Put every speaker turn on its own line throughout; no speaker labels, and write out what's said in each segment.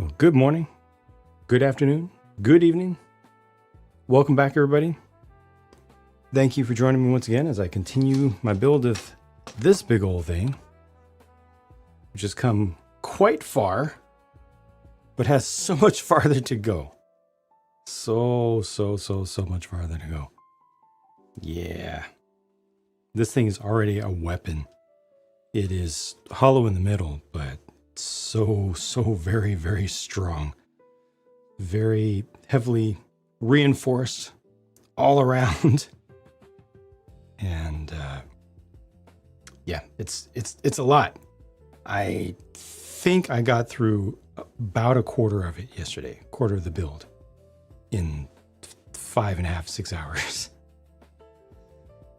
Well, good morning, good afternoon, good evening. Welcome back, everybody. Thank you for joining me once again as I continue my build of this big old thing, which has come quite far, but has so much farther to go. So much farther to go. Yeah. This thing is already a weapon. It is hollow in the middle, but so very strong. Very heavily reinforced all around. And yeah, it's a lot. I think I got through about a quarter of it yesterday, quarter of the build in 5.5, 6 hours.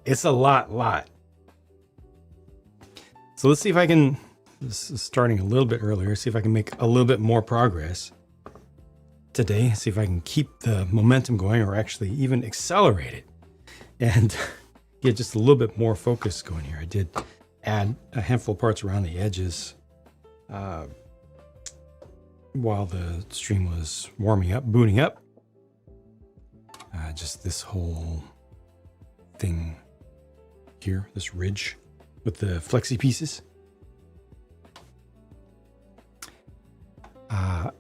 It's a lot. So let's see if I can, this is starting a little bit earlier, see if I can make a little bit more progress today, see if I can keep the momentum going or actually even accelerate it and get just a little bit more focus going here. I did add a handful of parts around the edges while the stream was warming up, booting up. Just this whole thing here, this ridge with the flexi pieces.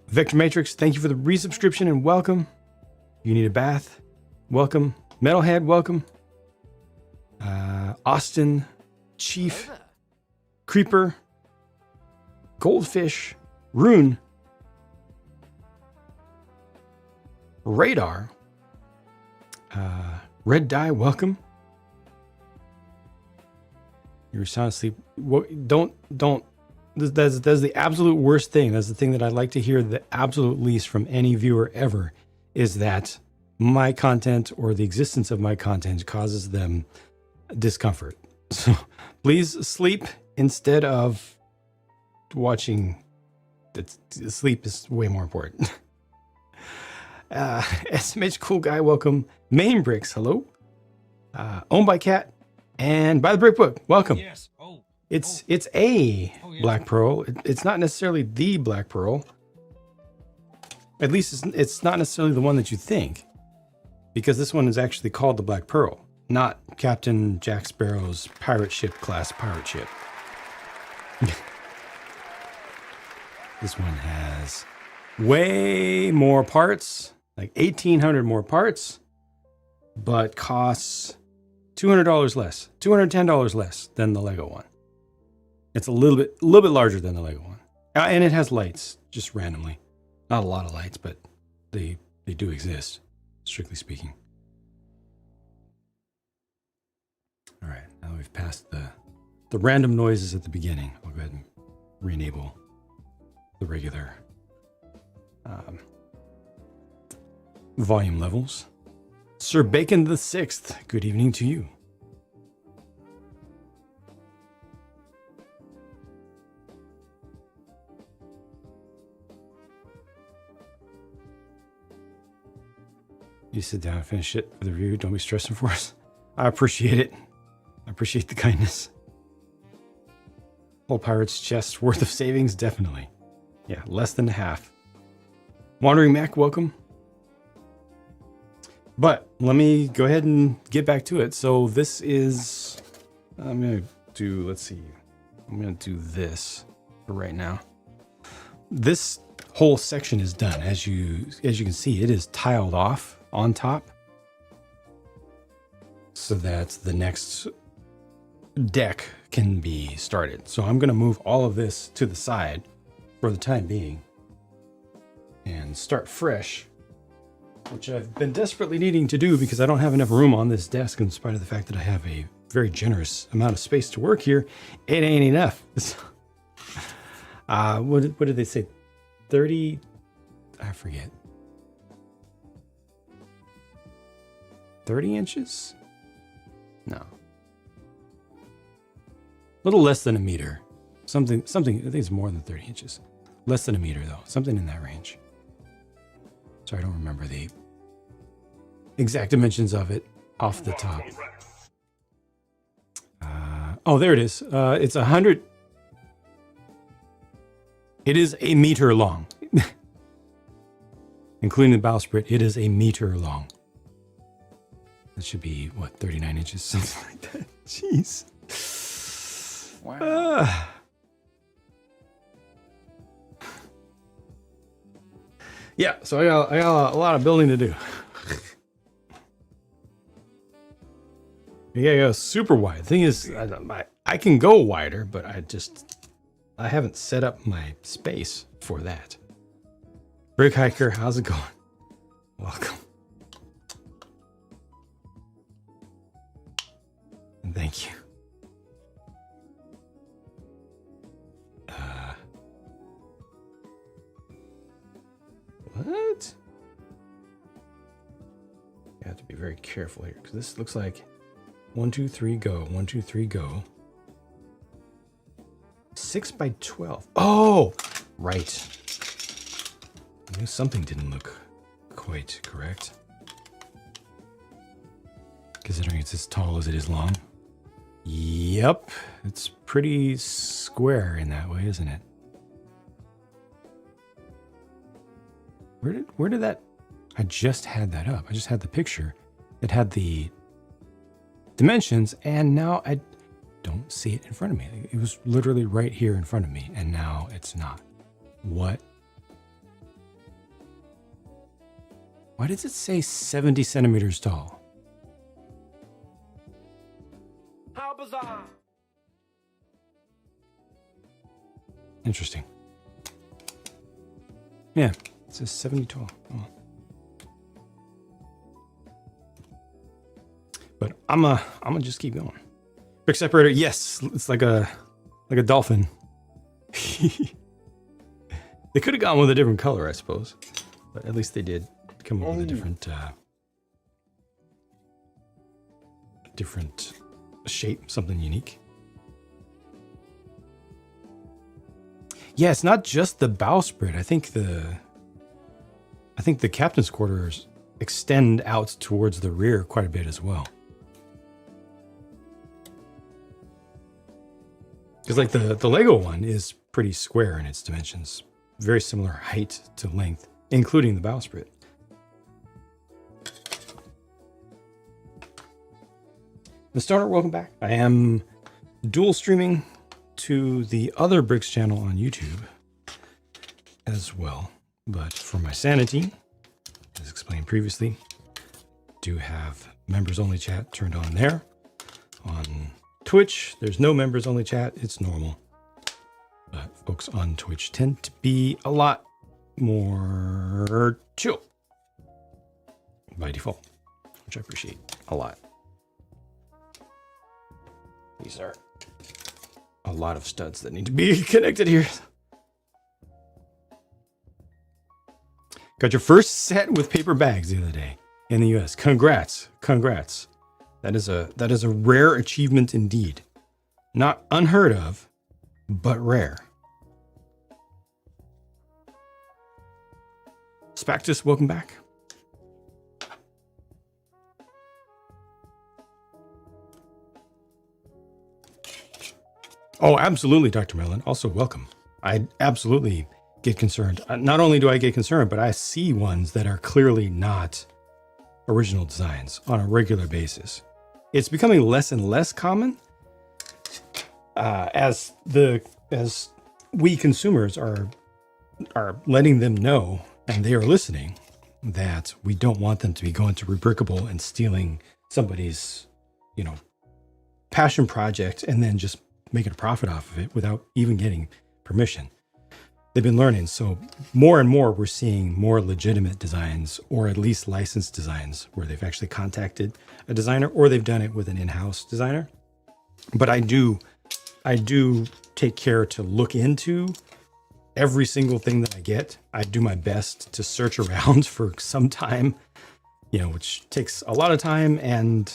Vector Matrix, thank you for the resubscription and welcome. You need a bath, welcome. Metalhead, welcome. Austin, Chief, Creeper, Goldfish, Rune, Radar, Red Dye, welcome. You're sound asleep. Don't. That's the absolute worst thing. That's the thing that I'd like to hear the absolute least from any viewer ever, is that my content or the existence of my content causes them discomfort. So please sleep instead of watching. Sleep is way more important. SMH Cool Guy, welcome. ReoBrix, hello. Owned by Cat and by the Brick Book, welcome.
Yes.
It's a Black Pearl. It's not necessarily the Black Pearl. At least it's not necessarily the one that you think, because this one is actually called the Black Pearl, not Captain Jack Sparrow's pirate ship class pirate ship. This one has way more parts, like 1,800 more parts, but costs $200 less, $210 less than the Lego one. It's a little bit larger than the Lego one. And it has lights, just randomly. Not a lot of lights, but they do exist, strictly speaking. All right, now we've passed the random noises at the beginning. I'll go ahead and re-enable the regular volume levels. Sir Bacon the Sixth, good evening to you. You sit down and finish it for the review. Don't be stressing for us. I appreciate it. I appreciate the kindness. Whole pirate's chest worth of savings, definitely. Yeah, less than half. Wandering Mac, welcome. But let me go ahead and get back to it. So this is, I'm going to do, let's see. I'm going to do this for right now. This whole section is done. As you can see, it is tiled off on top so that the next deck can be started. So I'm going to move all of this to the side for the time being and start fresh, which I've been desperately needing to do because I don't have enough room on this desk, in spite of the fact that I have a very generous amount of space to work here. It ain't enough. What did they say? 30, I forget. 30 inches? No. A little less than a meter. Something, I think it's more than 30 inches. Less than a meter though, something in that range. Sorry, I don't remember the exact dimensions of it off the top. Oh, there it is. It's 100. It is a meter long. including the bowsprit, it is 1 meter long. That should be, what, 39 inches, something like that. Jeez. Wow. Yeah, so I got a lot of building to do. Yeah, go super wide. The thing is, I can go wider, but I haven't set up my space for that. Brick Hiker, how's it going? Welcome. And thank you. What? You have to be very careful here, because this looks like 1, 2, 3, go. 1, 2, 3, go. 6 by 12. Oh, right. I knew something didn't look quite correct, considering it's as tall as it is long. Yep, it's pretty square in that way, isn't it? Where did that? I just had that up. I just had the picture. It had the dimensions, and now I don't see it in front of me. It was literally right here in front of me, and now it's not. What? Why does it say 70 centimeters tall? How bizarre. Interesting. Yeah, it says 70 tall. Oh. But I'm gonna just keep going. Brick separator, yes, it's like a dolphin. They could have gone with a different color, I suppose, but at least they did come up with a different shape, something unique. Yeah, it's not just the bowsprit. I think the captain's quarters extend out towards the rear quite a bit as well. Because like the Lego one is pretty square in its dimensions. Very similar height to length, including the bowsprit. The starter, welcome back. I am dual streaming to the other Bricks channel on YouTube as well. But for my sanity, as explained previously, do have members only chat turned on there. On Twitch, there's no members only chat. It's normal. But folks on Twitch tend to be a lot more chill by default, which I appreciate a lot. These are a lot of studs that need to be connected here. Got your first set with paper bags the other day in the US. Congrats. Congrats. That is a rare achievement indeed. Not unheard of, but rare. Spactus, welcome back. Oh, absolutely, Dr. Mellon. Also, welcome. I absolutely get concerned. Not only do I get concerned, but I see ones that are clearly not original designs on a regular basis. It's becoming less and less common as we consumers are letting them know, and they are listening, that we don't want them to be going to Rebrickable and stealing somebody's, passion project and then just making a profit off of it without even getting permission. They've been learning. So more and more, we're seeing more legitimate designs, or at least licensed designs, where they've actually contacted a designer or they've done it with an in-house designer. But I do take care to look into every single thing that I get. I do my best to search around for some time, which takes a lot of time and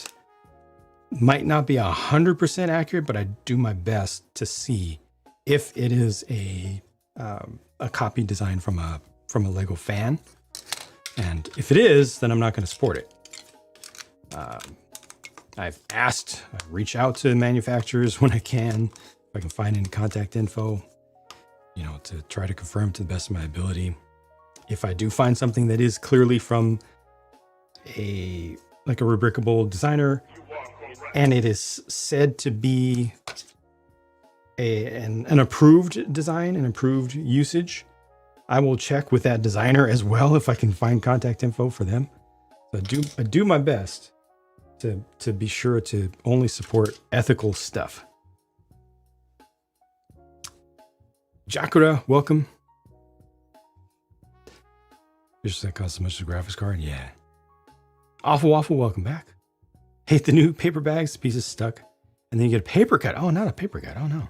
might not be 100% accurate, but I do my best to see if it is a copy design from a Lego fan. And if it is, then I'm not going to support it. I reach out to manufacturers when I can, if I can find any contact info, to try to confirm to the best of my ability. If I do find something that is clearly from like a rubricable designer, and it is said to be an approved design, an approved usage, I will check with that designer as well if I can find contact info for them. So I do my best to be sure to only support ethical stuff. Jakura, welcome. Just that cost so much as a graphics card? Yeah. Awful Waffle, welcome back. Hate the new paper bags, pieces stuck. And then you get a paper cut. Oh, not a paper cut. Oh, no.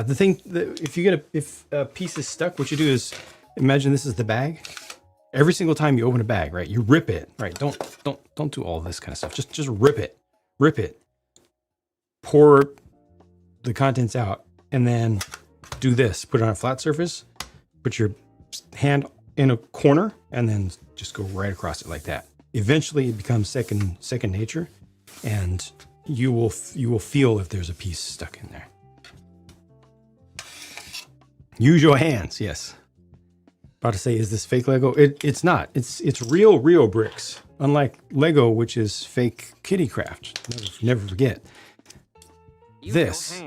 The thing, if a piece is stuck, what you do is, imagine this is the bag. Every single time you open a bag, right, you rip it, right? Don't do all this kind of stuff. Just rip it. Pour the contents out, and then do this. Put it on a flat surface. Put your hand in a corner, and then just go right across it like that. Eventually, it becomes second nature, and you will feel if there's a piece stuck in there. Use your hands, yes. About to say, is this fake Lego? It's not. It's real ReoBrix. Unlike Lego, which is fake kitty craft. Never forget. This,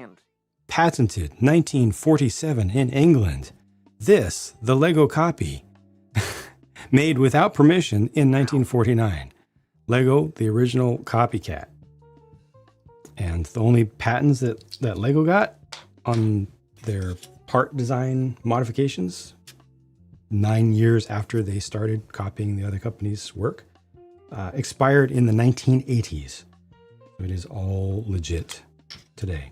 patented 1947 in England. This, the Lego copy, made without permission in 1949. Lego, the original copycat. And the only patents that Lego got on their part design modifications 9 years after they started copying the other company's work, expired in the 1980s. So it is all legit today.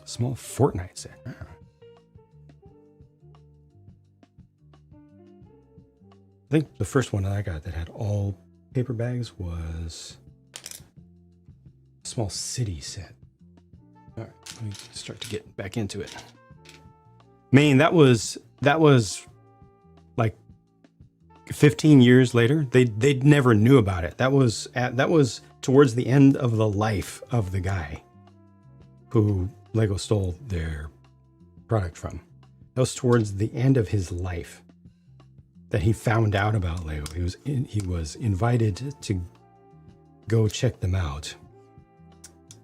Small Fortnite set. I think the first one that I got that had all paper bags was a small city set. All right, let me start to get back into it. Maine, that was like 15 years later. They never knew about it. That was towards the end of the life of the guy who Lego stole their product from. That was towards the end of his life that he found out about Lego. He was invited to go check them out,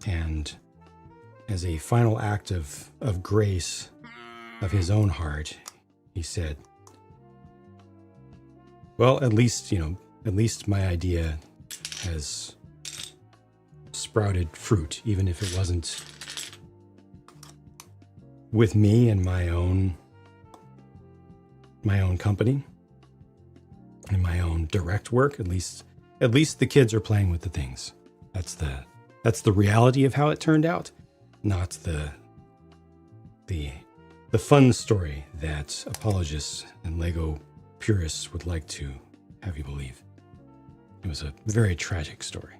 and as a final act of grace of his own heart, he said, well, at least my idea has sprouted fruit, even if it wasn't with me and my own company and my own direct work. At least the kids are playing with the things. That's the reality of how it turned out, not the fun story that apologists and Lego purists would like to have you believe. It was a very tragic story.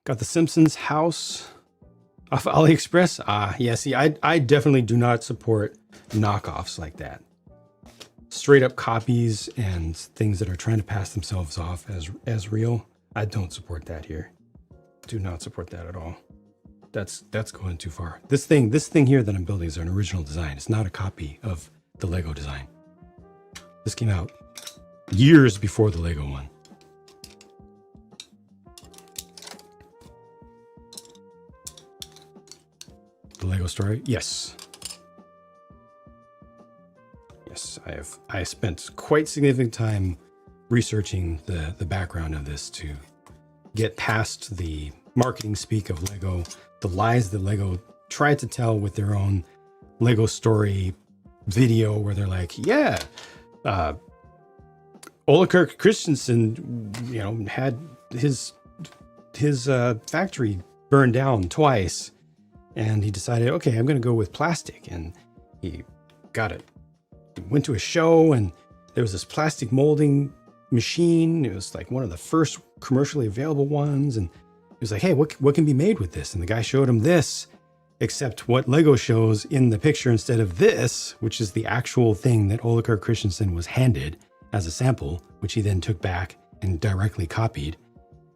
Got the Simpsons house off AliExpress. Yeah, see, I definitely do not support knockoffs like that. Straight up copies and things that are trying to pass themselves off as real. I don't support that here. Do not support that at all. That's going too far. This thing here that I'm building is an original design. It's not a copy of the Lego design. This came out years before the Lego one. The Lego story? Yes. Yes, I spent quite significant time researching the background of this to get past the marketing speak of Lego, the lies that Lego tried to tell with their own Lego story video where they're like, yeah, Ole Kirk Christensen, had his factory burned down twice, and he decided, okay, I'm going to go with plastic, and he got it. He went to a show, and there was this plastic molding machine. It was like one of the first commercially available ones, and he was like, hey, what can be made with this? And the guy showed him this, except what Lego shows in the picture instead of this, which is the actual thing that Ole Kirk Christensen was handed as a sample, which he then took back and directly copied.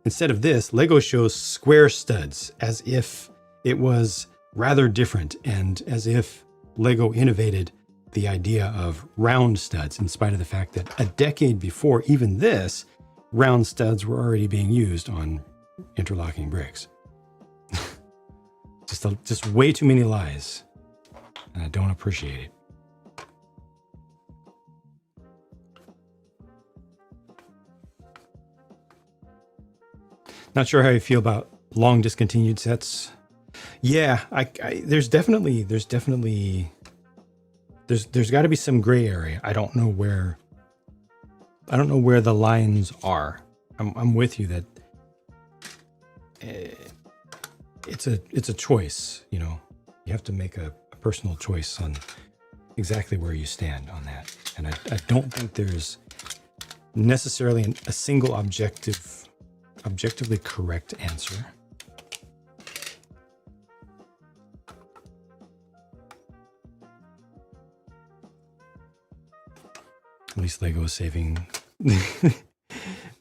Instead of this, Lego shows square studs as if It was rather different, and as if Lego innovated the idea of round studs, in spite of the fact that a decade before even this, round studs were already being used on interlocking bricks. Just way too many lies, and I don't appreciate it. Not sure how you feel about long discontinued sets. Yeah, there's got to be some gray area. I don't know where the lines are. I'm with you that it's a choice. You know, you have to make a personal choice on exactly where you stand on that. And I don't think there's necessarily a single objectively correct answer. At least Lego is saving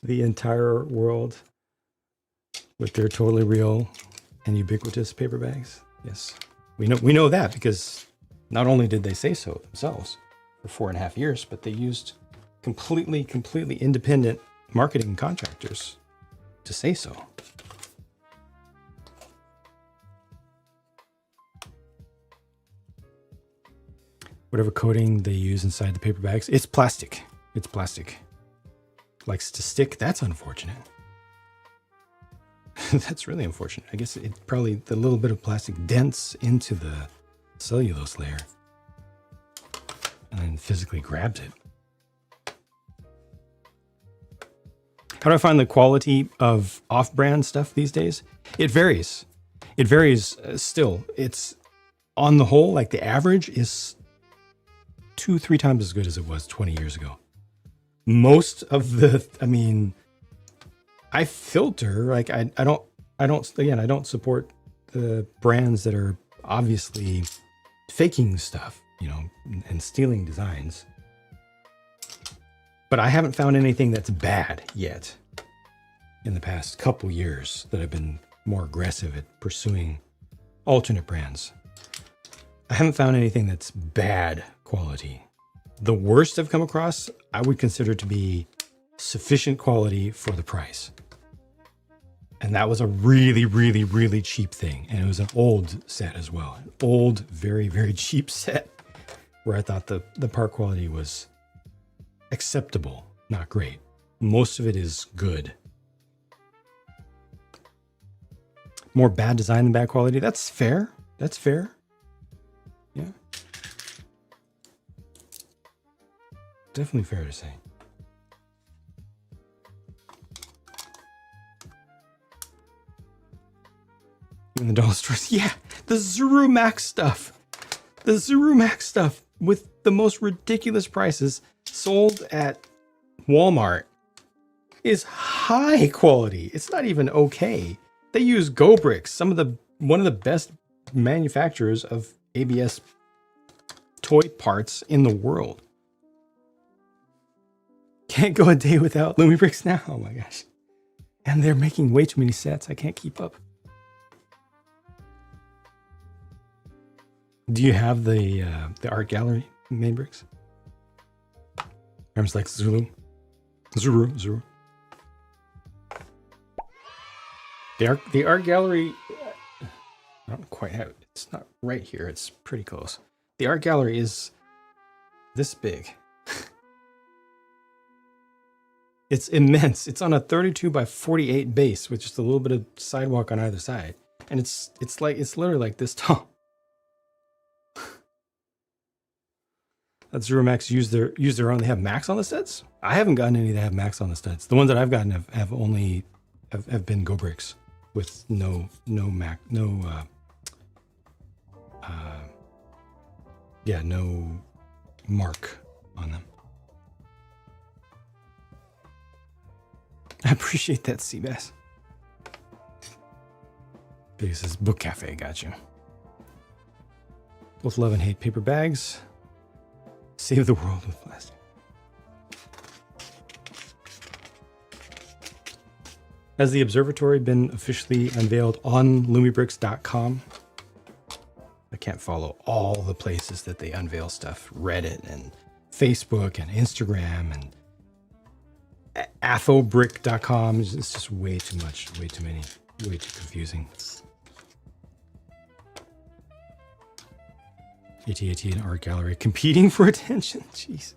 the entire world with their totally real and ubiquitous paper bags. Yes, we know that because not only did they say so themselves for 4.5 years, but they used completely independent marketing contractors to say so. Whatever coating they use inside the paper bags, it's plastic. It's plastic. Likes to stick. That's unfortunate. That's really unfortunate. I guess it probably, the little bit of plastic dents into the cellulose layer and then physically grabs it. How do I find the quality of off-brand stuff these days? It varies. It varies still. It's on the whole, like the average is 2-3 times as good as it was 20 years ago. Most of the, I mean, I filter, like I don't support the brands that are obviously faking stuff, you know, and stealing designs. But I haven't found anything that's bad yet in the past couple years that I've been more aggressive at pursuing alternate brands. I haven't found anything that's bad quality. The worst I've come across, I would consider to be sufficient quality for the price. And that was a really cheap thing. And it was an old set as well. An old, very cheap set where I thought the part quality was acceptable, not great. Most of it is good. More bad design than bad quality. That's fair. That's fair. Yeah. Definitely fair to say. In the dollar stores. Yeah, the Zuru Max stuff. The Zuru Max stuff with the most ridiculous prices sold at Walmart is high quality. It's not even okay. They use ReoBrix, one of the best manufacturers of ABS toy parts in the world. Can't go a day without ReoBrix now. Oh my gosh. And they're making way too many sets. I can't keep up. Do you have the art gallery main bricks? Arms like Zuru. The art gallery, I don't quite have it. It's not right here. It's pretty close. The art gallery is this big. It's immense. It's on a 32 by 48 base with just a little bit of sidewalk on either side. And it's literally like this tall. That's Zero Max use their own. They have Max on the studs. I haven't gotten any that have Max on the studs. The ones that I've gotten have been ReoBrix with no Mac, no mark on them. I appreciate that, Seabass. This is Book Cafe, got you. Both love and hate paper bags. Save the world with plastic. Has the observatory been officially unveiled on LumiBrix.com? I can't follow all the places that they unveil stuff. Reddit and Facebook and Instagram and afloat.com. It's just way too much, way too many, way too confusing. AT&T and Art Gallery competing for attention. Jeez.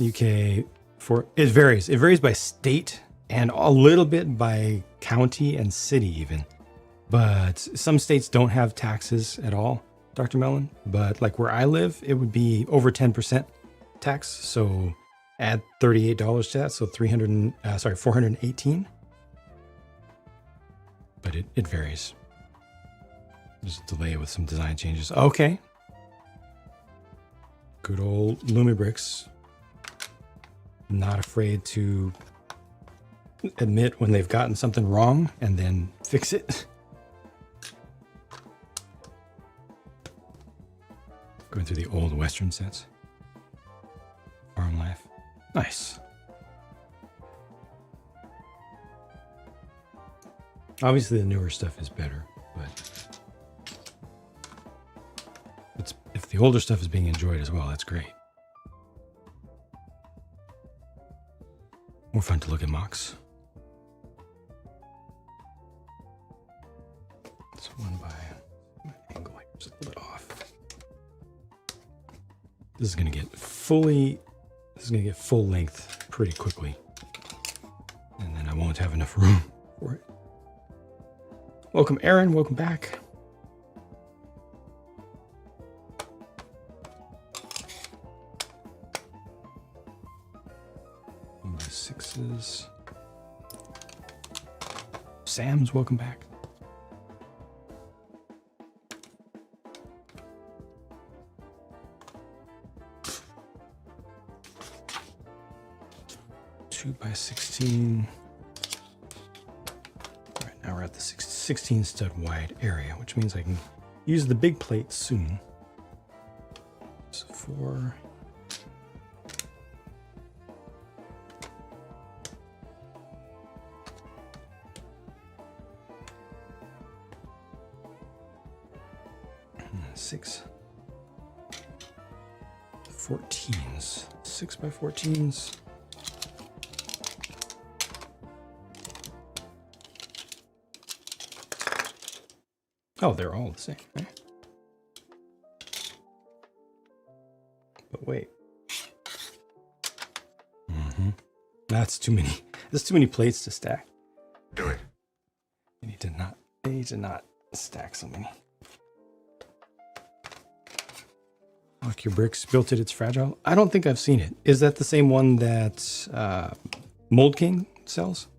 UK it varies. It varies by state and a little bit by county and city even. But some states don't have taxes at all, Dr. Mellon. But like where I live, it would be over 10% tax. So add $38 to that, so 418. But it varies. There's a delay with some design changes. Okay. Good old LumiBrix. Not afraid to admit when they've gotten something wrong and then fix it. Going through the old Western sets. Farm Life. Nice. Obviously the newer stuff is better, but if the older stuff is being enjoyed as well, that's great. More fun to look at mocks. This one by my angle here is a little bit off. This is gonna get full length pretty quickly. And then I won't have enough room for it. Welcome, Aaron, welcome back. Sixes. Sam's, welcome back. Two by 16. All right, now we're at the 16 stud wide area, which means I can use the big plate soon. So 4. Six 14s, 6 by 14s. Oh, they're all the same, right? But wait. That's too many. There's too many plates to stack.
Do it.
They need to not stack so many. Lock your bricks, built it, it's fragile. I don't think I've seen it. Is that the same one that Mold King sells?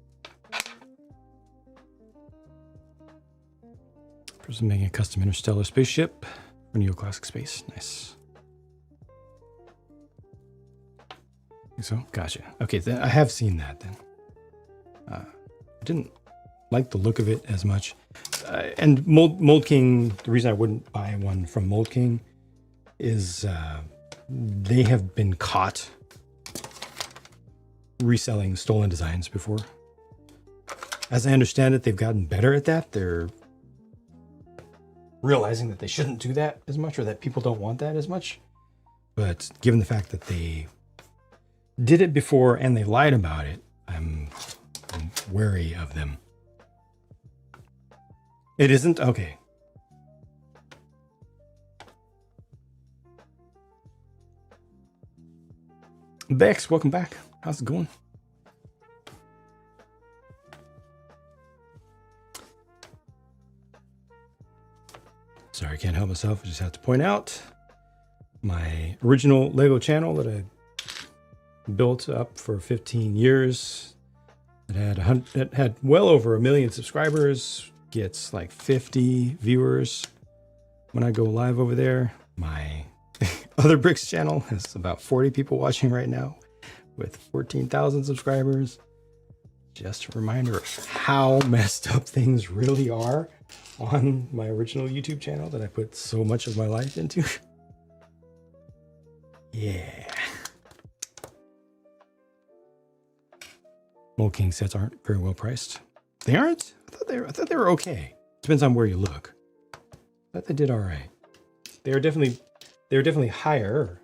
Person making a custom interstellar spaceship for neoclassic space. Nice. Think so? Gotcha. Okay, I have seen that then. I didn't like the look of it as much. And Mold King, the reason I wouldn't buy one from Mold King is they have been caught reselling stolen designs before. As I understand it, they've gotten better at that. They're realizing that they shouldn't do that as much, or that people don't want that as much. But given the fact that they did it before and they lied about it, I'm wary of them. It isn't? Okay. Bex, welcome back. How's it going? Sorry, I can't help myself. I just have to point out my original Lego channel that I built up for 15 years. It had well over 1 million subscribers. Gets like 50 viewers when I go live over there. My other Bricks channel has about 40 people watching right now with 14,000 subscribers. Just a reminder of how messed up things really are on my original YouTube channel that I put so much of my life into. Yeah. Mold King sets aren't very well priced. They aren't? I thought they were okay. Depends on where you look. I thought they did all right. They were definitely higher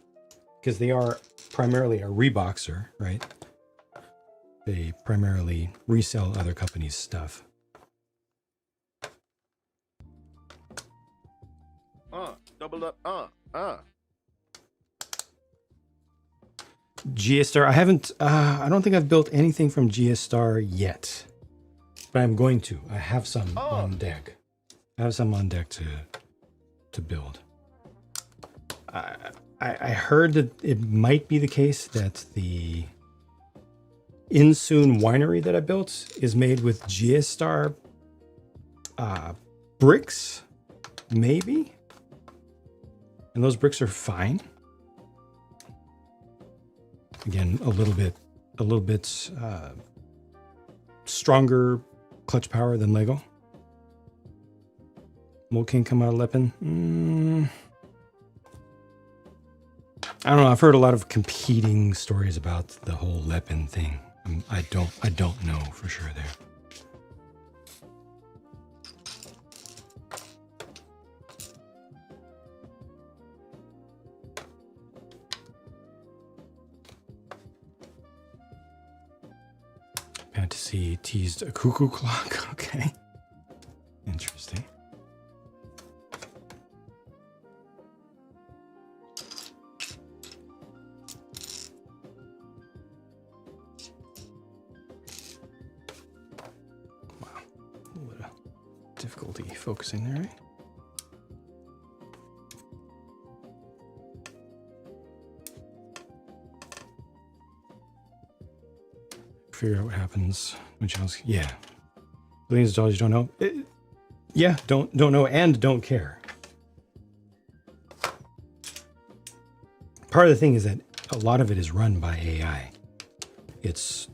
because they are primarily a reboxer, right? They primarily resell other companies' stuff.
Double up,
GS-Star, I haven't, I don't think I've built anything from GS-Star yet, but I'm going to. I have some on deck. I have some on deck to build. I heard that it might be the case that the Insoon winery that I built is made with GS-Star bricks, maybe? And those bricks are fine. Again, a little bit stronger clutch power than Lego. Mold King come out of Leppin. I don't know. I've heard a lot of competing stories about the whole Leppin thing. I don't know for sure there. Fantasy teased a cuckoo clock. Okay. Interesting. Wow. A little bit of difficulty focusing there, right? Figure out what happens when channels. Yeah, billions of dollars you don't know. Yeah, don't know and don't care. Part of the thing is that a lot of it is run by AI. It's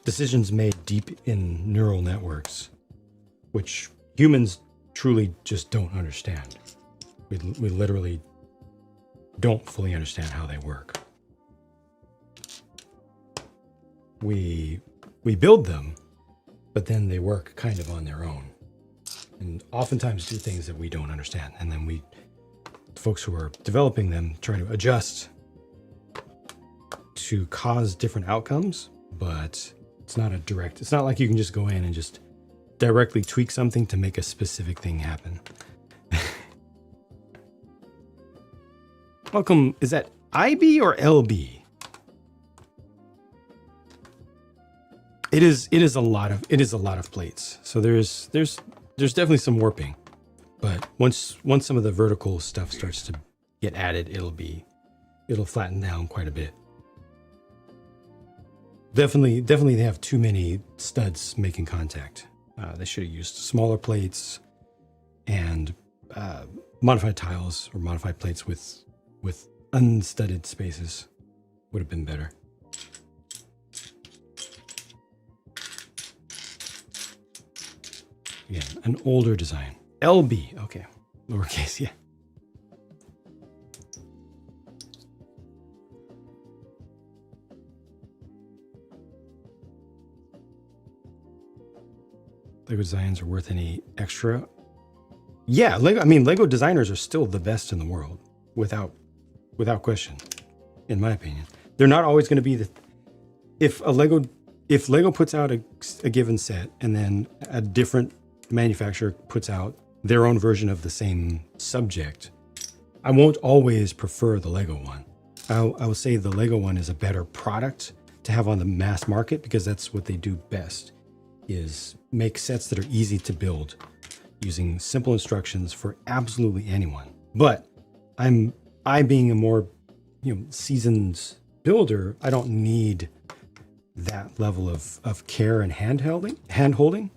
decisions made deep in neural networks, which humans truly just don't understand. We literally don't fully understand how they work. We build them, but then they work kind of on their own, and oftentimes do things that we don't understand. And then folks who are developing them, try to adjust to cause different outcomes, but it's not like you can just go in and just directly tweak something to make a specific thing happen. Welcome, is that IB or LB? It is a lot of plates. So there's definitely some warping, but once some of the vertical stuff starts to get added, it'll flatten down quite a bit. Definitely they have too many studs making contact. They should have used smaller plates and modified tiles or modified plates with unstudded spaces. Would have been better. Yeah, an older design. LB, okay. Lowercase, yeah. Lego designs are worth any extra? Yeah, Lego designers are still the best in the world, without question, in my opinion. They're not always going to be if Lego puts out a given set and then a different manufacturer puts out their own version of the same subject, I won't always prefer the Lego one. I will say the Lego one is a better product to have on the mass market because that's what they do best, is make sets that are easy to build using simple instructions for absolutely anyone. But I being a more seasoned builder, I don't need that level of care and hand holding.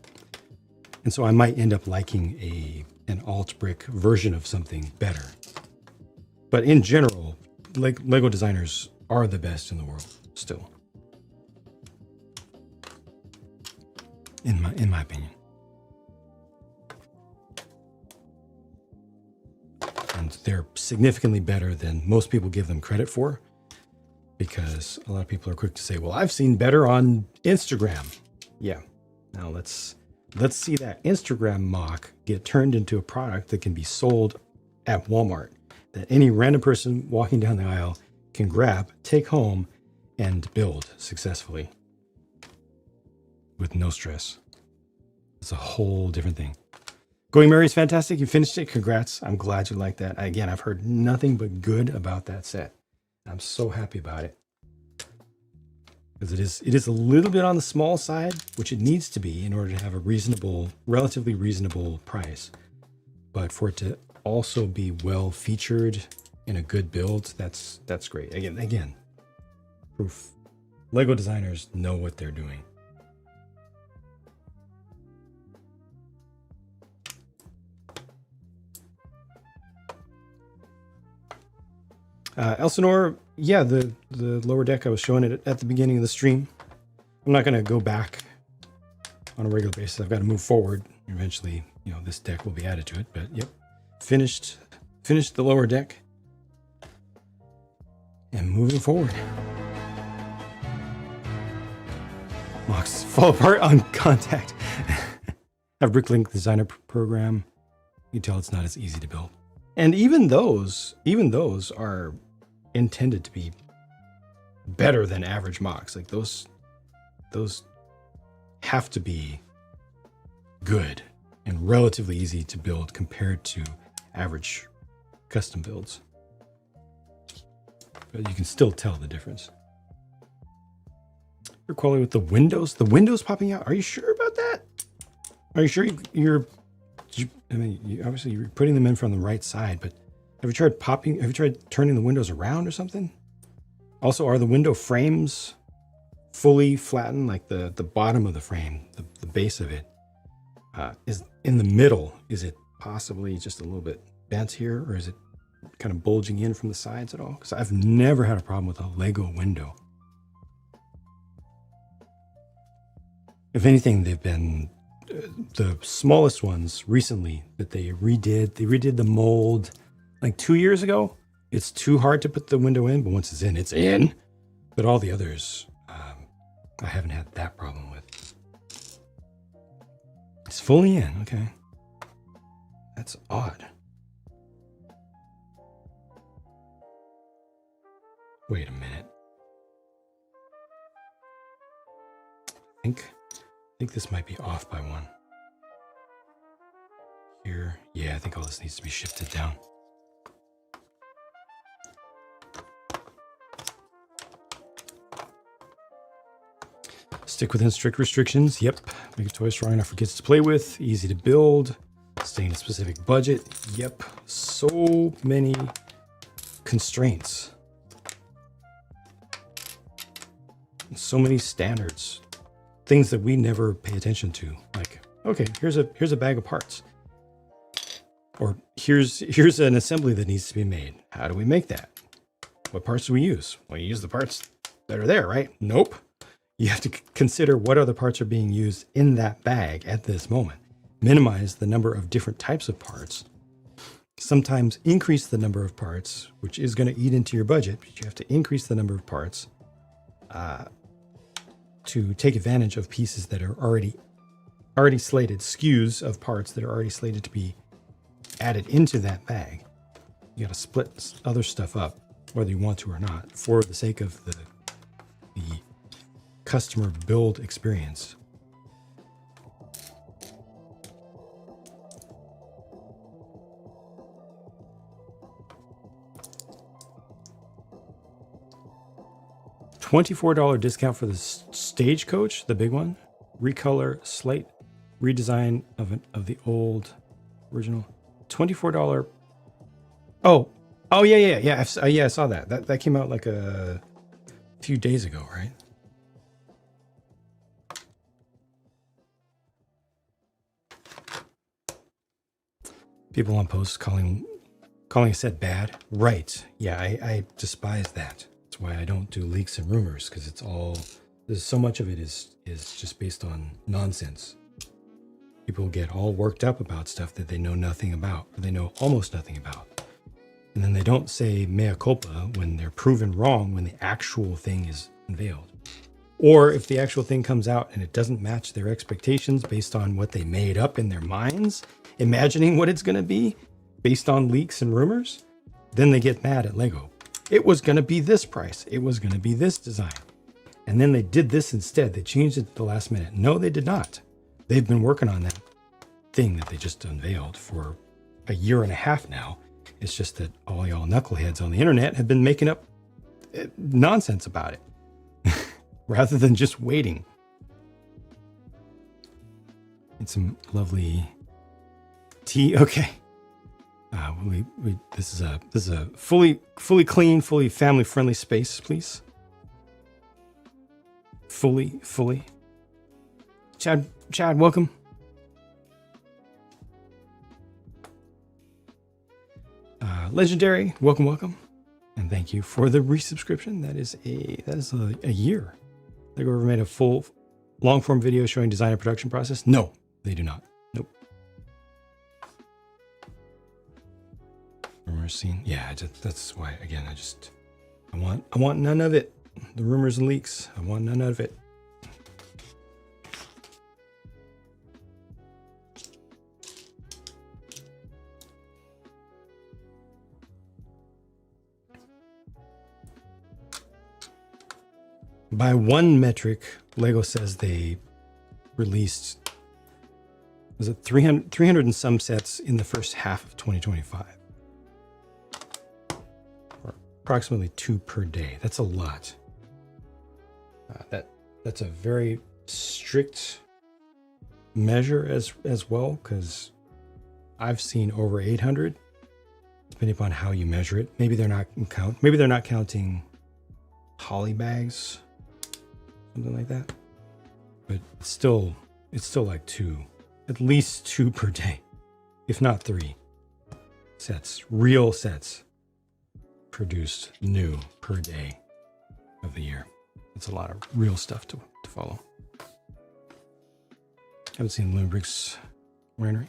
And so I might end up liking an alt brick version of something better. But in general, Lego designers are the best in the world still. In my opinion. and they're significantly better than most people give them credit for, because a lot of people are quick to say, well, I've seen better on Instagram. Yeah. Now let's see that Instagram mock get turned into a product that can be sold at Walmart, that any random person walking down the aisle can grab, take home, and build successfully with no stress. It's a whole different thing. Going Mary is fantastic. You finished it. Congrats. I'm glad you like that. Again, I've heard nothing but good about that set. I'm so happy about it. Because it is a little bit on the small side, which it needs to be in order to have a reasonable, relatively reasonable price. But for it to also be well featured in a good build, that's great. Again, proof. Lego designers know what they're doing. Elsinore, yeah, the lower deck, I was showing it at the beginning of the stream. I'm not going to go back on a regular basis. I've got to move forward. Eventually, you know, this deck will be added to it. But yep, finished the lower deck and moving forward. Mocks fall apart on contact. Have Bricklink designer program. You tell it's not as easy to build. And even those are intended to be better than average mocks. Like those have to be good and relatively easy to build compared to average custom builds. But you can still tell the difference. Your quality with the windows popping out. Are you sure about that? Are you sure obviously you're putting them in from the right side, but have you tried turning the windows around or something? Also, are the window frames fully flattened? Like the bottom of the frame, the base of it, is in the middle. Is it possibly just a little bit bent here, or is it kind of bulging in from the sides at all? Because I've never had a problem with a Lego window. If anything, they've been the smallest ones recently that they redid the mold like 2 years ago. It's too hard to put the window in, but once it's in, it's in. But all the others, I haven't had that problem with. It's fully in, okay. That's odd. Wait a minute. I think this might be off by one. Here, yeah, I think all this needs to be shifted down. Stick within strict restrictions. Yep. Make a toy strong enough for kids to play with. Easy to build. Stay in a specific budget. Yep. So many constraints. So many standards. Things that we never pay attention to. Like, okay, here's a bag of parts. Or here's an assembly that needs to be made. How do we make that? What parts do we use? Well, you use the parts that are there, right? Nope. You have to consider what other parts are being used in that bag at this moment. Minimize the number of different types of parts. Sometimes increase the number of parts, which is going to eat into your budget, but you have to increase the number of parts to take advantage of pieces that are already slated, SKUs of parts that are already slated to be added into that bag. You got to split other stuff up, whether you want to or not, for the sake of the customer build experience. $24 discount for the Stagecoach, the big one. Recolor, slight redesign of the old original. $24. Oh yeah. I saw that. That came out like a few days ago, right? People on posts calling a set bad. Right. Yeah, I despise that. That's why I don't do leaks and rumors, because there's so much of it is just based on nonsense. People get all worked up about stuff that they know nothing about, or they know almost nothing about. And then they don't say mea culpa when they're proven wrong when the actual thing is unveiled. Or if the actual thing comes out and it doesn't match their expectations based on what they made up in their minds, imagining what it's going to be based on leaks and rumors, then they get mad at Lego. It was going to be this price. It was going to be this design. And then they did this instead. They changed it at the last minute. No, they did not. They've been working on that thing that they just unveiled for a year and a half now. It's just that all y'all knuckleheads on the internet have been making up nonsense about it rather than just waiting. And some lovely tea. Okay. This is a fully clean, fully family friendly space, please. Fully. Chad, welcome. Legendary, welcome. And thank you for the resubscription. That is a year. Lego ever made a full long form video showing design and production process? No, they do not. Nope. Rumors scene. Yeah, that's why again I want none of it. The rumors and leaks. I want none of it. By one metric, Lego says they released, was it 300 and some sets in the first half of 2025. Or approximately 2 per day. That's a lot. That's a very strict measure as well, because I've seen over 800, depending upon how you measure it. Maybe they're not counting holly bags, something like that. But it's still like 2, at least 2 per day, if not 3 sets, real sets produced new per day of the year. It's a lot of real stuff to follow. Haven't seen ReoBrix winery.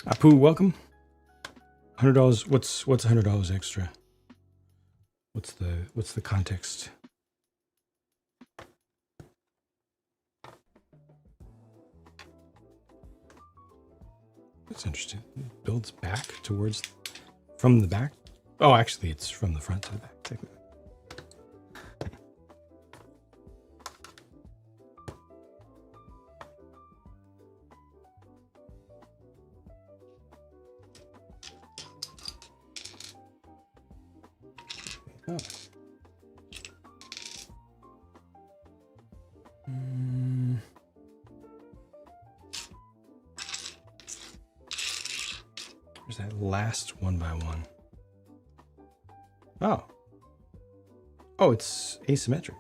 Apu, welcome. $100. What's $100 extra? What's the context? That's interesting. It builds back towards from the back. Oh, actually, it's from the front to the back. Technically. Oh. Where's that last 1x1? Oh. Oh, it's asymmetric.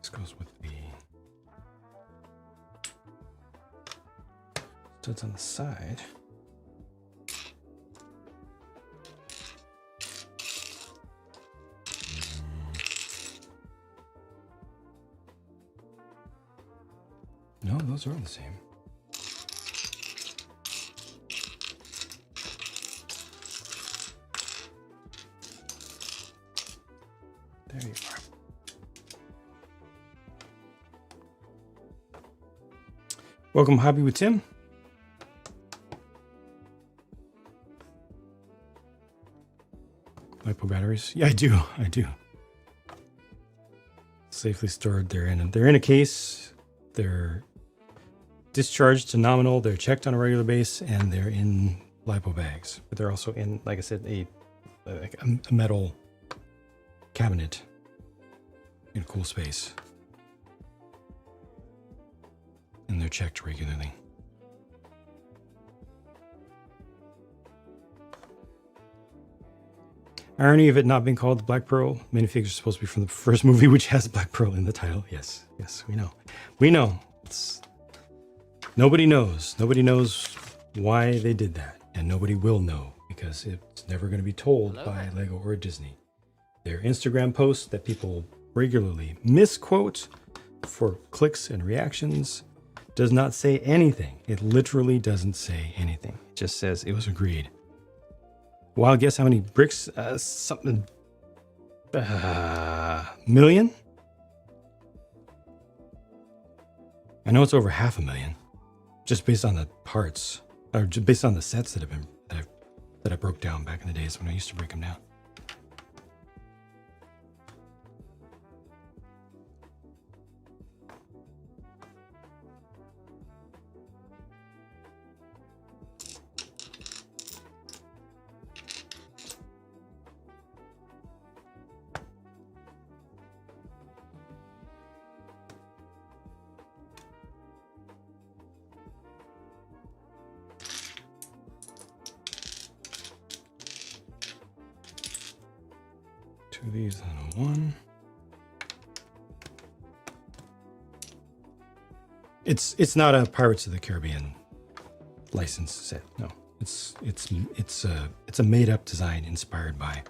This goes with the studs on the side. No, those are the same. There you are. Welcome, Hobby with Tim. LiPo batteries. Yeah, I do. Safely stored. They're in a case. They're discharged to nominal. They're checked on a regular basis, and they're in LiPo bags. But they're also in, like I said, a metal cabinet in a cool space. and they're checked regularly. Irony of it not being called the Black Pearl. Minifigures are supposed to be from the first movie, which has Black Pearl in the title. Yes, yes, we know. We know. Nobody knows. Nobody knows why they did that. And nobody will know because it's never going to be told by Lego or Disney. Their Instagram posts that people regularly misquote for clicks and reactions does not say anything. It literally doesn't say anything. It just says it was agreed. Well, guess how many bricks? Million? I know it's over 500,000, just based on the parts, or just based on the sets that I broke down back in the days when I used to break them down. Two of these and a one. It's not a Pirates of the Caribbean license set. No, it's a made up design inspired by.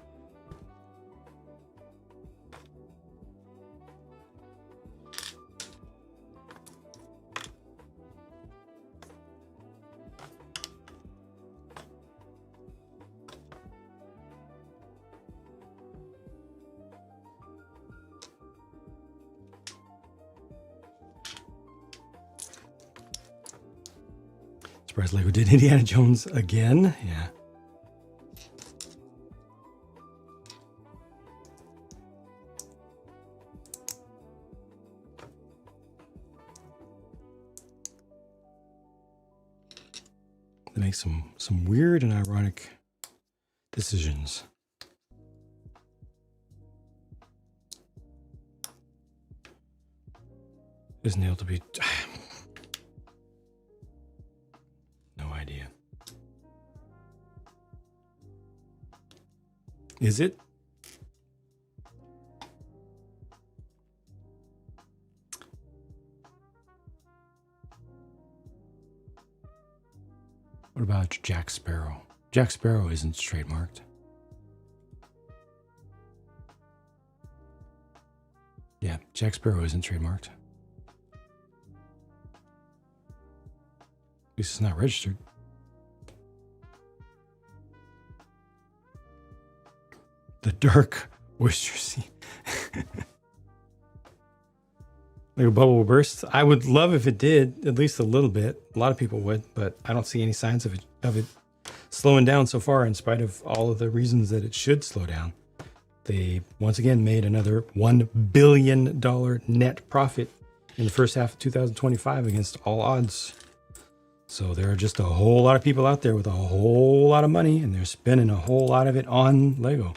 Surprised Lego did Indiana Jones again. Yeah. They make some weird and ironic decisions. Is nailed to be. No idea. Is it? What about Jack Sparrow? Jack Sparrow isn't trademarked. Yeah, Jack Sparrow isn't trademarked. At least it's not registered. The Dark Oyster Sea. Lego Bubble will burst. I would love if it did, at least a little bit. A lot of people would, but I don't see any signs of it slowing down so far, in spite of all of the reasons that it should slow down. They once again made another $1 billion net profit in the first half of 2025 against all odds. So there are just a whole lot of people out there with a whole lot of money, and they're spending a whole lot of it on Lego.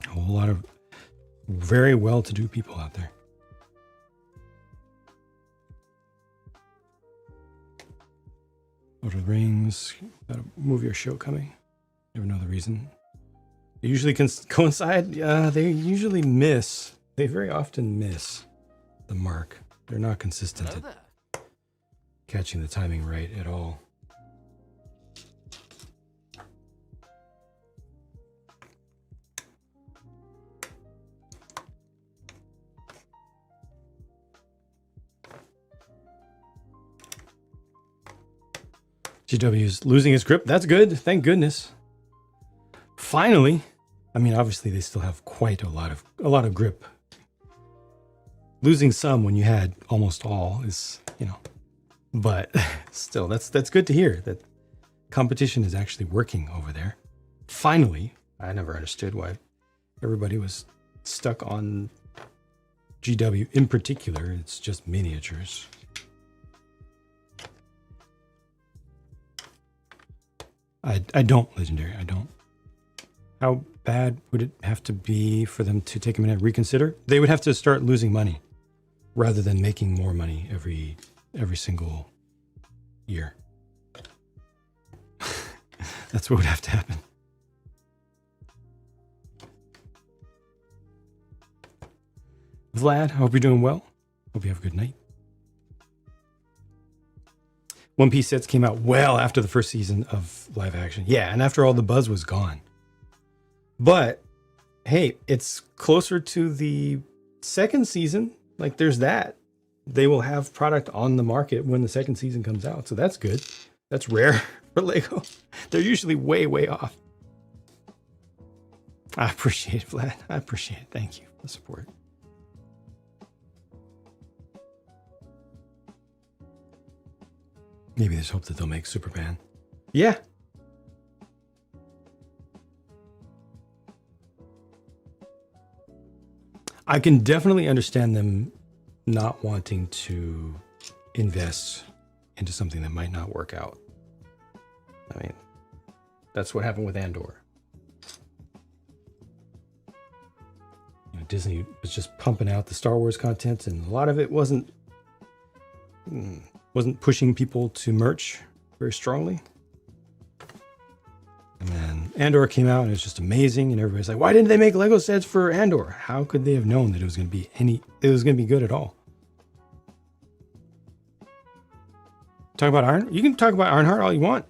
A whole lot of very well-to-do people out there. Lord of the Rings, got a movie or show coming. Never know the reason. They usually coincide. They usually miss. They very often miss the mark. They're not consistent at catching the timing right at all. GW is losing its grip. That's good. Thank goodness. Finally. I mean, obviously they still have quite a lot of grip. Losing some when you had almost all is, but still, that's good to hear that competition is actually working over there. Finally. I never understood why everybody was stuck on GW in particular. It's just miniatures. I don't, Legendary. I don't. bad would it have to be for them to take a minute and reconsider? They would have to start losing money rather than making more money every single year. That's what would have to happen. Vlad, I hope you're doing well. Hope you have a good night. One Piece sets came out well after the first season of live action. Yeah, and after all the buzz was gone. But, hey, it's closer to the second season. Like, there's that. They will have product on the market when the second season comes out. So that's good. That's rare for Lego. They're usually way, way off. I appreciate it, Vlad. I appreciate it. Thank you for the support. Maybe there's hope that they'll make Superman. Yeah. I can definitely understand them not wanting to invest into something that might not work out. I mean, that's what happened with Andor. You know, Disney was just pumping out the Star Wars content, and a lot of it wasn't pushing people to merch very strongly. And then Andor came out and it was just amazing, and everybody's like, why didn't they make Lego sets for Andor? How could they have known that it was going to be good at all? Talk about Iron? You can talk about Ironheart all you want.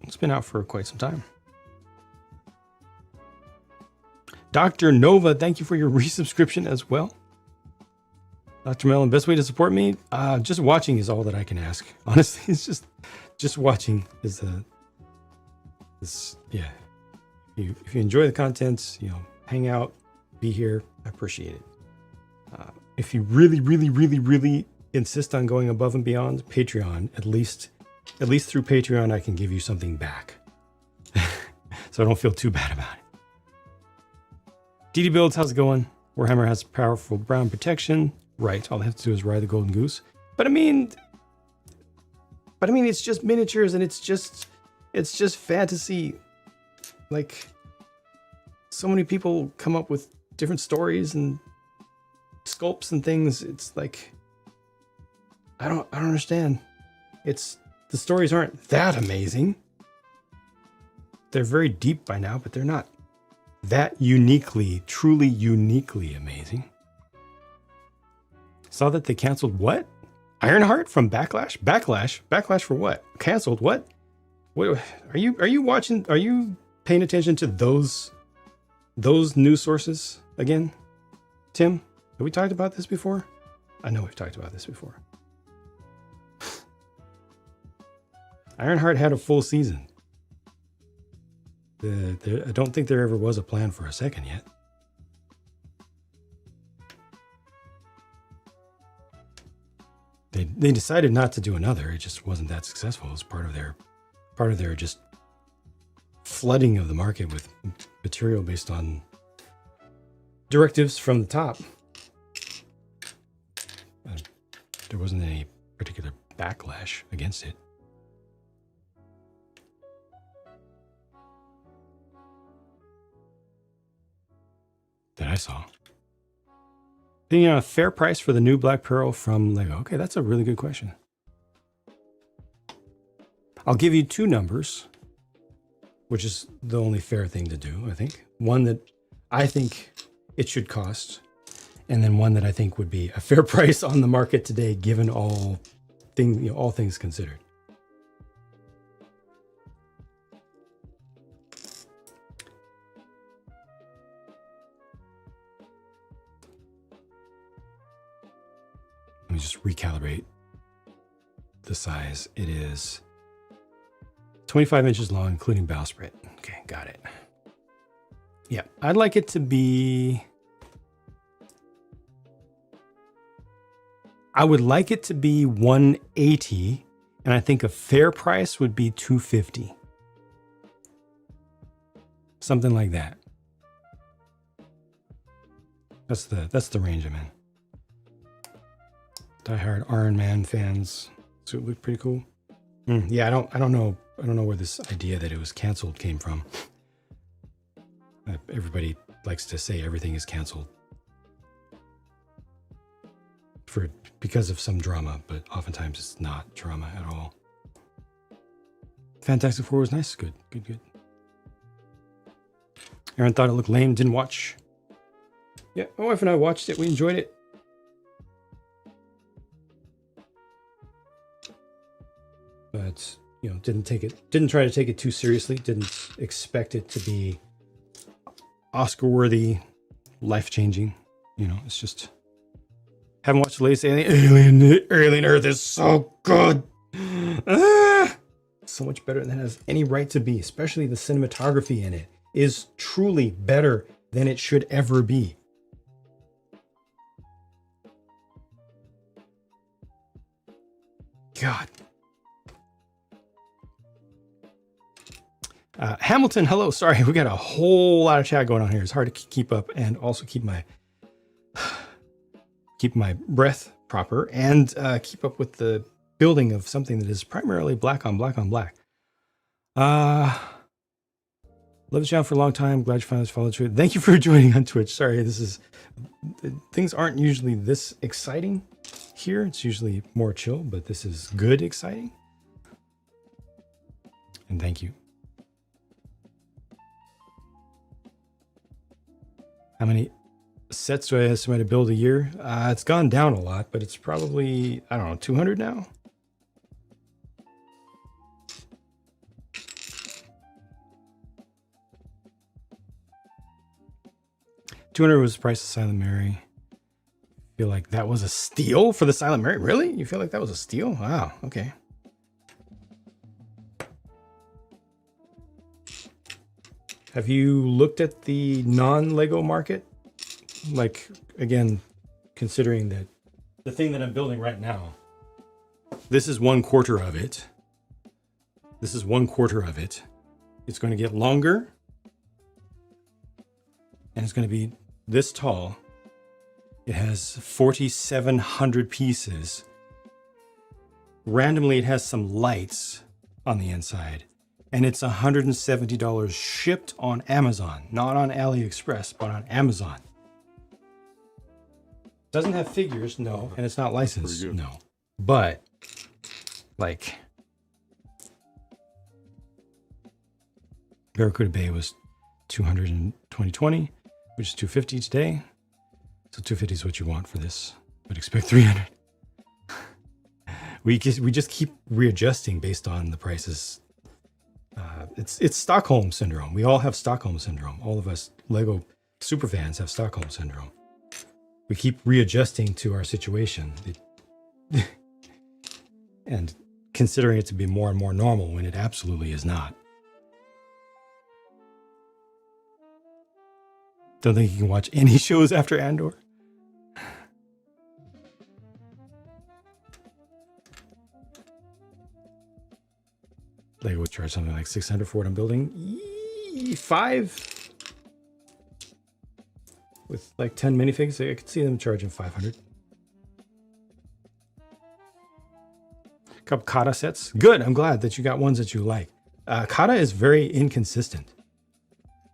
It's been out for quite some time. Dr. Nova, thank you for your resubscription as well. Dr. Mellon, best way to support me? Just watching is all that I can ask. Honestly, it's just watching is yeah. If you enjoy the content, you know, hang out, be here. I appreciate it. If you really, really, really, really insist on going above and beyond, Patreon, at least through Patreon, I can give you something back. So I don't feel too bad about it. DD Builds, how's it going? Warhammer has powerful brown protection. Right, all I have to do is ride the golden goose. But I mean, it's just miniatures, and it's just fantasy. Like, so many people come up with different stories and sculpts and things. It's like, I don't understand. The stories aren't that amazing. They're very deep by now, but they're not that truly uniquely amazing. Saw that they canceled what? Ironheart from Backlash? Backlash for what? Canceled what? What are you watching? Are you paying attention to those news sources again? Tim, have we talked about this before? I know we've talked about this before. Ironheart had a full season. I don't think there ever was a plan for a second yet. They decided not to do another. It just wasn't that successful. It was part of their just flooding of the market with material based on directives from the top. There wasn't any particular backlash against it. That I saw. Thinking on a fair price for the new Black Pearl from Lego. Okay, that's a really good question. I'll give you two numbers, which is the only fair thing to do, I think. One that I think it should cost, and then one that I think would be a fair price on the market today, given all things considered. Let me just recalibrate the size. It is 25 inches long, including bowsprit. Okay, got it. Yeah, I'd like it to be... I would like it to be 180, and I think a fair price would be 250. Something like that. That's the range I'm in. Die-hard Iron Man fans. So it looked pretty cool. Yeah, I don't know where this idea that it was canceled came from. Everybody likes to say everything is canceled because of some drama, but oftentimes it's not drama at all. Fantastic Four was nice. Good. Aaron thought it looked lame, didn't watch. Yeah, my wife and I watched it. We enjoyed it. But, didn't try to take it too seriously. Didn't expect it to be Oscar-worthy, life-changing. It's just... Haven't watched the latest Alien Earth is so good. So much better than it has any right to be, especially the cinematography in it is truly better than it should ever be. God. Hamilton, hello. Sorry, we got a whole lot of chat going on here. It's hard to keep up and also keep my breath proper and keep up with the building of something that is primarily black on black on black. Love the channel for a long time. Glad you finally followed through. Thank you for joining on Twitch. Sorry, things aren't usually this exciting here. It's usually more chill, but this is good exciting. And thank you. How many sets do I estimate to build a year? It's gone down a lot, but it's probably, I don't know, 200 now? $200 was the price of Silent Mary. Feel like that was a steal for the Silent Mary? Really? You feel like that was a steal? Wow, okay. Have you looked at the non-Lego market? Like, again, considering that the thing that I'm building right now, this is 1/4 of it. This is 1/4 of it. It's going to get longer. And it's going to be this tall. It has 4,700 pieces. Randomly, it has some lights on the inside. And it's $170 shipped on Amazon. Not on AliExpress, but on Amazon. Doesn't have figures, no. And it's not licensed, no. But, like, Barracuda Bay was $200 in 2020, which is $250 today. So $250 is what you want for this. But expect $300. We just keep readjusting based on the prices. It's Stockholm syndrome. We all have Stockholm syndrome. All of us Lego superfans have Stockholm syndrome. We keep readjusting to our situation and considering it to be more and more normal when it absolutely is not. Don't think you can watch any shows after Andor. Lego would charge something like $600 for what I'm building. 5 with like 10 minifigs. I could see them charging $500. A couple Kata sets. Good. I'm glad that you got ones that you like. Kata is very inconsistent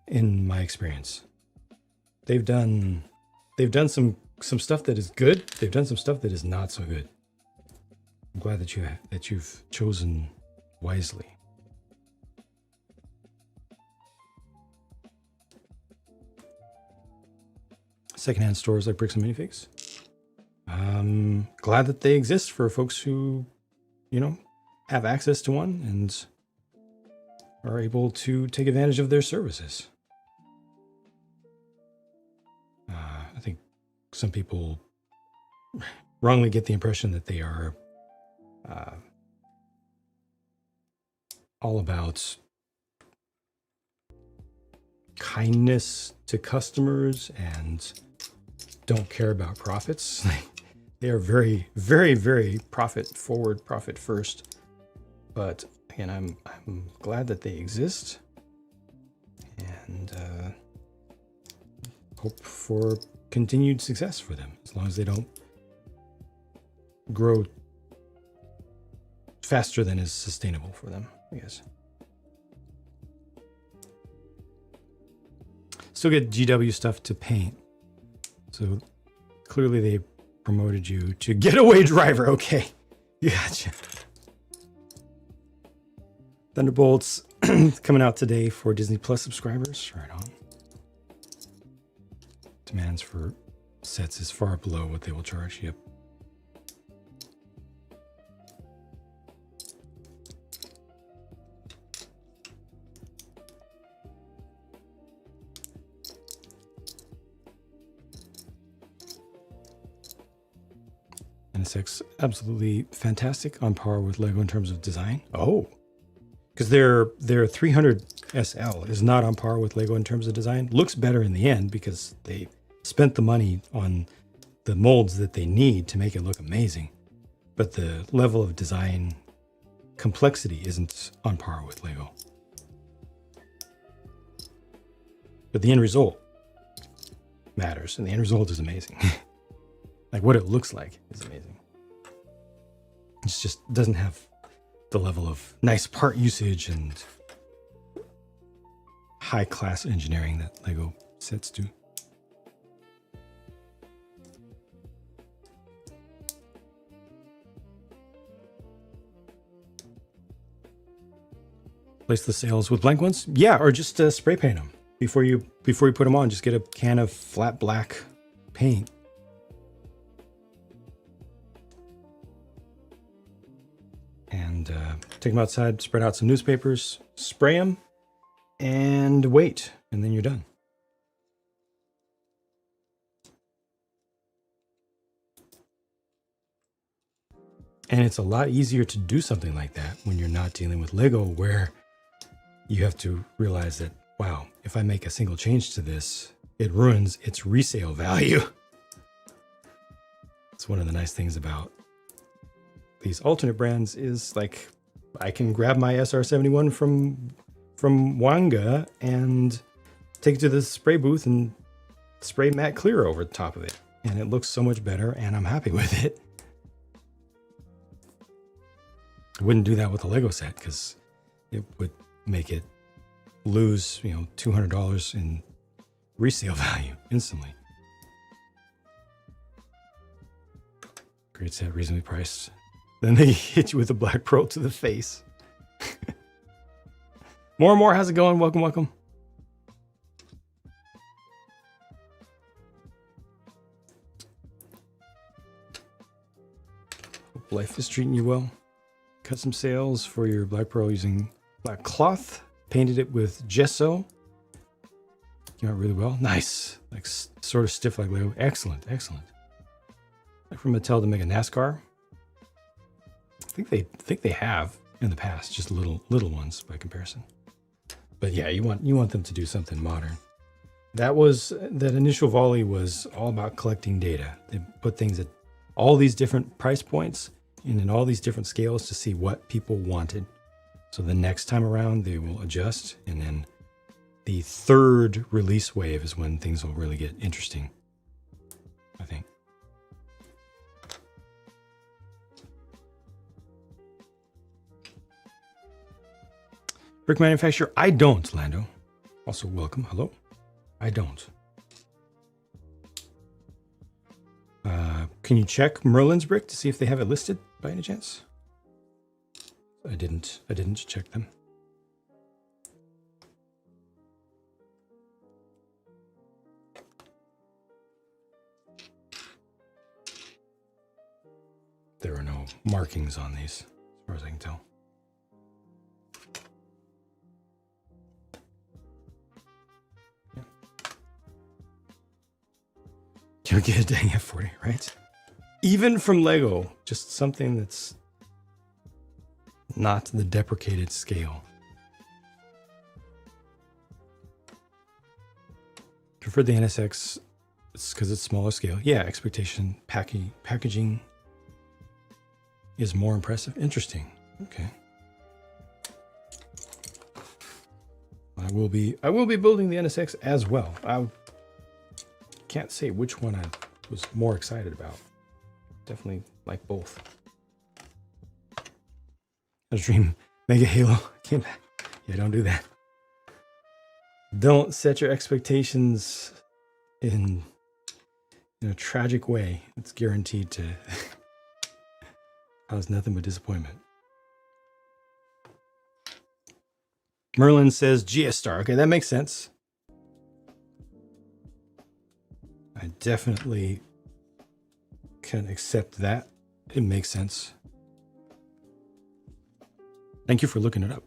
in my experience. They've done some stuff that is good. They've done some stuff that is not so good. I'm glad that you've chosen wisely. Secondhand stores like Bricks and Minifigs. Glad that they exist for folks who, have access to one and are able to take advantage of their services. I think some people wrongly get the impression that they are all about kindness to customers and don't care about profits. They are very, very, very profit forward, profit first. But again, I'm glad that they exist and hope for continued success for them as long as they don't grow faster than is sustainable for them, I guess. still get GW stuff to paint. So clearly they promoted you to getaway driver. Okay, gotcha. Thunderbolts coming out today for Disney Plus subscribers. Right on. Demands for sets is far below what they will charge. Yep. NSX absolutely fantastic, on par with Lego in terms of design. Oh, because their 300 SL is not on par with Lego in terms of design. Looks better in the end because they spent the money on the molds that they need to make it look amazing. But the level of design complexity isn't on par with Lego. But the end result matters, and the end result is amazing. Like what it looks like is amazing. It just doesn't have the level of nice part usage and high class engineering that Lego sets do. Place the sails with blank ones? Yeah, or just spray paint them before you put them on. Just get a can of flat black paint. And take them outside, spread out some newspapers, spray them, and wait, and then you're done. And it's a lot easier to do something like that when you're not dealing with Lego, where you have to realize that, wow, if I make a single change to this, it ruins its resale value. It's one of the nice things about these alternate brands is like I can grab my SR71 from Wanga and take it to the spray booth and spray matte clear over the top of it. And it looks so much better and I'm happy with it. I wouldn't do that with a Lego set because it would make it lose, $200 in resale value instantly. Great set, reasonably priced. Then they hit you with a black pearl to the face. More and more, how's it going? Welcome, welcome. Hope life is treating you well. Cut some sails for your black pearl using black cloth. Painted it with gesso. Came out really well. Nice. Like sort of stiff like Lego. Excellent, excellent. Like from Mattel to make a NASCAR. I think they have in the past, just little ones by comparison. But yeah, you want them to do something modern. That initial volley was all about collecting data. They put things at all these different price points and in all these different scales to see what people wanted. So the next time around they will adjust, and then the third release wave is when things will really get interesting, I think. Brick manufacturer, I don't, Lando. Also welcome, hello. I don't. Can you check Merlin's brick to see if they have it listed by any chance? I didn't check them. There are no markings on these, as far as I can tell. Yeah. You'll get a dang F40, right? Even from Lego, just something that's not the deprecated scale. Prefer the NSX because it's smaller scale. Yeah, expectation packaging is more impressive. Interesting. Okay. I will be building the NSX as well. I can't say which one I was more excited about. Definitely like both. I dream Mega Halo came back. Yeah, don't do that. Don't set your expectations in a tragic way. It's guaranteed to cause nothing but disappointment. Merlin says GS Star. Okay, that makes sense. I definitely can accept that. It makes sense. Thank you for looking it up.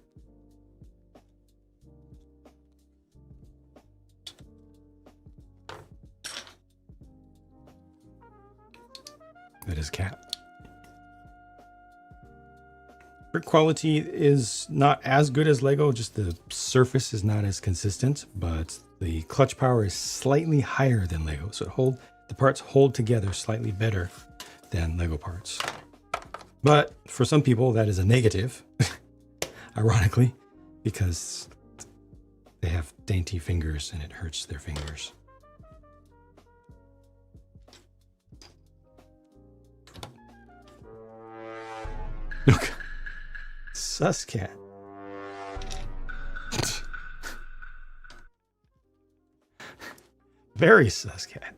That is cat. Brick quality is not as good as Lego, just the surface is not as consistent, but the clutch power is slightly higher than Lego. So the parts hold together slightly better than Lego parts. But for some people, that is a negative, ironically, because they have dainty fingers and it hurts their fingers. Look. Suscat. Very suscat.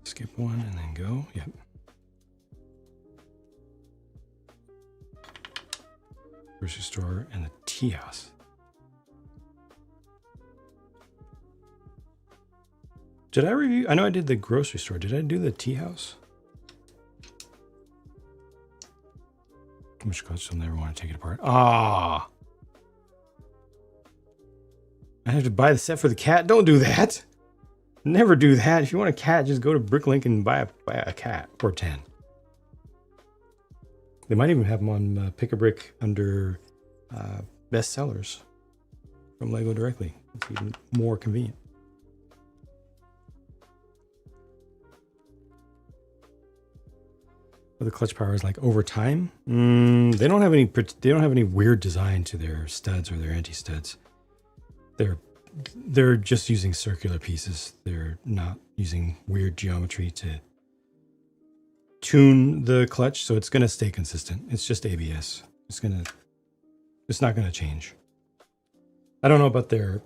Skip one and then go. Yep. Grocery store and the tea house. Did I review? I know I did the grocery store. Did I do the tea house? Which coach will never want to take it apart. Ah. I have to buy the set for the cat. Don't do that. Never do that. If you want a cat, just go to Bricklink and buy a cat for 10. They might even have them on Pick-a-Brick under best sellers from Lego directly. It's even more convenient. But the clutch power is like over time. They don't have any weird design to their studs or their anti-studs. They're just using circular pieces. They're not using weird geometry to tune the clutch, so it's going to stay consistent. It's just ABS. It's not going to change. I don't know about their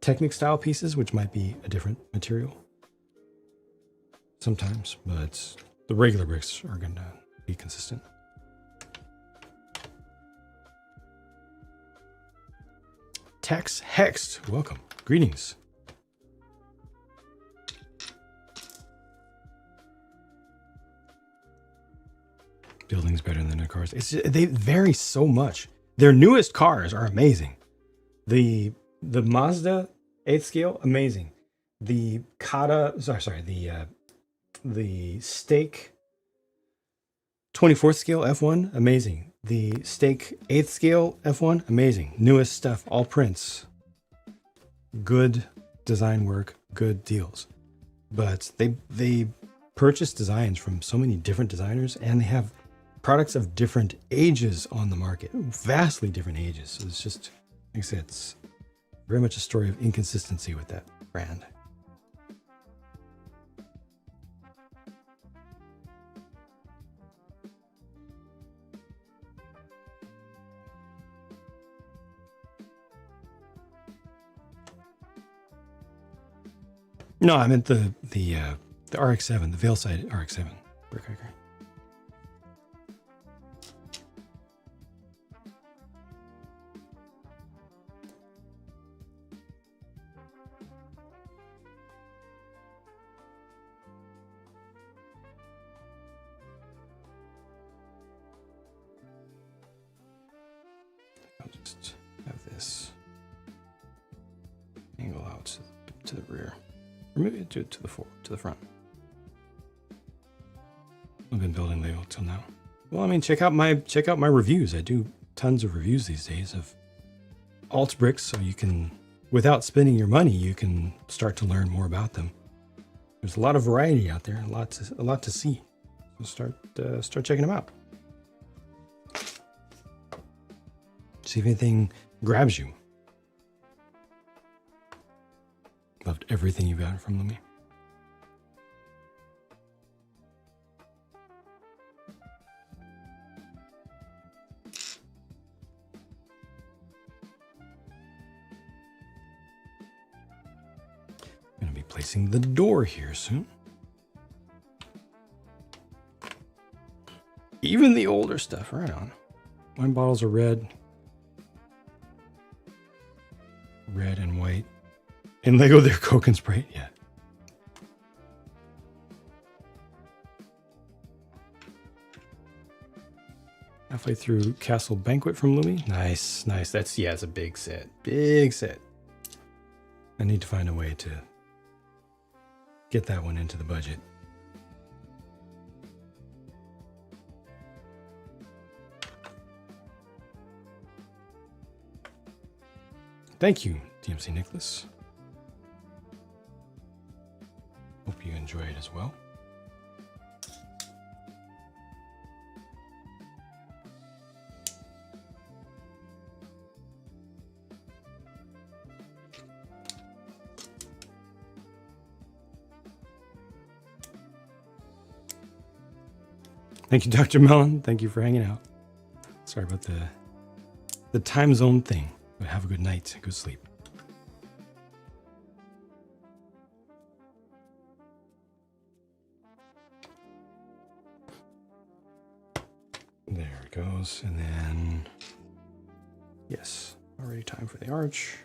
Technic style pieces, which might be a different material sometimes, but the regular bricks are going to be consistent. Tex Hext, welcome. Greetings. Buildings better than their cars. They vary so much. Their newest cars are amazing. The Mazda 8th scale, amazing. The Kata, the Stake 24th scale F1, amazing. The Stake 8th scale F1, amazing. Newest stuff, all prints. Good design work, good deals. But they purchase designs from so many different designers, and they have products of different ages on the market, vastly different ages. So it's just, like I said, it's very much a story of inconsistency with that brand. No, I meant the RX-7, the Veilside RX-7 brick maker. I'll just have this angle out to the rear. Or maybe to the front. I've been building Lego till now. Well, I mean, check out my reviews. I do tons of reviews these days of alt bricks, so you can, without spending your money, you can start to learn more about them. There's a lot of variety out there, a lot to see. So start checking them out. See if anything grabs you. Loved everything you got from Lumi. Gonna be placing the door here soon. Even the older stuff, right on. Wine bottles are red. Red and white. In Lego, they're Coke and Sprite, yeah. Halfway through Castle Banquet from Lumi. Nice, nice. It's a big set. Big set. I need to find a way to get that one into the budget. Thank you, DMC Nicholas. Hope you enjoy it as well. Thank you, Dr. Mellon. Thank you for hanging out. Sorry about the time zone thing, but have a good night. Good sleep. There it goes. And then, yes, already time for the arch.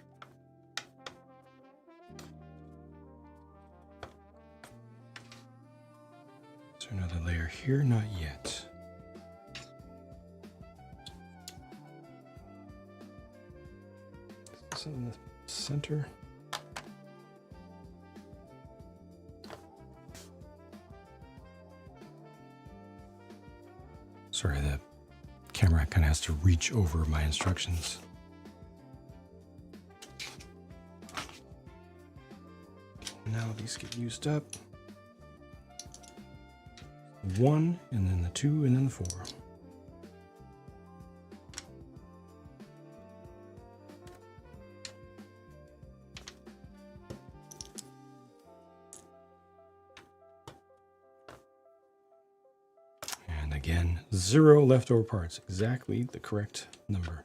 Is there another layer here? Not yet. Is this in the center? Sorry, the camera kind of has to reach over my instructions. Now these get used up. 1, and then the 2, and then the 4. And again, 0 leftover parts, exactly the correct number.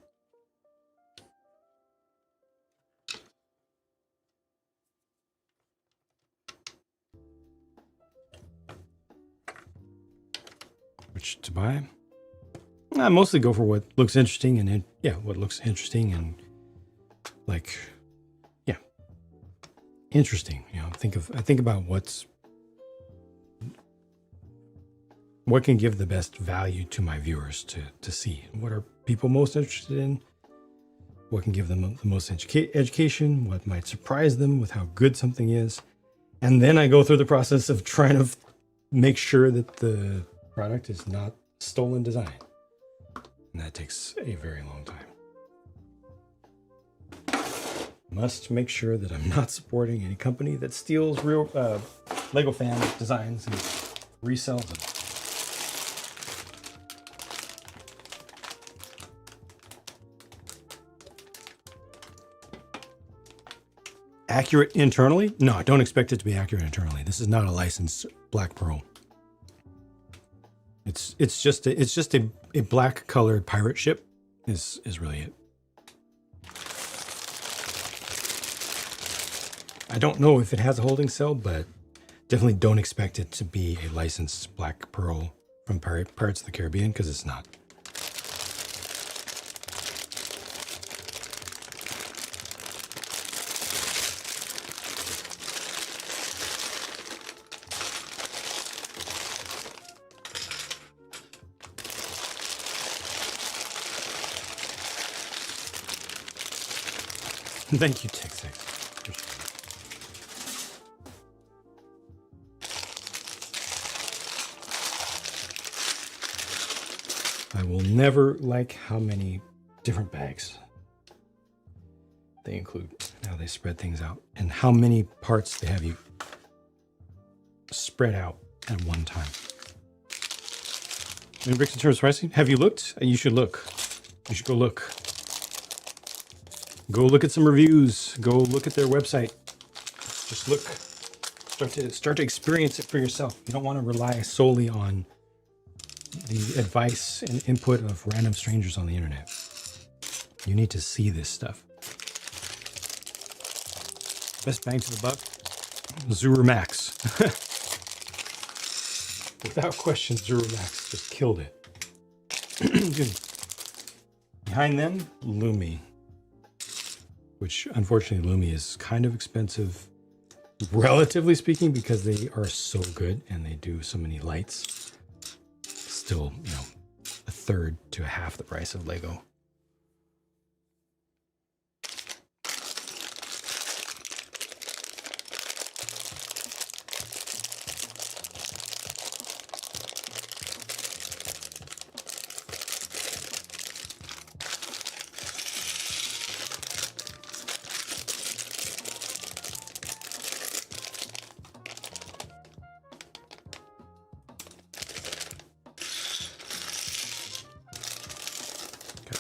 Which to buy? I mostly go for what looks interesting and what looks interesting and interesting. You know, I think about what can give the best value to my viewers to see. What are people most interested in? What can give them the most education? What might surprise them with how good something is? And then I go through the process of trying to make sure that the product is not stolen design. And that takes a very long time. Must make sure that I'm not supporting any company that steals real Lego fan designs and resells them. Accurate internally? No, I don't expect it to be accurate internally. This is not a licensed Black Pearl. It's just a black colored pirate ship is really it. I don't know if it has a holding cell, but definitely don't expect it to be a licensed Black Pearl from Pirates of the Caribbean, because it's not. Thank you, Tech6. I will never like how many different bags they include, how they spread things out, and how many parts they have you spread out at one time. ReoBrix in terms of pricing, have you looked? You should look. You should go look. Go look at some reviews. Go look at their website. Just look. Start to experience it for yourself. You don't want to rely solely on the advice and input of random strangers on the internet. You need to see this stuff. Best bang for the buck, ReoBrix. Without question, ReoBrix just killed it. Behind them, Lumi. Which, unfortunately, Lumi is kind of expensive, relatively speaking, because they are so good and they do so many lights. Still, you know, a third to half the price of Lego.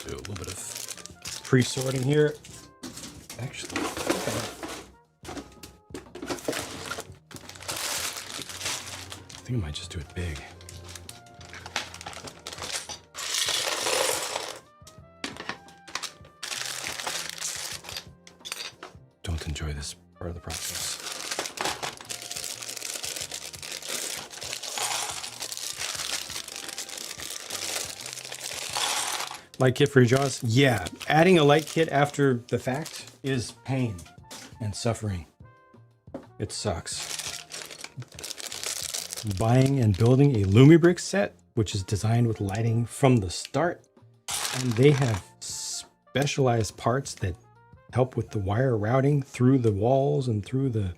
Do a little bit of pre-sorting here. Actually, I think I might just do it big. Don't enjoy this part of the process. Light kit for your jaws? Yeah. Adding a light kit after the fact is pain and suffering. It sucks. Buying and building a ReoBrix set, which is designed with lighting from the start. And they have specialized parts that help with the wire routing through the walls and through the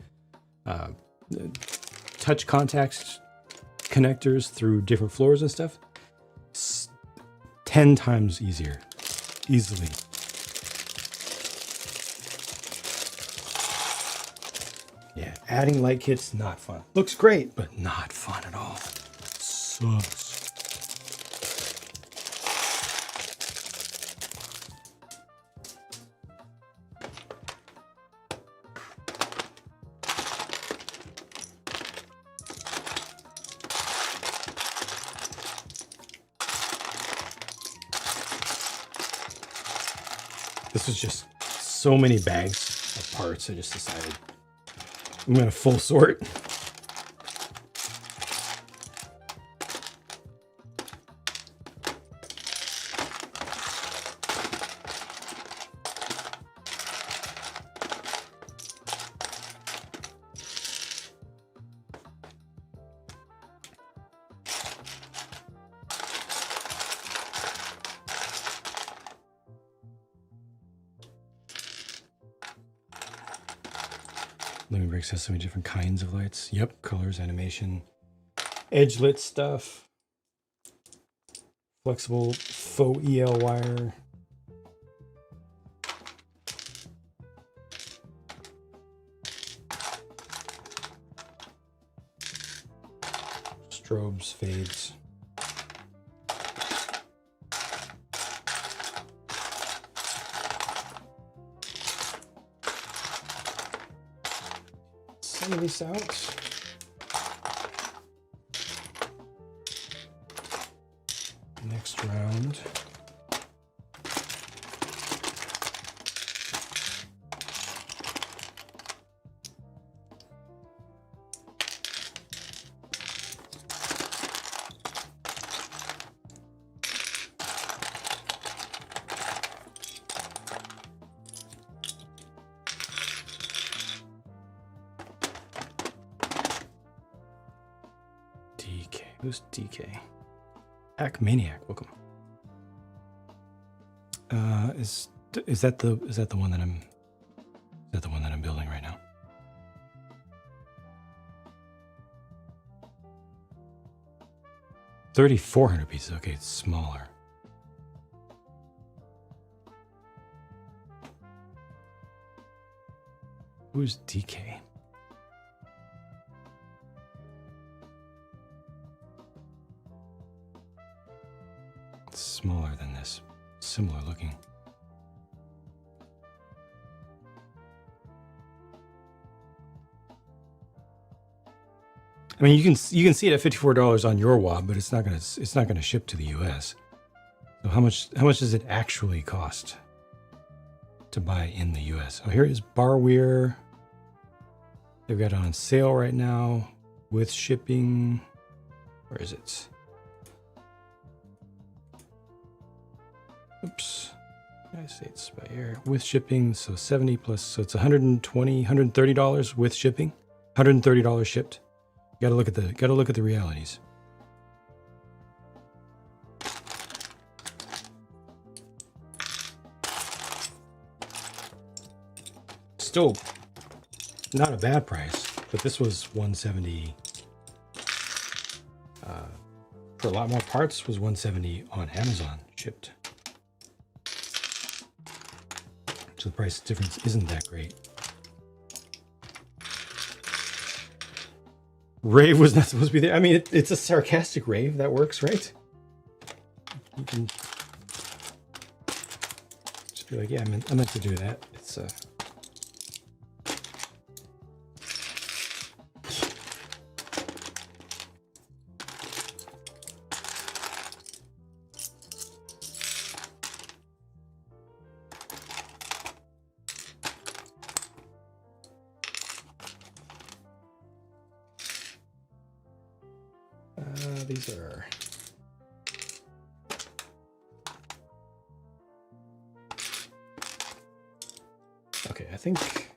touch contacts connectors through different floors and stuff. 10 times easier, easily. Yeah, adding light kits, not fun. Looks great, but not fun at all. Sucks. This was just so many bags of parts. I just decided I'm going to full sort. ReoBrix has so many different kinds of lights. Yep, colors, animation, edge lit stuff, flexible faux EL wire. Strobes, fades. Some of these out. Next round. DK. Who's DK? Hack Maniac. Welcome. Is that the one that I'm building right now? $3,400 pieces. Okay, it's smaller. Who's DK? similar looking. I mean, you can see it at $54 on your WAB, but it's not gonna ship to the US. So how much does it actually cost to buy in the US? Oh, here it is, Barwear. They've got it on sale right now with shipping. Where is it? Oops. United States by air with shipping. So 70 plus, so it's $120, $130 with shipping. $130 shipped. Gotta look at the realities. Still not a bad price, but this was $170. For a lot more parts was $170 on Amazon shipped. So the price difference isn't that great. Rave was not supposed to be there. I mean, it's a sarcastic rave. That works, right? You can just be like, yeah, I meant to do that. It's these are okay. I think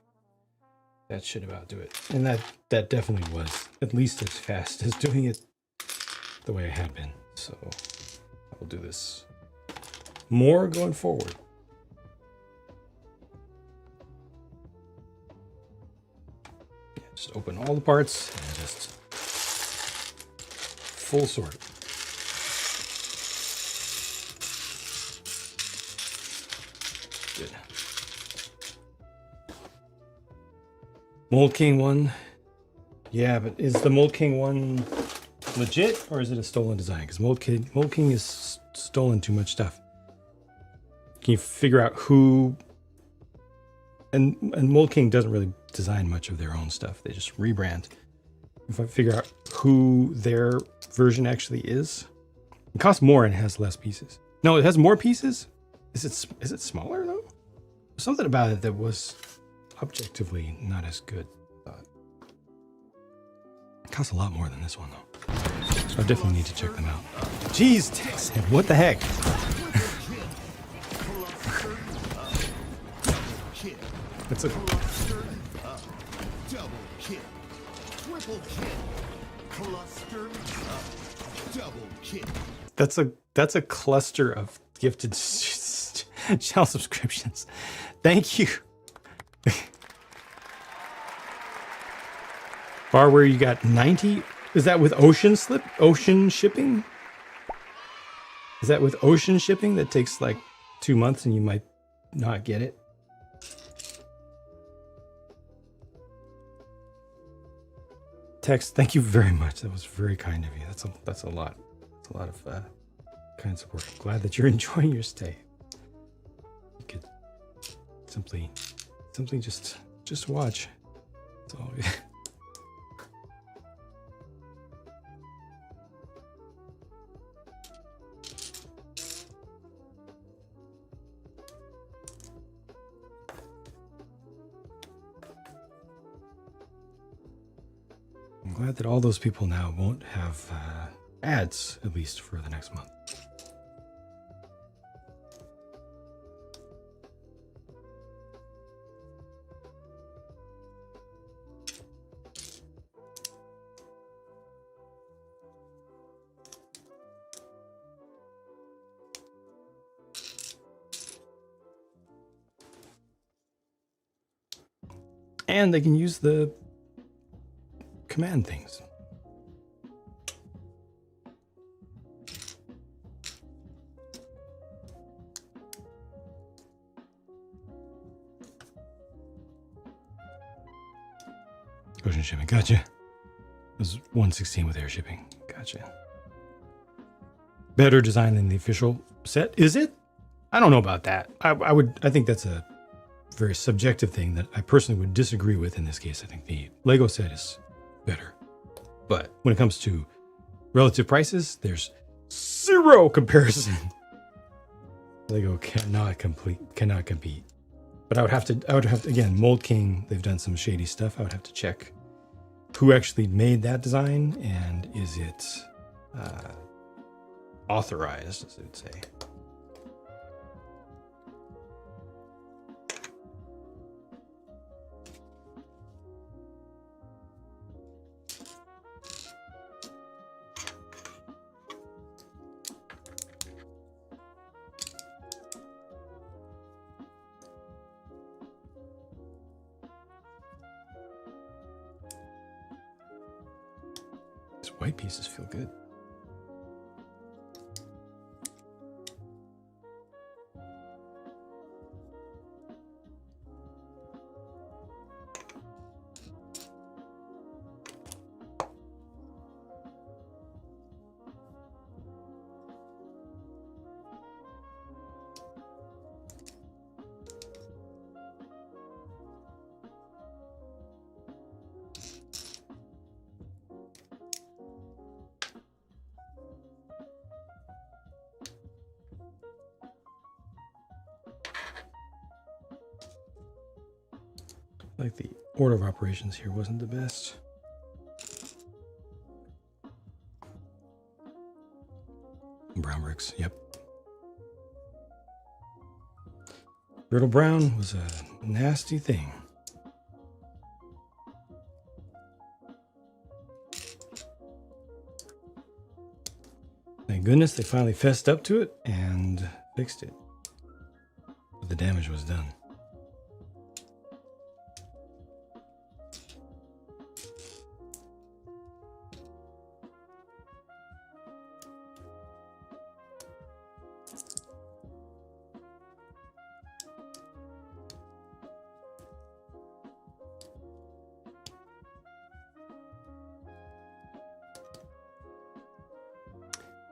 that should about do it, and that definitely was at least as fast as doing it the way I had been. So I will do this more going forward. Yeah, just open all the parts and just full sort. Good. Mold King one. Yeah, but is the Mold King one legit or is it a stolen design? Because Mold King is stolen too much stuff. Can you figure out who? And Mold King doesn't really design much of their own stuff. They just rebrand. If I figure out who their version actually is, it costs more and has less pieces. No, it has more pieces. Is it smaller though? There's something about it that was objectively not as good. It costs a lot more than this one though, so I definitely need to check them out. Jeez, Texan, what the heck? That's a double kill. Triple kill. Cluster double kill. That's a cluster of gifted channel subscriptions. Thank you. Bar where you got 90. Is that with ocean shipping? Is that with ocean shipping that takes like 2 months and you might not get it? Text, thank you very much. That was very kind of you. That's a lot. That's a lot of kind support. I'm glad that you're enjoying your stay. You could simply just watch. That's all. I'm glad that all those people now won't have ads, at least for the next month. And they can use the command things. Ocean shipping, gotcha. It was 116 with air shipping, gotcha. Better design than the official set, is it? I don't know about that. I think that's a very subjective thing that I personally would disagree with in this case. I think the Lego set is better. But when it comes to relative prices, there's zero comparison. Lego cannot compete. But I would have to, again, Mold King, they've done some shady stuff. I would have to check who actually made that design and is it authorized, as it would say. These white pieces feel good. Like the order of operations here wasn't the best. ReoBrix, yep. Brittle brown was a nasty thing. Thank goodness they finally fessed up to it and fixed it. But the damage was done.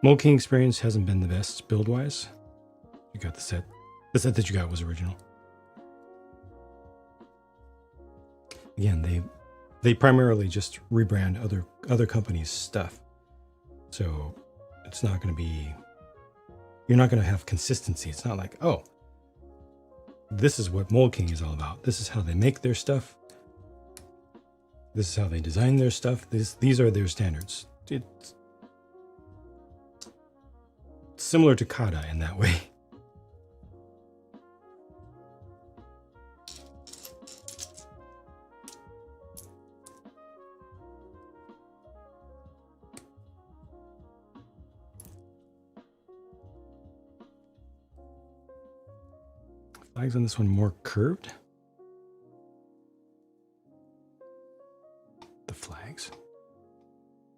Mold King experience hasn't been the best build-wise. You got the set. The set that you got was original. Again, they primarily just rebrand other companies' stuff. So it's not going to be, you're not going to have consistency. It's not like, oh, this is what Mold King is all about. This is how they make their stuff. This is how they design their stuff. These are their standards. It's similar to Kata in that way. Flags on this one more curved. The flags.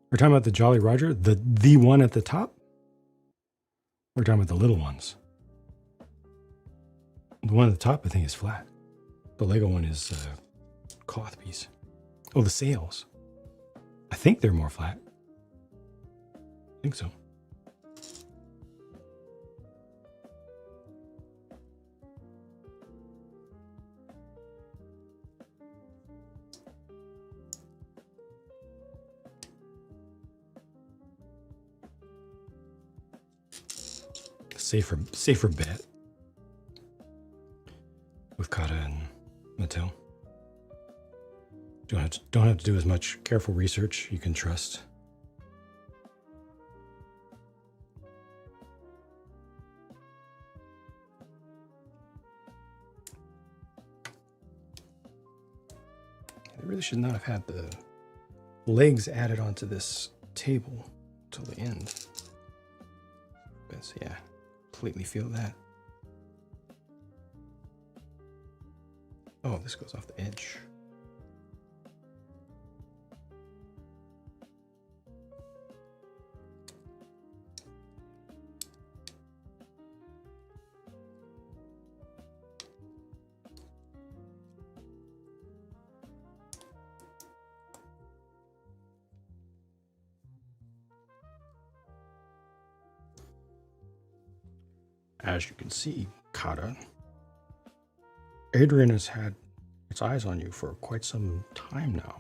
We're talking about the Jolly Roger, the one at the top. We're talking about the little ones. The one at the top, I think, is flat. The Lego one is a cloth piece. Oh, the sails. I think they're more flat. I think so. Safer bet with Kata and Mattel. Don't have to do as much careful research. You can trust. They really should not have had the legs added onto this table until the end. But yeah. Completely feel that. Oh, this goes off the edge. As you can see, Kata, Adrian has had its eyes on you for quite some time now.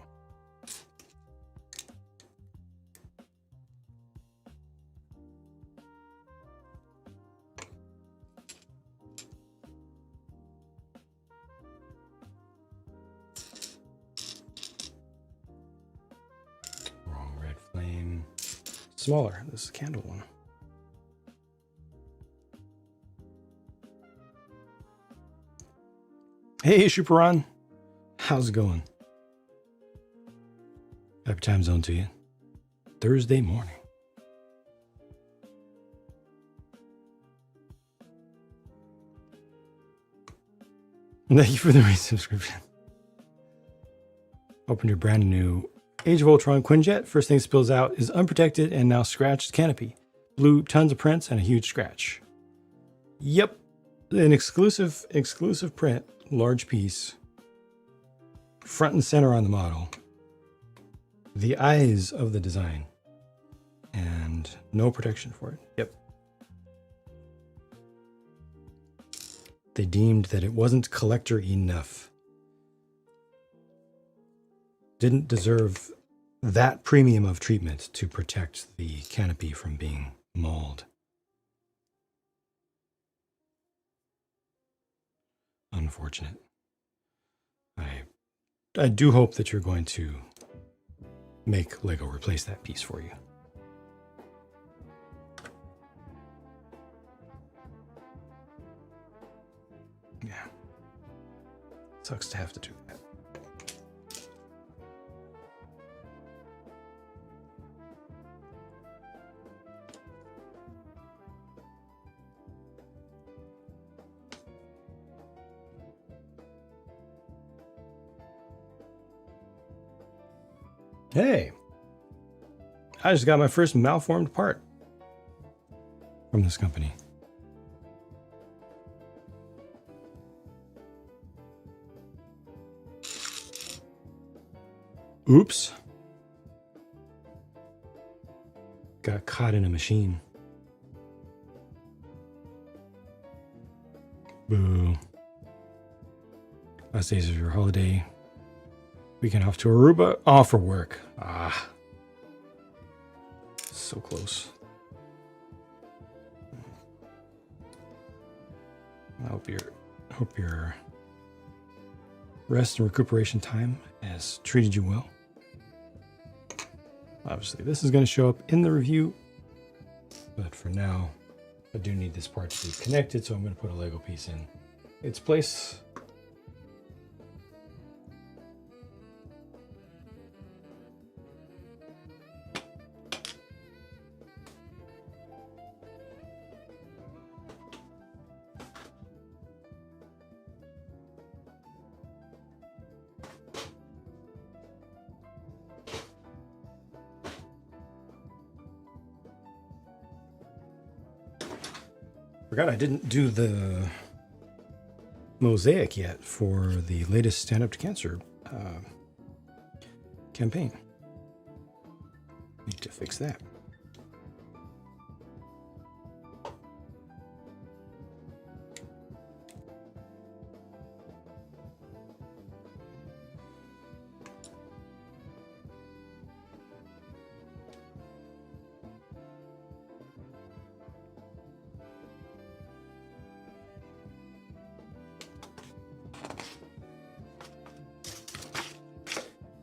Wrong red flame. Smaller. This is a candle one. Hey, Shuparan. How's it going? Happy time zone to you. Thursday morning. Thank you for the resubscription. Open your brand new Age of Ultron Quinjet. First thing spills out is unprotected and now scratched canopy. Blue, tons of prints and a huge scratch. Yep. An exclusive print. Large piece, front and center on the model, the eyes of the design, and no protection for it. Yep. They deemed that it wasn't collector enough. Didn't deserve that premium of treatment to protect the canopy from being mauled. Unfortunate. I do hope that you're going to make Lego replace that piece for you. Yeah. Sucks to have to do that. Hey, I just got my first malformed part from this company. Oops. Got caught in a machine. Boo. Last days of your holiday. Weekend off to Aruba. Off for work. Ah. So close. I hope your rest and recuperation time has treated you well. Obviously, this is going to show up in the review, but for now, I do need this part to be connected, so I'm going to put a Lego piece in its place. Forgot I didn't do the mosaic yet for the latest Stand Up to Cancer campaign. Need to fix that.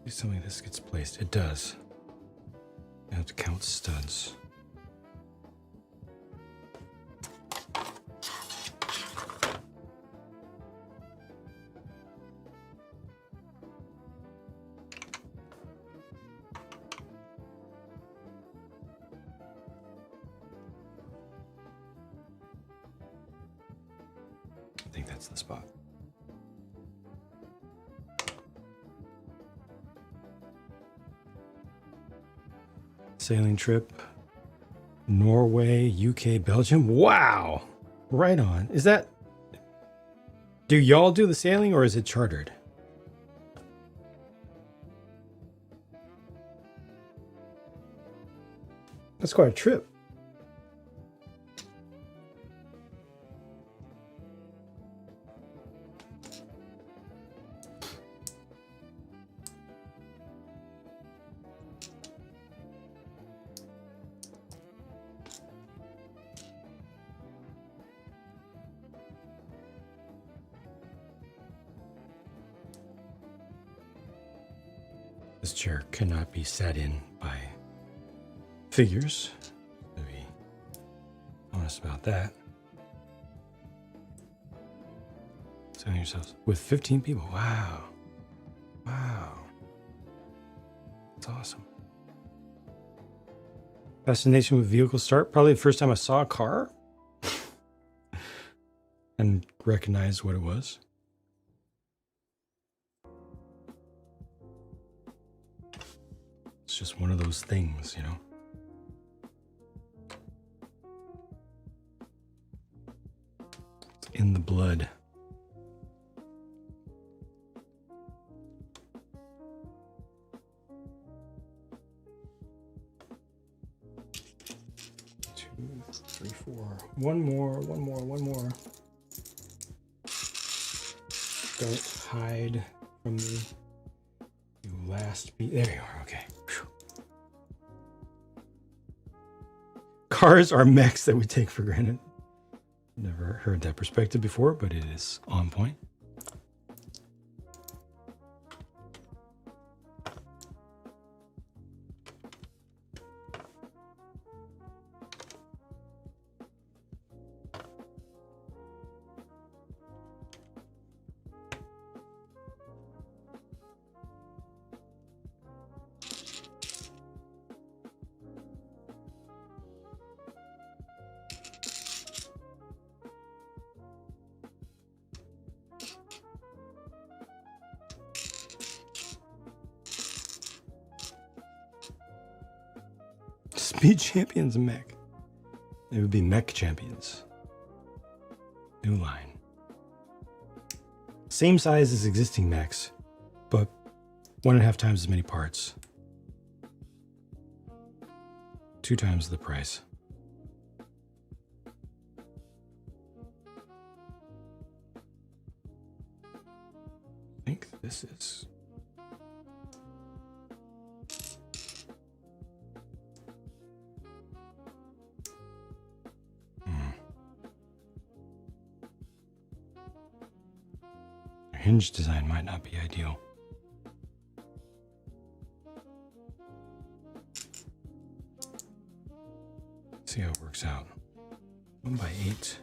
Please tell me this gets placed. It does. I have to count studs. I think that's the spot. Sailing trip, Norway, UK, Belgium. Wow, right on. Is that, do y'all do the sailing or is it chartered? That's quite a trip. This chair cannot be sat in by figures. To be honest about that. Selling yourselves with 15 people. Wow. Wow. That's awesome. Fascination with vehicle start. Probably the first time I saw a car and recognized what it was. It's just one of those things, you know. It's in the blood. Two, three, four. One more. Don't hide from me. You last be. There you are. Okay. Whew. Cars are mechs that we take for granted. Never heard that perspective before, but it is on point. Speed Champions mech. It would be Mech Champions. New line. Same size as existing mechs, but 1.5 times as many parts. 2 times the price. I think this is... hinge design might not be ideal. See how it works out. 1x8.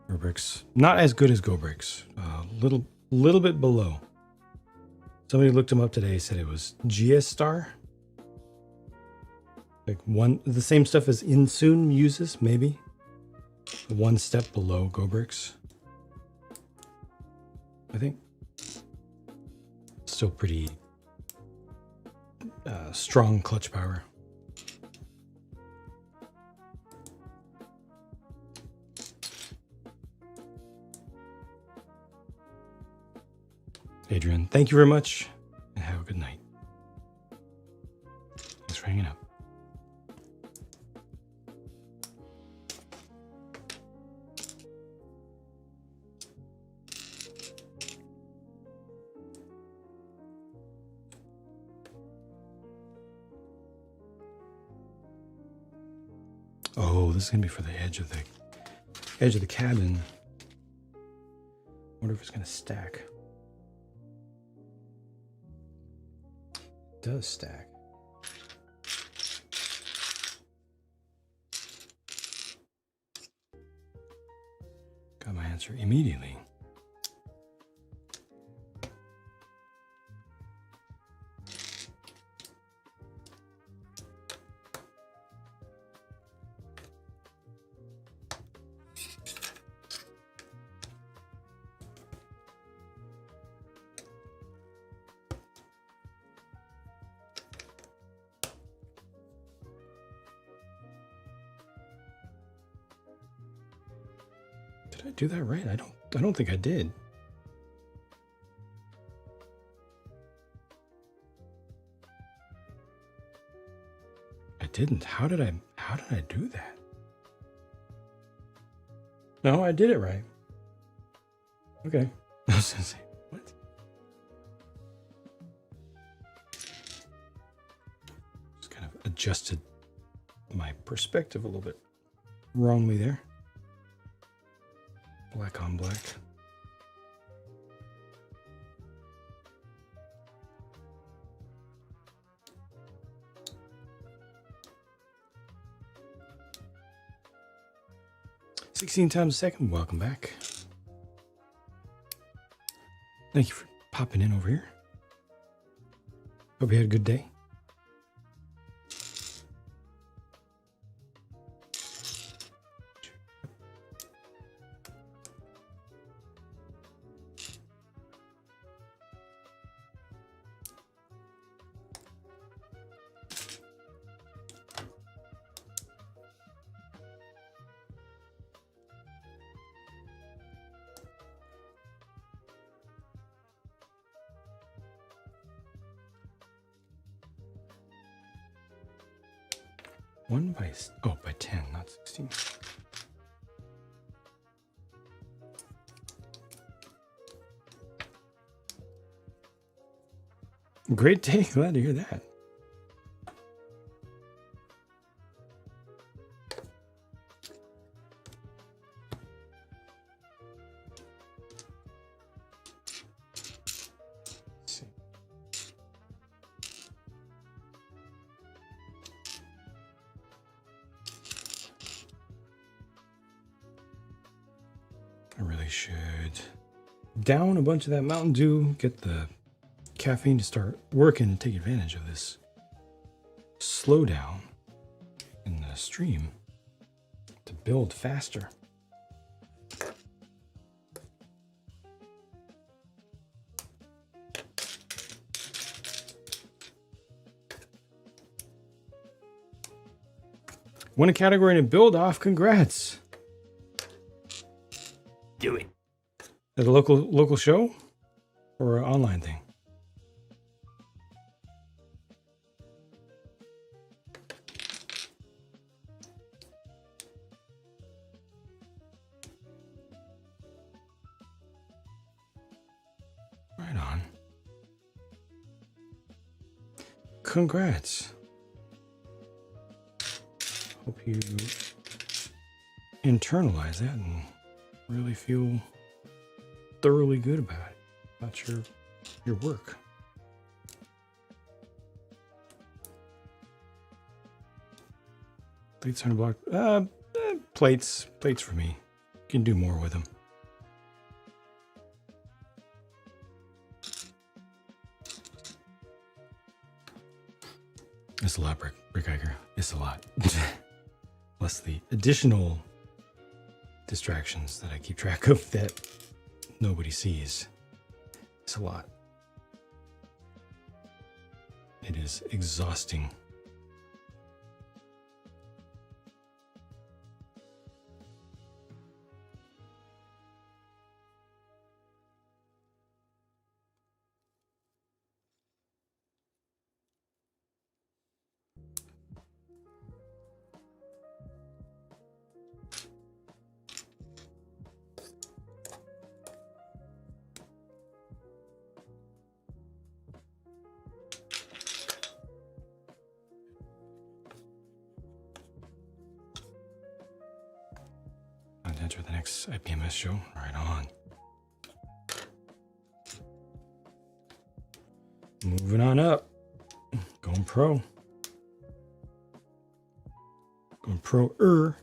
ReoBrix, not as good as GoBrix. Little bit below. Somebody looked him up today. Said it was GS Star. Like the same stuff as Insoon uses, maybe. One step below GoBrix, I think. Still pretty strong clutch power. Adrian, thank you very much, and have a good night. Thanks for hanging out. Oh, this is gonna be for the edge of the cabin. Wonder if it's gonna stack. It does stack. Got my answer immediately. Did I do that right? I don't think I did. I didn't. How did I do that? No, I did it right. Okay. I was gonna say, what? Just kind of adjusted my perspective a little bit wrongly there. Black on black. 16 times a second, welcome back. Thank you for popping in over here. Hope you had a good day. By 10, not 16. Great day. Glad to hear that. I really should down a bunch of that Mountain Dew, get the caffeine to start working and take advantage of this slowdown in the stream to build faster. Won a category in a build off. Congrats. Do it. At a local show or an online thing? Right on. Congrats. Hope you internalize that and really feel thoroughly good about it, about your work. Plates on a block. Plates for me. You can do more with them. It's a lot, Brick Hiker. It's a lot. Plus the additional distractions that I keep track of that nobody sees. It's a lot. It is exhausting. Enter the next IPMS show. Right on. Moving on up. Going pro. Going pro-er.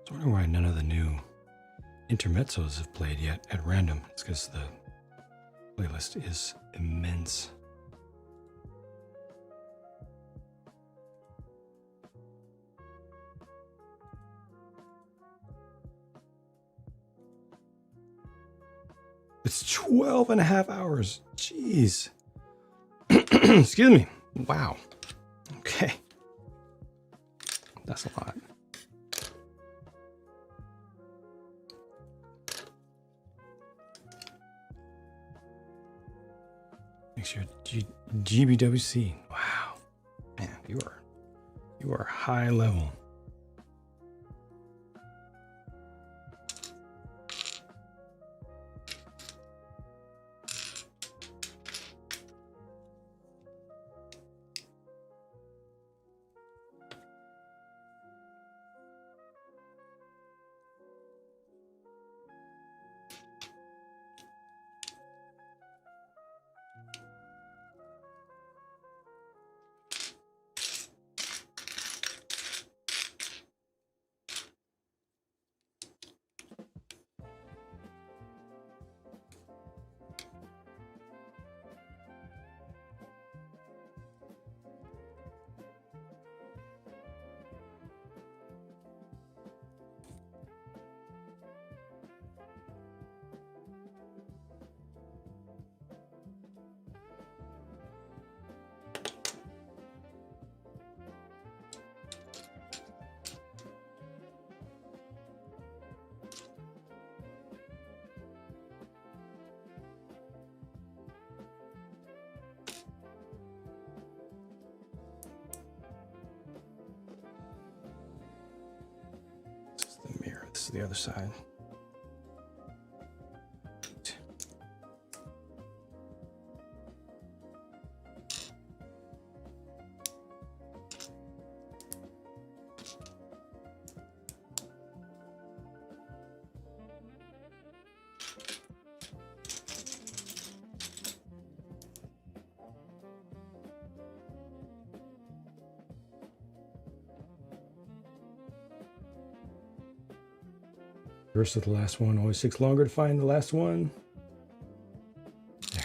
I wonder why none of the new intermezzos have played yet at random. It's because the playlist is immense. It's 12 and a half hours. Jeez. Excuse me. Wow. Okay. That's a lot. Makes your GBWC. Wow. Man, you are high level. This is the other side. First to the last one always takes longer to find the last one. There.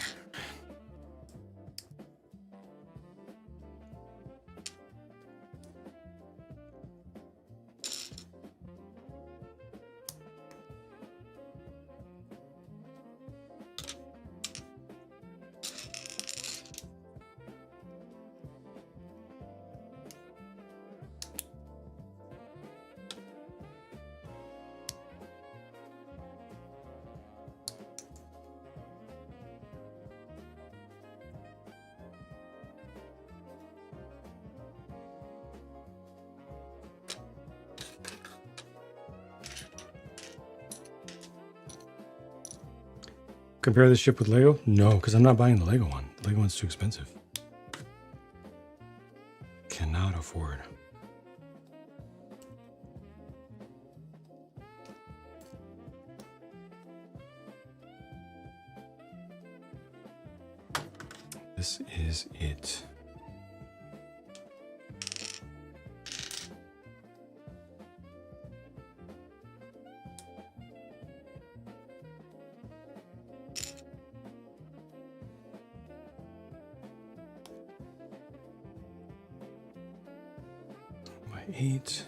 Compare this ship with Lego? No, because I'm not buying the Lego one. The Lego one's too expensive. Cannot afford. This is it. My 8.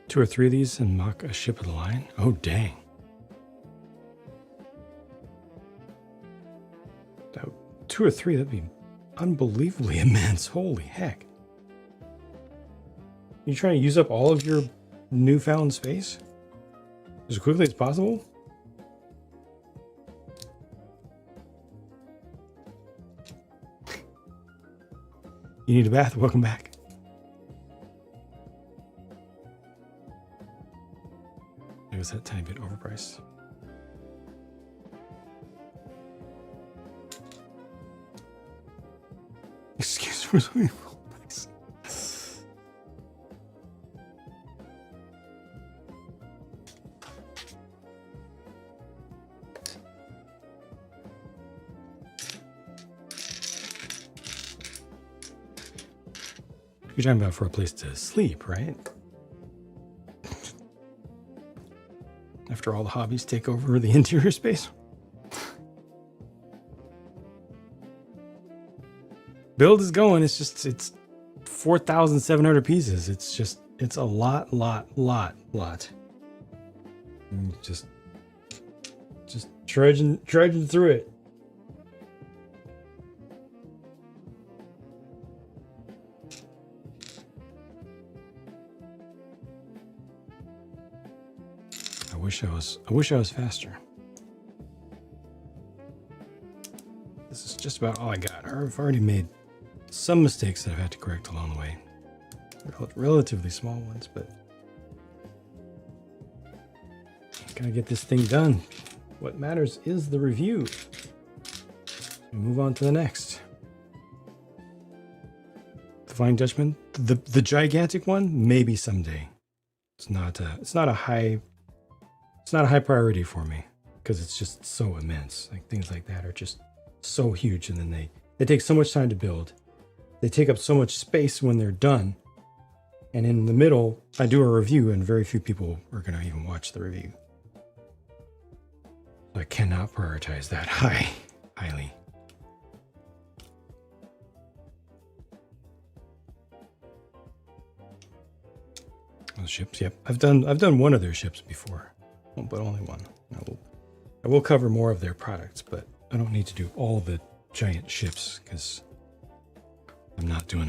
Two or three of these and mock a ship of the line? Oh, dang. Two or three, that'd be unbelievably immense. Holy heck. You trying to use up all of your newfound space as quickly as possible? You need a bath? Welcome back. It was that tiny bit overpriced. Excuse me, really full price. You're talking about for a place to sleep, right? After all the hobbies take over the interior space. Build is going. It's 4,700 pieces. It's a lot. Just trudging through it. I wish I was faster. This is just about all I got. I've already made some mistakes that I've had to correct along the way. Relatively small ones, but gotta get this thing done. What matters is the review. We move on to the next. The Flying Dutchman, the gigantic one, maybe someday. It's not a high priority for me because it's just so immense. Like things like that are just so huge, and then they take so much time to build. they take up so much space when they're done. And in the middle, I do a review, and very few people are going to even watch the review. I cannot prioritize that highly. Those ships, yep. I've done one of their ships before, but only one. I will cover more of their products, but I don't need to do all the giant ships because I'm not doing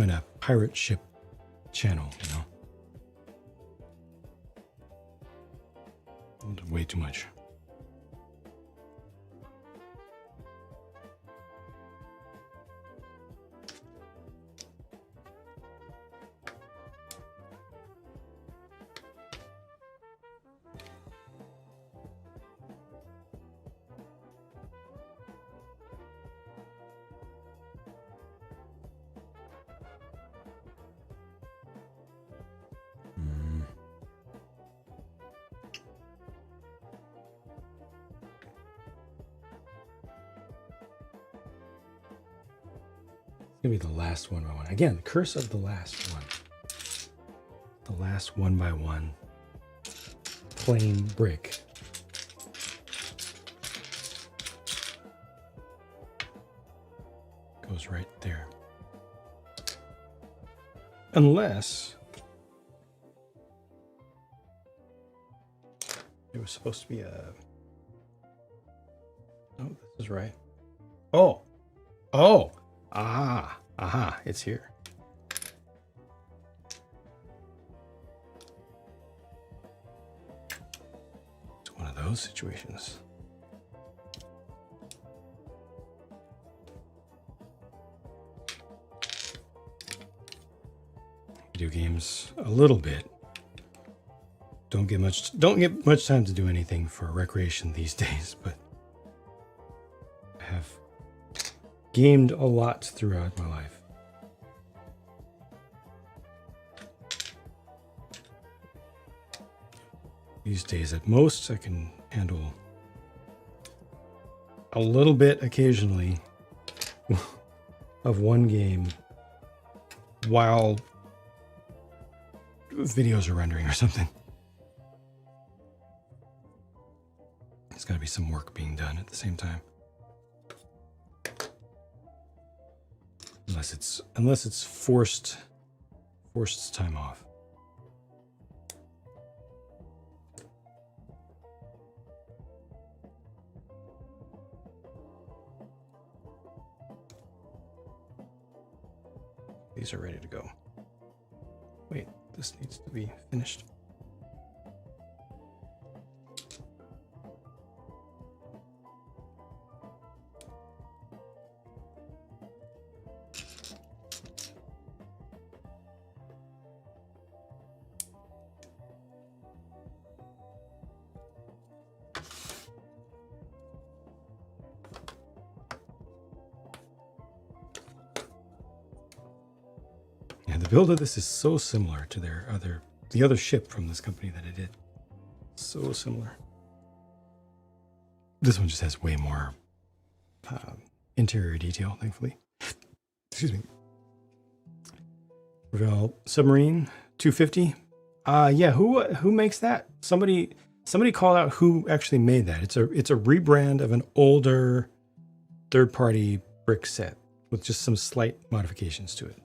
a pirate ship channel, you know. I'll do way too much. Gonna be the last one by one. Again, the curse of the last one. The last one by one plain brick. Goes right there. Unless it was supposed to be a... Oh, this is right. Oh! Oh! Aha, it's here. It's one of those situations. Video games a little bit. Don't get much time to do anything for recreation these days, but I have gamed a lot throughout my life. These days, at most, I can handle a little bit occasionally of one game while videos are rendering or something. There's got to be some work being done at the same time. Unless it's forced time off. These are ready to go. Wait, this needs to be finished. The build of this is so similar to the other ship from this company that I did. So similar. This one just has way more interior detail, thankfully. Excuse me. Revell Submarine 250. Yeah, who makes that? Somebody called out who actually made that. It's a rebrand of an older third-party brick set with just some slight modifications to it.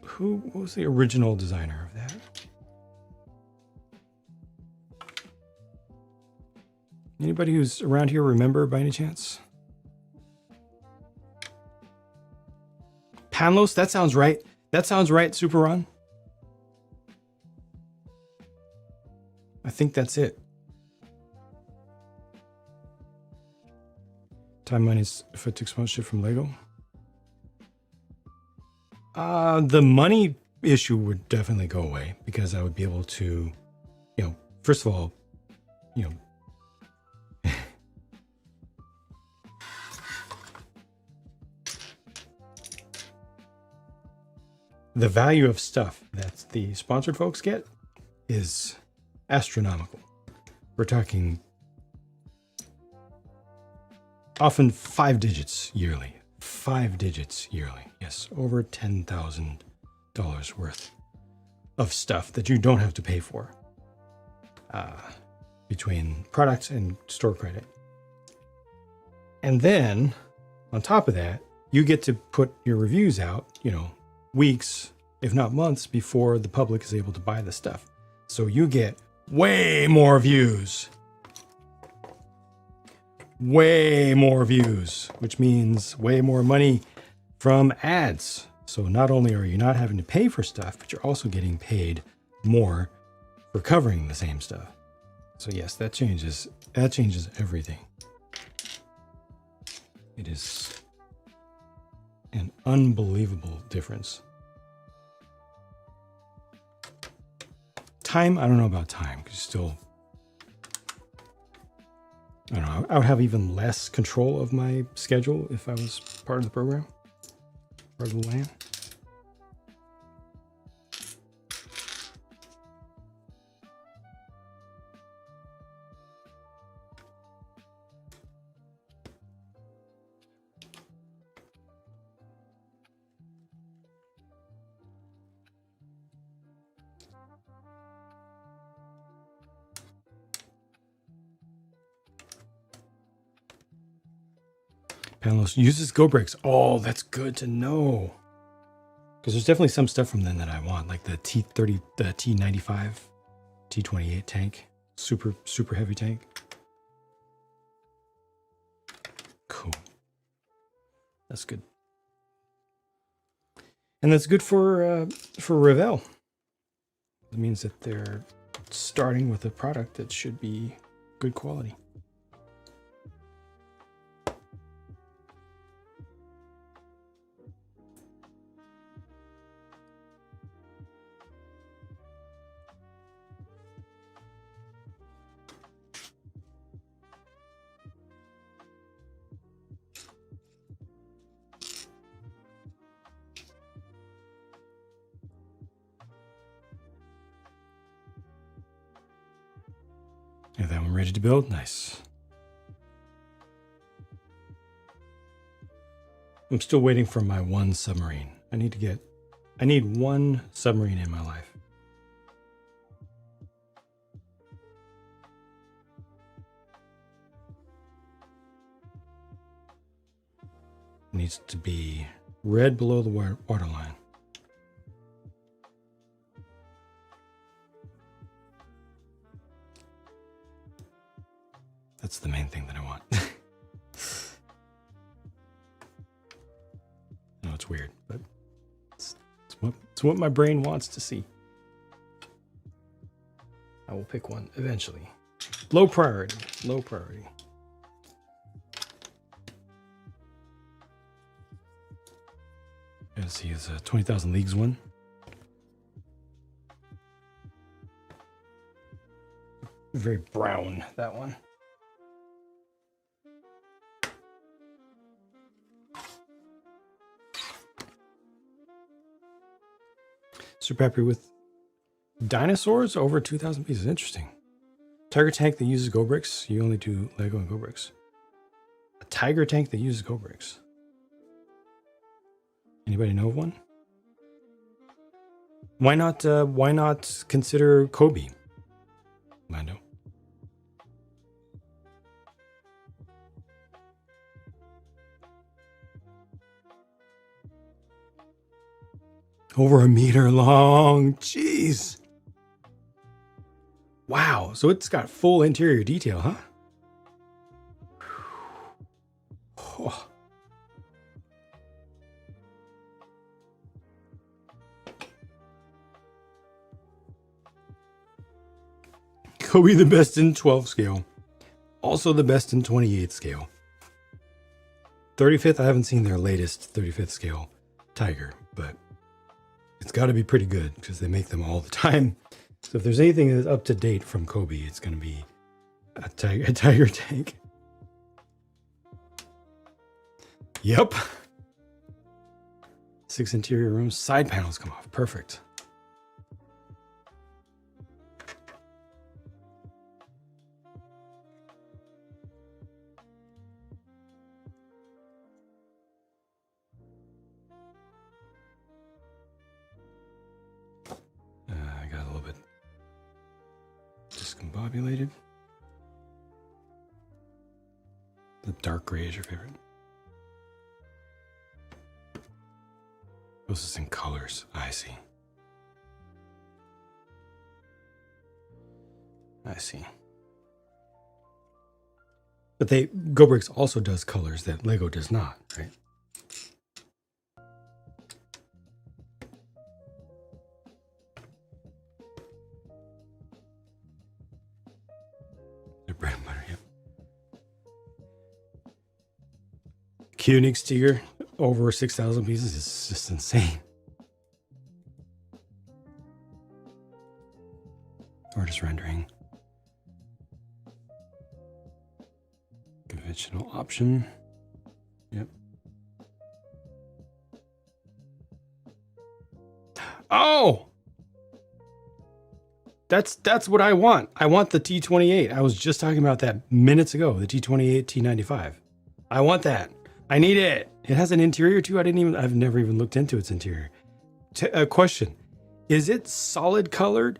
Who was the original designer of that? Anybody who's around here remember by any chance? Panlos? That sounds right. That sounds right, Super Ron. I think that's it. Time minus if I took sponsorship from Lego. The money issue would definitely go away because I would be able to, first of all, the value of stuff that the sponsored folks get is astronomical. We're talking often 5 digits yearly. 5 digits yearly. Yes, over $10,000 worth of stuff that you don't have to pay for between products and store credit. And then on top of that, you get to put your reviews out, weeks, if not months, before the public is able to buy the stuff. So you get way more views. Way more views, which means way more money from ads. So not only are you not having to pay for stuff, but you're also getting paid more for covering the same stuff. So yes, that changes everything. It is an unbelievable difference. Time, I don't know about time, because still, I don't know, I would have even less control of my schedule if I was part of the program, part of the LAN. Panos uses ReoBrix. Oh, that's good to know. Because there's definitely some stuff from them that I want, like the T30, the T95, T28 tank. Super heavy tank. Cool. That's good. And that's good for Revell. It means that they're starting with a product that should be good quality. Have that one ready to build? Nice. I'm still waiting for my one submarine. I need one submarine in my life. It needs to be red below the waterline. That's the main thing that I want. I know it's weird, but it's what my brain wants to see. I will pick one eventually. Low priority. Low priority. Let's see, it's a 20,000 Leagues one. Very brown, that one. Super happy with dinosaurs over 2,000 pieces. Interesting. Tiger tank that uses ReoBrix. You only do Lego and ReoBrix. A tiger tank that uses ReoBrix. Anybody know of one? Why not consider Kobe? Lando. Over a meter long. Jeez. Wow. So it's got full interior detail, huh? Oh. Kobe the best in 12 scale. Also the best in 28 scale. 35th, I haven't seen their latest 35th scale Tiger, but it's got to be pretty good because they make them all the time. So if there's anything that's up to date from Kobe, it's going to be a tiger tank. Yep. 6 interior rooms. Side panels come off. Perfect. Discombobulated. The dark gray is your favorite. This is in colors. I see. I see. But ReoBrix also does colors that Lego does not, right? The bread and butter, yep. Koenigsegger, over 6,000 pieces is just insane. Artist rendering. Conventional option. Yep. Oh! That's what I want. I want the T28. I was just talking about that minutes ago, the T28 T95. I want that. I need it. It has an interior too. I've never even looked into its interior. Question. Is it solid colored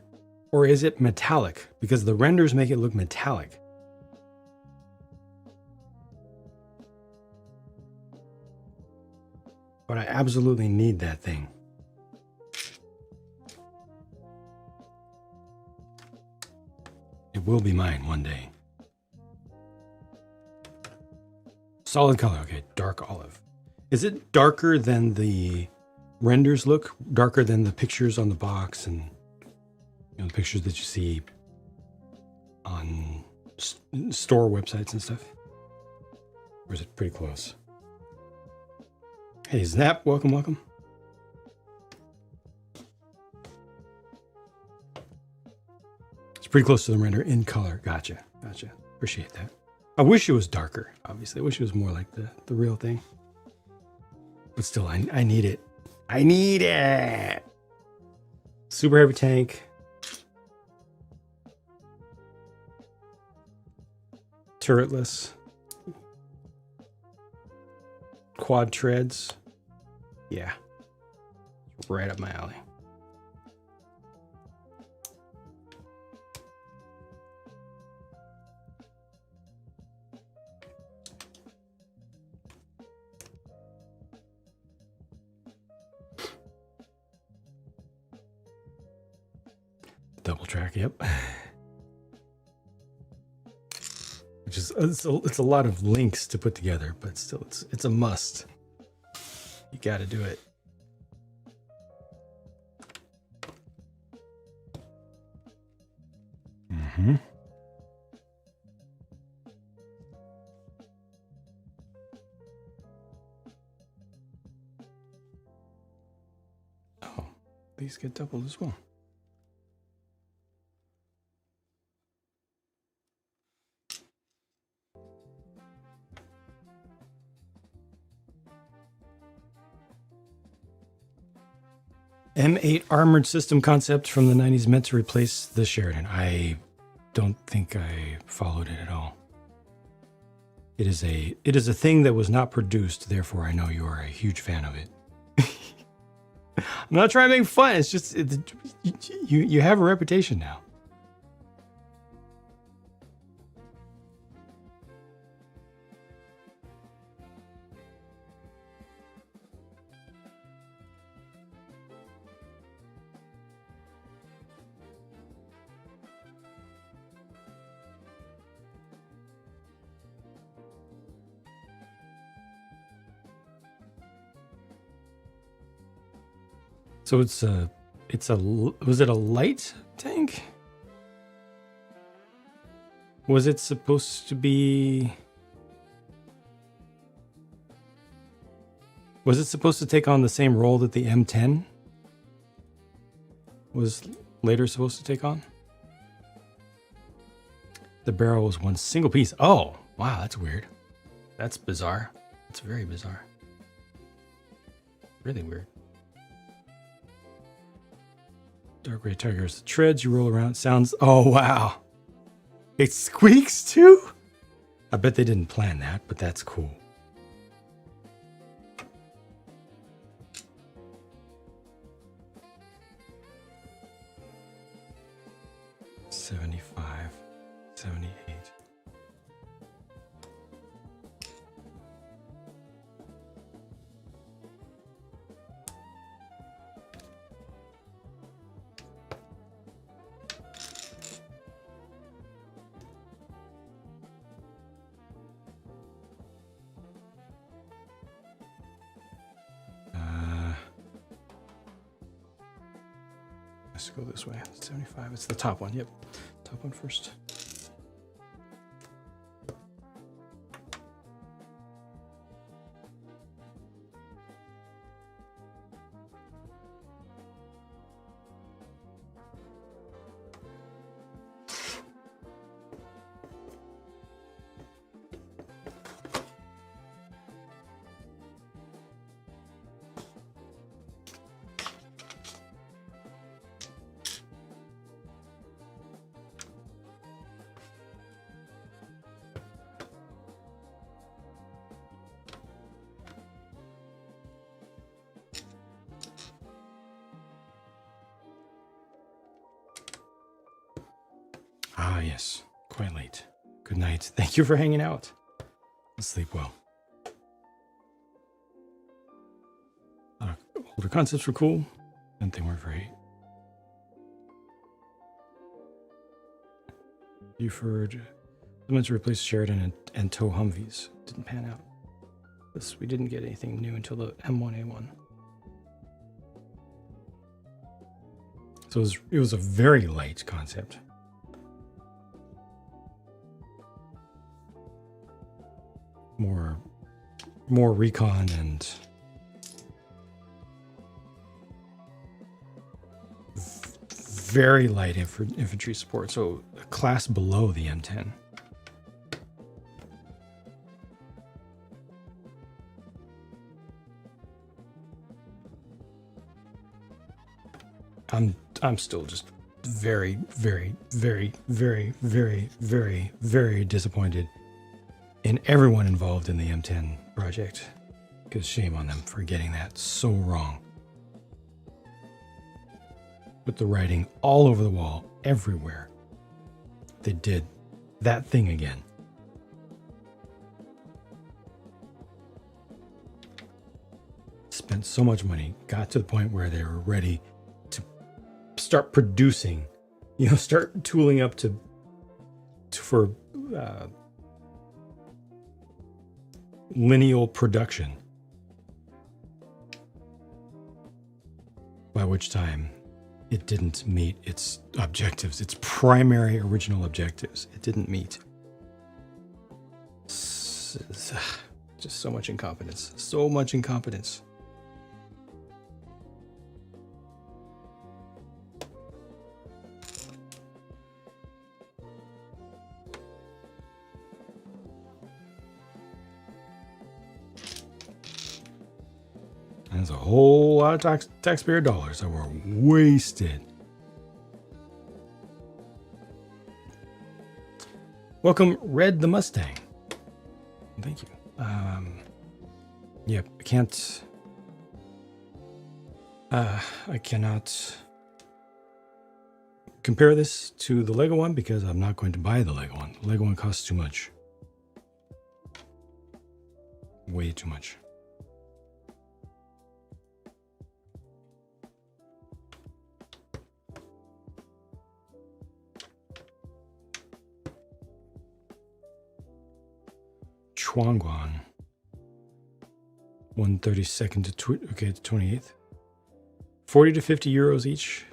or is it metallic? Because the renders make it look metallic. But I absolutely need that thing. It will be mine one day. Solid color, okay, dark olive. Is it darker than the renders look? Darker than the pictures on the box and the pictures that you see on store websites and stuff? Or is it pretty close? Hey, Snap, welcome, welcome. It's pretty close to the render in color. Gotcha. Appreciate that. I wish it was darker, obviously. I wish it was more like the real thing. But still, I need it. I need it! Super heavy tank. Turretless. Quad treads. Yeah. Right up my alley. Double track, yep. Which is it's a lot of links to put together, but still it's a must. You got to do it. Mm-hmm. Oh, these get doubled as well. M8 armored system concept from the 90s meant to replace the Sheridan. I don't think I followed it at all. It is a thing that was not produced, therefore I know you are a huge fan of it. I'm not trying to make fun. It's just you have a reputation now. So was it a light tank? Was it supposed to be? Was it supposed to take on the same role that the M10 was later supposed to take on? The barrel was one single piece. Oh, wow, that's weird. That's bizarre. It's very bizarre. Really weird. Dark gray tigers. The treads you roll around. Sounds. Oh, wow. It squeaks too? I bet they didn't plan that, but that's cool. 75, 78. Let's go this way. 75. It's the top one. Yep. Top one first. Ah, yes. Quite late. Good night. Thank you for hanging out. Sleep well. Older concepts were cool, and they weren't very. Buford meant to replace Sheridan and tow Humvees. Didn't pan out. We didn't get anything new until the M1A1. So it was a very light concept. More recon and very light infantry support, so a class below the M10. I'm still just very, very, very, very, very, very, very disappointed in everyone involved in the M10 project, because shame on them for getting that so wrong. With the writing all over the wall, everywhere, they did that thing again. Spent so much money, got to the point where they were ready to start producing, start tooling up for lineal production, by which time it didn't meet its objectives, its primary original objectives. It didn't meet. Just so much incompetence. So much incompetence. There's a whole lot of taxpayer dollars that were wasted. Welcome, Red the Mustang. Thank you. Yep, I cannot compare this to the Lego one because I'm not going to buy the Lego one. The Lego one costs too much. Way too much. Chuangguan. 132nd to 28th. 40 to 50 euros each.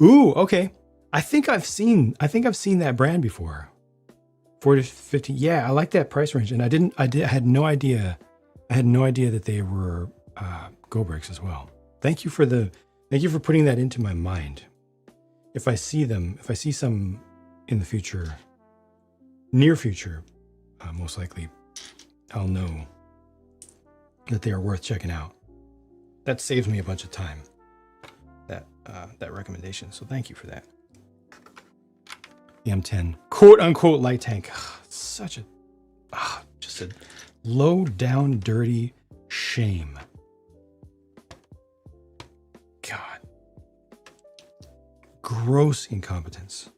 Ooh, okay. I think I've seen that brand before. 40 to 50. Yeah, I like that price range, and I had no idea that they were ReoBrix as well. Thank you for putting that into my mind. If I see some in the future, near future, most likely I'll know that they are worth checking out. That saves me a bunch of time, that recommendation. So thank you for that. The M10 quote unquote light tank. Such just a low down dirty shame. God. gross incompetence.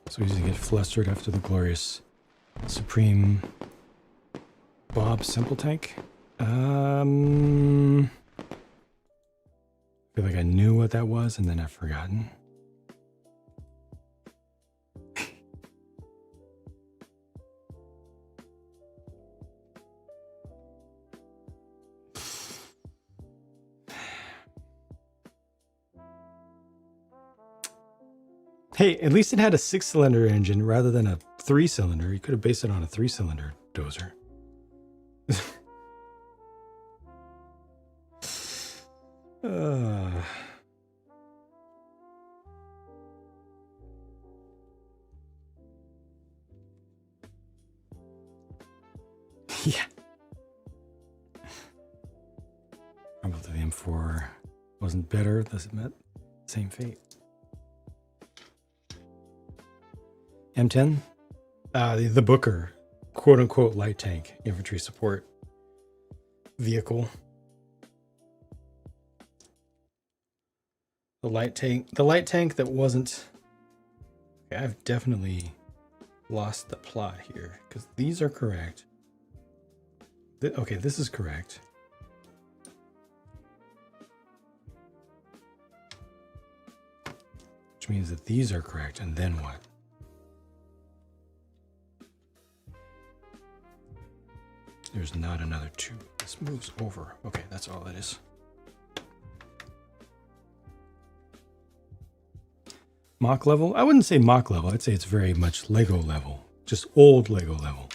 So easy to get flustered after the glorious Supreme Bob Simple Tank. I feel like I knew what that was and then I've forgotten. Hey, at least it had a 6-cylinder engine rather than a 3-cylinder. You could have based it on a 3-cylinder dozer. Yeah. Probably the M4 wasn't better. Does it met same fate? M10, the Booker, quote unquote light tank infantry support vehicle. The light tank that wasn't. Okay, I've definitely lost the plot here because these are correct. Okay, this is correct. Which means that these are correct, and then what? There's not another 2. This moves over. Okay, that's all it is. Mock level? I wouldn't say mock level. I'd say it's very much Lego level. Just old Lego level.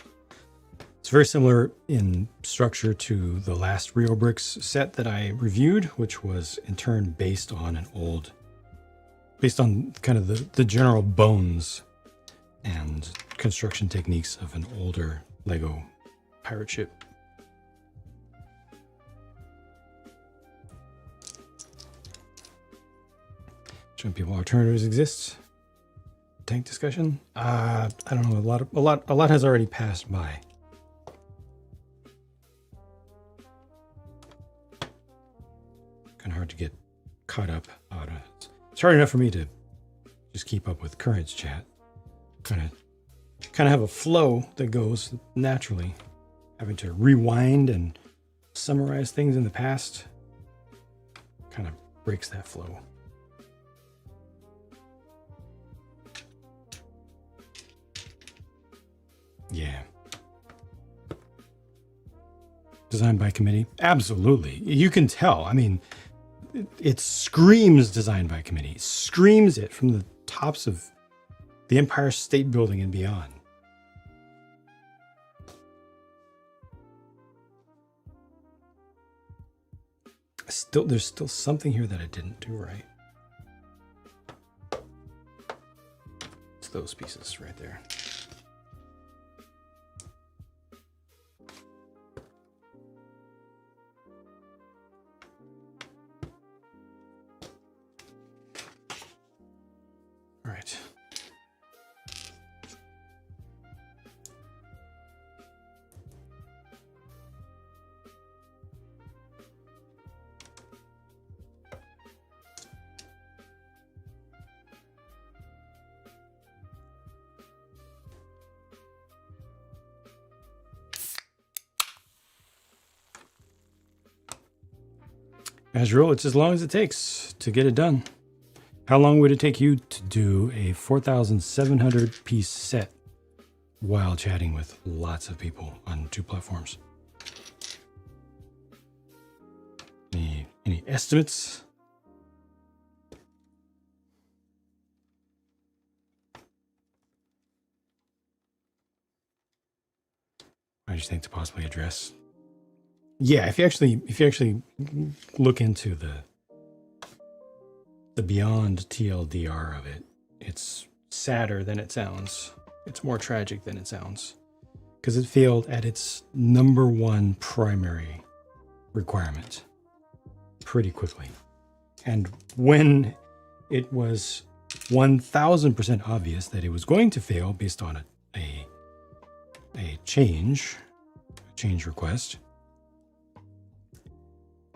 It's very similar in structure to the last ReoBrix set that I reviewed, which was in turn based on kind of the general bones and construction techniques of an older Lego pirate ship. Showing people alternatives exist. Tank discussion. I don't know. A lot has already passed by. Kind of hard to get caught up out of it. It's hard enough for me to just keep up with currents chat. Kind of have a flow that goes naturally. Having to rewind and summarize things in the past kind of breaks that flow. Yeah. Designed by committee? Absolutely. You can tell. I mean, it screams designed by committee. It screams it from the tops of the Empire State Building and beyond. There's still something here that I didn't do right. It's those pieces right there. All right. As usual, it's as long as it takes to get it done. How long would it take you to do a 4,700 piece set while chatting with lots of people on 2 platforms? Any estimates? What do you think to possibly address? Yeah, if you actually look into the beyond TLDR of it, it's sadder than it sounds. It's more tragic than it sounds because it failed at its #1 primary requirement pretty quickly. And when it was 1000% obvious that it was going to fail based on a change request.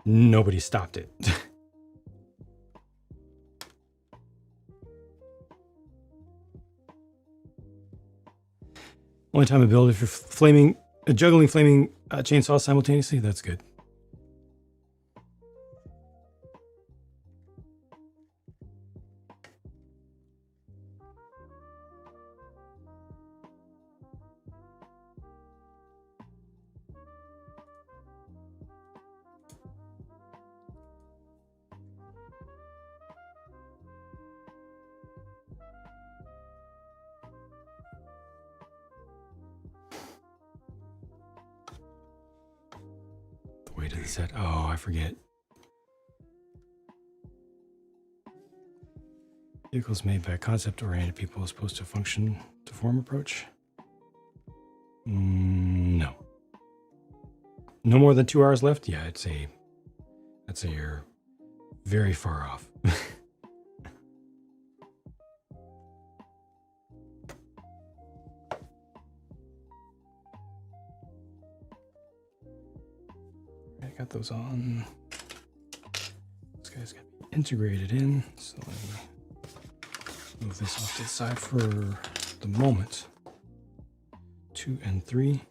Nobody stopped it. Only time to build if you're juggling flaming chainsaws simultaneously. That's good. The weight of the set. Oh, I forget. Vehicles made by concept-oriented people as opposed to function-to-form approach. No. No more than 2 hours left? Yeah, I'd say you're very far off. I got those on. This guy's got to be integrated in. So let me move this off to the side for the moment. 2 and 3.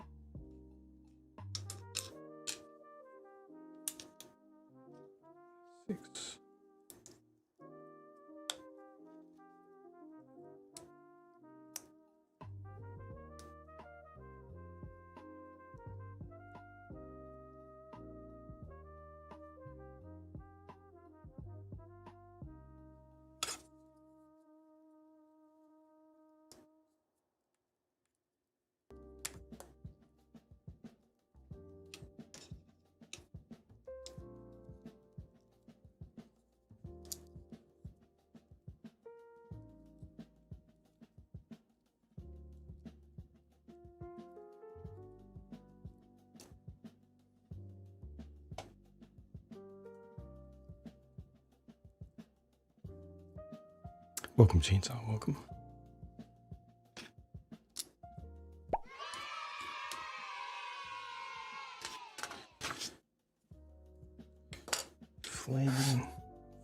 Welcome, Chainsaw. Welcome.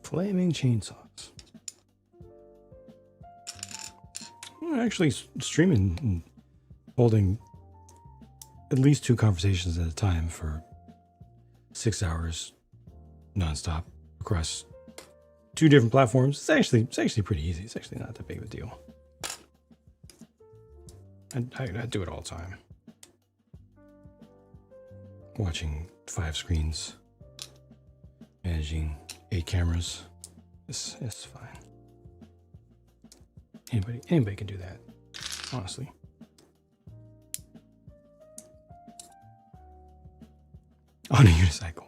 Flaming chainsaws. I'm actually streaming and holding at least 2 conversations at a time for 6 hours nonstop across 2 different platforms. It's actually pretty easy. It's actually not that big of a deal. I do it all the time. Watching 5 screens, managing 8 cameras. It's fine. Anybody can do that, honestly. On a unicycle.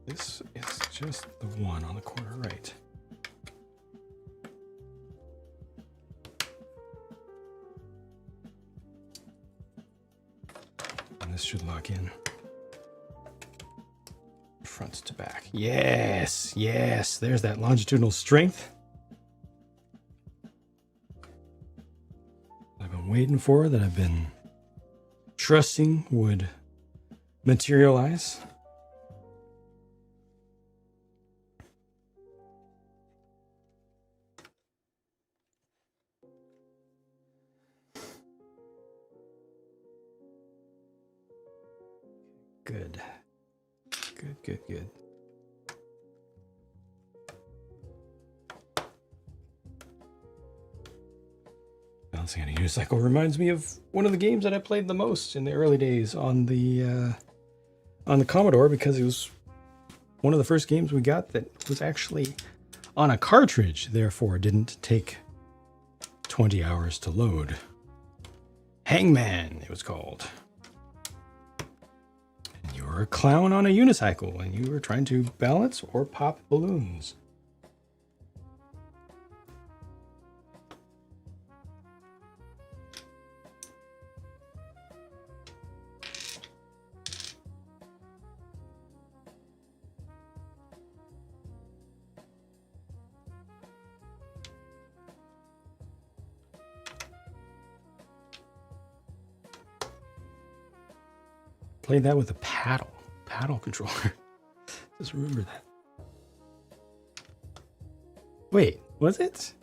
This is just the one on the corner right. And this should lock in. Front to back. Yes, yes. There's that longitudinal strength I've been waiting for, that I've been trusting would materialize. Good. Good. Balancing on a unicycle reminds me of one of the games that I played the most in the early days on the Commodore, because it was one of the first games we got that was actually on a cartridge, therefore didn't take 20 hours to load. Hangman, it was called. You were a clown on a unicycle and you were trying to balance or pop balloons. Played that with a paddle controller. Just remember that. Wait, was it?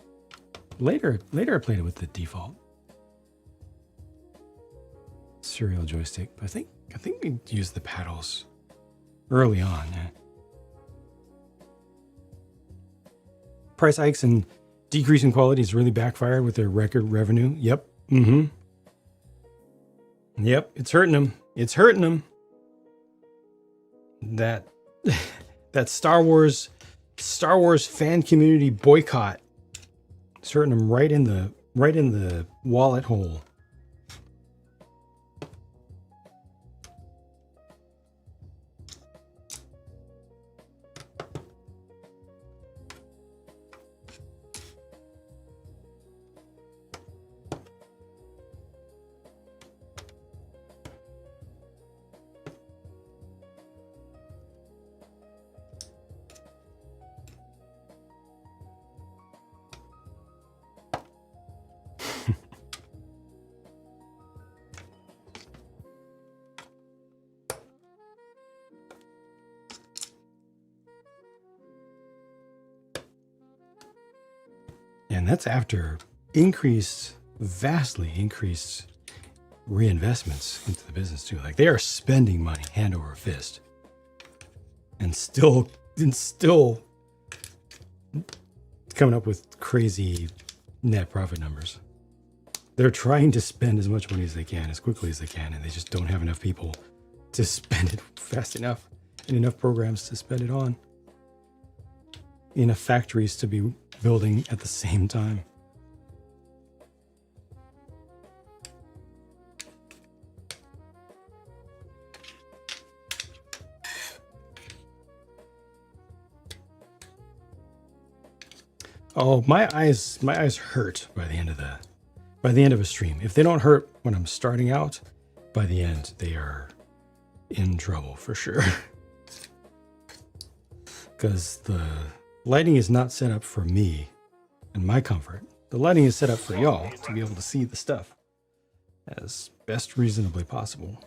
Later I played it with the default serial joystick. But I think we used the paddles early on. Yeah. Price hikes and decreasing quality has really backfired with their record revenue. Yep. Mm-hmm. Yep. It's hurting them. It's hurting them. That Star Wars fan community boycott. It's hurting them right in the wallet hole. And that's after vastly increased reinvestments into the business too. Like they are spending money hand over fist, and still coming up with crazy net profit numbers. They're trying to spend as much money as they can, as quickly as they can, and they just don't have enough people to spend it fast enough and enough programs to spend it on. Enough factories to be building at the same time. Oh, my eyes hurt by the end of a stream. If they don't hurt when I'm starting out, by the end they are in trouble for sure. Because the lighting is not set up for me and my comfort. The lighting is set up for y'all to be able to see the stuff as best reasonably possible.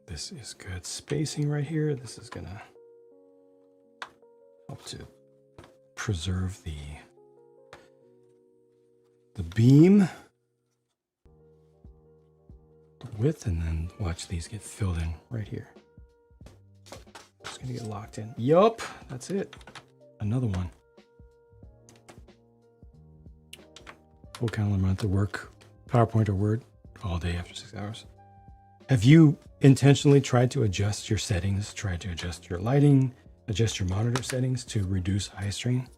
This is good spacing right here. This is gonna help to preserve the beam, the width, and then watch these get filled in right here. Just gonna get locked in. Yup, that's it. Another one. Full calendar month to work, PowerPoint or Word all day after 6 hours. Have you intentionally tried to adjust your settings, tried to adjust your lighting, adjust your monitor settings to reduce eye strain?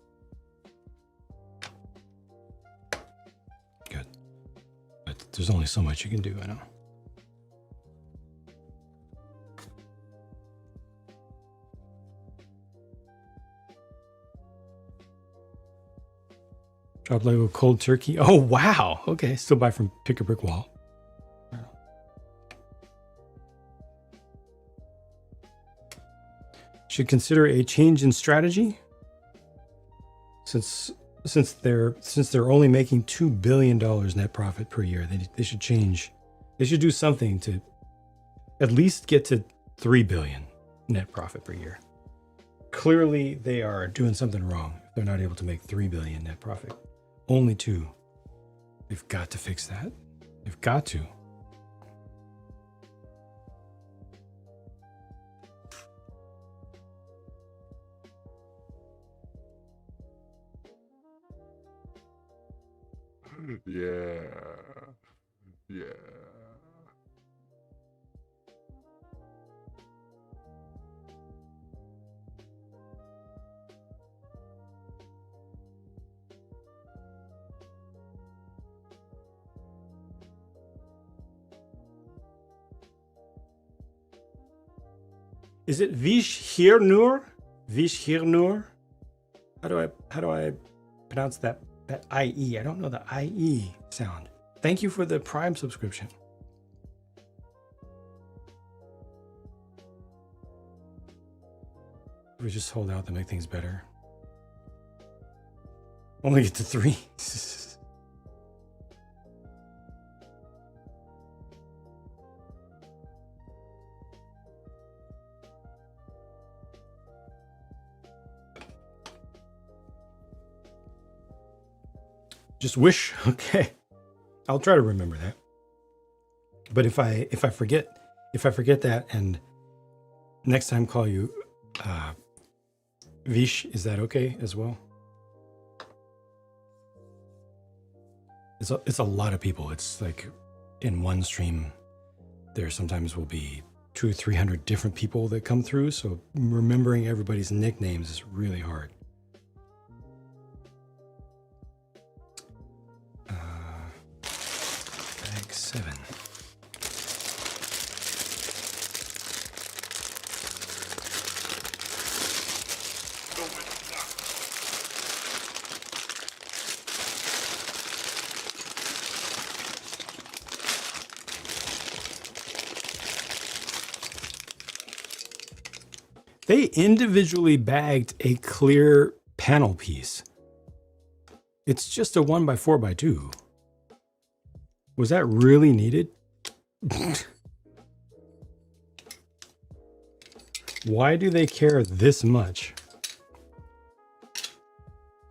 Good. But there's only so much you can do, I know. Drop Lego cold turkey. Oh, wow. Okay, still buy from Pick a Brick Wall. Should consider a change in strategy since they're only making $2 billion net profit per year. They should change. They should do something to at least get to $3 billion net profit per year. Clearly they are doing something wrong if they're not able to make $3 billion net profit. Only 2. They've got to fix that. They've got to.
Yeah.
Is it Vishhirnur? Vishhirnur? How do I pronounce that IE? I don't know the IE sound. Thank you for the Prime subscription. we just hold out to make things better? Only get to 3. Just wish. Okay, I'll try to remember that. But if I forget that, and next time call you Vish, is that okay as well? It's a lot of people. It's like in one stream, there sometimes will be 200-300 different people that come through. So remembering everybody's nicknames is really hard. Bag 7. They individually bagged a clear panel piece. It's just a 1x4x2. Was that really needed? Why do they care this much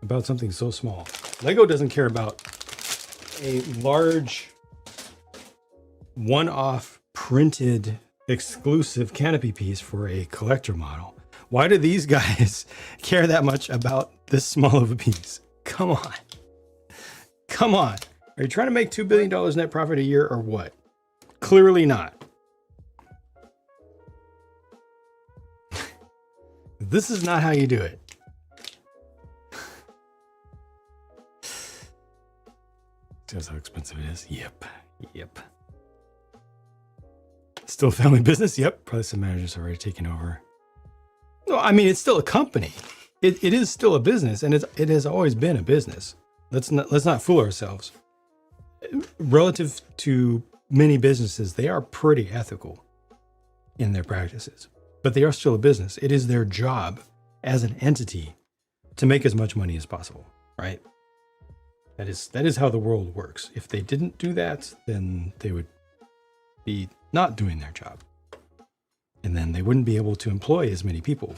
about something so small? Lego doesn't care about a large one-off printed exclusive canopy piece for a collector model. Why do these guys care that much about this small of a piece? Come on. Come on. Are you trying to make $2 billion net profit a year or what? Clearly not. This is not how you do it. Just how expensive it is. Yep. Yep. Still a family business? Yep. Probably some managers already taken over. No, I mean, it's still a company. It is still a business, and it has always been a business. Let's not fool ourselves. Relative to many businesses, they are pretty ethical in their practices, but they are still a business. It is their job as an entity to make as much money as possible, right? That is how the world works. If they didn't do that, then they would be not doing their job. And then they wouldn't be able to employ as many people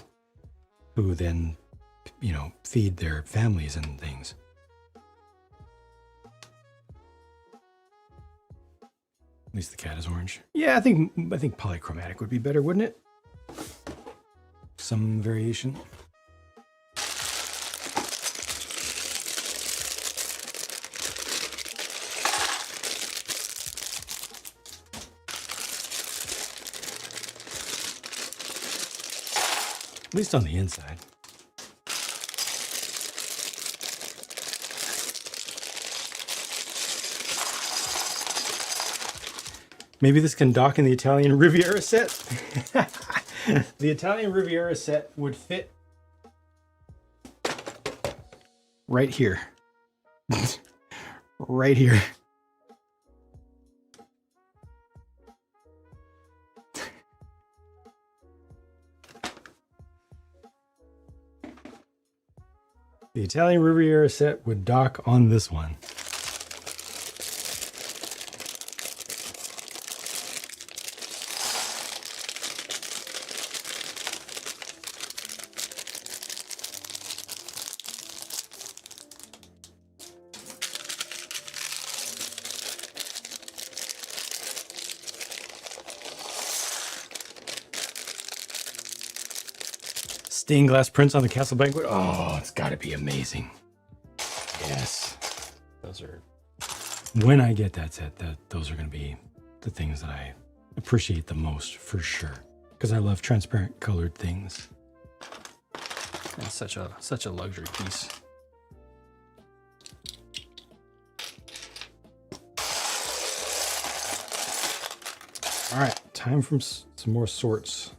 who then, feed their families and things. At least the cat is orange. Yeah, I think polychromatic would be better, wouldn't it? Some variation. At least on the inside. Maybe this can dock in the Italian Riviera set. The Italian Riviera set would fit right here. Right here. The Italian Riviera set would dock on this one. Stained glass prints on the castle banquet. Oh, it's got to be amazing. Yes. Those are, when I get that set, those are going to be the things that I appreciate the most for sure. Because I love transparent colored things. It's such a luxury piece. All right, time for some more sorts.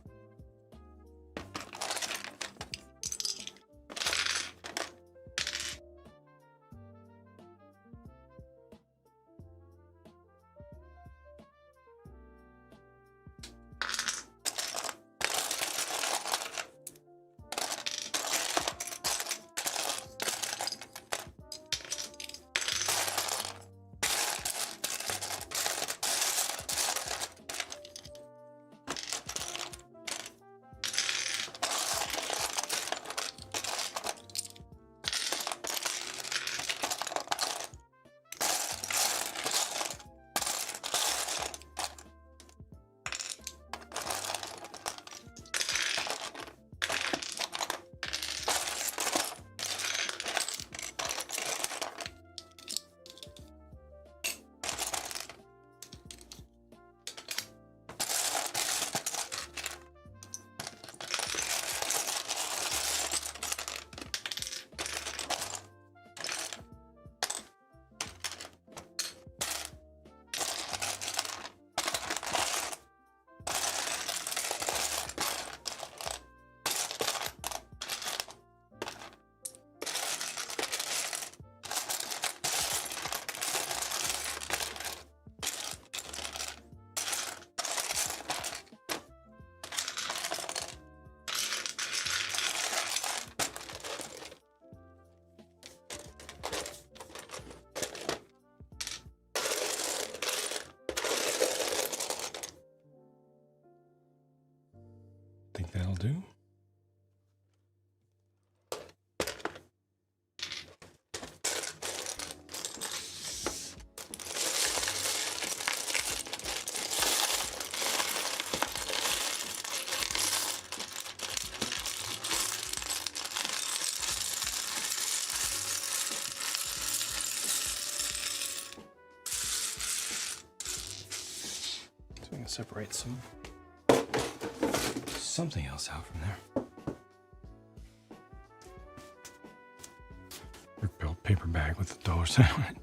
do. So I'm going to separate something else out from there. Brick built paper bag with the dollar sign on it.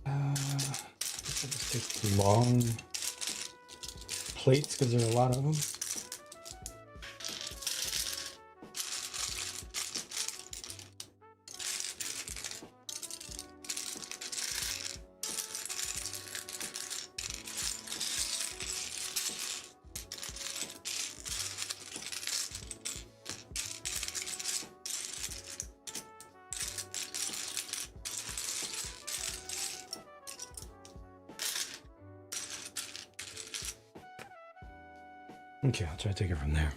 I'll just take the long plates because there are a lot of them. Okay, I'll try to take it from there.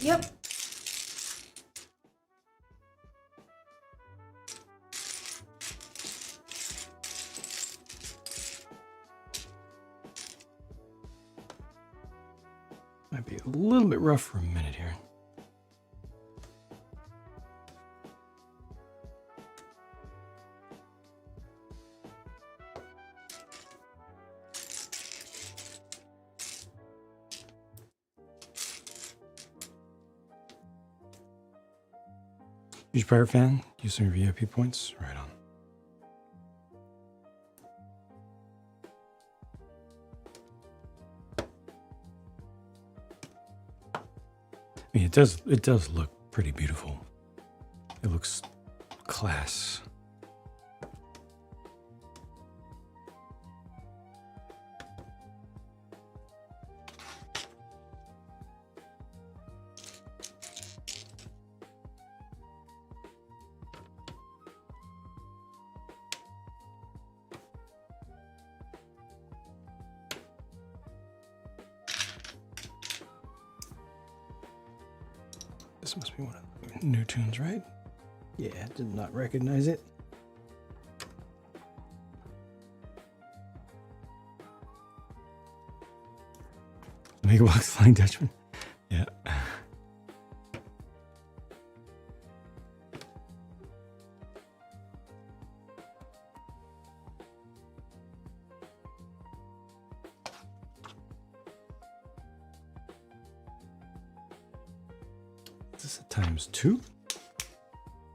Yep.
Might be a little bit rough for a minute here. Huge power fan, use some VIP points, right on. I mean, it does look pretty beautiful. It looks class. This must be one of the new tunes, right? Yeah, did not recognize it. Mega Box Flying Dutchman. Yeah. Is this a ×2?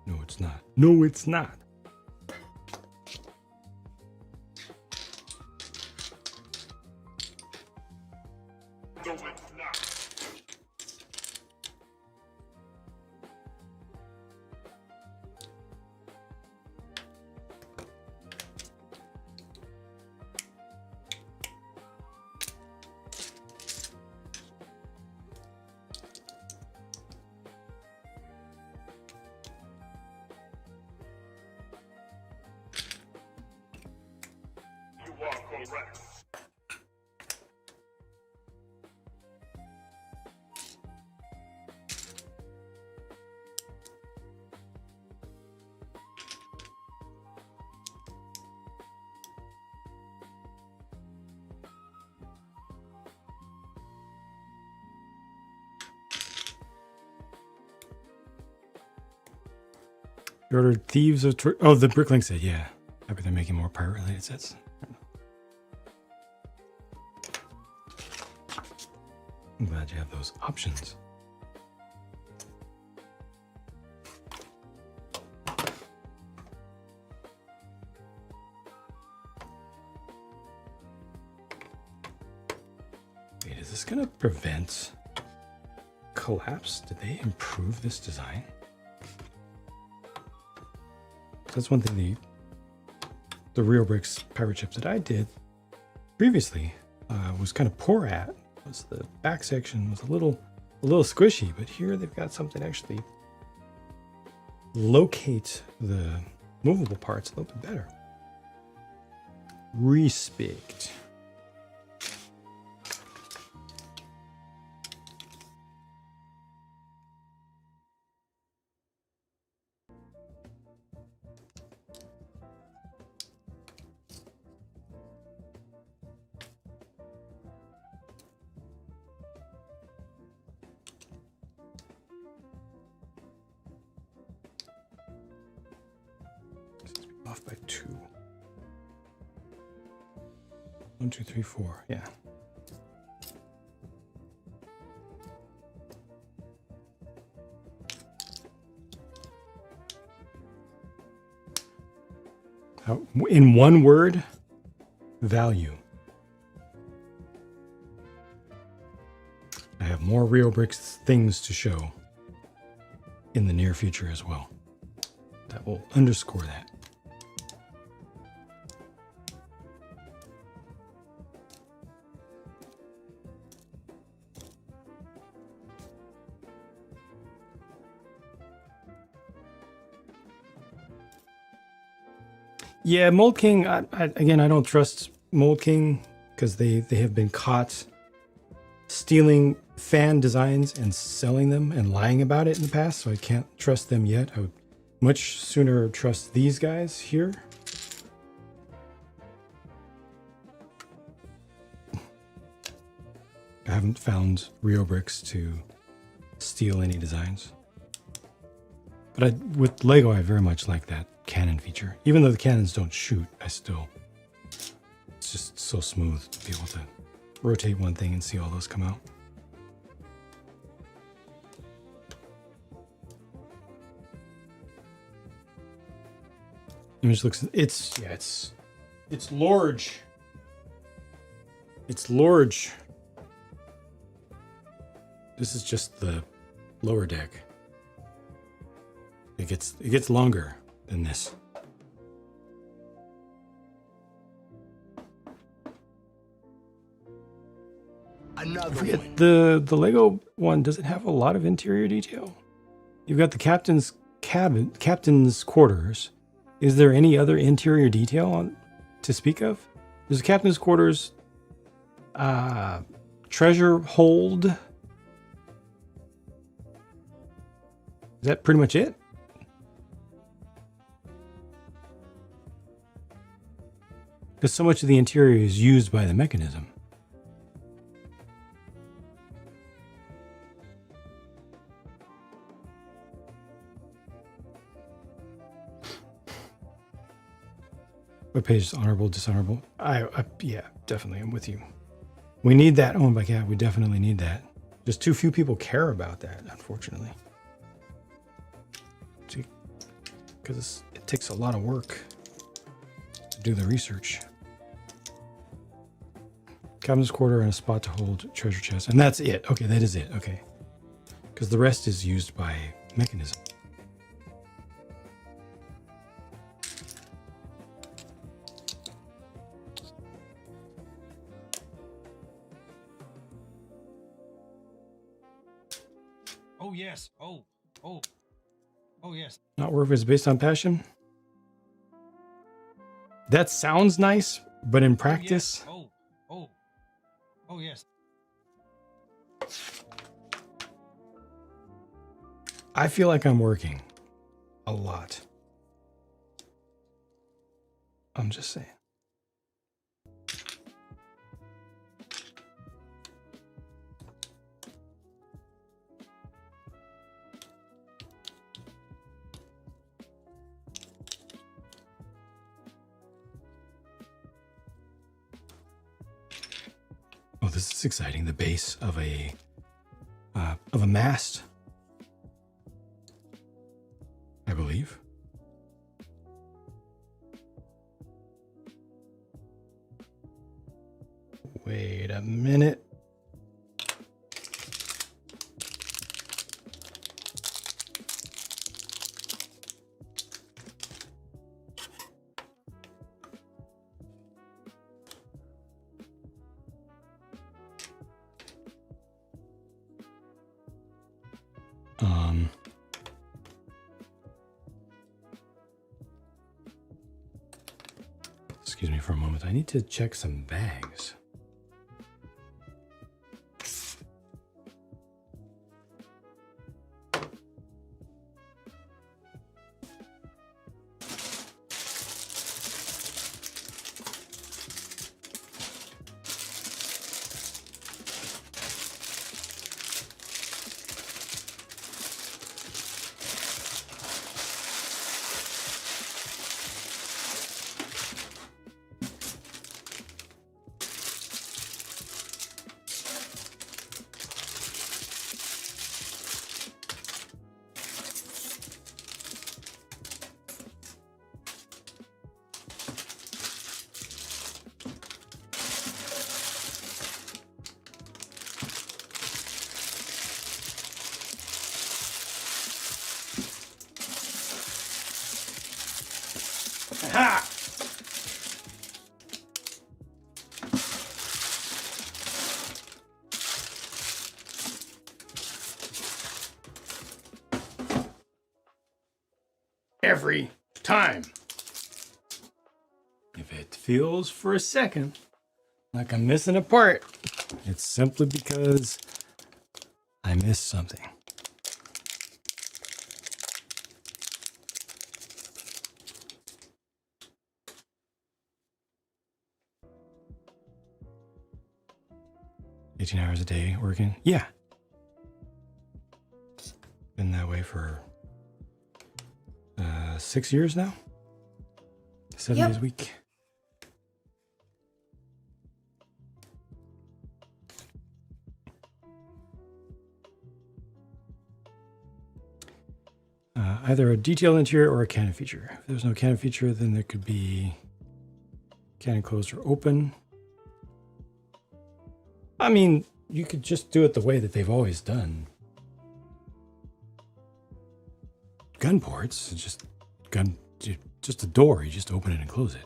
No, it's not. No, it's not.
No, it's not. You are correct.
You ordered Thieves of Oh, the Bricklink said, yeah. Happy they're making more pirate-related sets. I'm glad you have those options. is this going to prevent collapse? Did they improve this design? That's one thing the ReoBrix pirate chips that I did previously was kind of poor at. Was the back section was a little squishy, but here they've got something to actually locate the movable parts a little bit better. Respect. Off by 2. 1, 2, 3, 4. Yeah. In one word, value. I have more ReoBrix things to show in the near future as well. That will underscore that. Yeah, Mold King, again, I don't trust Mold King because they have been caught stealing fan designs and selling them and lying about it in the past, so I can't trust them yet. I would much sooner trust these guys here. I haven't found ReoBrix to steal any designs. But with Lego, I very much like that cannon feature. Even though the cannons don't shoot, it's just so smooth to be able to rotate one thing and see all those come out. Image looks, it's large. It's large. This is just the lower deck. It gets longer than this.
Another
I forget,
one.
the Lego one doesn't have a lot of interior detail. You've got the captain's cabin, captain's quarters. Is there any other interior detail to speak of? There's a captain's quarters, treasure hold. Is that pretty much it? Because so much of the interior is used by the mechanism. What page is honorable, dishonorable? Yeah, definitely. I'm with you. We need that. Oh my God, we definitely need that. Just too few people care about that, unfortunately. Because it takes a lot of work to do the research. Captain's quarter and a spot to hold treasure chest. And that's it. Okay, that is it. Okay. Because the rest is used by mechanism.
Oh yes. Oh yes.
Not worth it is based on passion. That sounds nice, but in practice,
Oh yes.
I feel like I'm working a lot. I'm just saying. Oh, this is exciting. The base of a mast, I believe. Wait a minute. Excuse me for a moment. I need to check some bags. Ha! Every time. If it feels for a second like I'm missing a part, it's simply because I missed something. $18 hours a day working? Yeah. Been that way for 6 years now. 7 days a week. Either a detailed interior or a cannon feature. If there's no cannon feature, then there could be cannon closed or open. I mean, you could just do it the way that they've always done gun ports. It's just a door. You just open it and close it.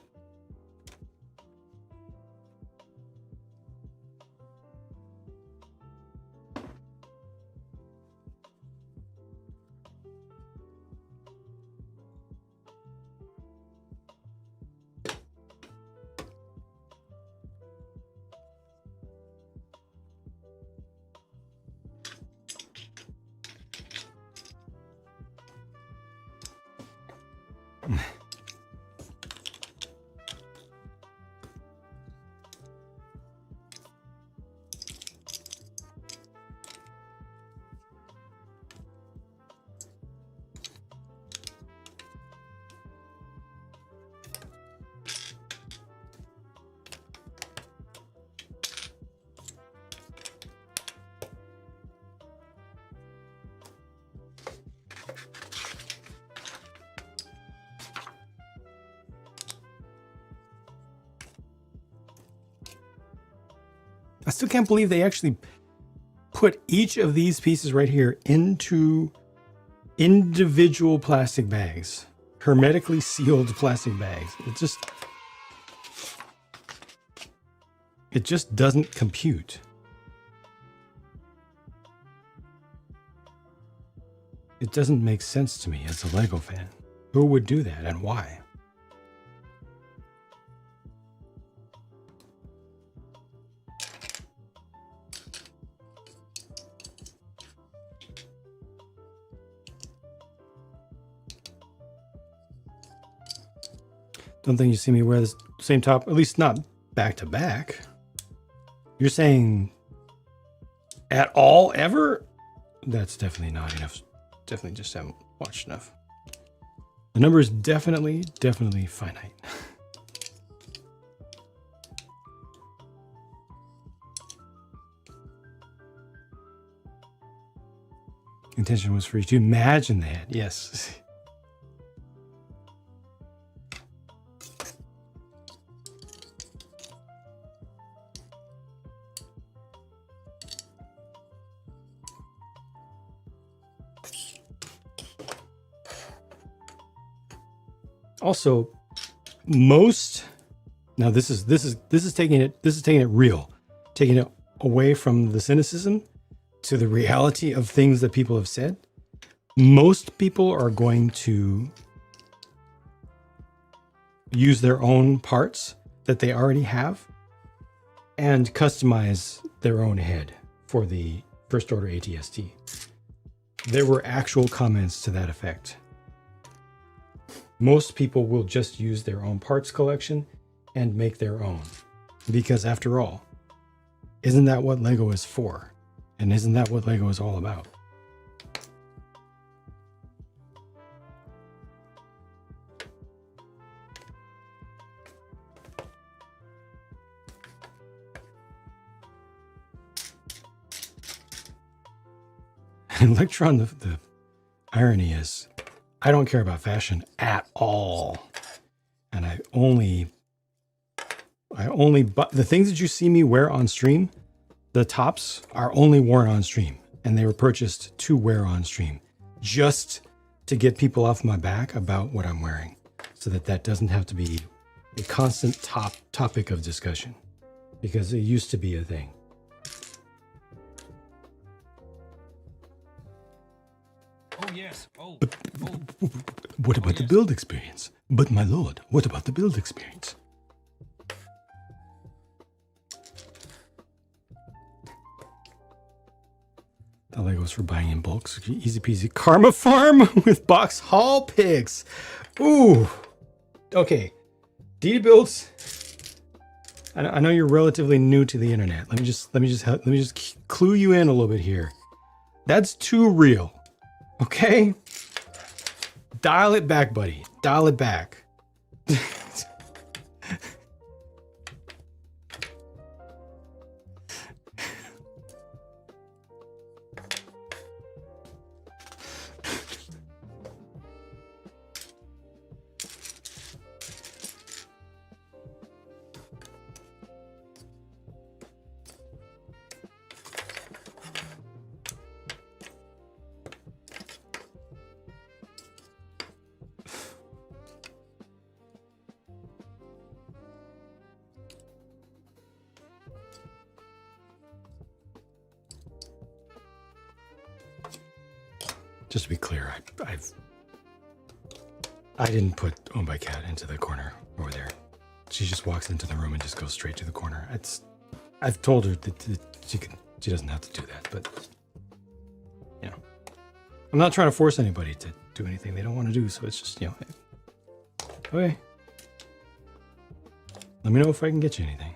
I still can't believe they actually put each of these pieces right here into individual plastic bags, hermetically sealed plastic bags. It just doesn't compute. It doesn't make sense to me as a Lego fan. Who would do that and why? Don't think you see me wear the same top, at least not back to back. You're saying at all, ever? That's definitely not enough. Definitely just haven't watched enough. The number is definitely finite. Intention was for you to imagine that. Yes. Also, now this is taking it real, taking it away from the cynicism to the reality of things that people have said. Most people are going to use their own parts that they already have and customize their own head for the first order ATST. There were actual comments to that effect. Most people will just use their own parts collection and make their own. Because after all, isn't that what Lego is for? And isn't that what Lego is all about? Electron, the irony is, I don't care about fashion at all. And I only buy the things that you see me wear on stream. The tops are only worn on stream, and they were purchased to wear on stream, just to get people off my back about what I'm wearing, so that doesn't have to be a constant topic of discussion, because it used to be a thing.
Oh yes. Oh.
What about the build experience? But my lord, what about the build experience? The Legos for buying in bulk. Easy peasy. Karma Farm with box haul picks. Ooh. Okay. D builds. I know you're relatively new to the internet. Let me just clue you in a little bit here. That's too real. Okay? Dial it back, buddy. Dial it back. Just to be clear, I didn't put Owned by Cat into the corner over there. She just walks into the room and just goes straight to the corner. I've told her that she doesn't have to do that, but you know, I'm not trying to force anybody to do anything they don't want to do. So it's just, you know, okay. Let me know if I can get you anything.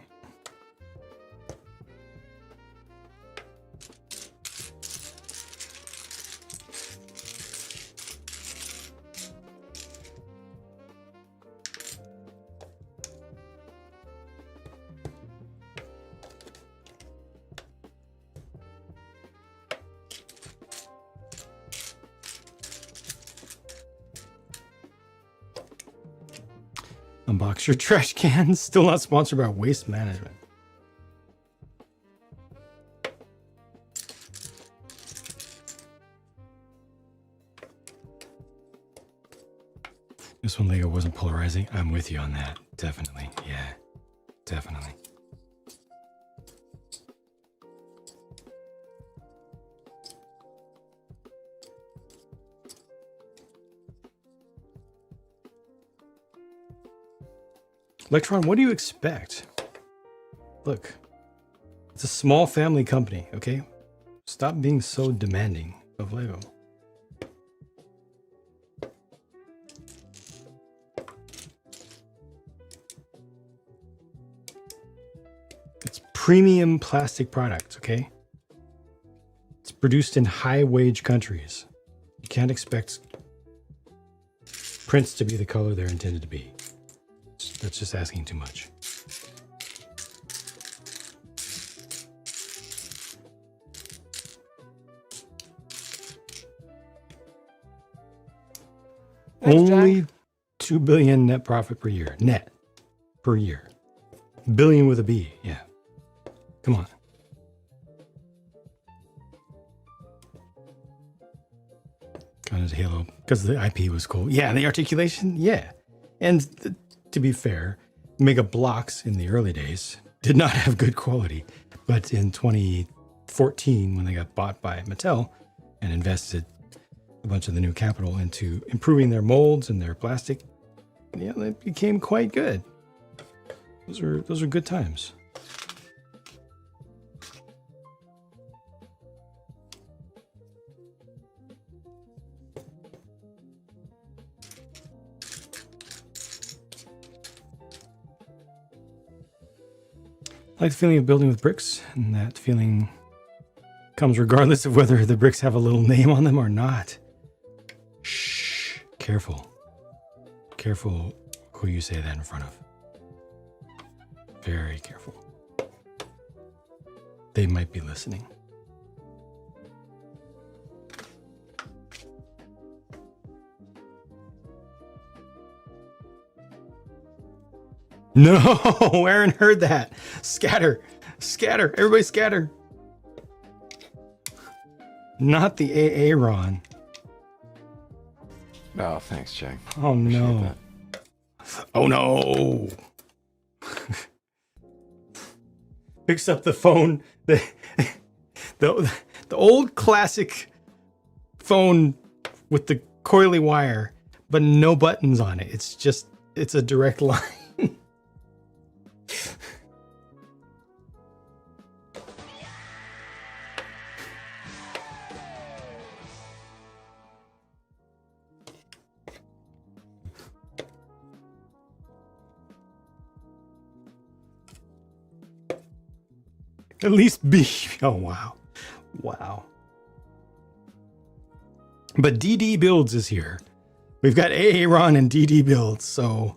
Unbox your trash cans. Still not sponsored by Waste Management. This one Lego wasn't polarizing. I'm with you on that. Definitely. Yeah, definitely. Electron, what do you expect? Look, it's a small family company, okay? Stop being so demanding of Lego. It's premium plastic products, okay? It's produced in high-wage countries. You can't expect prints to be the color they're intended to be. That's just asking too much.
Thanks,
Only
Jack.
2 billion net profit per year. Net per year. Billion with a B. Yeah. Come on. Kind of Halo because the IP was cool. Yeah, the articulation. Yeah, and to be fair, Mega Bloks in the early days did not have good quality, but in 2014, when they got bought by Mattel and invested a bunch of the new capital into improving their molds and their plastic. And yeah, they became quite good. Those are good times. I like the feeling of building with bricks, and that feeling comes regardless of whether the bricks have a little name on them or not. Shh, careful. Careful who you say that in front of. Very careful. They might be listening. No, Aaron heard that. Scatter, scatter, everybody scatter. Not the AA Ron.
Oh, thanks, Jack.
Oh no. Oh no. Picks up the phone. The old classic phone with the coily wire, but no buttons on it. It's a direct line. At least B. Oh, wow. Wow. But DD Builds is here. We've got AA Ron and DD Builds, so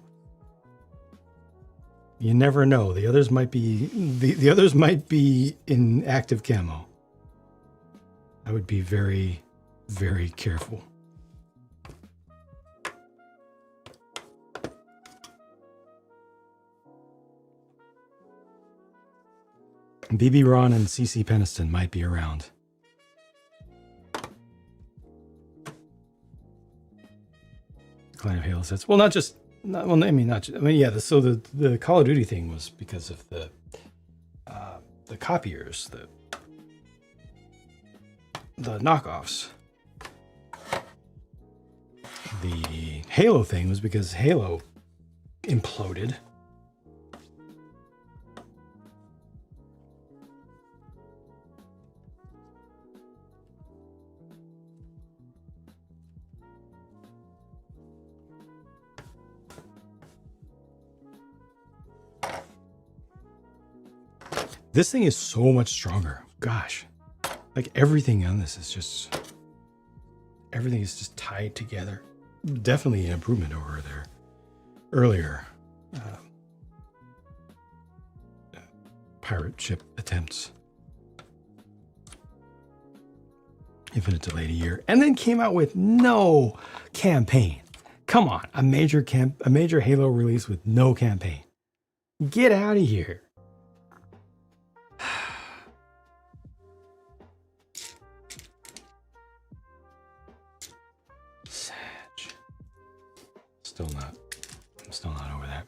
you never know. The others might be the others might be in active camo. I would be very, very careful. BB Ron and CC Peniston might be around. Clan of Halo sets. Well, not just. Not, well, I mean, not. Just, I mean, yeah. So the Call of Duty thing was because of the copiers, the knockoffs. The Halo thing was because Halo imploded. This thing is so much stronger. Gosh, like everything on this is just, everything is just tied together. Definitely an improvement over their earlier pirate ship attempts. Infinite delayed a year, and then came out with no campaign. Come on, a major Halo release with no campaign. Get out of here. I'm still not over that.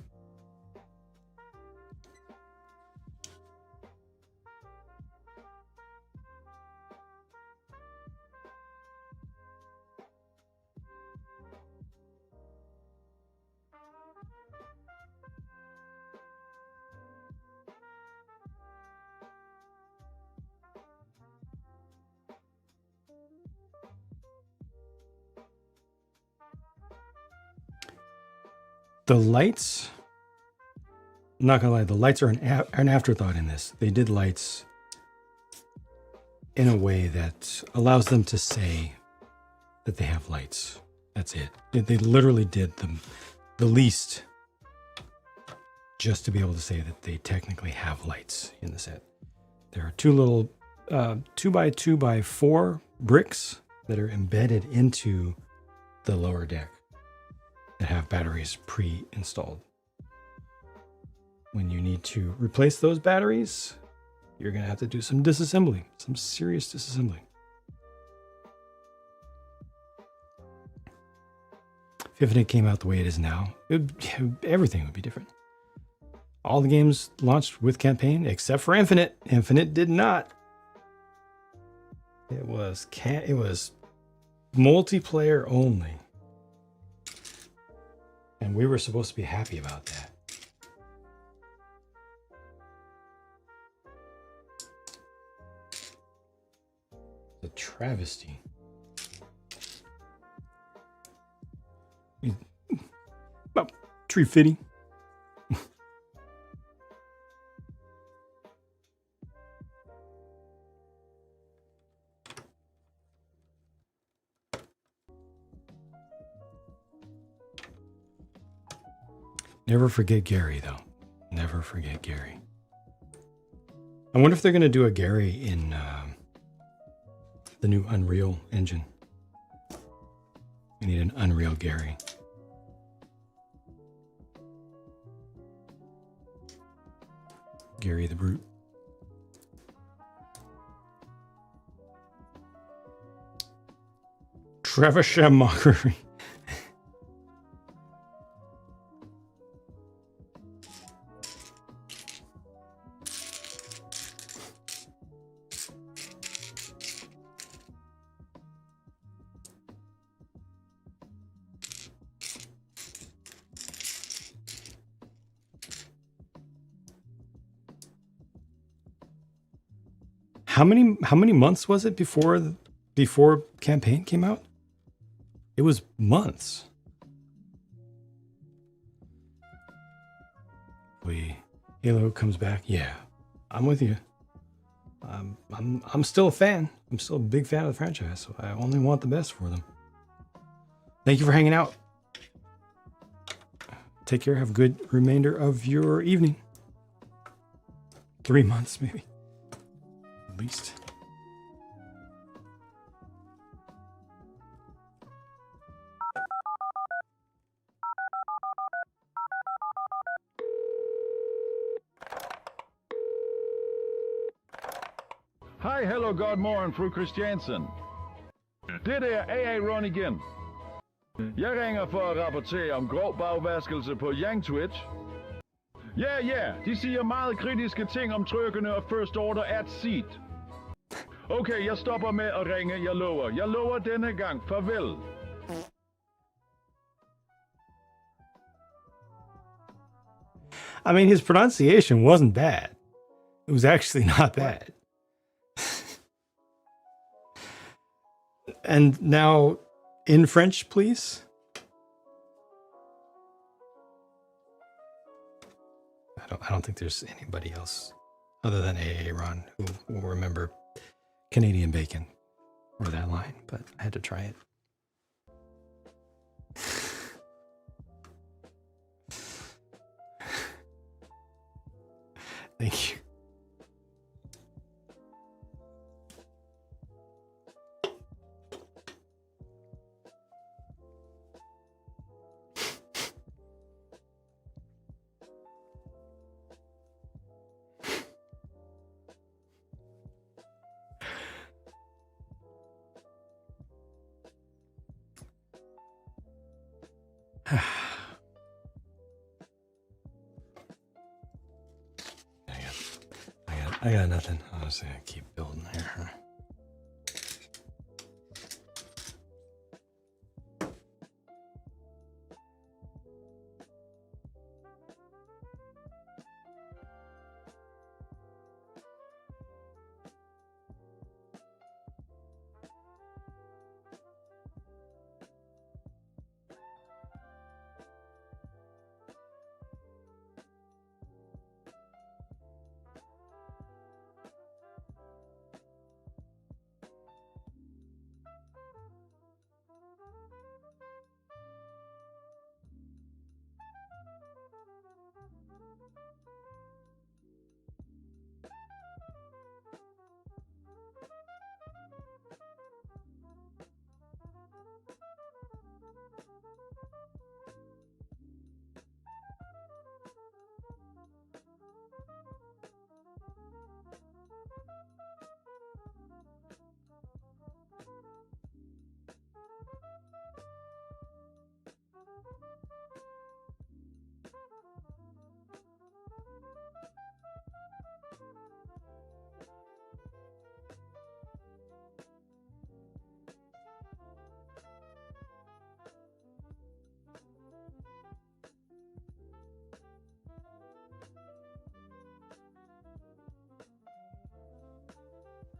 The lights, I'm not gonna lie, the lights are an afterthought in this. They did lights in a way that allows them to say that they have lights. That's it. They literally did the least just to be able to say that they technically have lights in the set. There are two little 2x2x4 bricks that are embedded into the lower deck that have batteries pre-installed. When you need to replace those batteries, you're going to have to do some disassembly, some serious disassembly. If Infinite came out the way it is now, everything would be different. All the games launched with campaign except for Infinite. Infinite did not. It was multiplayer only. And we were supposed to be happy about that. The travesty. About tree fitting. Never forget Gary, though. Never forget Gary. I wonder if they're going to do a Gary in the new Unreal engine. We need an Unreal Gary. Gary the Brute. Trevor Mockery. How many months was it before campaign came out? It was months. Halo comes back. Yeah, I'm with you. I'm still a fan. I'm still a big fan of the franchise, so I only want the best for them. Thank you for hanging out. Take care. Have a good remainder of your evening. 3 months, maybe. At least.
Hej, hello, god morgen, fru Christiansen. Det er AA Ron igen. Jeg ringer for at rapportere om grov bagvaskelse på Yang Twitch. Ja, de siger meget kritiske ting om trykkene og First Order at Seat. Okay, jeg stopper med at ringe, jeg lover. Jeg lover denne gang. Farvel.
I mean, his pronunciation wasn't bad. It was actually not bad. And now, in French, please. I don't think there's anybody else other than AA Ron who will remember Canadian bacon or that line, but I had to try it. Thank you. I got nothing. Honestly, I keep building here.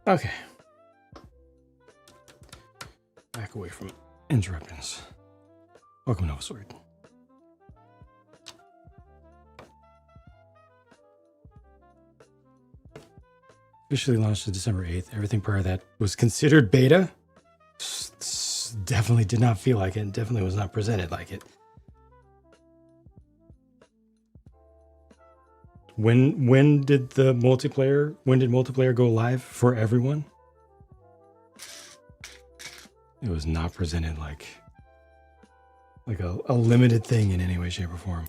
Okay. Back away from interruptions. Welcome, Nova Sword. Officially launched on December 8th. Everything prior to that was considered beta. Definitely did not feel like it. Definitely was not presented like it. When did multiplayer go live for everyone? It was not presented like a limited thing in any way, shape, or form.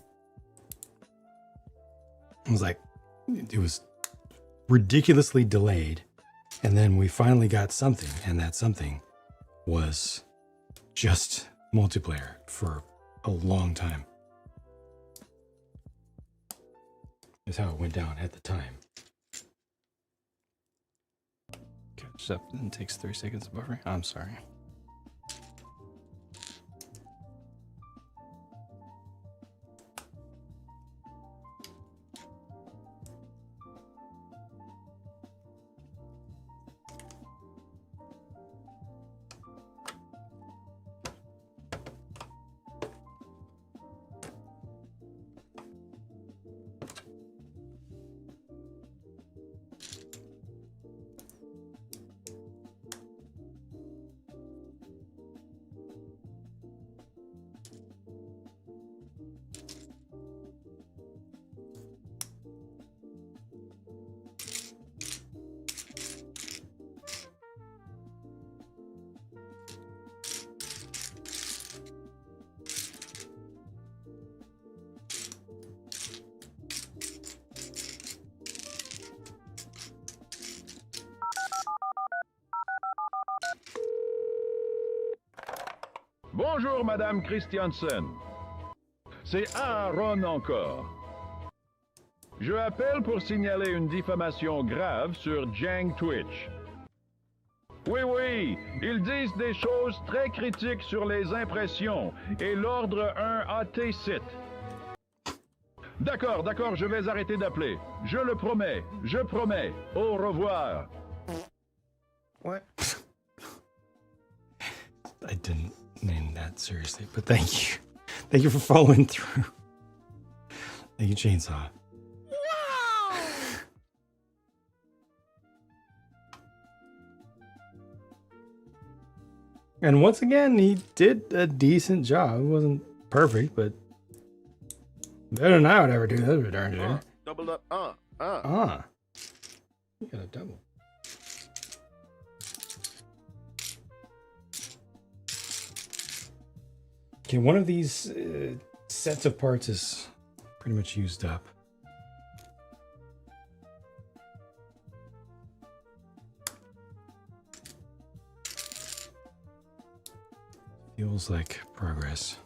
It was ridiculously delayed, and then we finally got something, and that something was just multiplayer for a long time. Is how it went down at the time. Catch up and takes 3 seconds of buffering. I'm sorry.
Bonjour, Madame Christiansen. C'est Aaron encore. Je appelle pour signaler une diffamation grave sur Jang Twitch. Oui, ils disent des choses très critiques sur les impressions et l'ordre 1 AT site. D'accord, je vais arrêter d'appeler. Je le promets, je promets. Au revoir.
What? I didn't mean that seriously, but thank you. Thank you for following through. Thank you, Chainsaw. No! And once again, he did a decent job. It wasn't perfect, but better than I would ever do. That's darn sure.
Double up.
You got a double. Okay, one of these sets of parts is pretty much used up. Feels like progress.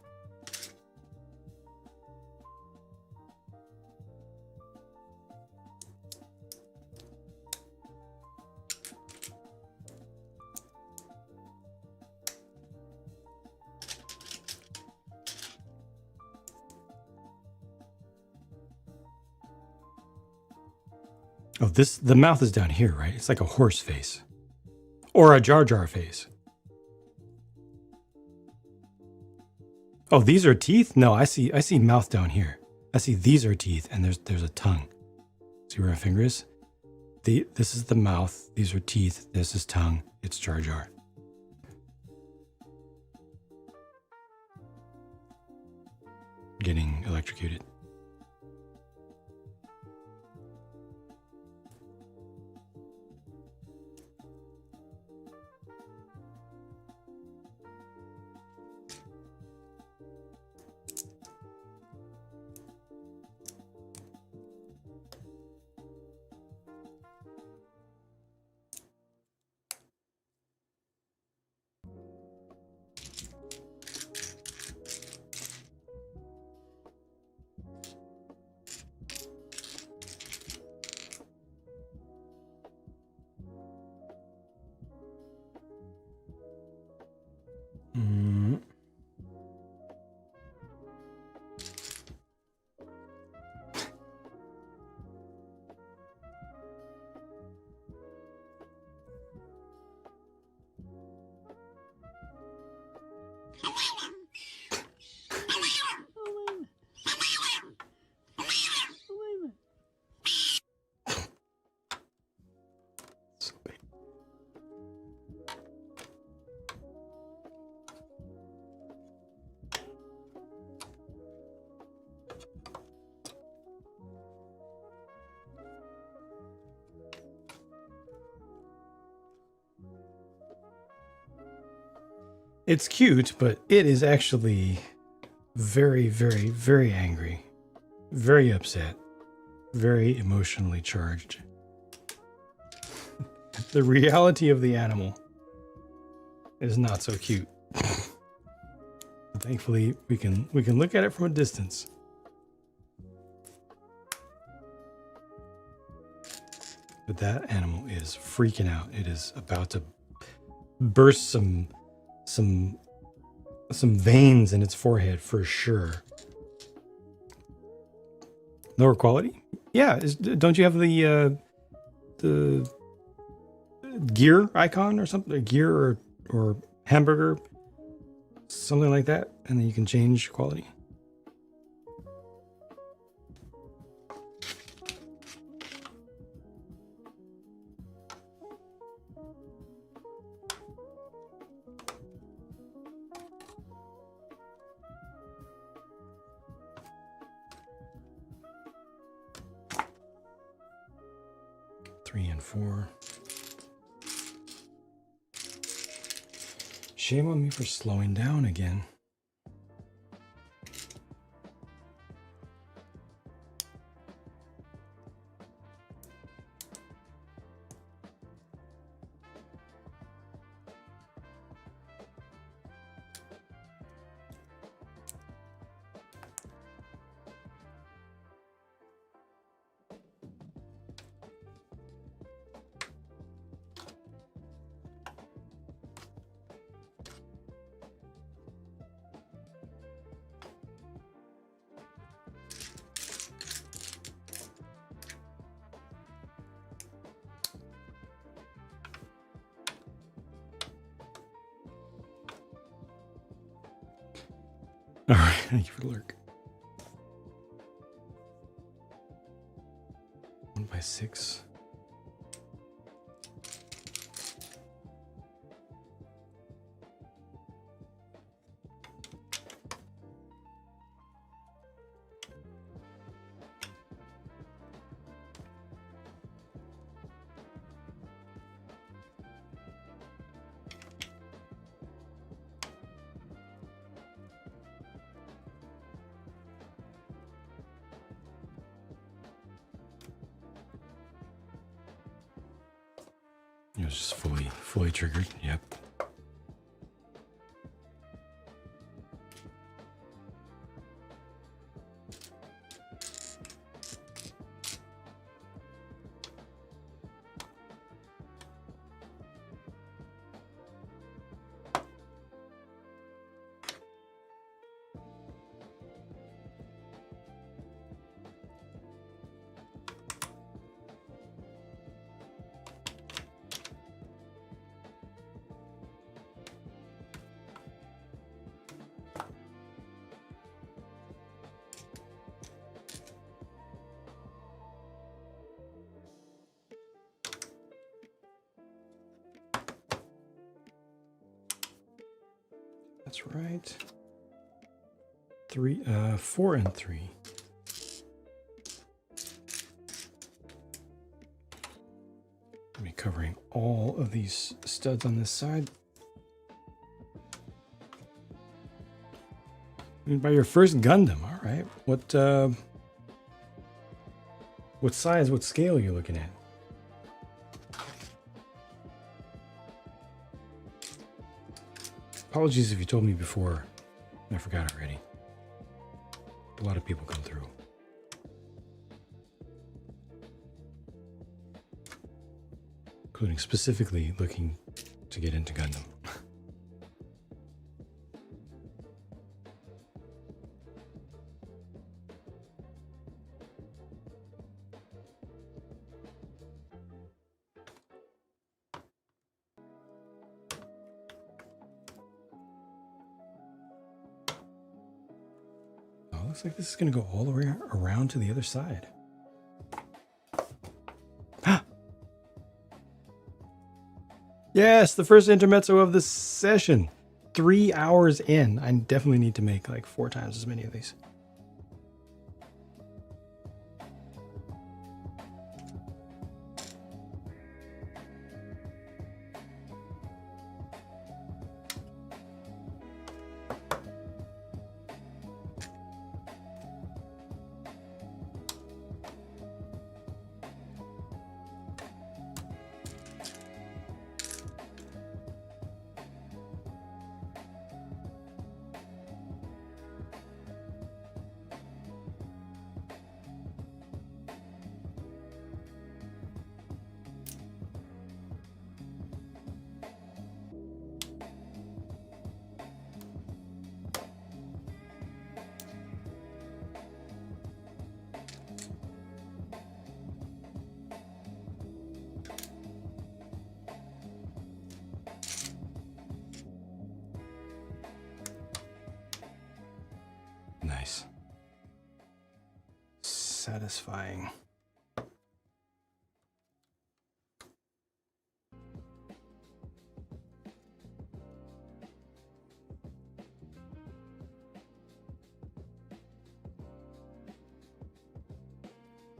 Oh, the mouth is down here, right? It's like a horse face. Or a Jar Jar face. Oh, these are teeth? No, I see mouth down here. I see these are teeth and there's a tongue. See where my finger is? This is the mouth, these are teeth, this is tongue, it's Jar Jar. Getting electrocuted. It's cute, but it is actually very, very, very angry, very upset, very emotionally charged. The reality of the animal is not so cute. Thankfully, we can look at it from a distance. But that animal is freaking out. It is about to burst some veins in its forehead for sure. Lower quality? Yeah. Don't you have the gear icon or something? Gear or hamburger? Something like that. And then you can change quality. Three and four. Shame on me for slowing down again. All right, thank you for the lurk. 1x6. It was just fully triggered. Yep. That's right. 4 and 3. Let me covering all of these studs on this side. And by your first Gundam, all right. What size, what scale are you looking at? Apologies if you told me before. I forgot already. A lot of people come through. Including specifically looking to get into Gundam. Looks like this is going to go all the way around to the other side. Yes, the first intermezzo of this session. 3 hours in. I definitely need to make like 4 times as many of these. satisfying.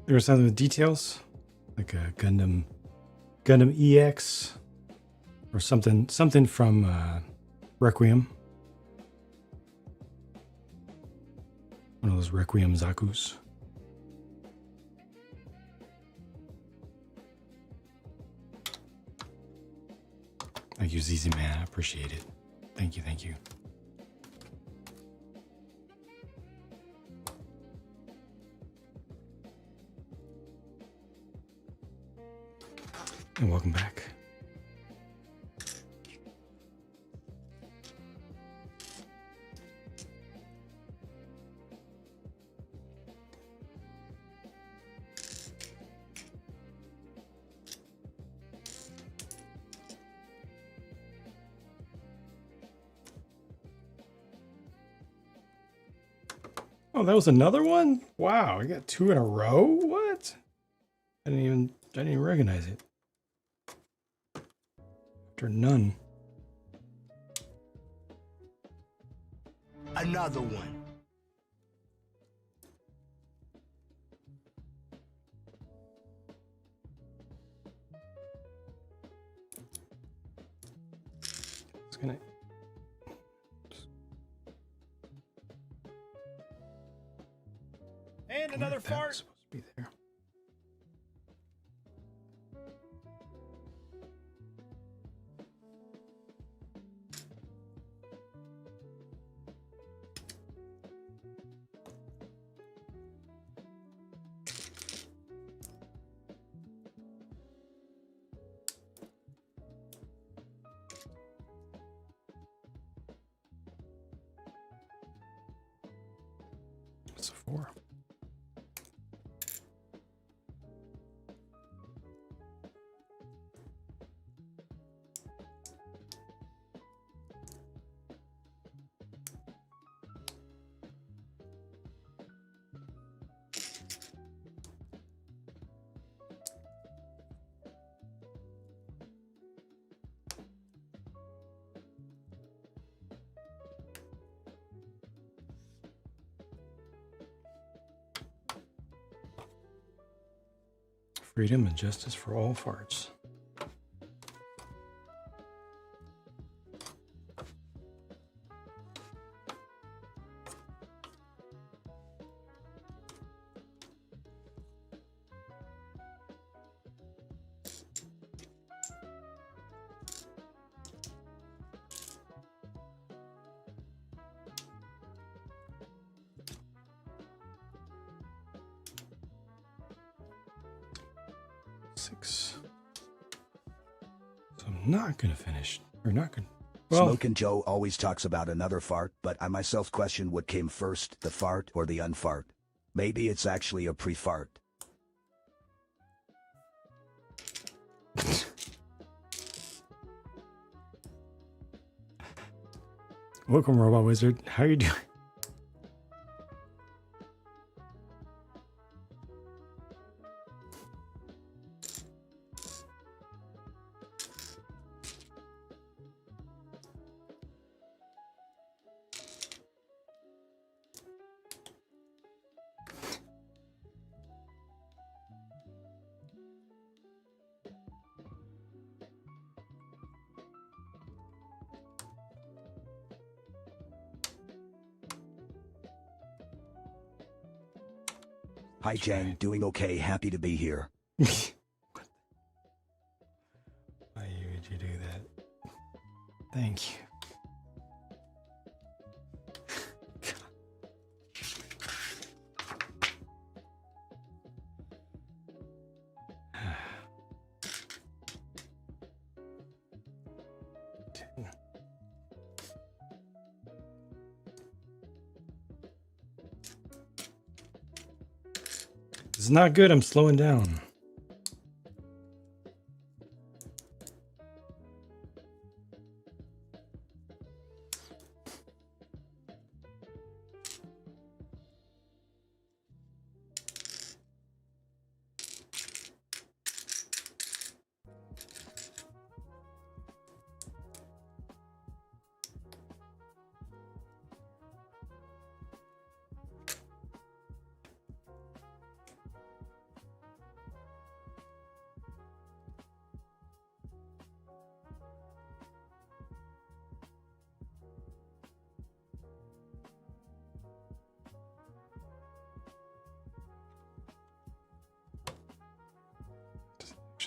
There was something with details, like a Gundam EX, or something from Requiem. One of those Requiem Zakus. Thank you, ZZ Man. I appreciate it. Thank you, thank you. And welcome back. Oh, that was another one? Wow, I got 2 in a row? What? I didn't even recognize it. After none.
Another one.
It's gonna.
And another fart.
Supposed to be there. What's the 4? Freedom and justice for all farts. So I'm not gonna finish, or not gonna. Well,
Smokin' Joe always talks about another fart, but I myself question what came first, the fart or the unfart. Maybe it's actually a pre-fart.
welcome, Robot Wizard. How you doing?
Hi Jen, doing okay, happy to be here.
Why would you do that? Thank you. It's not good. I'm slowing down.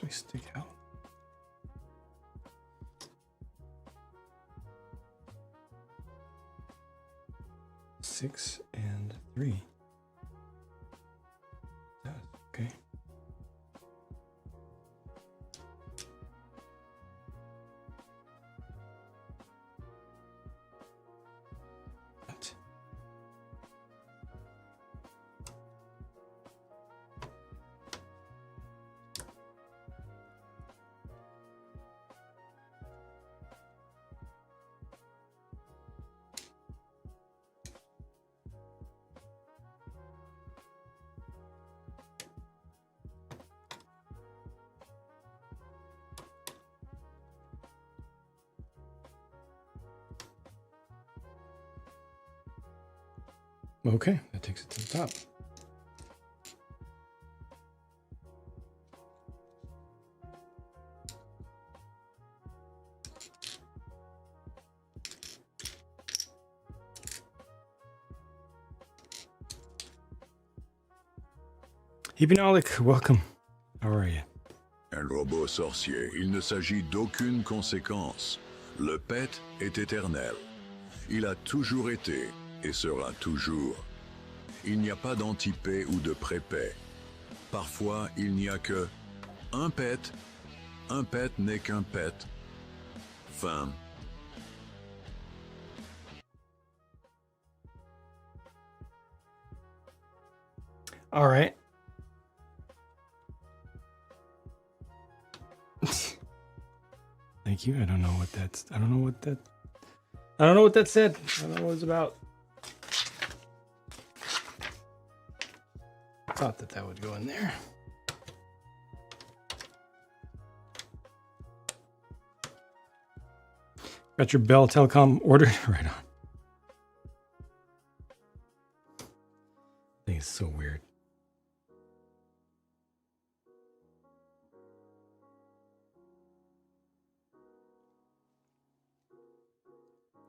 actually stick out. Six and 3. Okay. What? Okay, that takes it to the top. Hibinalik, welcome. How are you?
Un robot sorcier, il ne s'agit d'aucune conséquence. Le pet est éternel. Il a toujours été et sera toujours. Il n'y a pas d'anti-paix ou de pré-paix. Parfois, il n'y a que un pet. Un pet n'est qu'un pet. Fin.
All right. Thank you. I don't know what that said. I don't know what it's about. Thought that would go in there. Got your Bell Telecom ordered? Right on. I think it's so weird.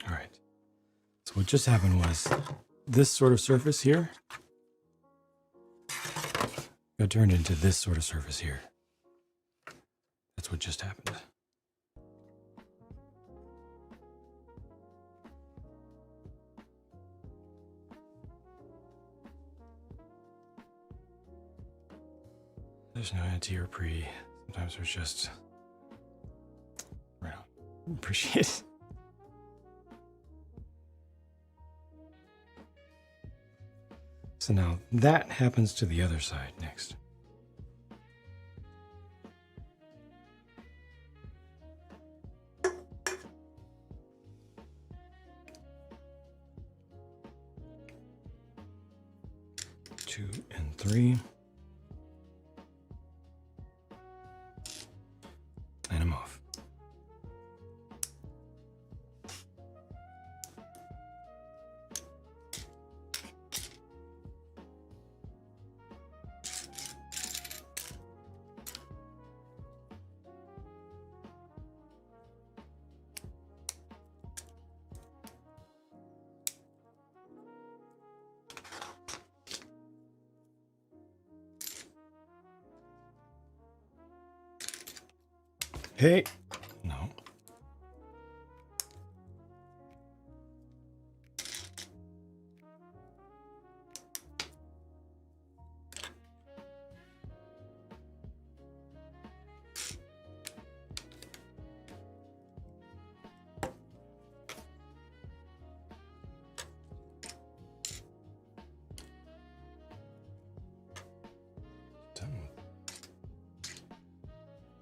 All right. So what just happened was this sort of surface here got turned into this sort of surface here. That's what just happened. There's no anti or pre. Sometimes there's just right on. Appreciate it. So now that happens to the other side next. Two and 3. And I'm off. Hey, no.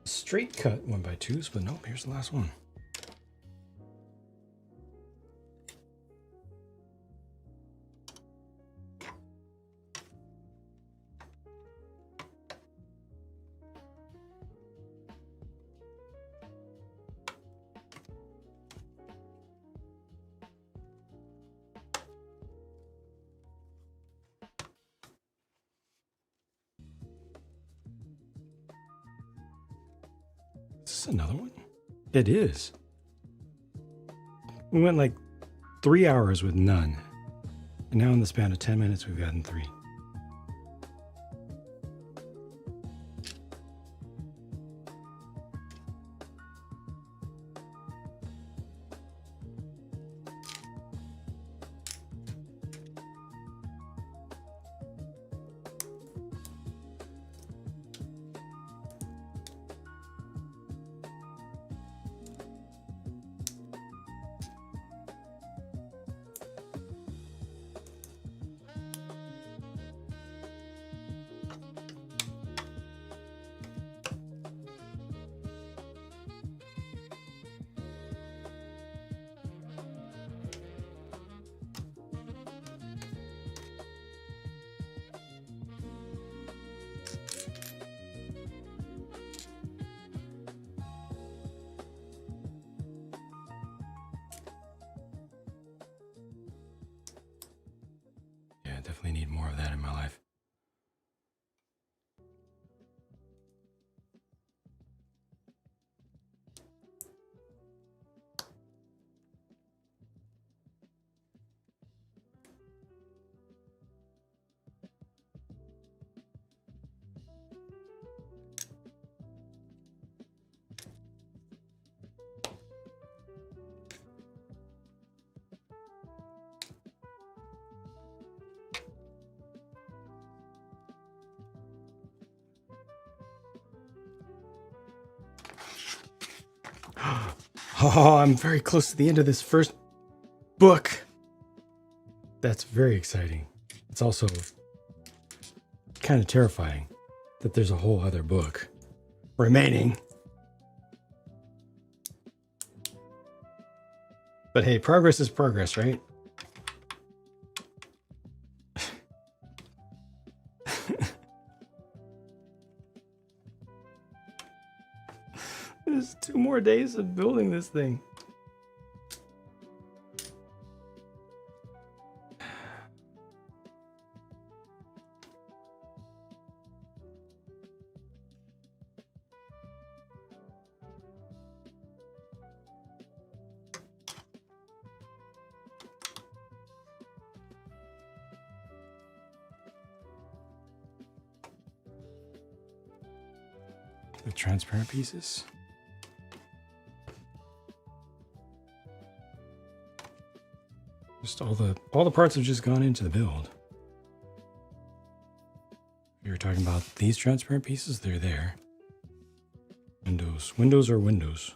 Straight cut 1x2s, but nope, here's the last one. Is this another one? It is. We went like 3 hours with none. And now in the span of 10 minutes, we've gotten 3. definitely need more of that in my life. Oh, I'm very close to the end of this first book. That's very exciting. It's also kind of terrifying that there's a whole other book remaining. But hey, progress is progress, right? There's 2 more days of building this thing. The transparent pieces. Just all the parts have just gone into the build. If you're talking about these transparent pieces, they're there. Windows. Windows are windows.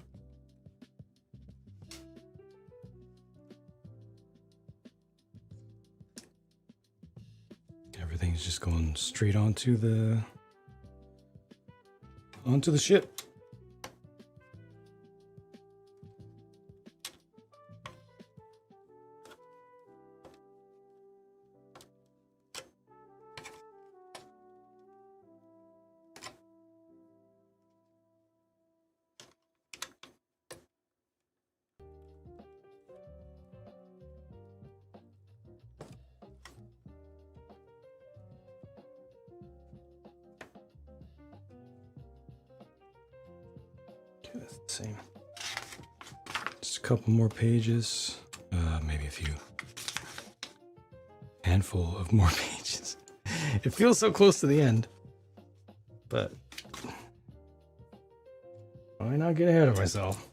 Everything's just going straight onto the ship. Okay, that's the same. Just a couple more pages. Maybe a few. Handful of more pages. It feels so close to the end. But why not get ahead of myself?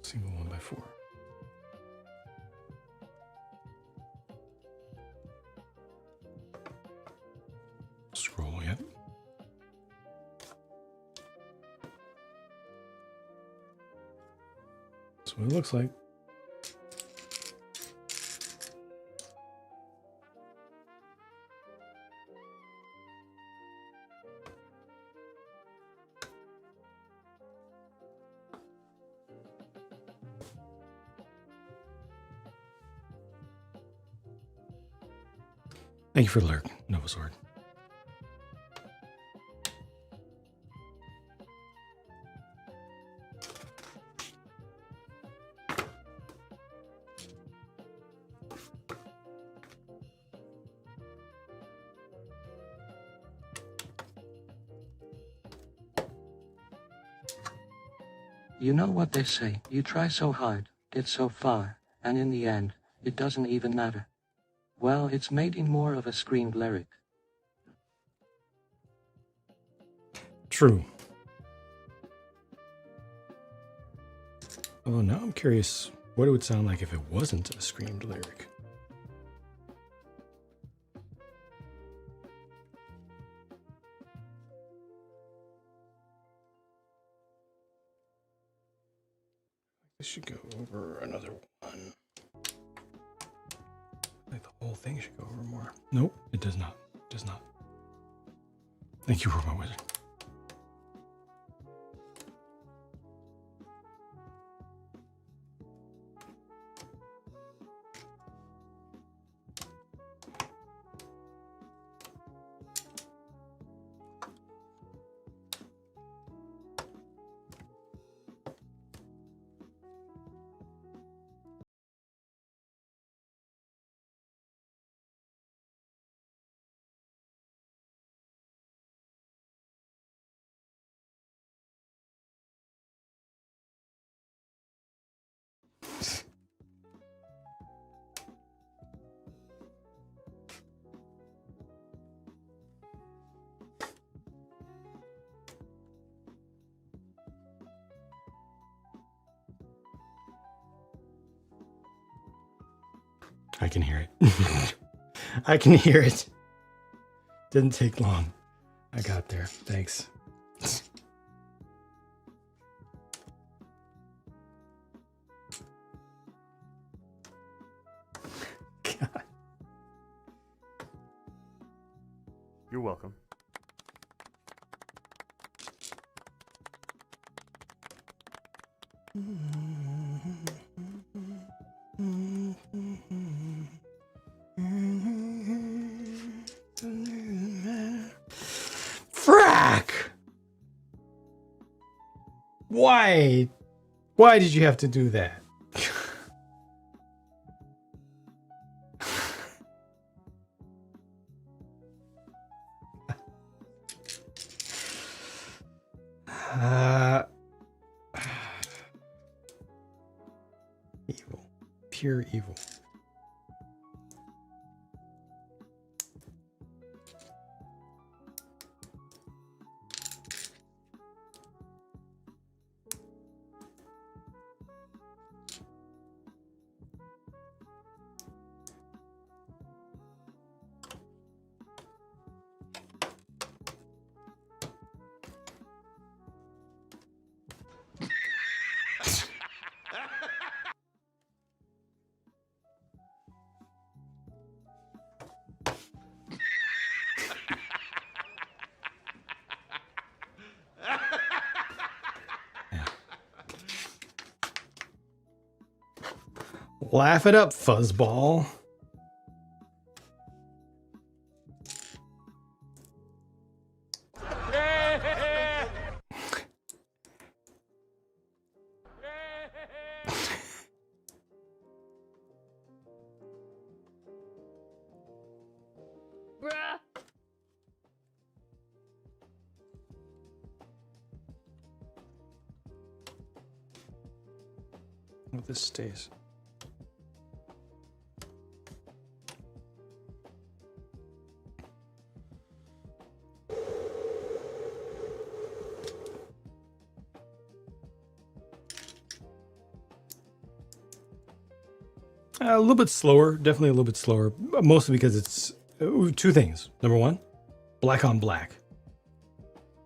Single 1x4. Scroll, yep. That's what it looks like. Thank you for the lurk, Nova Sword.
You know what they say, you try so hard, get so far, and in the end, it doesn't even matter. Well, it's making more of a screamed lyric.
True. Although now I'm curious what it would sound like if it wasn't a screamed lyric. This should go over another one. Like the whole thing should go over more. Nope, it does not. It does not. Thank you for my wizard. I can hear it. I can hear it. Didn't take long. I got there. Thanks. God.
You're welcome.
Frack! Why? Why did you have to do that? Evil. Pure evil. Laugh it up, fuzzball. Oh, this stays. A little bit slower, definitely a little bit slower, mostly because it's two things. Number one, black on black.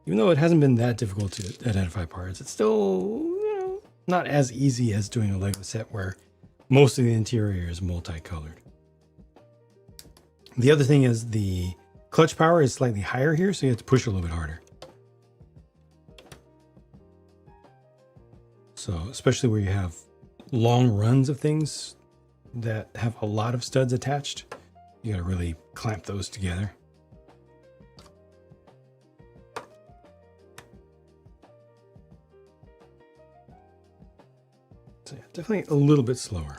Even though it hasn't been that difficult to identify parts, it's still, you know, not as easy as doing a Lego set where most of the interior is multicolored. The other thing is the clutch power is slightly higher here, so you have to push a little bit harder. So especially where you have long runs of things that have a lot of studs attached, you gotta really clamp those together. So yeah, definitely a little bit slower.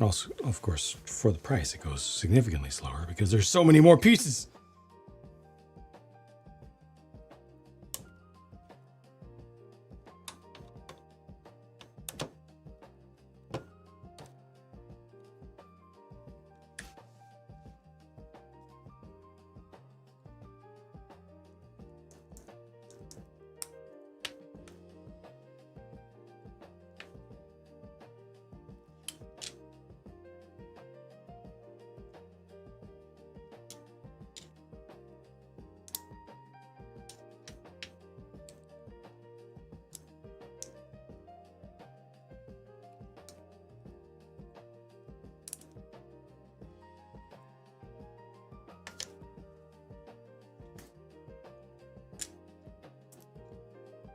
Also, of course, for the price, it goes significantly slower because there's so many more pieces.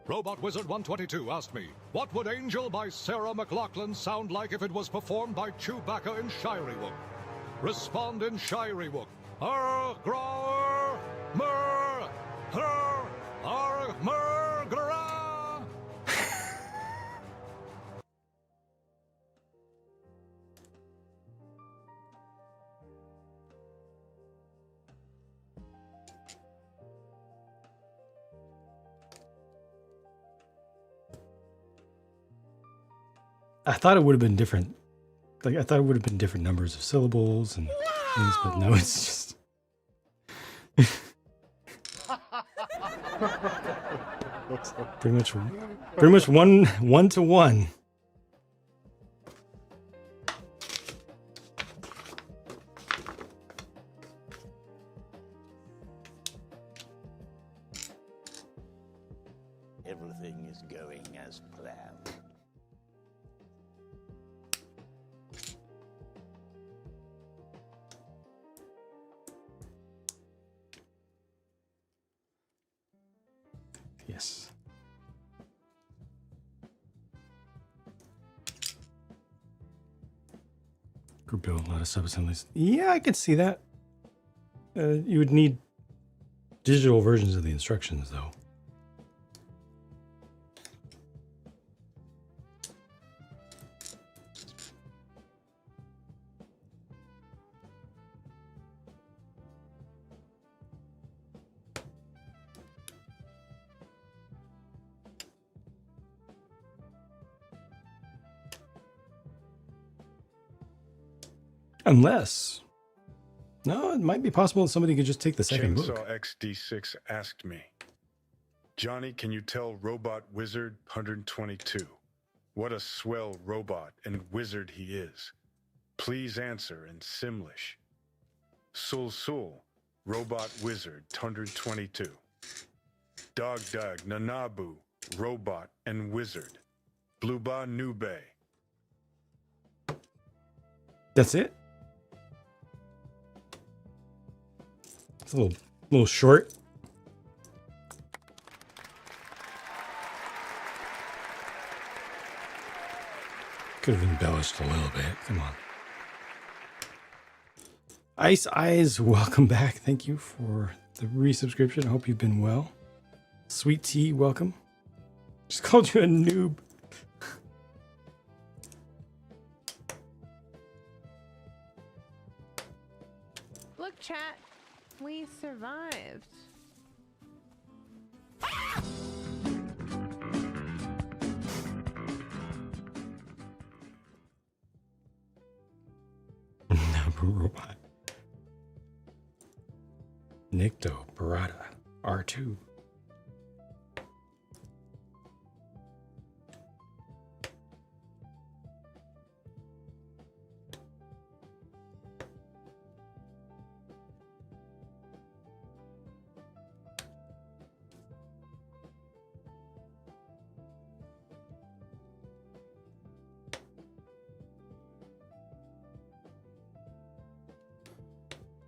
Robot Wizard 122 asked me, what would Angel by Sarah McLachlan sound like if it was performed by Chewbacca in Shireywook? Respond in Shireywook. Grower, mer, mer, gra.
I thought it would have been different. Like, I thought it would have been different numbers of syllables and things, but no, it's just. pretty much one to one.
Everything is going as planned.
Yes. Could build a lot of subassemblies. Yeah, I could see that. You would need digital versions of the instructions, though. Unless, no, it might be possible that somebody could just take the second book.
Chainsaw XD6 asked me, Johnny, can you tell Robot Wizard 122 what a swell robot and wizard he is? Please answer in Simlish. Sul Sul, Robot Wizard 122. Dog Dog Nanabu, Robot and Wizard. Bluba Nube.
That's it? It's a little short. Could have embellished a little bit. Come on. Ice Eyes, welcome back. Thank you for the resubscription. I hope you've been well. Sweet Tea, welcome. Just called you a noob.
Look, chat. We survived.
Nabu Robot. Nikto, Barada, R2.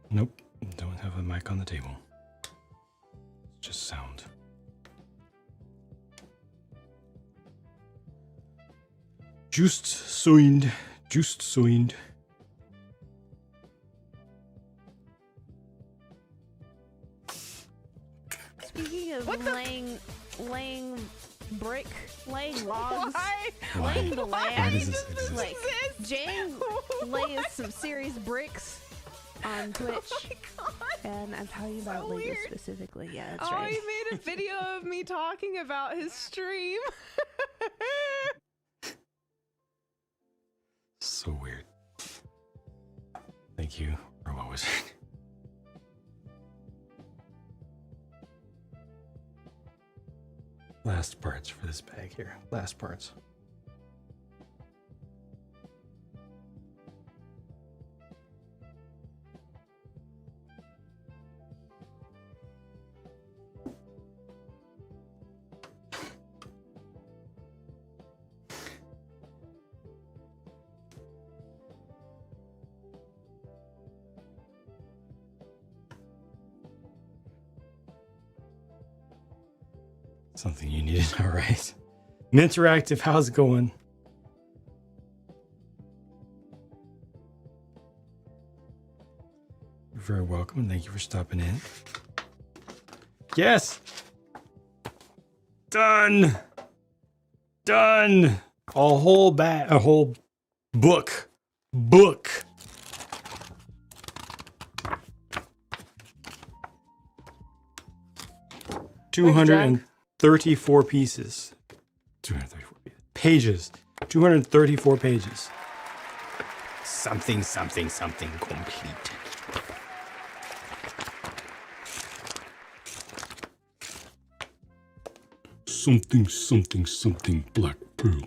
Nope, don't have a mic on the table. It's just sound. Just soined.
Speaking of laying logs,
Why?
laying the
Why
land,
does this exist?
like Jane lays some serious bricks on Twitch, and I'm talking about Lego specifically. Yeah, that's right.
He made a video of me talking about his stream.
So weird. Thank you, Robot Wizard. Last parts for this bag here. Last parts. Something you needed. All right. Minteractive, how's it going? You're very welcome, and thank you for stopping in. Yes! Done! Done! A whole book. Book. $234 pieces. 234 pages. 234 pages. Something complete. Something black pearl.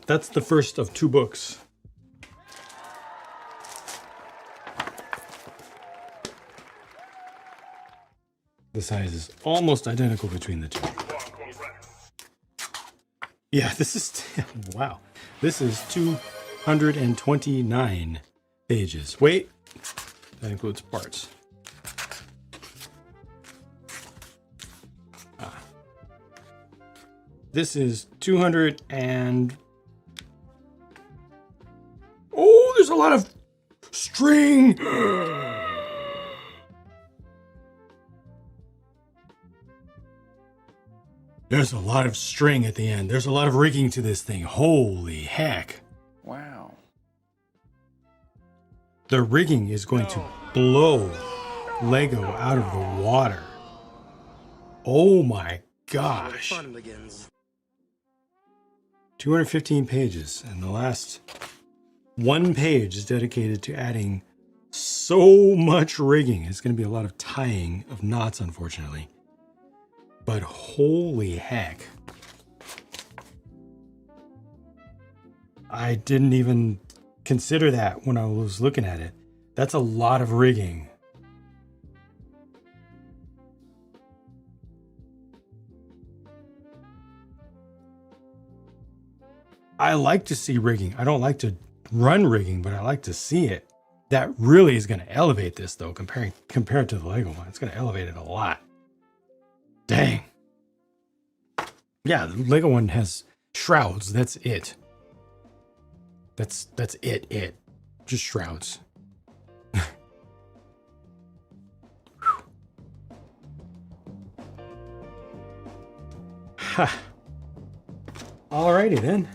That's the first of 2 books. The size is almost identical between the 2. Yeah, this is, wow. This is 229 pages. Wait, that includes parts. This is 200 and... Oh, there's a lot of string. There's a lot of string at the end. There's a lot of rigging to this thing. Holy heck.
Wow.
The rigging is going to blow Lego out of the water. Oh my gosh.
Fun begins.
215 pages, and the last 1 page is dedicated to adding so much rigging. It's going to be a lot of tying of knots, unfortunately. But holy heck. I didn't even consider that when I was looking at it. That's a lot of rigging. I like to see rigging. I don't like to run rigging, but I like to see it. That really is going to elevate this, though, compared to the Lego one. It's going to elevate it a lot. Dang. Yeah, the Lego one has shrouds. That's it. That's it. Just shrouds. Ha. Alrighty then.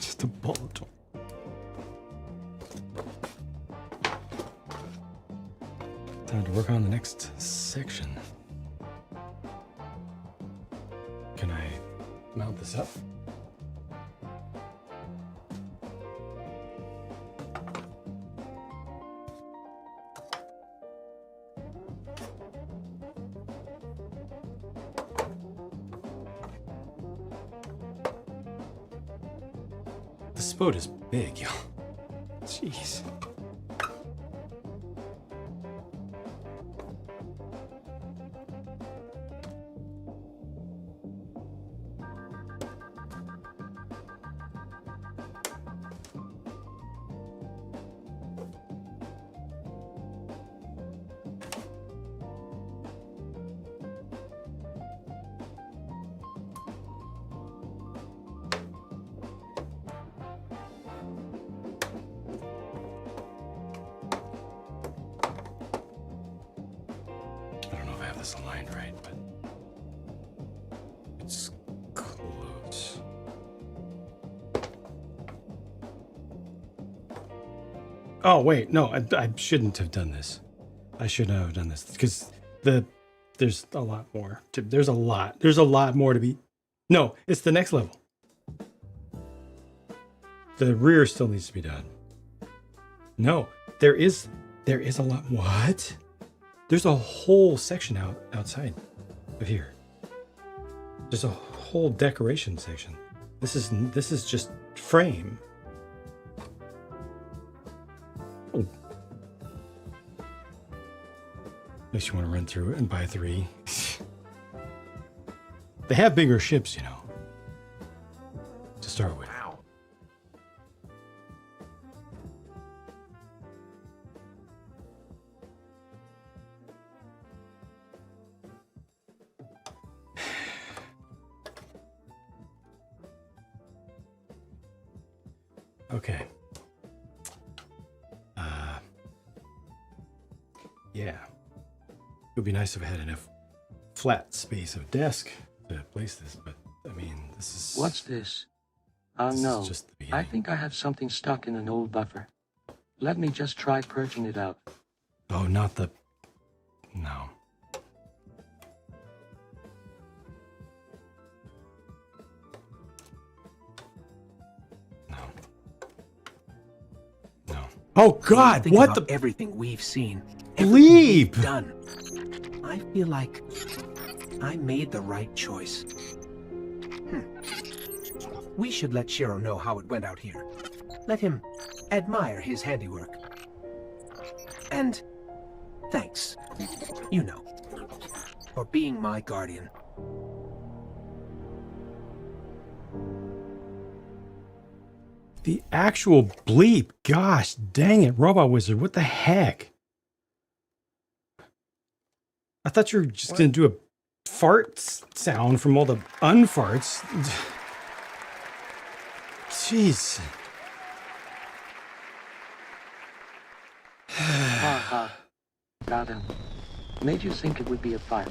Just a bullet. Time to work on the next section. Can I mount this up? This boat is big, y'all. Jeez. This aligned right, but it's close. Oh wait, no, I shouldn't have done this. I shouldn't have done this because there's a lot more. There's a lot more to be. No, it's the next level. The rear still needs to be done. No, there is a lot. What? There's a whole section outside of here. There's a whole decoration section. This is just frame. Oh. Makes you want to run through it and buy 3. They have bigger ships, you know, to start with. Okay. Yeah. It would be nice if I had enough flat space of desk to place this, but I mean, this is...
What's this? Oh
This is
no,
just the
I
beginning.
think I have something stuck in an old buffer. Let me just try purging it out.
Oh, not the... No. No. No. Oh God!
Think
What
about
the
everything we've seen,
bleep?
done. I feel like I made the right choice. We should let Shiro know how it went out here. Let him admire his handiwork. And thanks, you know, for being my guardian.
The actual bleep. Gosh, dang it, Robot Wizard. What the heck? I thought you were just going to do a fart sound from all the unfarts. Jeez.
Ha ha. Got him. Made you think it would be a fight.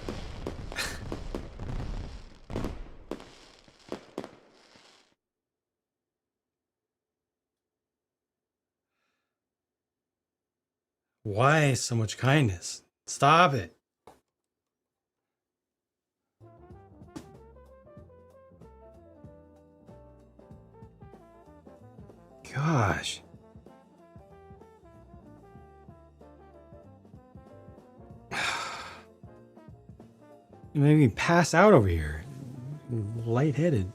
Why so much kindness? Stop it. Gosh. You made me pass out over here. Lightheaded.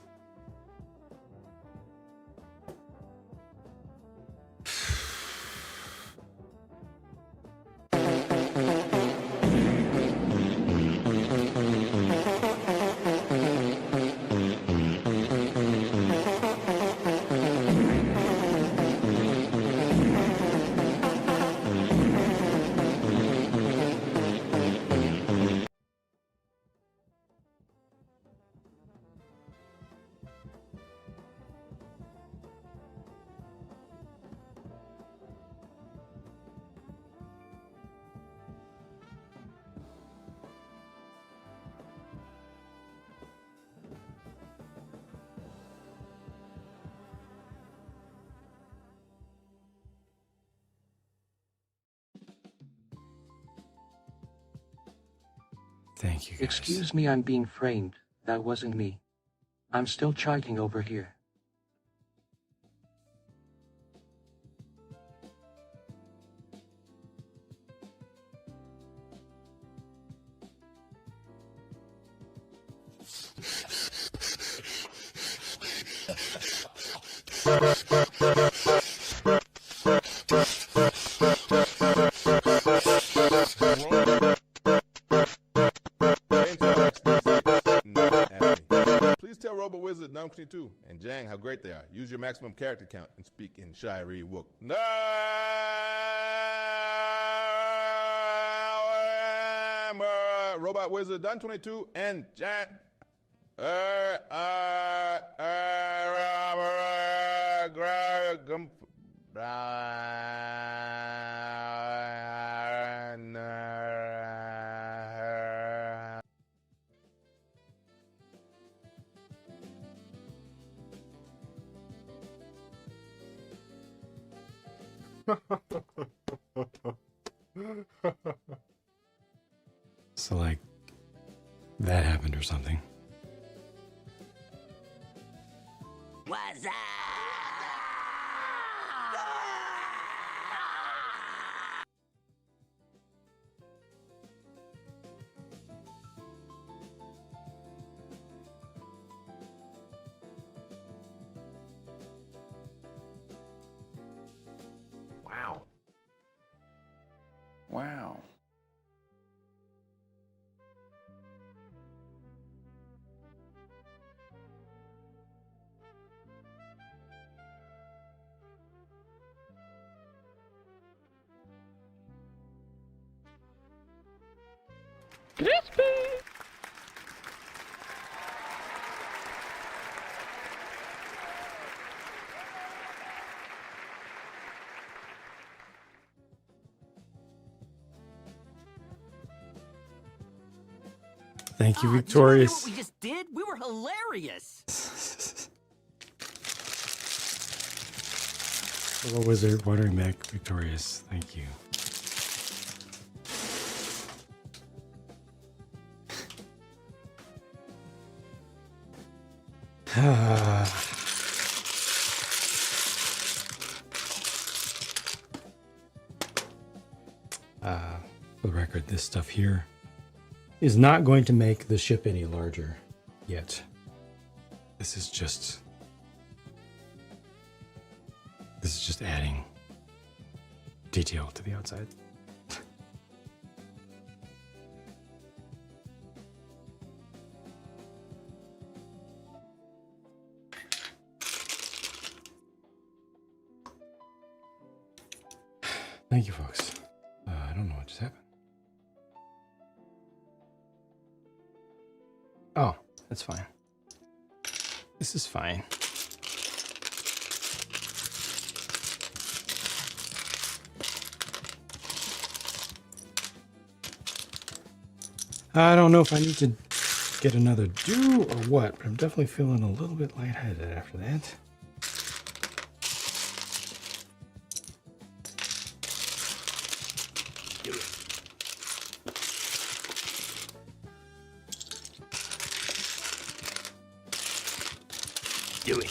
Thank you, guys.
Excuse me, I'm being framed. That wasn't me. I'm still charting over here.
Please tell Robo Wizard 922 and Jang how great they are. Use your maximum character count and speak in Shiree Wook. No! Robot Wizard 922 and Jang.
So, like, that happened or something.
What's up?
Wow. Wow.
Crispy!
Thank you,
Did you
Victorious.
hear what we just did? We were hilarious.
Hello, Wizard, Watering Mech, Victorious. Thank you. For the record, this stuff here is not going to make the ship any larger yet. This is just adding detail to the outside. Thank you, folks. I don't know what just happened. Oh, that's fine. This is fine. I don't know if I need to get another do or what, but I'm definitely feeling a little bit lightheaded after that.
Do it.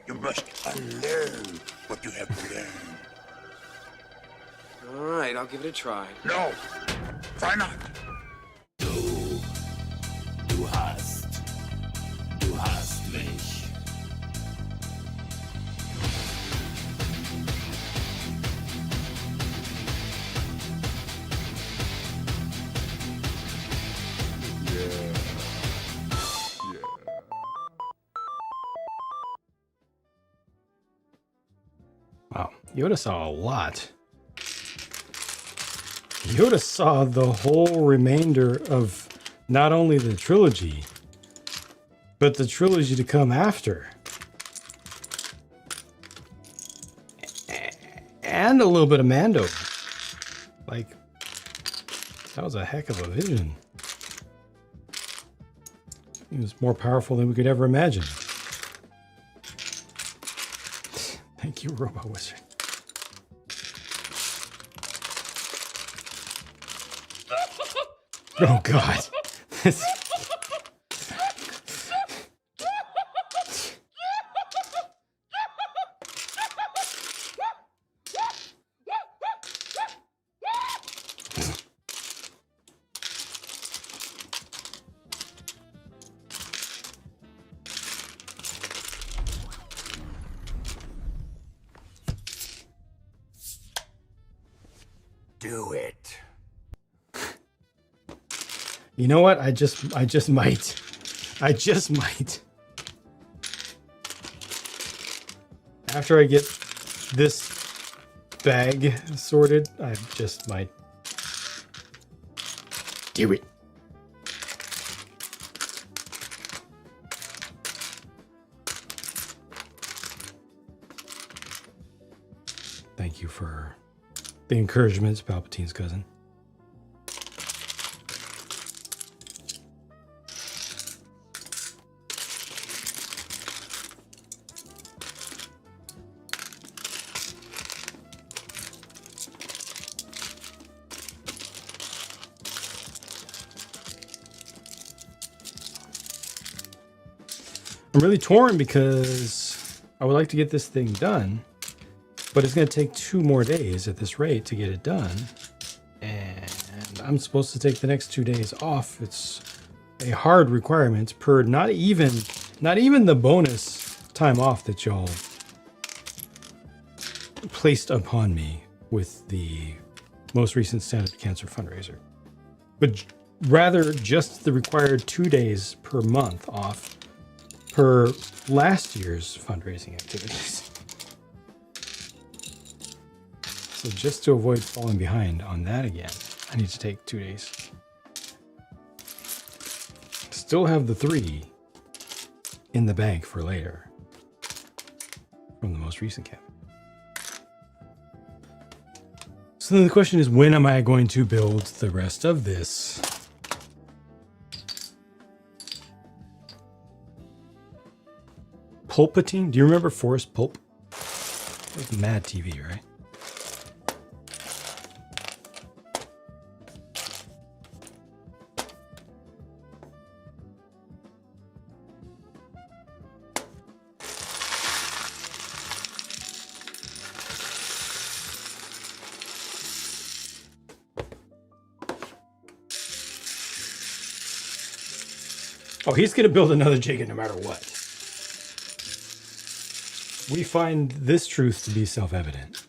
You must unlearn what you have learned.
All right, I'll give it a try.
No, try not.
Du hast mich.
Wow, Yoda saw a lot. Yoda saw the whole remainder of not only the trilogy, but the trilogy to come after. And a little bit of Mando. Like, that was a heck of a vision. He was more powerful than we could ever imagine. Thank you, Robot Wizard. Oh, God. This...
Do it.
You know what? I just might. I just might. After I get this bag sorted, I just might do it. Thank you for the encouragements, Palpatine's cousin. I'm really torn because I would like to get this thing done, but it's going to take 2 more days at this rate to get it done. And I'm supposed to take the next 2 days off. It's a hard requirement per not even the bonus time off that y'all placed upon me with the most recent Stand Up to Cancer fundraiser, but rather just the required 2 days per month off per last year's fundraising activities. So just to avoid falling behind on that again, I need to take 2 days. Still have the 3 in the bank for later from the most recent campaign. So then the question is, when am I going to build the rest of this? Pulpatine? Do you remember Forrest Pulp? That was Mad TV, right? Oh, he's going to build another Jagan no matter what. We find this truth to be self-evident.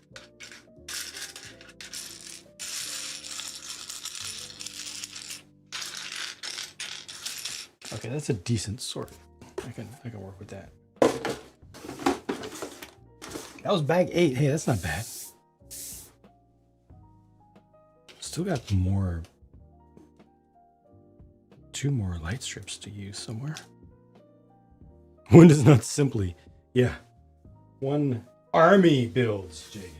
Okay, that's a decent sort. I can work with that. That was bag 8. Hey, that's not bad. Still got more. 2 more light strips to use somewhere. One does not simply, yeah. One army builds Jagan.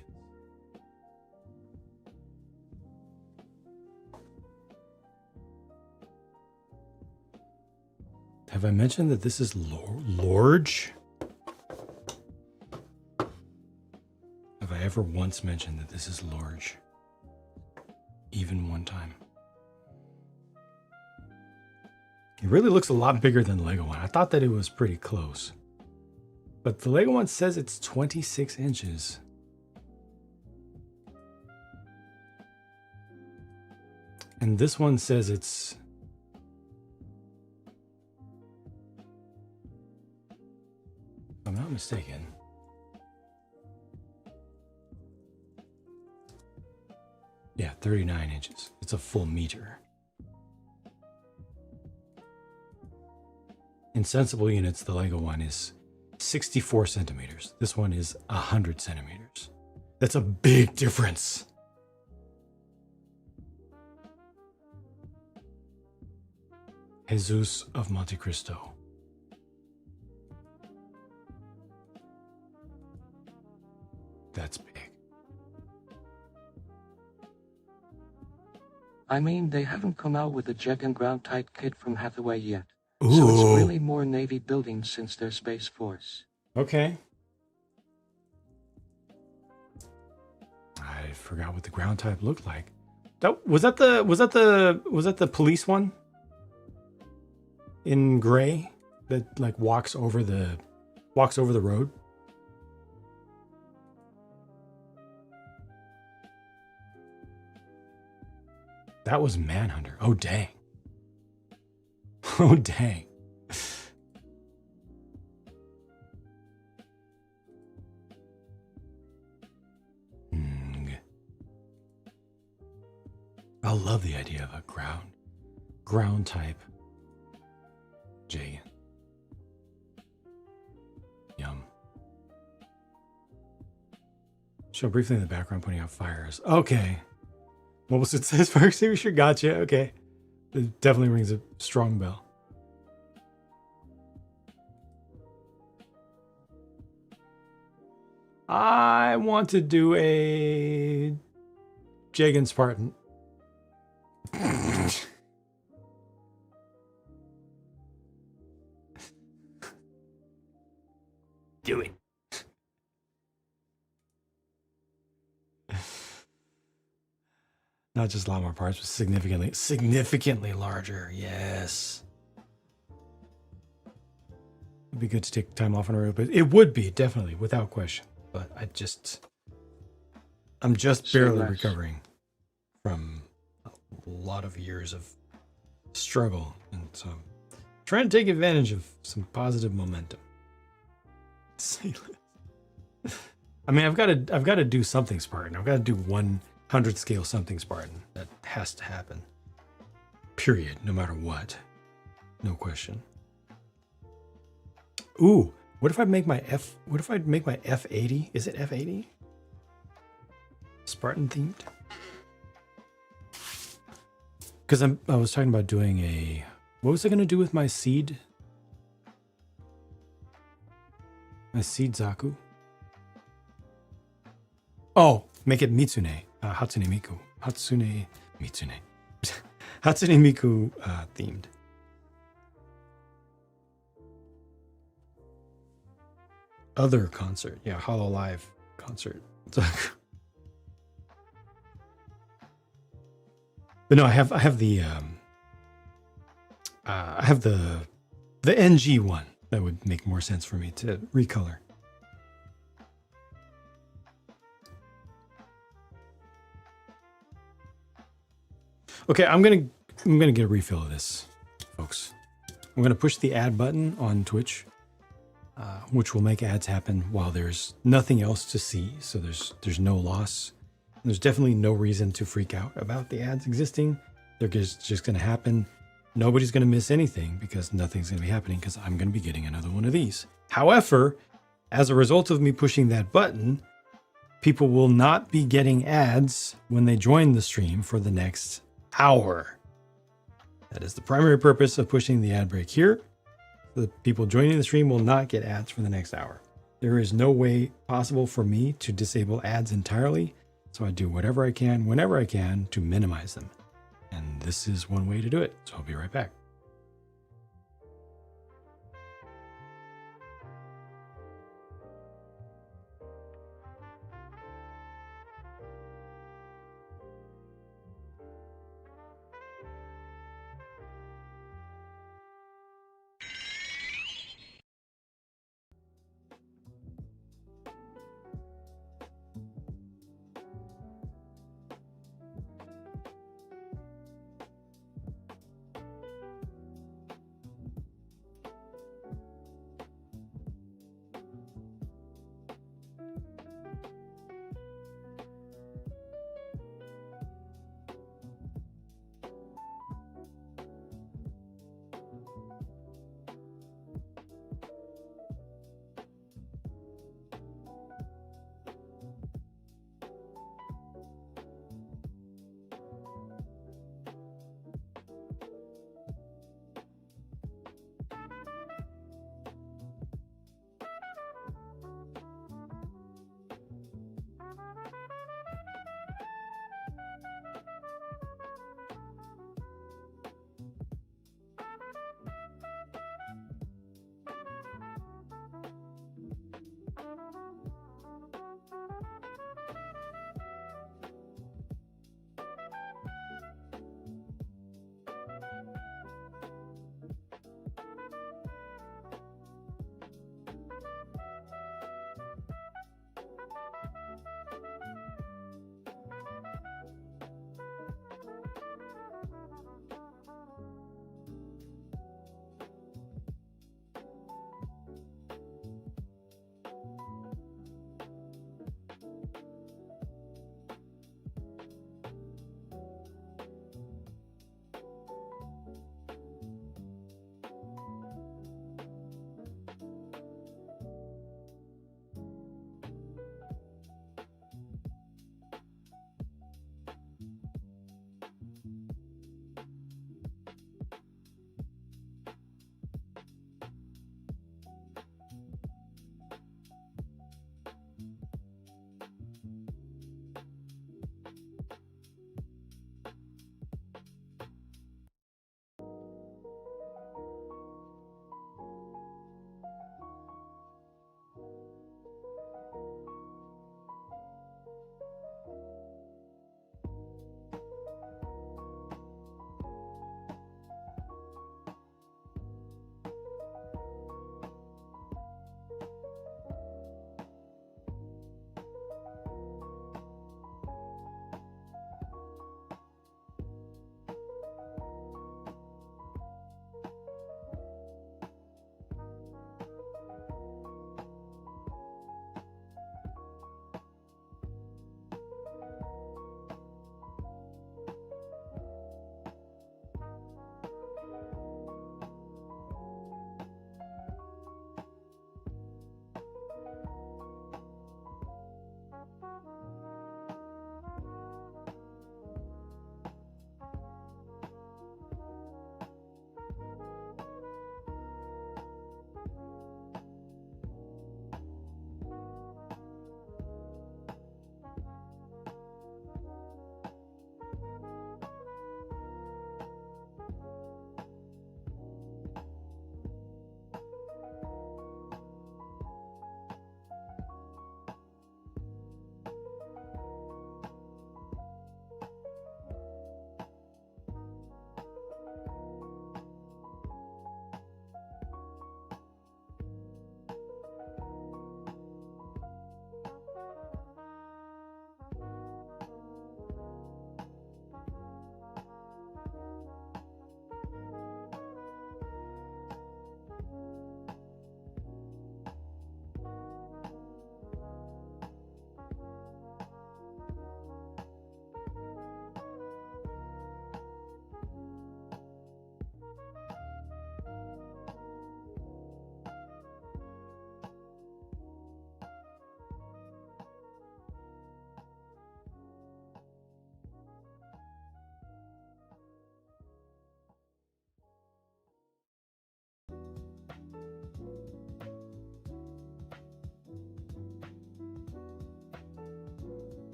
Have I mentioned that this is Lorge? Have I ever once mentioned that this is Lorge? Even one time. It really looks a lot bigger than the Lego one. I thought that it was pretty close. But the Lego one says it's 26 inches. And this one says it's... if I'm not mistaken. Yeah, 39 inches. It's a full meter. In sensible units, the Lego one is 64 centimeters. This one is 100 centimeters. That's a big difference. Jesus of Monte Cristo. That's big.
I mean, they haven't come out with a Jagan ground type kit from Hathaway yet.
Ooh.
So it's really more Navy buildings since they're Space Force.
Okay. I forgot what the ground type looked like. Was that the police one? In gray that like walks over the road? That was Manhunter. Oh dang. Oh, dang. I love the idea of a ground type Jagan. Yum. Show briefly in the background putting out fires. Okay. Mobile suit says fire extinguisher. Gotcha. Okay. It definitely rings a strong bell. I want to do a Jagan Spartan. Do it. Not just a lot more parts, but significantly larger. Yes. It'd be good to take time off on a road, but it would be definitely without question. But I'm just barely recovering from a lot of years of struggle, and so I'm trying to take advantage of some positive momentum. I mean, I've got to do something Spartan. I've got to do 100 scale something Spartan. That has to happen. Period. No matter what. No question. Ooh, what if I make my F80? Is it F80? Spartan themed? Because I was talking about doing a... What was I going to do with my seed? My seed Zaku? Oh, make it Mitsune. Hatsune Miku. Hatsune Mitsune. Hatsune Miku themed. Other concert. Yeah, Hollow Live concert. But no, I have the NG one. That would make more sense for me to recolor. Okay, I'm gonna get a refill of this, folks. I'm gonna push the add button on Twitch, which will make ads happen while there's nothing else to see. So there's no loss. There's definitely no reason to freak out about the ads existing. They're just gonna happen. Nobody's gonna miss anything because nothing's gonna be happening because I'm gonna be getting another one of these. However, as a result of me pushing that button, people will not be getting ads when they join the stream for the next hour. That is the primary purpose of pushing the ad break here. The people joining the stream will not get ads for the next hour. There is no way possible for me to disable ads entirely, so I do whatever I can, whenever I can, to minimize them. And this is one way to do it, so I'll be right back.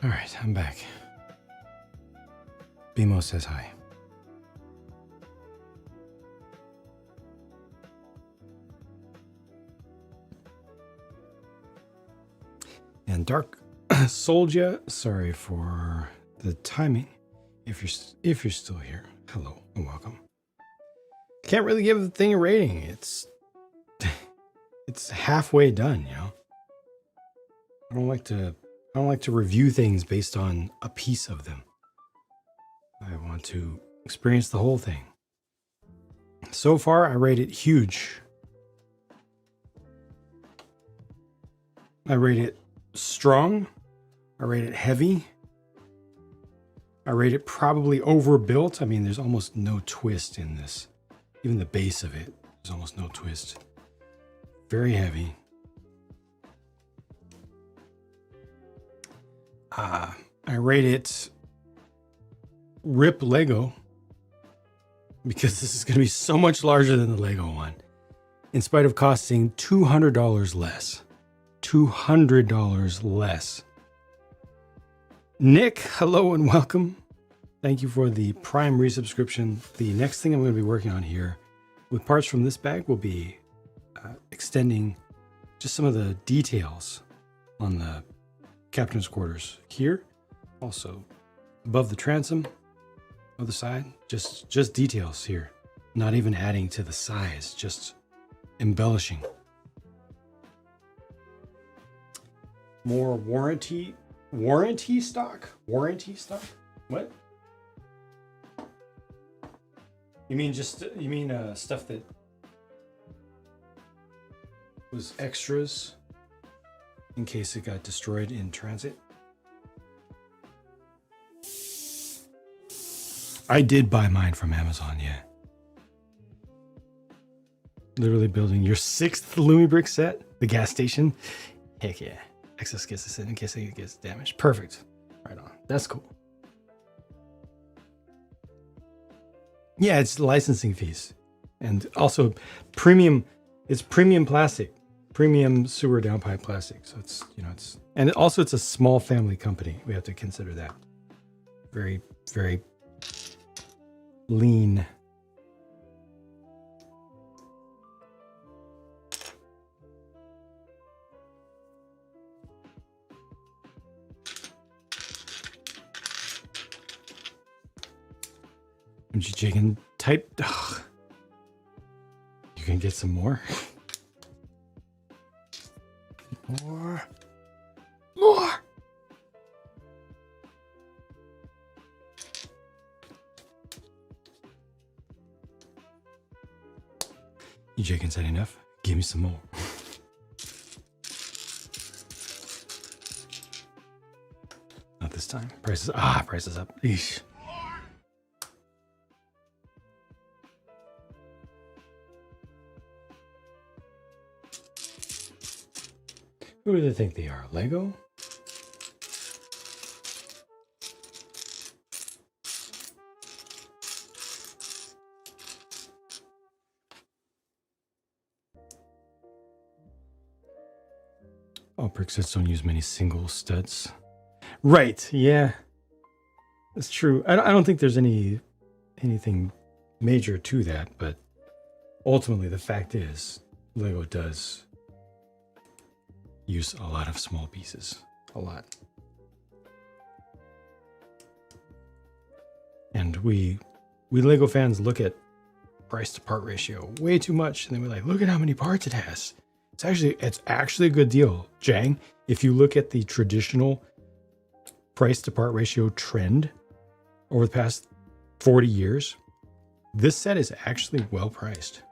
All right, I'm back. BMO says hi. And Dark Soldier, sorry for the timing. If you're still here, hello and welcome. Can't really give the thing a rating. It's halfway done, you know. I don't like to review things based on a piece of them. I want to experience the whole thing. So far, I rate it huge. I rate it strong. I rate it heavy. I rate it probably overbuilt. I mean, there's almost no twist in this. Even the base of it, there's almost no twist. Very heavy. I rate it RIP Lego because this is going to be so much larger than the Lego one, in spite of costing $200 less. $200 less. Nick, hello and welcome. Thank you for the Prime resubscription. The next thing I'm going to be working on here with parts from this bag will be extending just some of the details on the captain's quarters here. Also above the transom, other side, just details here. Not even adding to the size, just embellishing. More warranty stock? Warranty stock? What? You mean stuff that was extras in case it got destroyed in transit? I did buy mine from Amazon, yeah. Literally building your 6th ReoBrix set, the gas station. Heck yeah. Excess gets this in case it gets damaged. Perfect. Right on. That's cool. Yeah, it's licensing fees. And also premium, it's premium plastic. Premium sewer downpipe plastic. So it's, and also it's a small family company. We have to consider that. Very, very lean. Energy chicken type. Ugh. You can get some more. More. You chicken said enough. Give me some more. Not this time. Prices up. Eesh. Who do they think they are? Lego? Oh, brick sets don't use many single studs. Right, yeah. That's true. I don't think there's anything major to that, but ultimately the fact is Lego does use a lot of small pieces. A lot. And we Lego fans look at price to part ratio way too much, and then we're like, look at how many parts it has. It's actually a good deal. Jang, if you look at the traditional price to part ratio trend over the past 40 years, this set is actually well priced.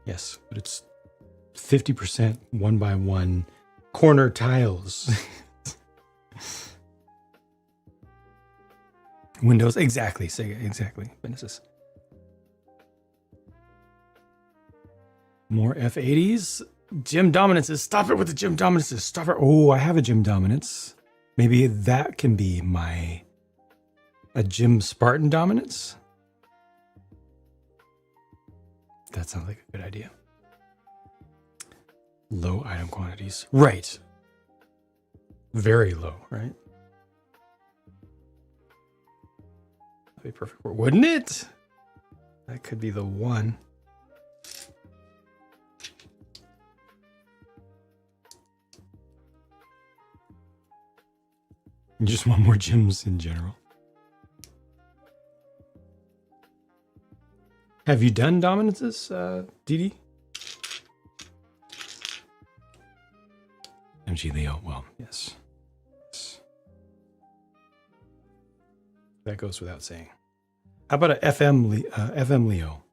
Yes, but it's 50% 1x1 corner tiles. Windows, exactly, Sega, exactly. Genesis. More F80s. Gym Dominances. Stop it with the Gym Dominances. Stop it. Oh, I have a Gym Dominance. Maybe that can be a Gym Spartan Dominance. That sounds like a good idea. Low item quantities. Right. Very low, right? That'd be perfect, wouldn't it? That could be the one. You just want more gems in general. Have you done dominances, DD? MG Leo, well, yes. That goes without saying. How about a FM Leo?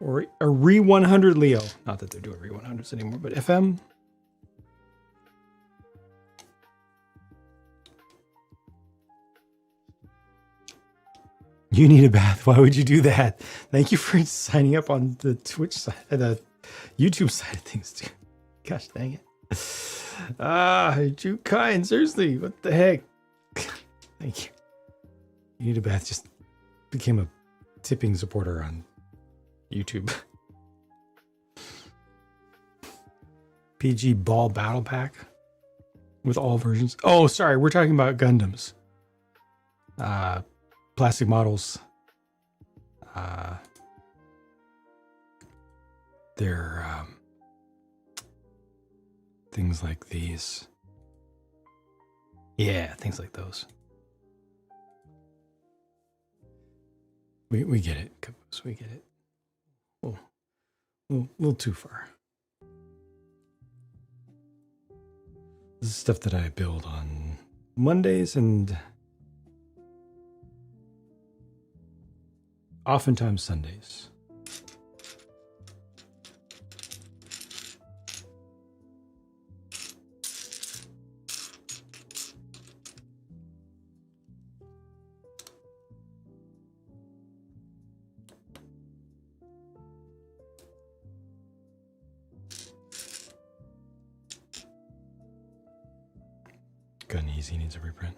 Or a Re 100 Leo? Not that they're doing Re 100s anymore, but FM? You need a bath. Why would you do that? Thank you for signing up on the Twitch side, the YouTube side of things, too. Gosh dang it. You're too kind. Seriously, what the heck? Thank you. You need a bath. Just became a tipping supporter on YouTube. PG Ball Battle Pack with all versions. Oh, sorry. We're talking about Gundams. Plastic models. They're things like these. Yeah, things like those. We get it, Caboose. We get it. Oh, a little too far. This is stuff that I build on Mondays and oftentimes Sundays. Gun Easy needs a reprint.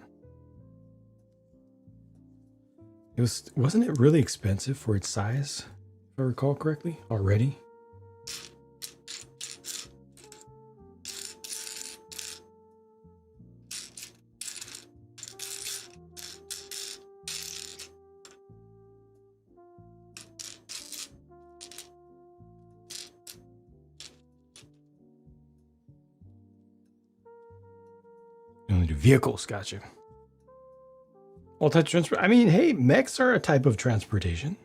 Wasn't it really expensive for its size, if I recall correctly, already? You only do vehicles, gotcha. All types of transport. I mean, hey, mechs are a type of transportation.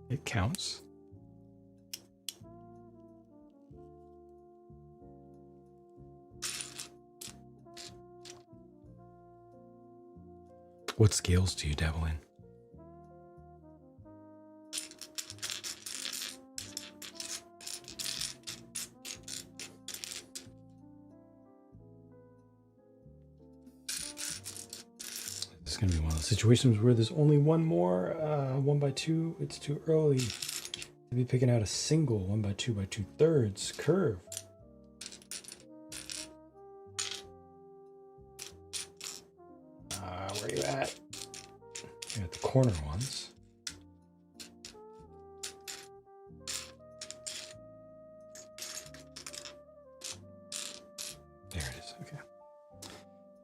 It counts. What scales do you dabble in? It's going to be one of those situations where there's only one more 1x2. It's too early to be picking out a single 1x2 by 2/3 curve. Where are you at? You got the corner ones. There it is. Okay.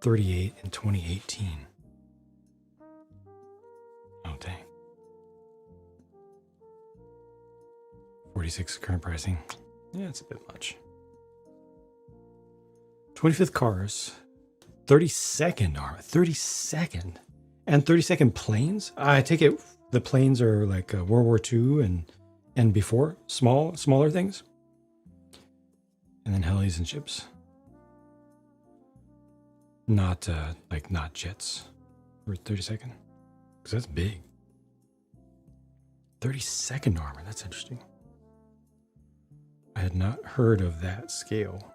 38 in 2018. Oh, dang. 46 current pricing. Yeah, it's a bit much. 25th cars. 32nd armor. 32nd. And 32nd planes? I take it the planes are like World War II and before. Smaller things. And then helis and ships. Not not jets. For 32nd. Because that's big. 32nd armor. That's interesting. I had not heard of that scale.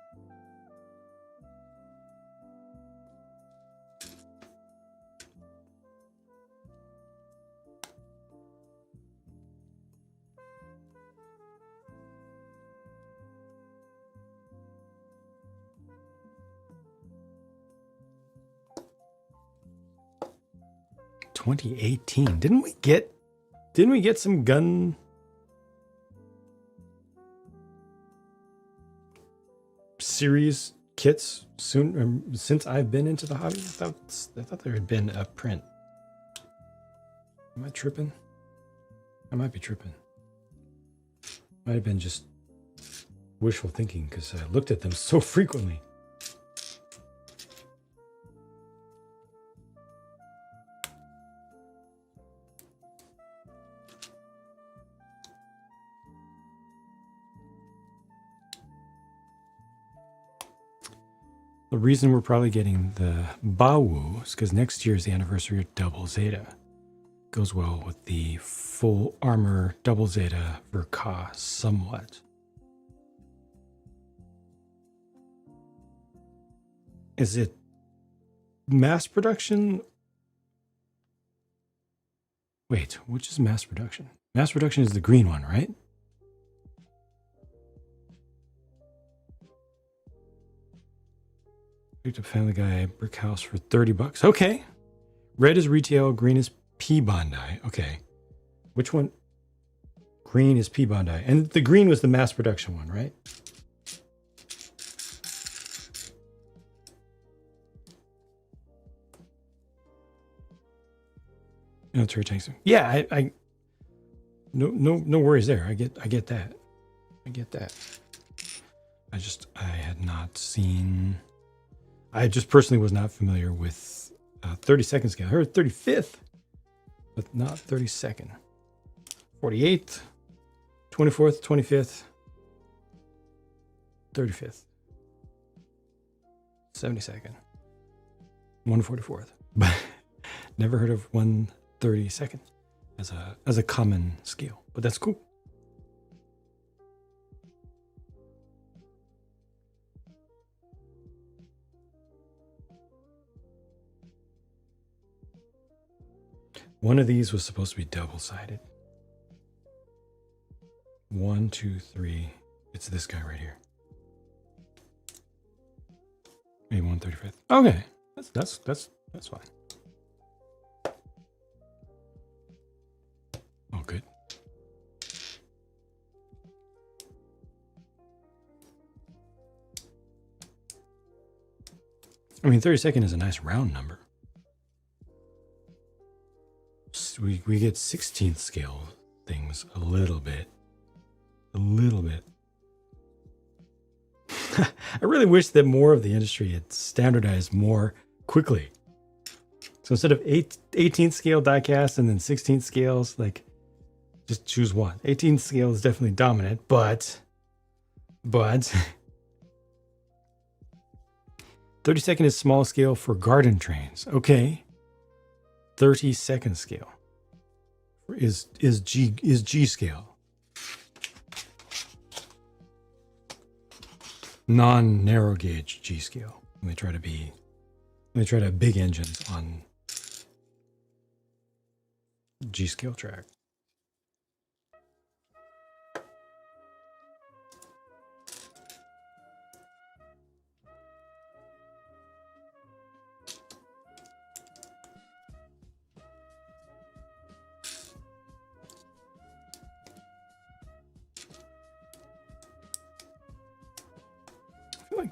$2018. Didn't we get some gun? series kits soon since I've been into the hobby. I thought there had been a print. Am I tripping? I might be tripping. Might have been just wishful thinking because I looked at them so frequently. The reason we're probably getting the Bawu is because next year is the anniversary of Double Zeta. Goes well with the full armor Double Zeta for Ka somewhat. Is it mass production? Wait, which is mass production? Mass production is the green one, right? Picked up Family Guy Brick House for $30. Okay. Red is retail, green is P Bondi. Okay. Which one? Green is P Bondi. And the green was the mass production one, right? No, it's tanks. Yeah, no worries there. I get that. I get that. I had not seen. I just personally was not familiar with 32nd scale. I heard 35th, but not 32nd. 48th, 24th, 25th, 35th, 72nd, 144th. But never heard of 132nd as a common scale. But that's cool. One of these was supposed to be double-sided. 1, 2, 3. It's this guy right here. Maybe 135th. Okay, that's fine. Oh, good. I mean, 32nd is a nice round number. We get 16th scale things a little bit. I really wish that more of the industry had standardized more quickly. So instead of 18th scale diecast and then 16th scales, like just choose one. 18th scale is definitely dominant, but 32nd is small scale for garden trains. Okay. 32nd scale is G scale. Non-narrow gauge G scale. And they try to have big engines on G scale track.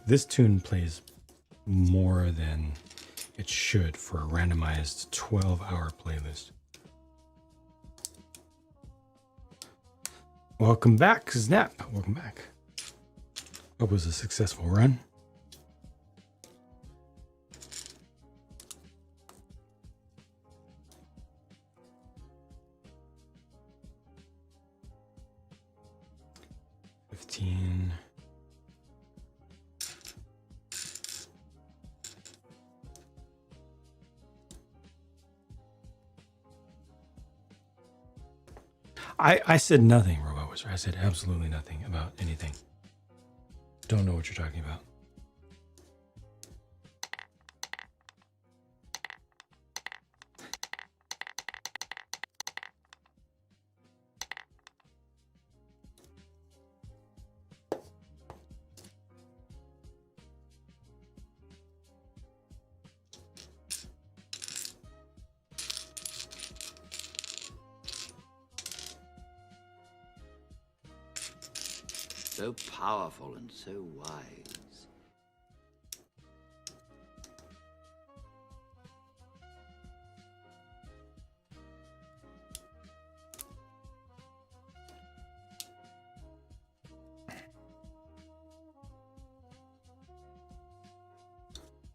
This tune plays more than it should for a randomized 12-hour playlist. Welcome back, Snap. Welcome back. Hope it was a successful run. I said nothing, Robot Wizard. I said absolutely nothing about anything. Don't know what you're talking about.
So powerful and so wise.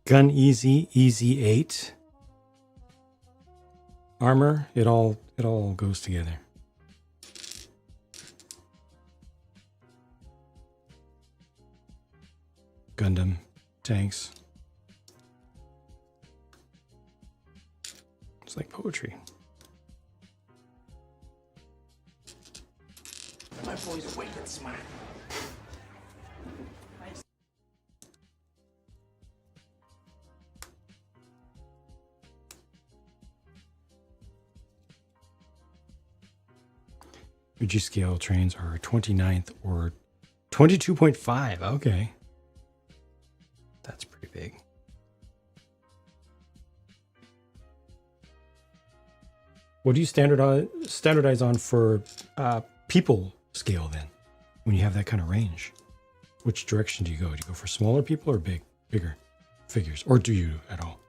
Gun Easy, Easy 8. Armor, it all goes together. Gundam, tanks. It's like poetry.
My boy's wicked smart.
Your G scale trains are 29th or 22.5. Okay. That's pretty big. What do you standardize on for people scale then? When you have that kind of range, which direction do you go? Do you go for smaller people or bigger figures, or do you at all?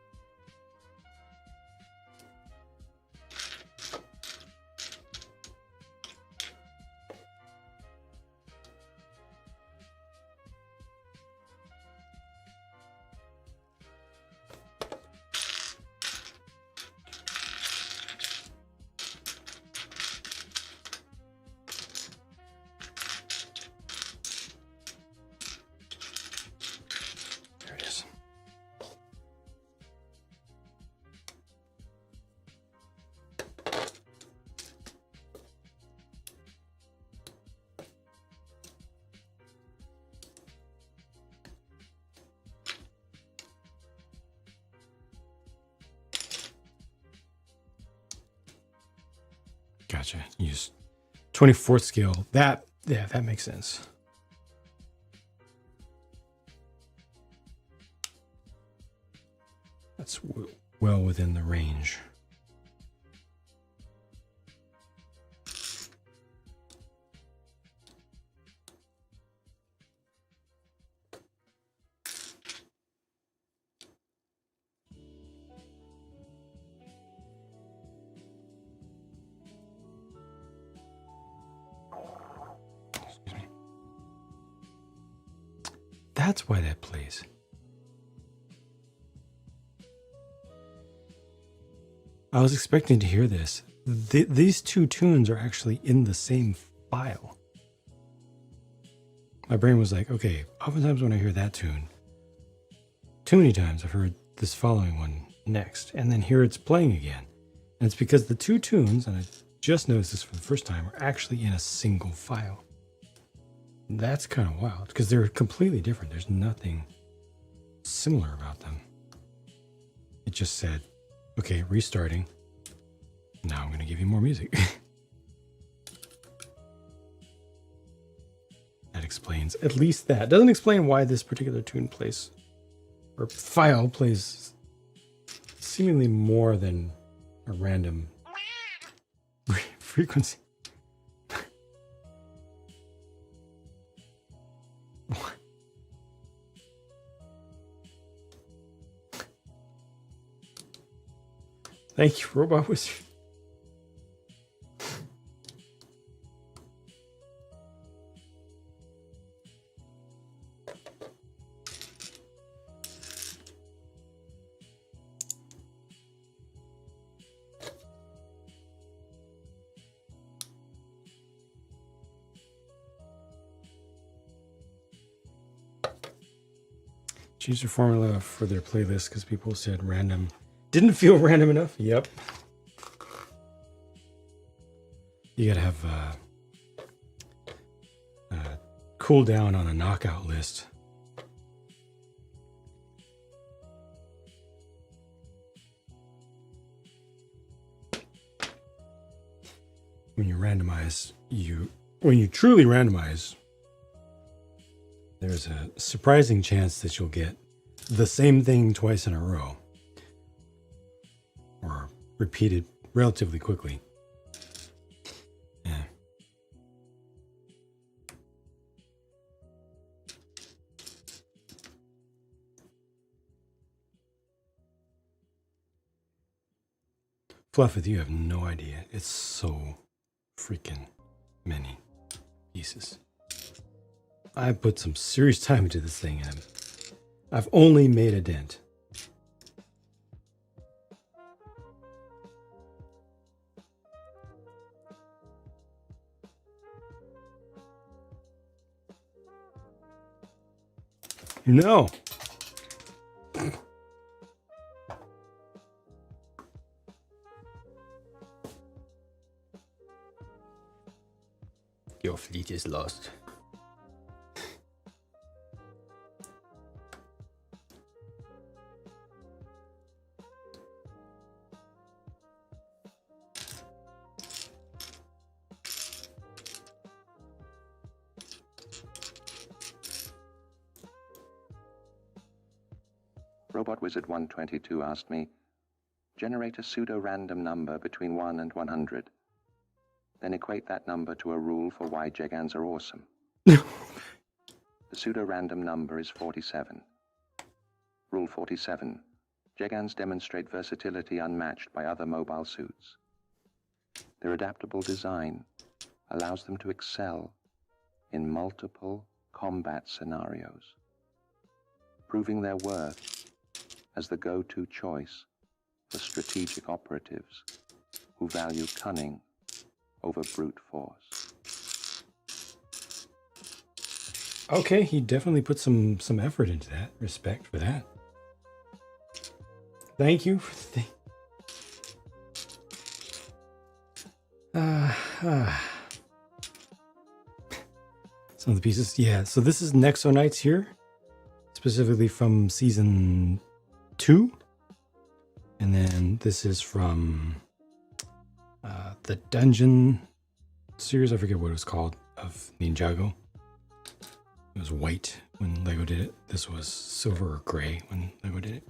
Gotcha. Use 24th scale. That makes sense. That's well within the range. That's why that plays. I was expecting to hear this. These two tunes are actually in the same file. My brain was like, okay, oftentimes when I hear that tune, too many times I've heard this following one next, and then here it's playing again. And it's because the two tunes, and I just noticed this for the first time, are actually in a single file. That's kind of wild because they're completely different. There's nothing similar about them. It just said, okay, restarting. Now I'm going to give you more music. That explains at least that. Doesn't explain why this particular tune plays or file plays seemingly more than a random frequency. Thank you, Robot Wizard. Choose your formula for their playlist because people said random. Didn't feel random enough? Yep. You gotta have cool down on a knockout list. When you randomize, when you truly randomize, there's a surprising chance that you'll get the same thing twice in a row. Or repeated relatively quickly. Yeah. Fluffith, you have no idea. It's so freaking many pieces. I put some serious time into this thing, and I've only made a dent. No. Your fleet is lost.
Robot Wizard 122 asked me, generate a pseudo-random number between 1 and 100. Then equate that number to a rule for why Jegans are awesome. The pseudo-random number is 47. Rule 47. Jegans demonstrate versatility unmatched by other mobile suits. Their adaptable design allows them to excel in multiple combat scenarios, proving their worth as the go-to choice for strategic operatives who value cunning over brute force.
Okay, he definitely put some effort into that. Respect for that. Thank you. Some of the pieces. Yeah, so this is Nexonites here, specifically from season 2. And then this is from the Dungeon series. I forget what it was called, of Ninjago. It was white when Lego did it. This was silver or gray when Lego did it.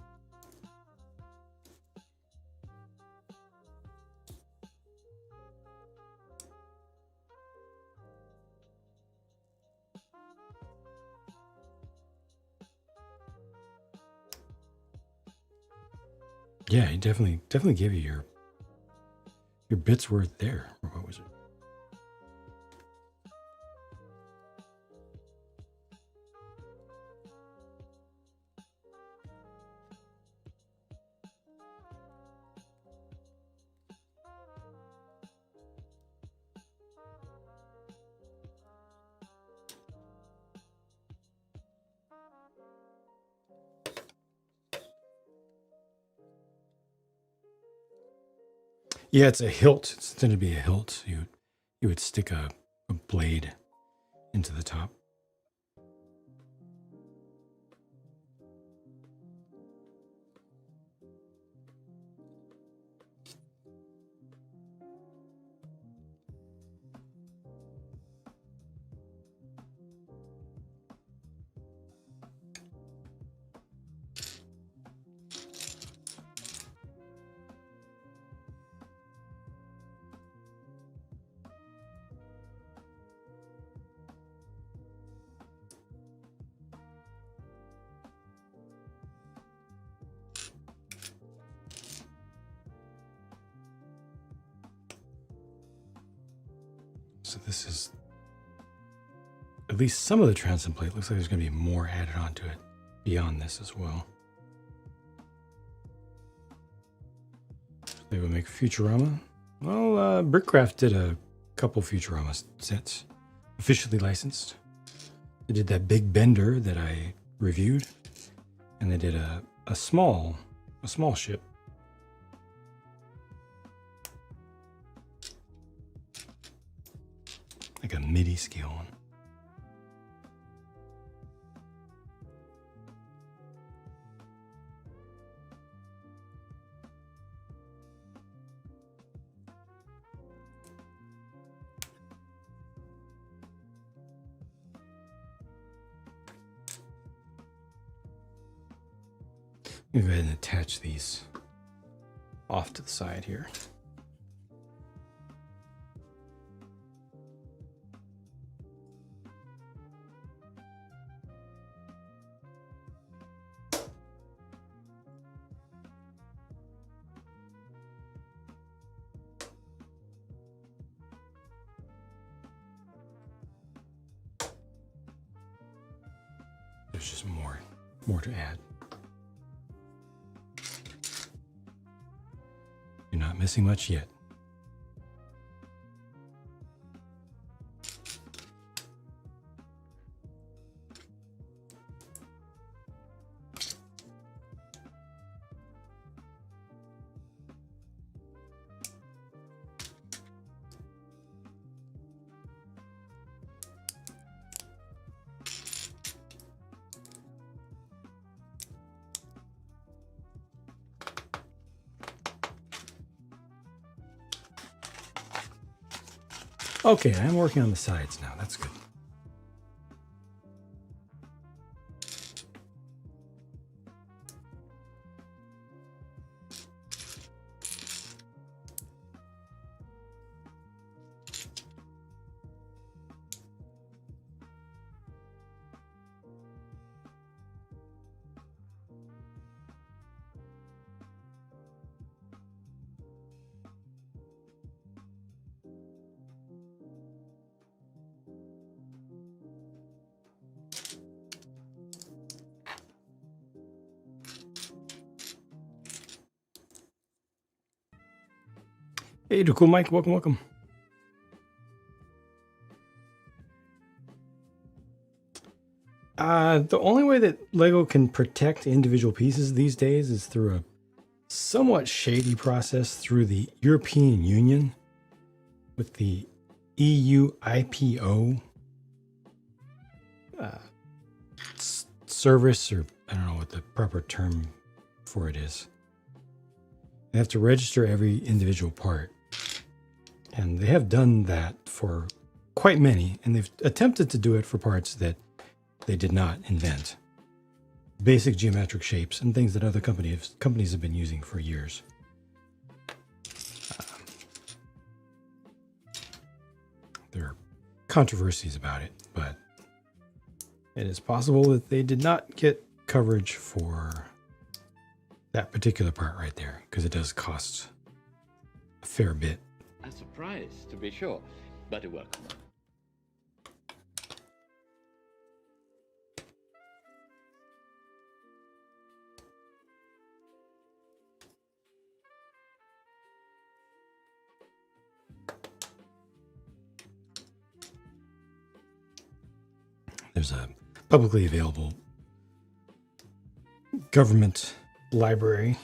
Yeah, he definitely gave you your bit's worth there, Robot Wizard. Yeah, it's a hilt. It's intended to be a hilt. You would stick a blade into the top. So this is at least some of the transom plate. Looks like there's going to be more added onto it beyond this as well. They would make Futurama. Well, Brickcraft did a couple Futurama sets, officially licensed. They did that big bender that I reviewed, and they did a small ship. Like a MIDI scale one. Let me go ahead and attach these off to the side here. There's just more to add. You're not missing much yet. Okay, I'm working on the sides now. That's good. Hey, cool Mike, welcome, welcome. The only way that Lego can protect individual pieces these days is through a somewhat shady process through the European Union with the EU IPO service, or I don't know what the proper term for it is. They have to register every individual part. And they have done that for quite many, and they've attempted to do it for parts that they did not invent. Basic geometric shapes and things that other companies have been using for years. There are controversies about it, but it is possible that they did not get coverage for that particular part right there, because it does cost a fair bit.
A surprise, to be sure, but a welcome one.
There's a publicly available government library,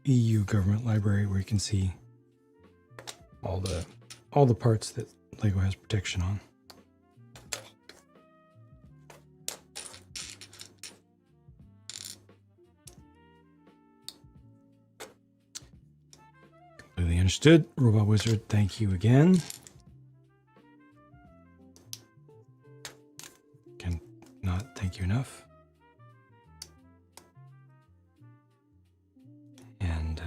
EU government library, where you can see all the parts that Lego has protection on. Completely understood. Robot Wizard, thank you again. Can not thank you enough. And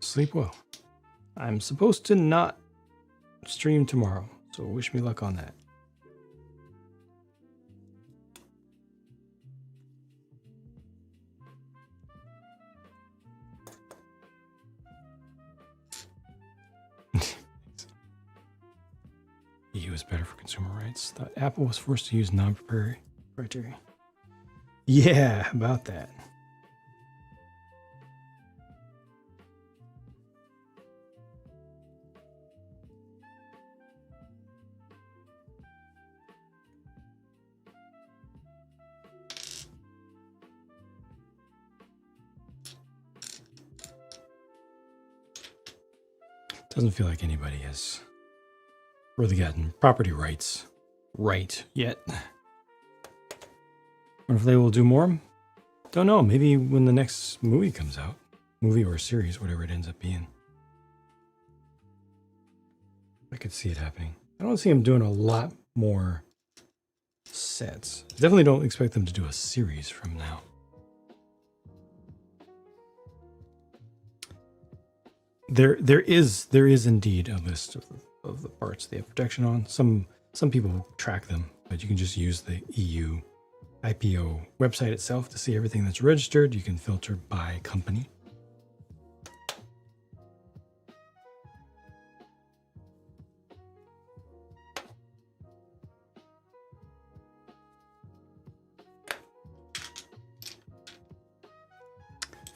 sleep well. I'm supposed to not stream tomorrow, so wish me luck on that. EU is better for consumer rights. Thought Apple was forced to use non-proprietary. Yeah, about that. Doesn't feel like anybody has really gotten property rights right yet. Wonder if they will do more? Don't know. Maybe when the next movie comes out. Movie or series, whatever it ends up being. I could see it happening. I don't see them doing a lot more sets. Definitely don't expect them to do a series from now. There is indeed a list of the parts they have protection on. Some people track them, but you can just use the EU IPO website itself to see everything that's registered. You can filter by company.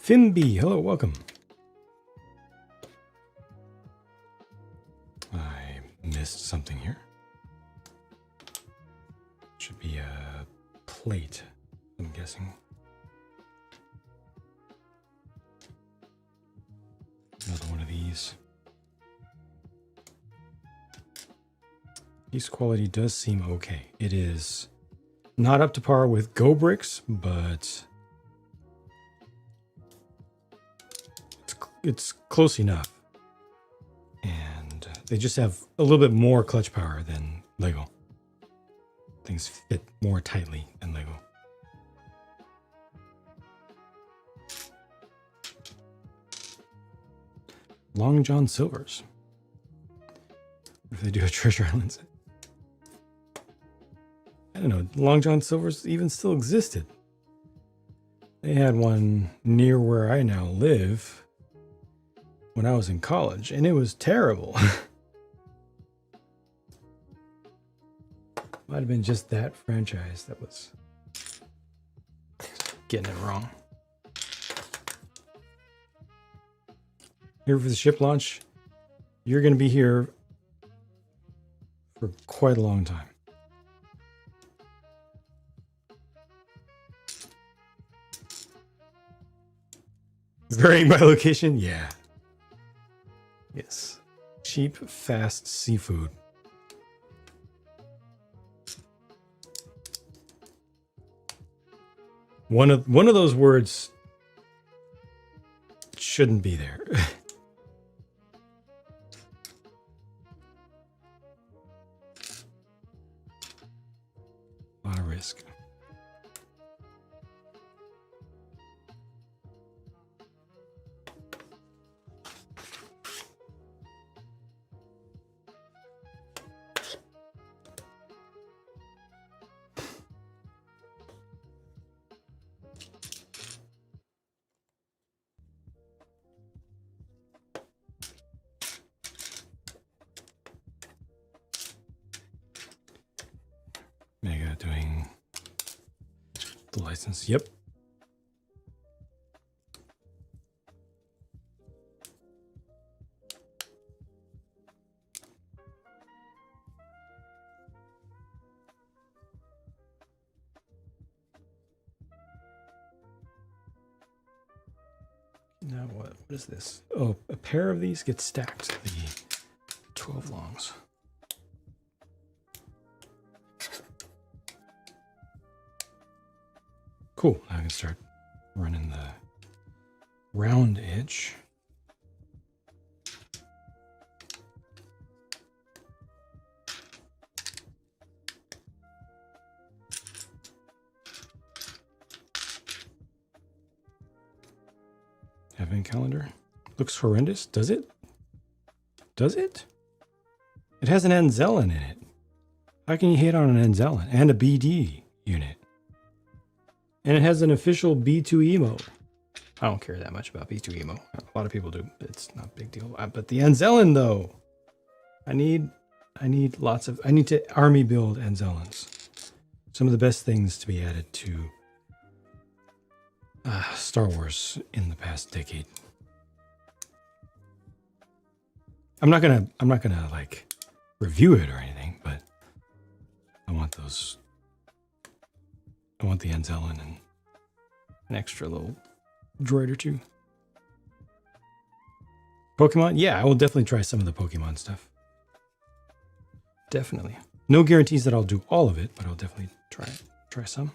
Finby, hello, welcome. I missed something here. Should be a plate, I'm guessing. Another one of these. Piece quality does seem okay. It is not up to par with ReoBrix, but it's close enough. And They just have a little bit more clutch power than Lego. Things fit more tightly than Lego. Long John Silver's. What if they do a treasure island set? I don't know. Long John Silver's even still existed. They had one near where I now live when I was in college, and it was terrible. Might have been just that franchise that was getting it wrong. Here for the ship launch. You're going to be here for quite a long time. Varying by location? Yeah. Yes. Cheap, fast seafood. One of those words shouldn't be there. A lot of risk. Mega doing the license. Yep. Now what is this? Oh, a pair of these get stacked. The 12 longs. Cool. Now I can start running the round edge. Advent calendar. Looks horrendous. Does it? Does it? It has an Anzellan in it. How can you hate on an Anzellan and a BD unit? And it has an official B2 emo. I don't care that much about B2 emo. A lot of people do. It's not a big deal. But the Anzellan, though, I need to army build Anzellans. Some of the best things to be added to Star Wars in the past decade. I'm not gonna like review it or anything, but I want those. I want the Anzellan and an extra little droid or two. Pokemon? Yeah, I will definitely try some of the Pokemon stuff. Definitely. No guarantees that I'll do all of it, but I'll definitely try some.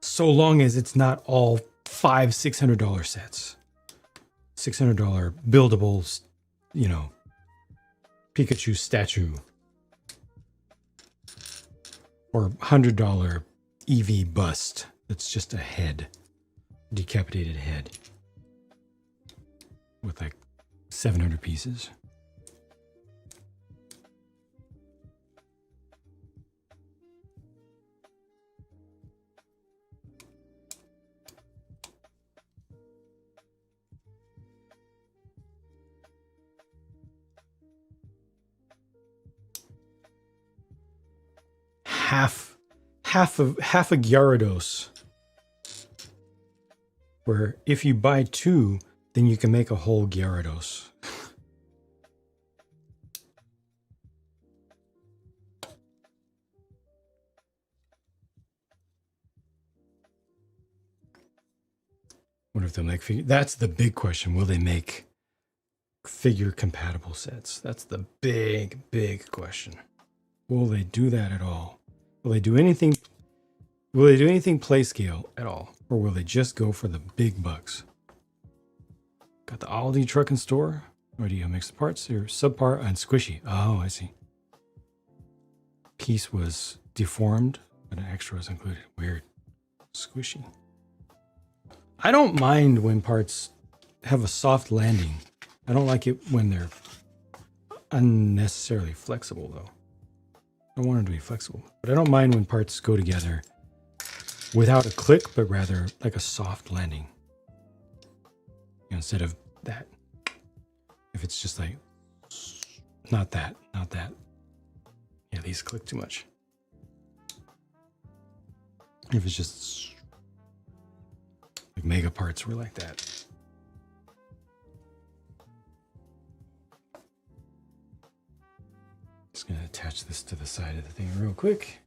So long as it's not all $500-$600 sets. $600 buildables, you know, Pikachu statue. Or $100 EV bust that's just a head, decapitated head with like 700 pieces. Half a Gyarados, where if you buy two, then you can make a whole Gyarados. What if they'll make figure? That's the big question. Will they make figure compatible sets? That's the big question. Will they do that at all? Will they do anything? Will they do anything play scale at all? Or will they just go for the big bucks? Got the Aldi truck and store. What do you mix the parts? They're subpar and squishy. Oh, I see. Piece was deformed, but an extra was included. Weird. Squishy. I don't mind when parts have a soft landing. I don't like it when they're unnecessarily flexible, though. I want them to be flexible. But I don't mind when parts go together without a click, but rather like a soft landing. Instead of that. If it's just like, not that, not that. Yeah, these click too much. If it's just like mega parts were like that. Just gonna attach this to the side of the thing real quick.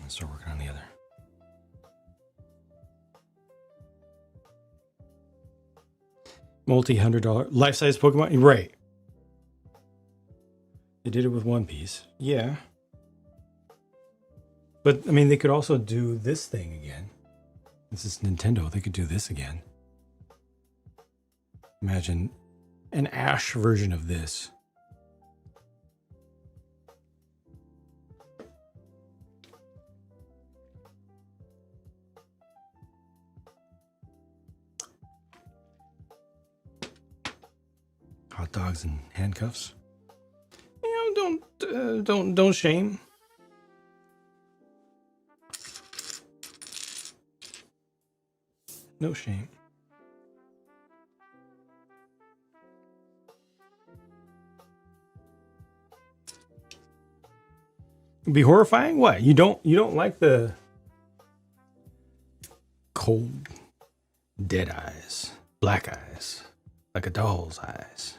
Let's start working on the other. Multi-$100 life-size Pokemon, right? They did it with One Piece, yeah. But I mean, they could also do this thing again. This is Nintendo. They could do this again. Imagine an Ash version of this. Hot dogs and handcuffs. You know, don't shame. No shame. It'd be horrifying. What? You don't like the cold, dead eyes, black eyes, like a doll's eyes.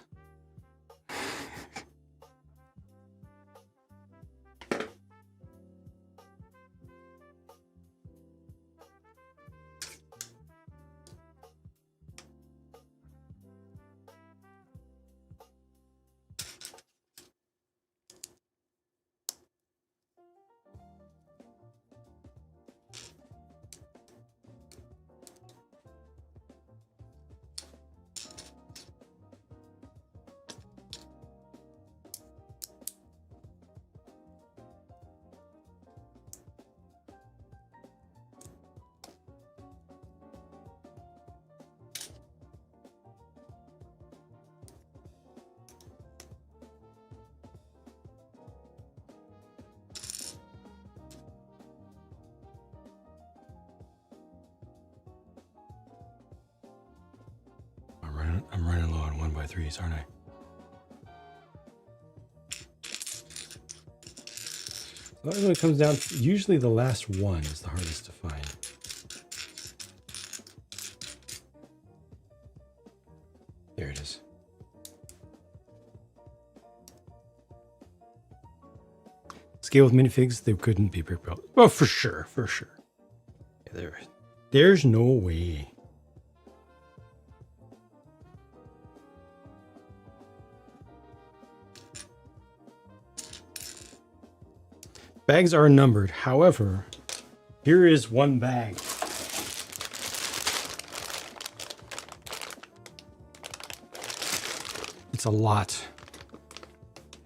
I'm running low on 1x3s, aren't I? Well, when it comes down, usually the last one is the hardest to find. There it is. Scale with minifigs, they couldn't be pre-built. Well, for sure, for sure. Yeah, there's no way. Bags are numbered. However, here is one bag. It's a lot.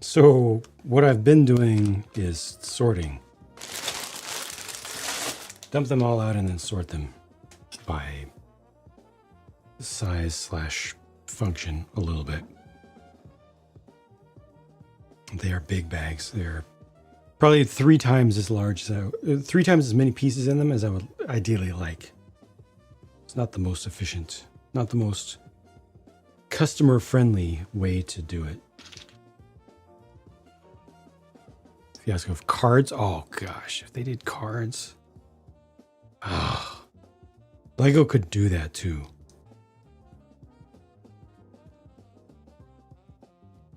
So what I've been doing is sorting. Dump them all out and then sort them by size / function a little bit. They are big bags. They're probably 3 times as large as 3 times as many pieces in them as I would ideally like. It's not the most efficient, not the most customer-friendly way to do it. If you ask if cards, oh gosh, if they did cards, Lego could do that too.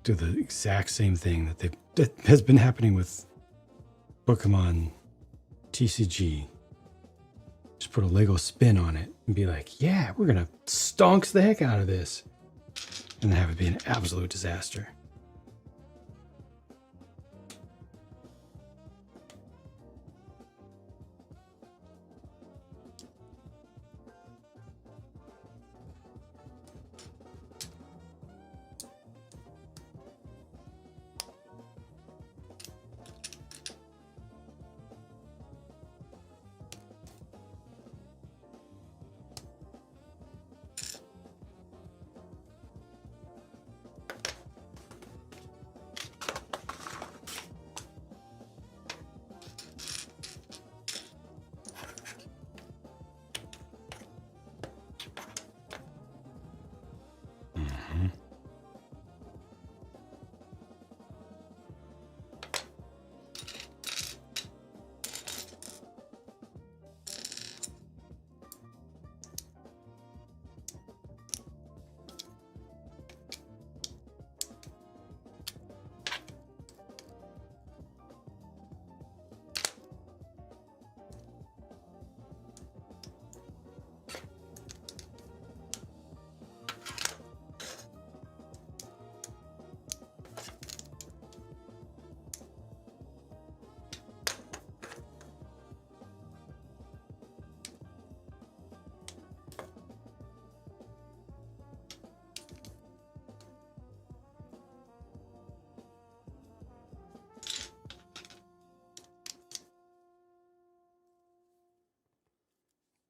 Do the exact same thing that has been happening with Pokemon TCG. Just put a Lego spin on it and be like, yeah, we're gonna stonks the heck out of this. And have it be an absolute disaster.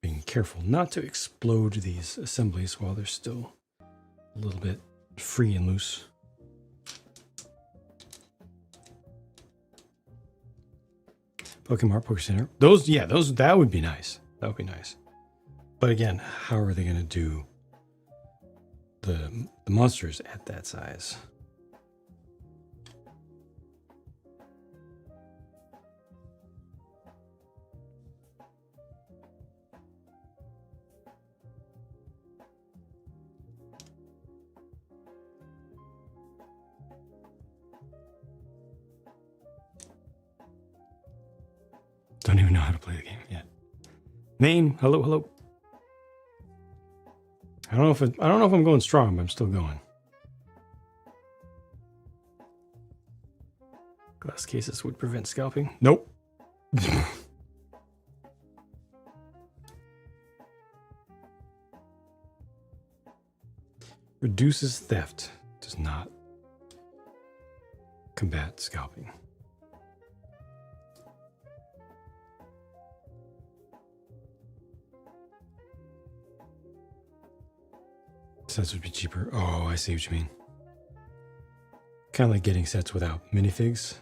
Being careful not to explode these assemblies while they're still a little bit free and loose. Pokemon Poke Center. Those, yeah, those, that would be nice. That would be nice. But again, how are they going to do the monsters at that size? Don't even know how to play the game yet. Name, hello, hello. I don't know if I'm going strong, but I'm still going. Glass cases would prevent scalping. Nope. Reduces theft. Does not combat scalping. Sets would be cheaper. Oh, I see what you mean. Kind of like getting sets without minifigs.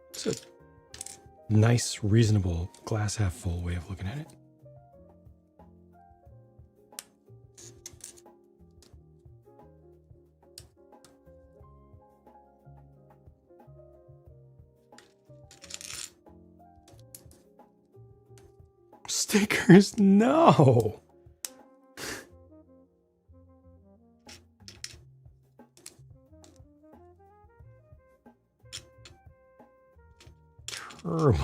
It's a nice, reasonable, glass half full way of looking at it. Stickers, no. Terrible.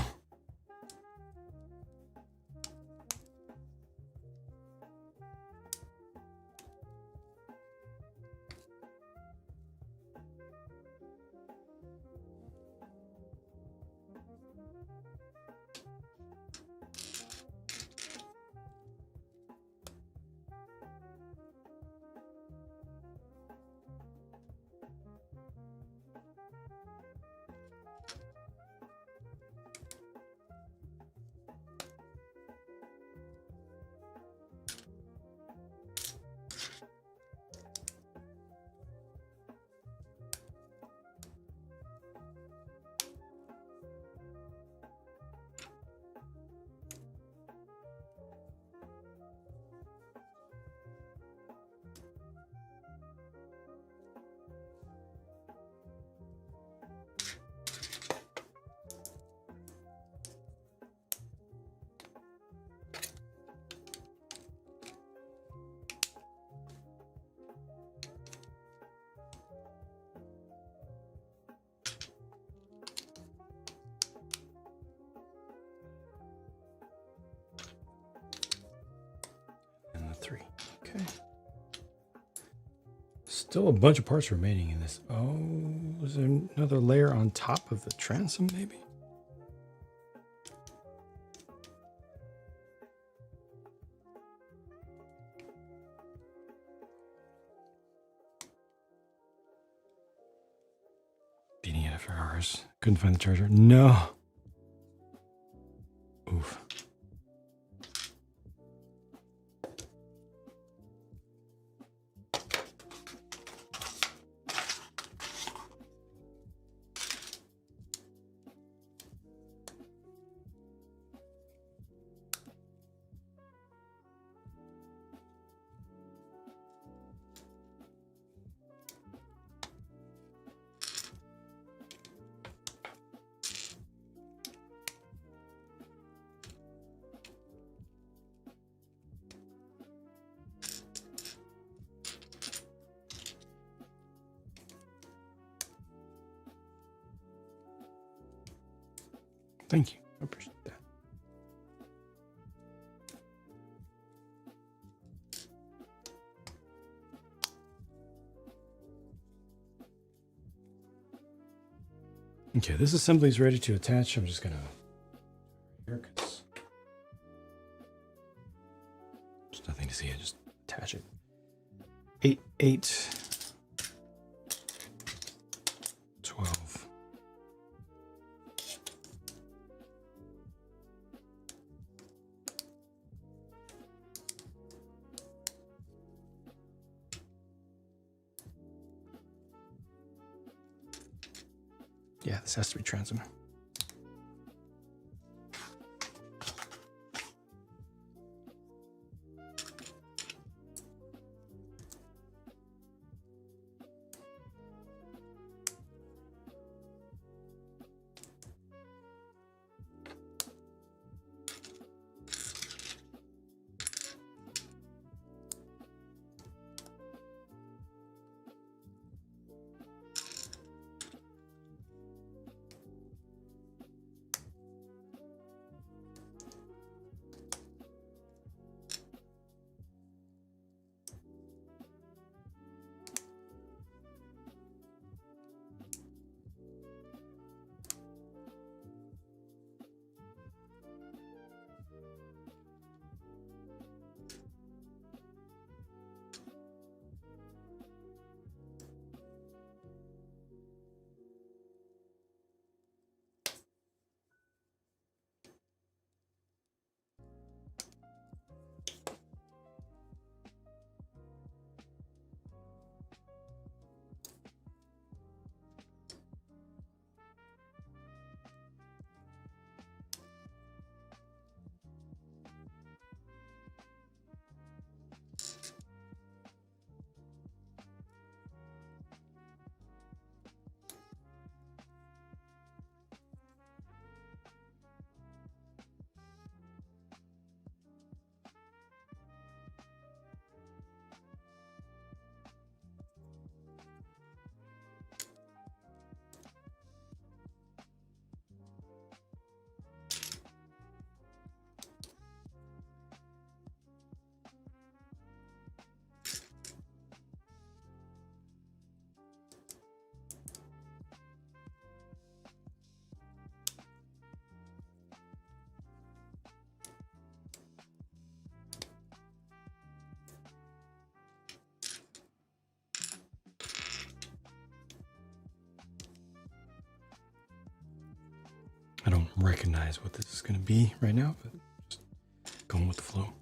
Okay. Still a bunch of parts remaining in this. Oh, is there another layer on top of the transom, maybe? Beating it after hours. Couldn't find the charger. No. Oof. Thank you. I appreciate that. Okay, this assembly is ready to attach. I'm just gonna here because there's nothing to see. I just attach it. 8, 12. Yeah, this has to be transom. I don't recognize what this is going to be right now, but just going with the flow.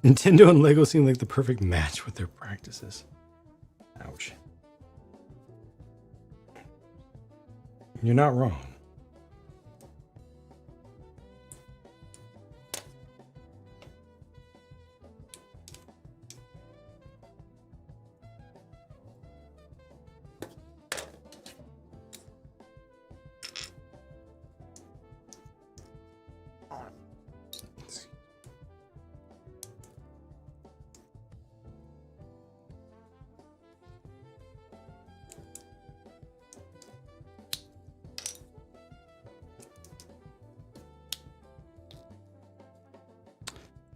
Nintendo and Lego seem like the perfect match with their practices. Ouch. You're not wrong.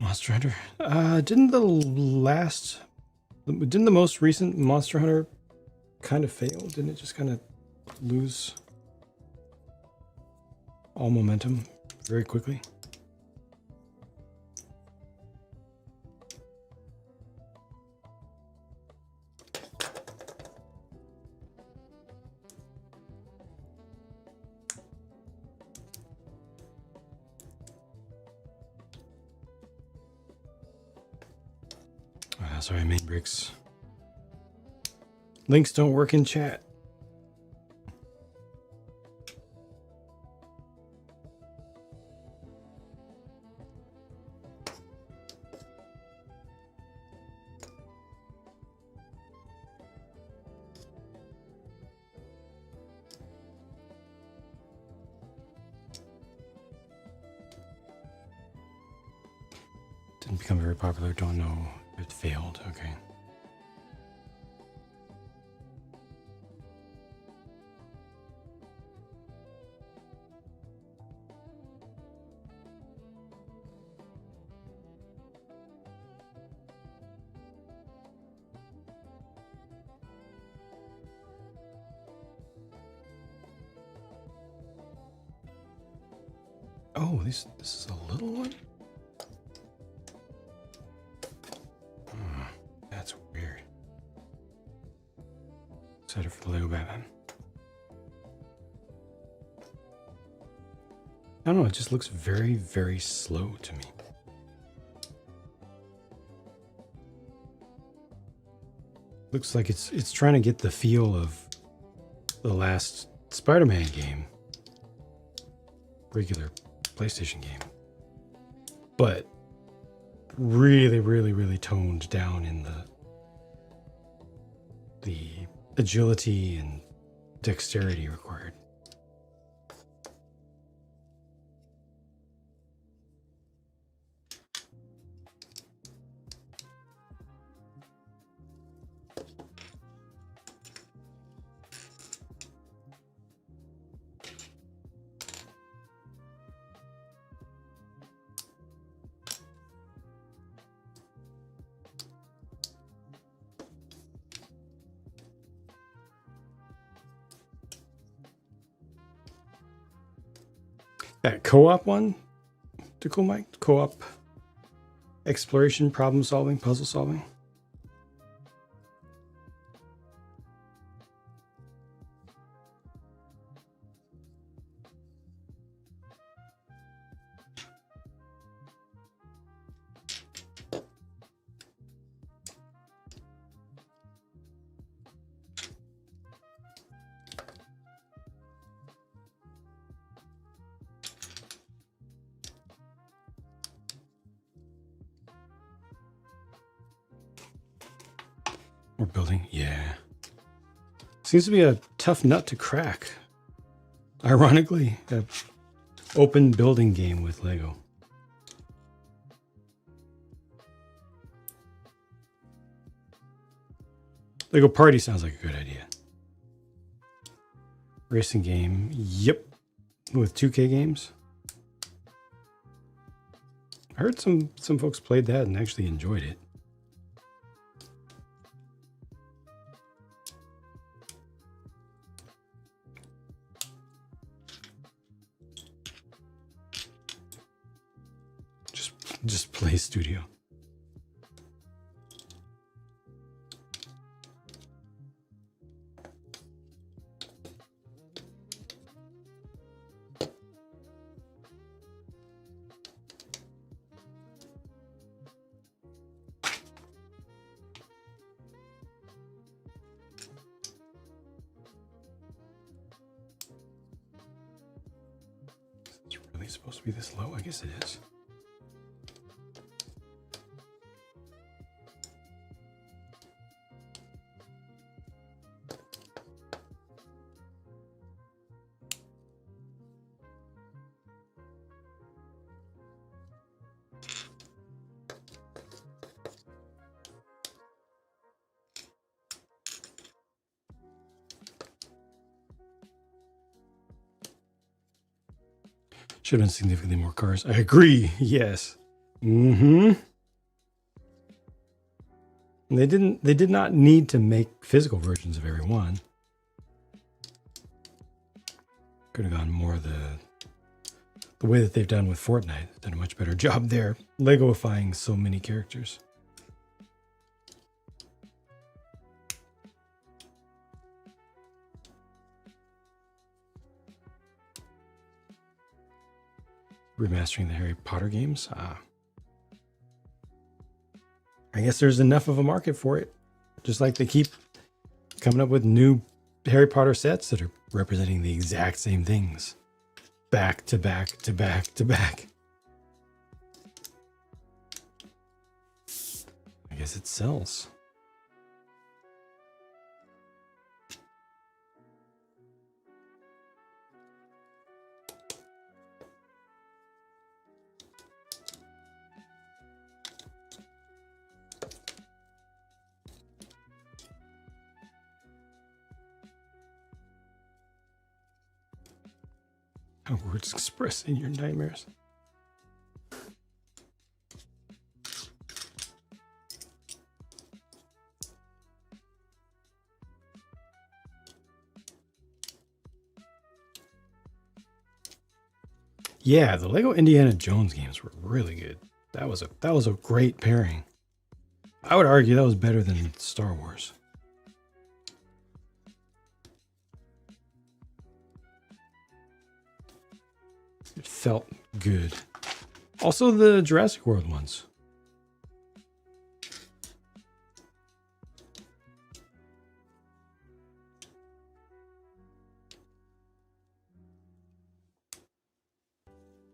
Monster Hunter. Didn't the most recent Monster Hunter kind of fail? Didn't it just kind of lose all momentum very quickly? Sorry, ReoBrix. Links don't work in chat. Didn't become very popular, don't know. It failed, okay. Oh, this is a little one? That's weird. Excited for the Lego Batman. I don't know, it just looks very, very slow to me. Looks like it's trying to get the feel of the last Spider-Man game. Regular PlayStation game. But really, really, really toned down in the agility and dexterity required. That co-op one? Too cool, Mike? Co-op exploration, problem solving, puzzle solving. We're building, yeah. Seems to be a tough nut to crack. Ironically, an open building game with Lego. Lego Party sounds like a good idea. Racing game, yep. With 2K games. I heard some folks played that and actually enjoyed it. Just Play Studio. It's really supposed to be this low? I guess it is. Should have been significantly more cars. I agree. Yes. Mm-hmm. They did not need to make physical versions of every one. Could have gone more the way that they've done with Fortnite. Done a much better job there. Legoifying so many characters. Remastering the Harry Potter games. I guess there's enough of a market for it. Just like they keep coming up with new Harry Potter sets that are representing the exact same things. Back to back to back to back. I guess it sells. How words expressing your nightmares. Yeah, the Lego Indiana Jones games were really good. That was a great pairing. I would argue that was better than Star Wars. It felt good. Also the Jurassic World ones.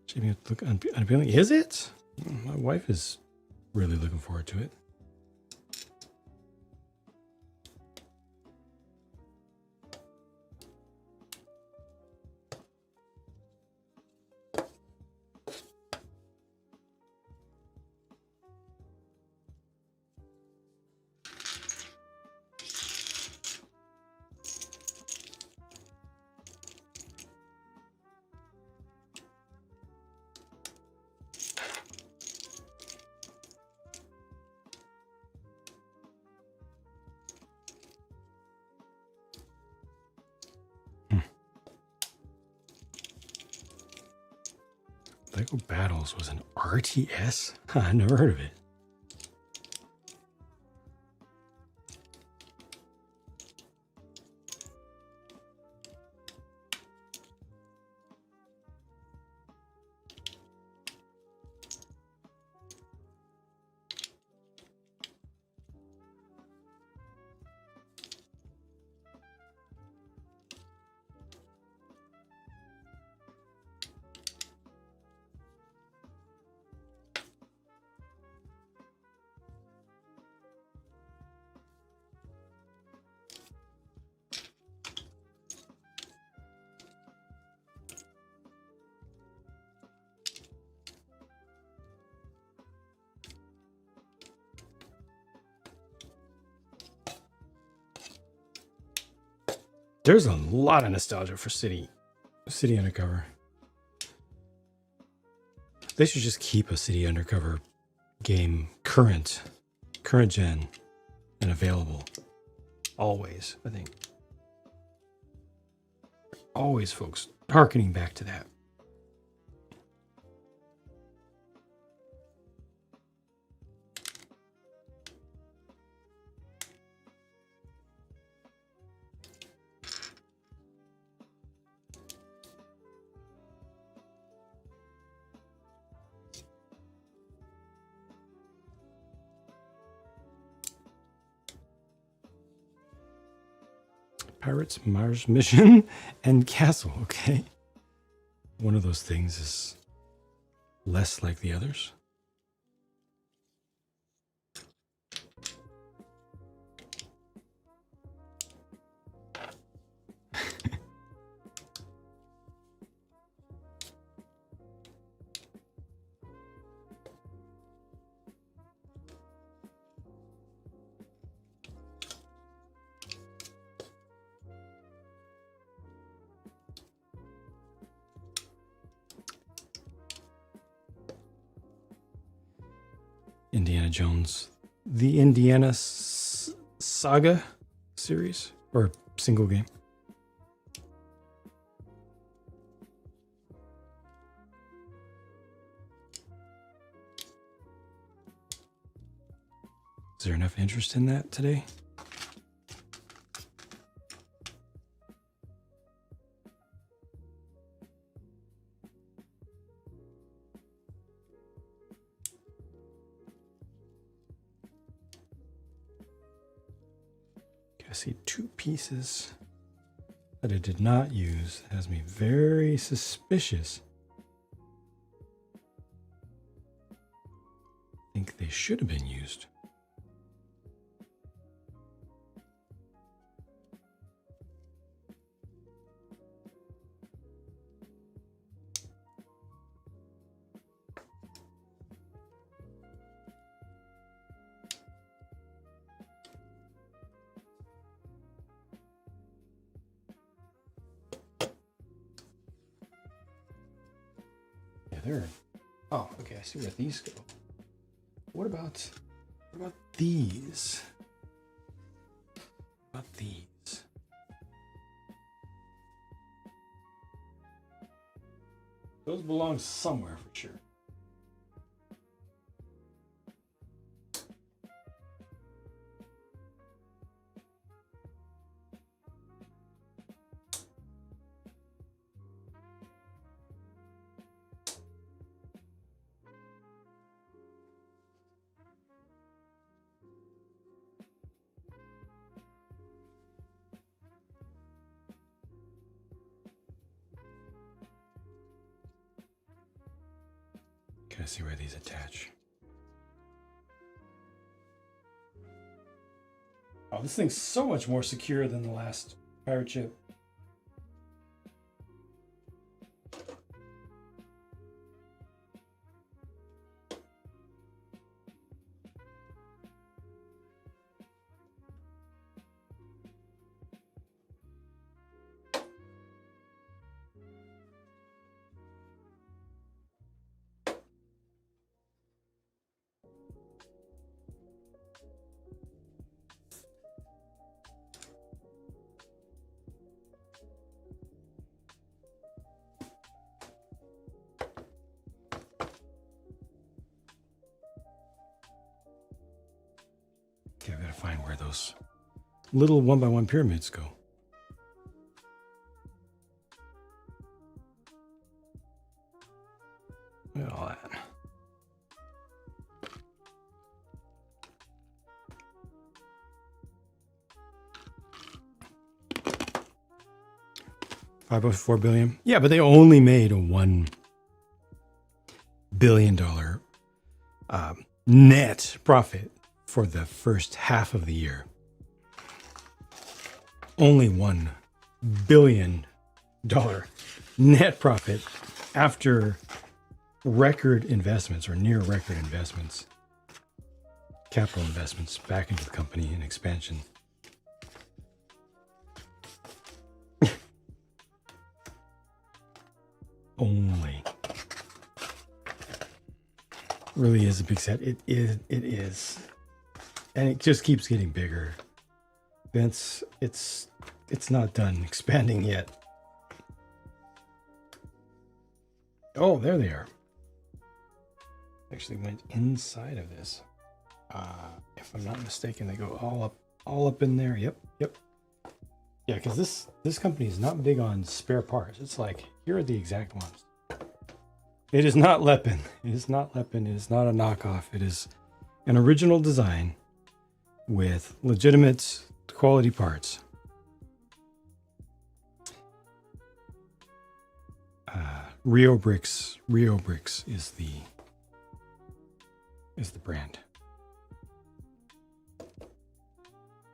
Jamie, look unappealing. Is it? My wife is really looking forward to it. Lego Battles was an RTS? I never heard of it. There's a lot of nostalgia for City Undercover. They should just keep a City Undercover game current gen and available. Always, I think. Always, folks, harkening back to that. Pirates, Mars Mission, and Castle. Okay. One of those things is less like the others. Indiana Jones, the Indiana Saga series or single game. Is there enough interest in that today? I see two pieces that I did not use. It has me very suspicious. I think they should have been used. There. Oh, okay. I see where these go. What about these? What about these? Those belong somewhere for sure. Can I see where these attach? Oh, this thing's so much more secure than the last pirate ship. Okay, I've got to find where those little 1x1 pyramids go. Look at all that. $5.4 billion. Yeah, but they only made a $1 billion net profit for the first half of the year. Only $1 billion net profit after record investments or near record investments, capital investments back into the company and expansion. Only. Really is a big set. It is. And it just keeps getting bigger. Vince, it's not done expanding yet. Oh, there they are. Actually went inside of this. If I'm not mistaken, they go all up in there. Yep. Yeah, because this company is not big on spare parts. It's like, here are the exact ones. It is not Lepin. It is not Lepin. It is not a knockoff. It is an original design with legitimate quality parts. ReoBrix. ReoBrix is the brand.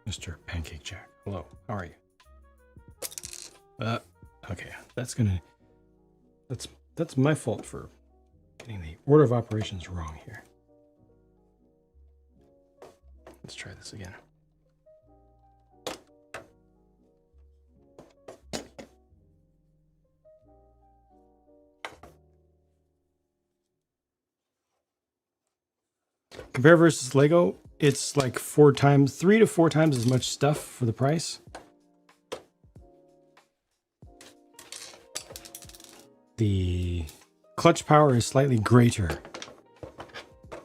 Mr. Pancake Jack. Hello. How are you? Okay. That's my fault for getting the order of operations wrong here. Let's try this again. Compare versus Lego, it's like 3 to 4 times as much stuff for the price. The clutch power is slightly greater.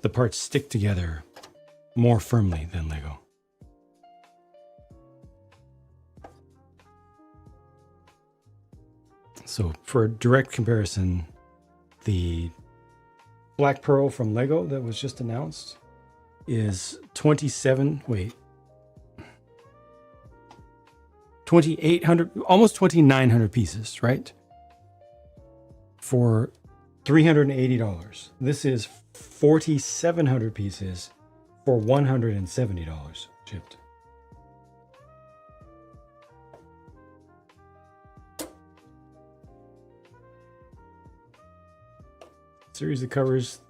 The parts stick together more firmly than Lego. So for a direct comparison, the Black Pearl from Lego that was just announced is 2,800, almost 2,900 pieces, right? For $380. This is 4,700 pieces for $170 shipped. Series of covers,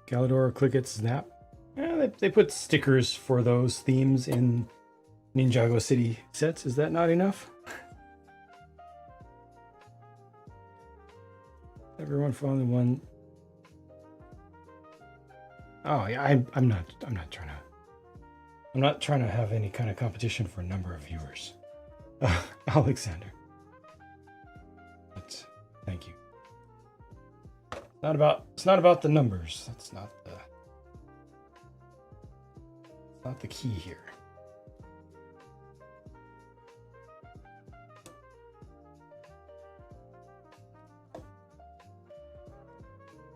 Galador, Click It, Snap. Yeah, they put stickers for those themes in Ninjago City sets. Is that not enough? Everyone for only one. Oh yeah, I'm not trying to have any kind of competition for number of viewers. Alexander. But thank you. It's not about the numbers. That's not the key here.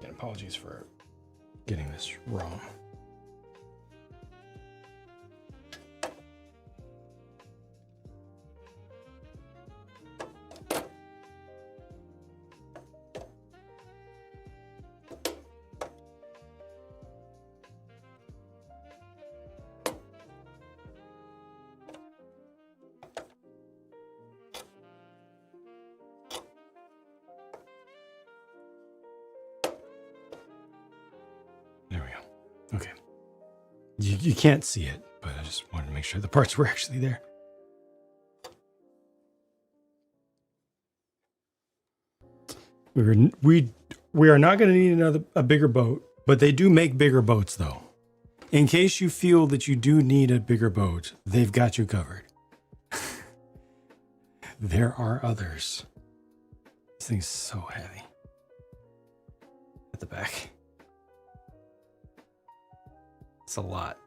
Again, apologies for getting this wrong. Okay. You can't see it, but I just wanted to make sure the parts were actually there. We are not going to need a bigger boat, but they do make bigger boats though. In case you feel that you do need a bigger boat, they've got you covered. There are others. This thing's so heavy. At the back. It's a lot.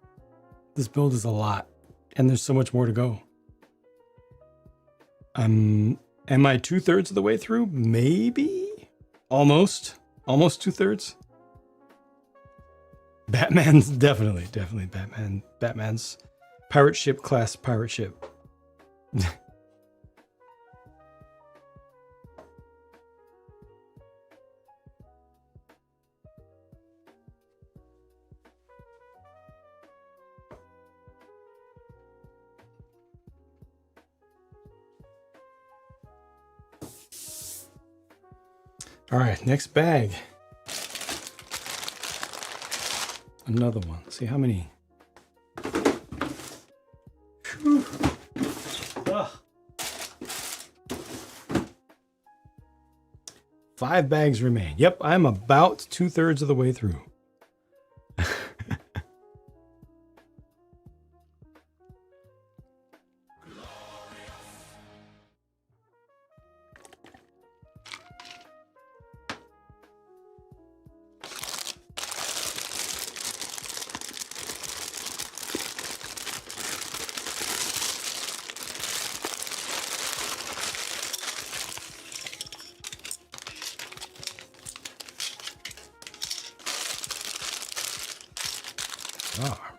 This build is a lot, and there's so much more to go. Am I 2/3 of the way through? Maybe? Almost 2/3. Batman's definitely Batman. Batman's pirate ship class pirate ship. All right, next bag. Another one. Let's see how many. Whew. Ugh. 5 bags remain. Yep, I'm about 2/3 of the way through.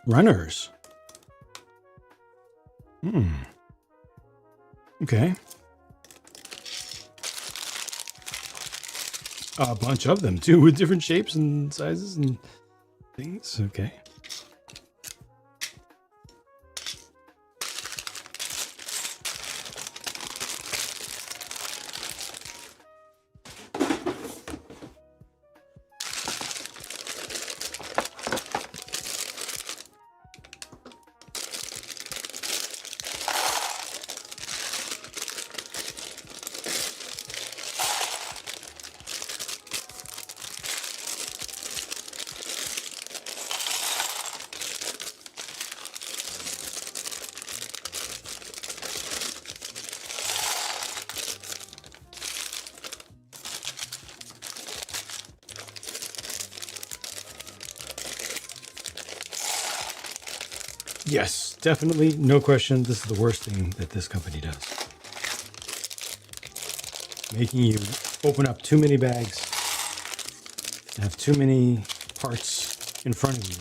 Runners. Okay. A bunch of them too, with different shapes and sizes and things. Okay. Yes, definitely, no question. This is the worst thing that this company does. Making you open up too many bags, have too many parts in front of you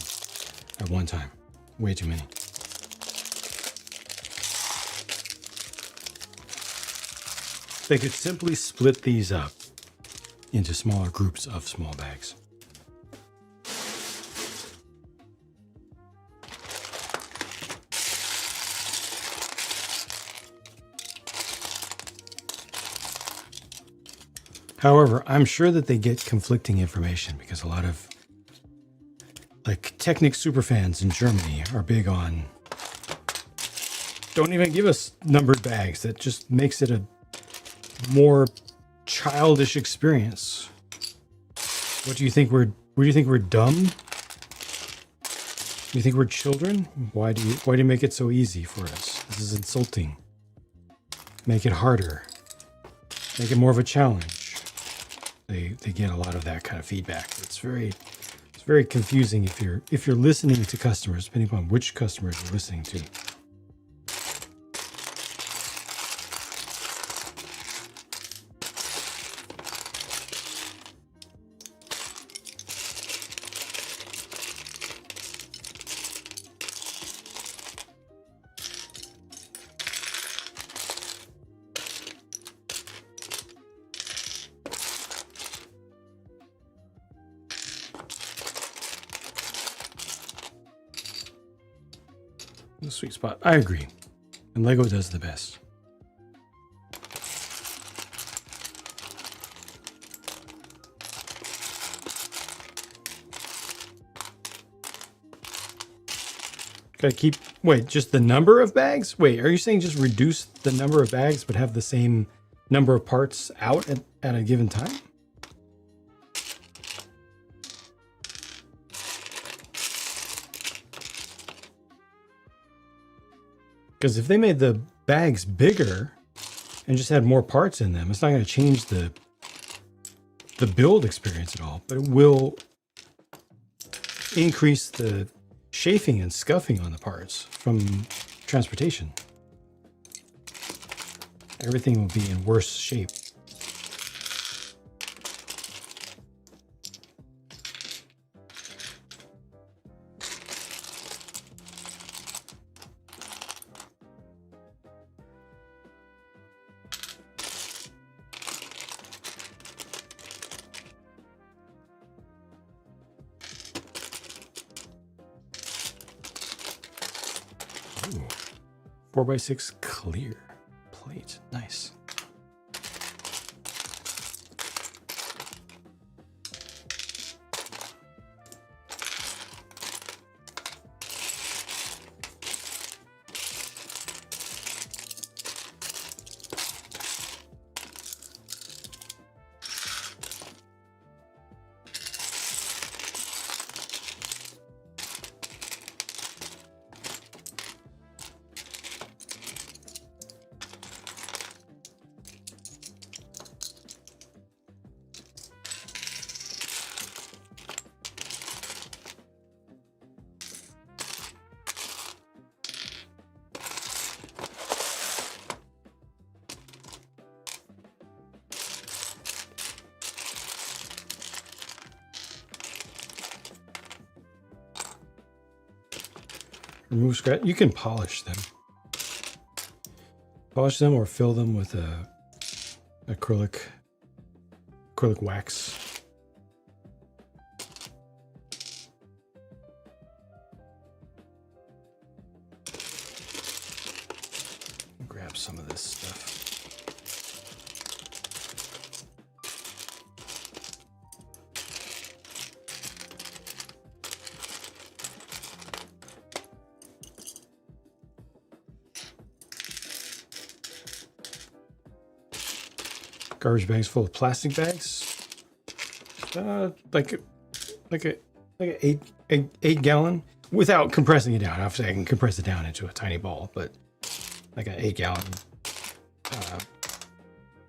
at one time. Way too many. They could simply split these up into smaller groups of small bags. However, I'm sure that they get conflicting information because a lot of like Technic superfans in Germany are big on don't even give us numbered bags. That just makes it a more childish experience. What do you think we're dumb? Do you think we're children? Why do you make it so easy for us? This is insulting. Make it harder. Make it more of a challenge. They get a lot of that kind of feedback. It's very confusing if you're listening to customers, depending upon which customers you're listening to. The sweet spot. I agree. And Lego does the best. Gotta keep... Wait, just the number of bags? Wait, are you saying just reduce the number of bags but have the same number of parts out at a given time? Because if they made the bags bigger and just had more parts in them, it's not going to change the build experience at all, but it will increase the chafing and scuffing on the parts from transportation. Everything will be in worse shape. Ooh, 4x6 clear plate. Nice. Remove scratch. You can polish them. Polish them or fill them with acrylic wax. grab some of this stuff. Garbage bags full of plastic bags. Like a 8 gallon without compressing it down. Obviously, I can compress it down into a tiny ball, but like an 8 gallon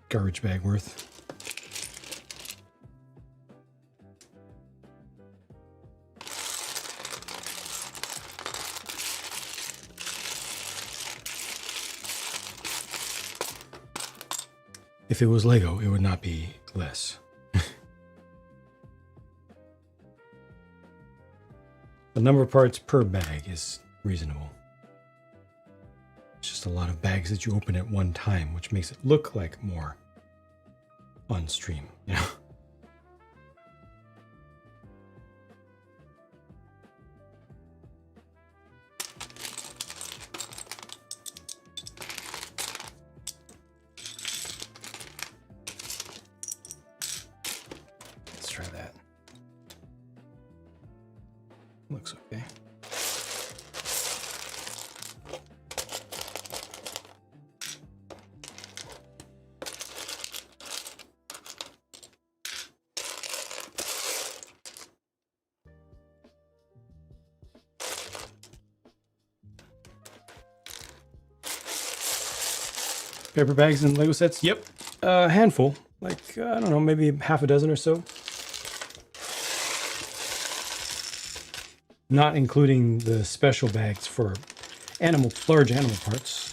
garbage bag worth. If it was Lego, it would not be less. The number of parts per bag is reasonable. It's just a lot of bags that you open at one time, which makes it look like more on stream, you know? Let's try that. Looks okay. Paper bags and Lego sets? Yep. A handful. Like, I don't know, maybe half a dozen or so. Not including the special bags for large animal parts.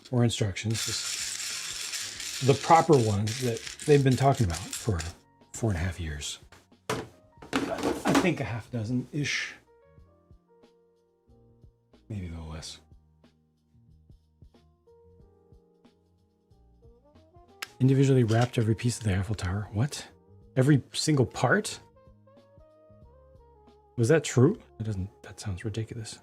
Or instructions. Just the proper ones that they've been talking about for 4.5 years. I think a half dozen-ish. Maybe a little less. Individually wrapped every piece of the Eiffel Tower. What? Every single part? Was that true? That sounds ridiculous.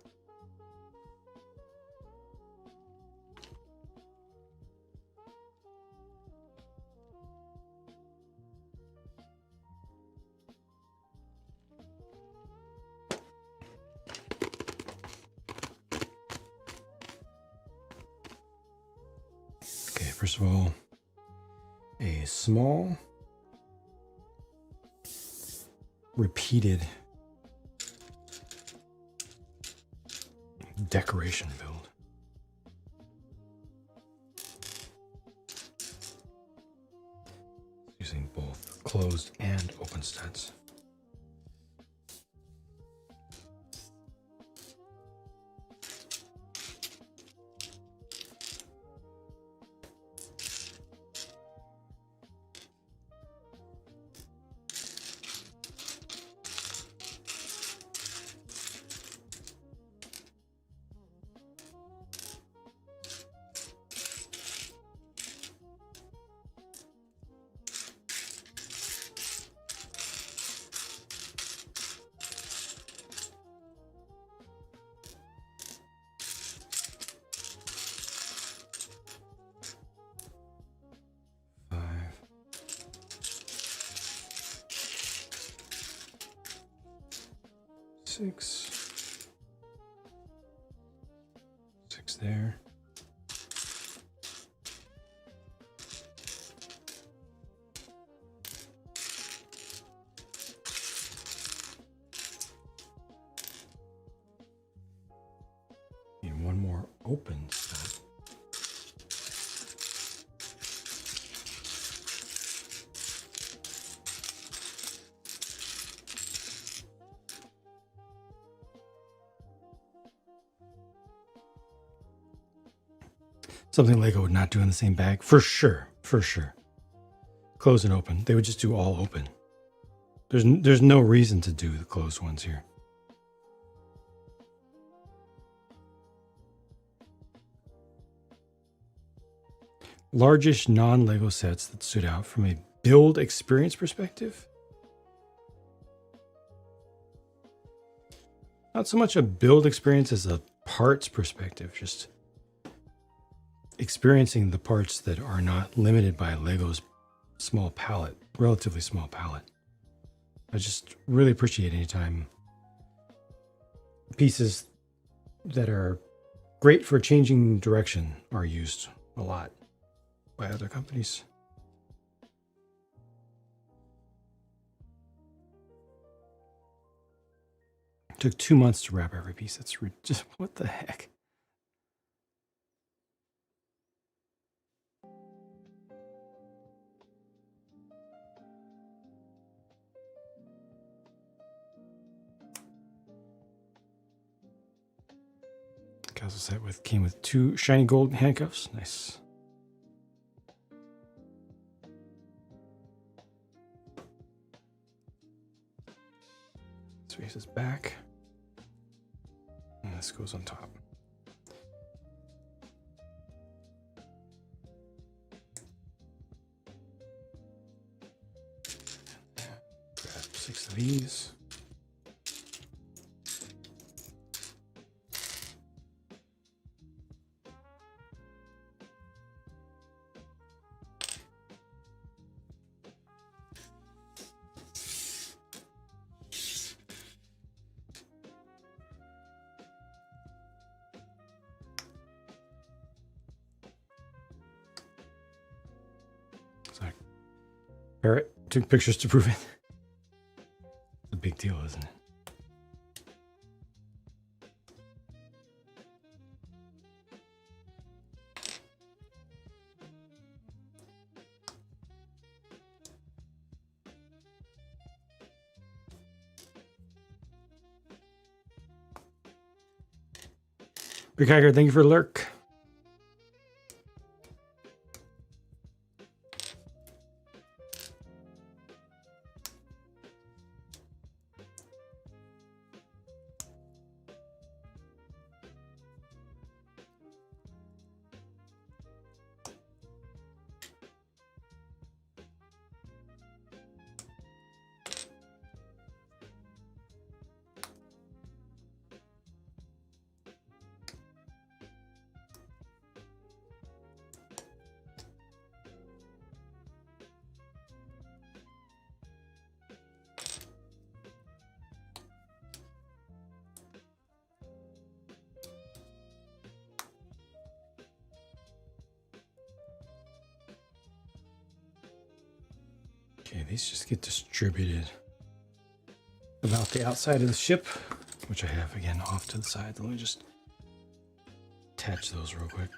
Okay, first of all, a small repeated decoration build. Using both closed and open studs. Six there. Need one more open stud. Something Lego would not do in the same bag. For sure. For sure. Close and open. They would just do all open. There's no reason to do the closed ones here. Largish non-Lego sets that stood out from a build experience perspective. Not so much a build experience as a parts perspective, just experiencing the parts that are not limited by Lego's small palette, relatively small palette. I just really appreciate anytime pieces that are great for changing direction are used a lot by other companies. It took 2 months to wrap every piece. That's just, what the heck? Castle set came with 2 shiny gold handcuffs. Nice. This faces back. And this goes on top. Grab 6 of these. Barrett took pictures to prove it. It's a big deal, isn't it? Big Hiker, thank you for the lurk. Okay, these just get distributed about the outside of the ship, which I have again off to the side. Let me just attach those real quick.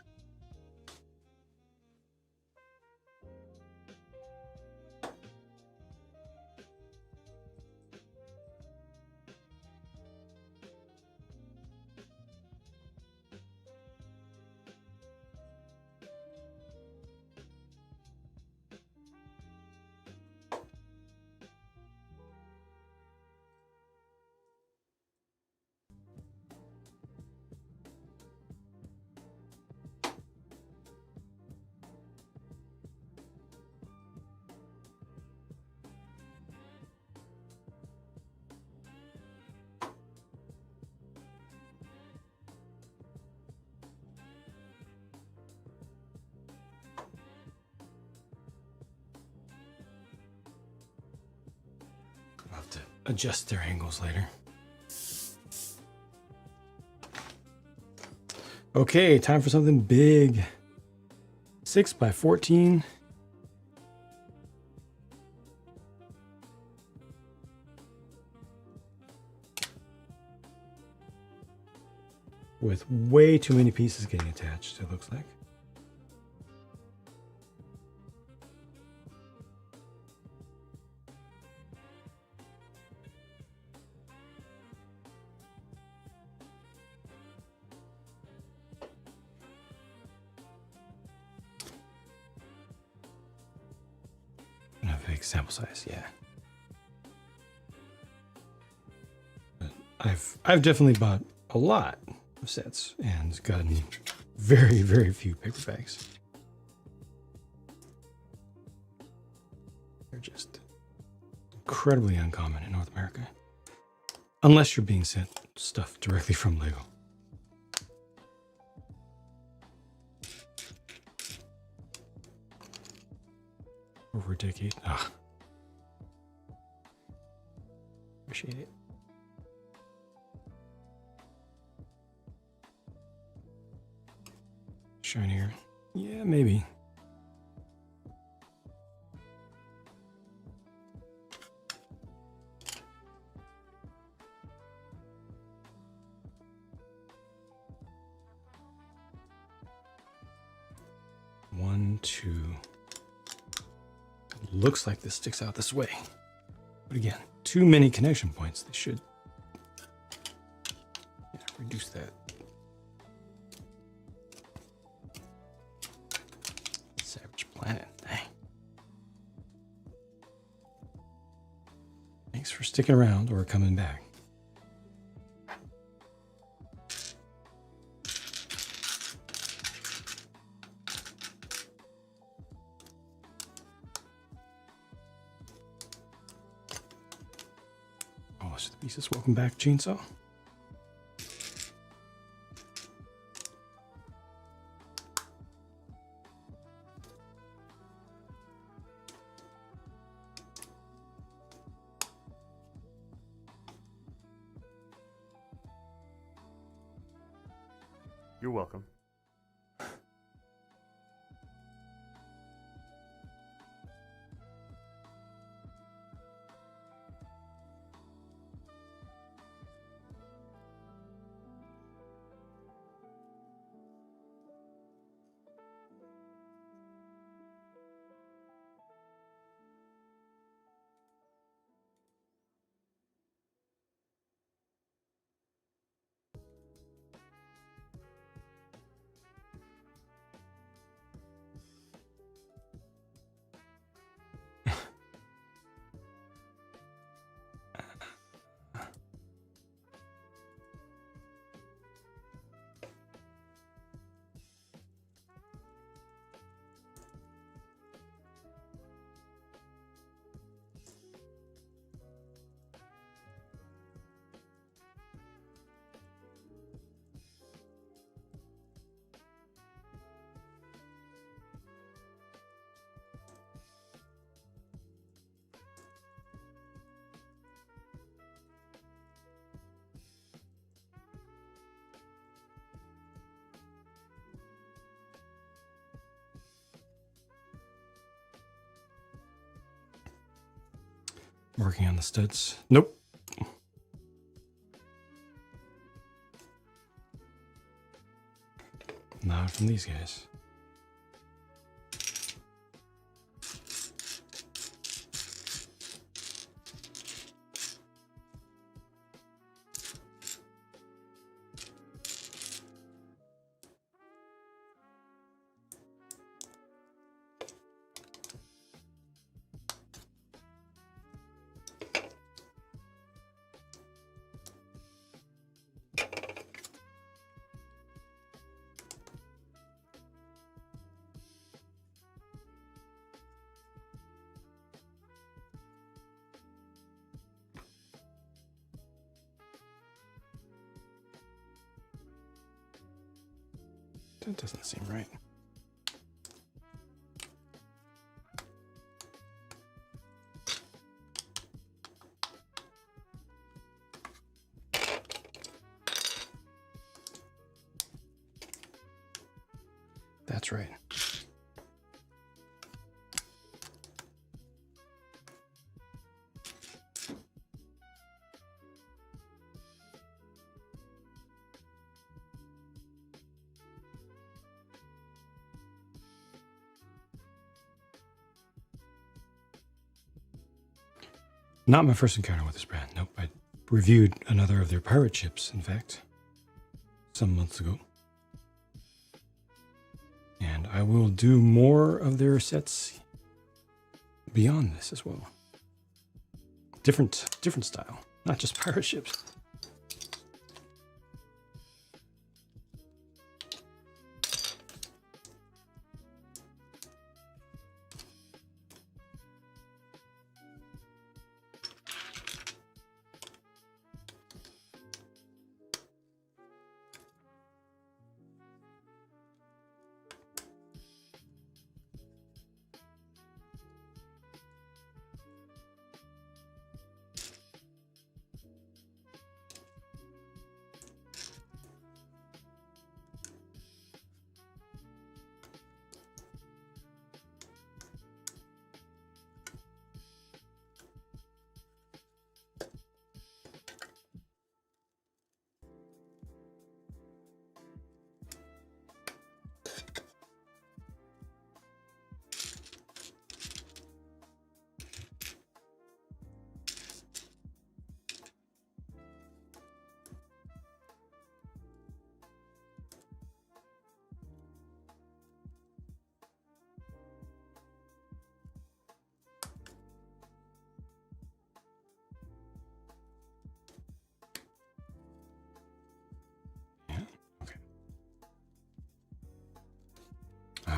I'll have to adjust their angles later. Okay, time for something big. 6 by 14. With way too many pieces getting attached, it looks like. A big sample size, yeah. But I've definitely bought a lot of sets and gotten very, very few paper bags. They're just incredibly uncommon in North America. Unless you're being sent stuff directly from Lego. over a decade. Ah. Appreciate it. Shinier. Yeah, maybe. One, two. It looks like this sticks out this way. But again, too many connection points. They should reduce that. Savage Planet. Dang. Thanks for sticking around or coming back. Pieces. Welcome back, Chainsaw.
You're welcome. Working on the studs. Nope. Not from these guys. That doesn't seem right. That's right. Not my first encounter with this brand. Nope. I reviewed another of their pirate ships, in fact, some months ago. And I will do more of their sets beyond this as well. Different style, not just pirate ships.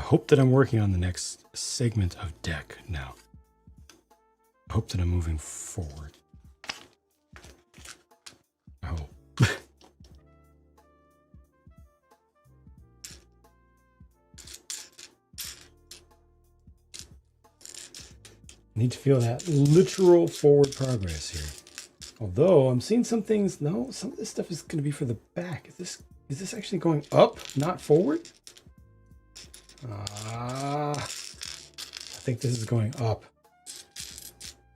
hope that I'm working on the next segment of deck now. I hope that I'm moving forward. I hope. Need to feel that literal forward progress here. Although I'm seeing some things. No, some of this stuff is going to be for the back. Is this actually going up, not forward? I think this is going up.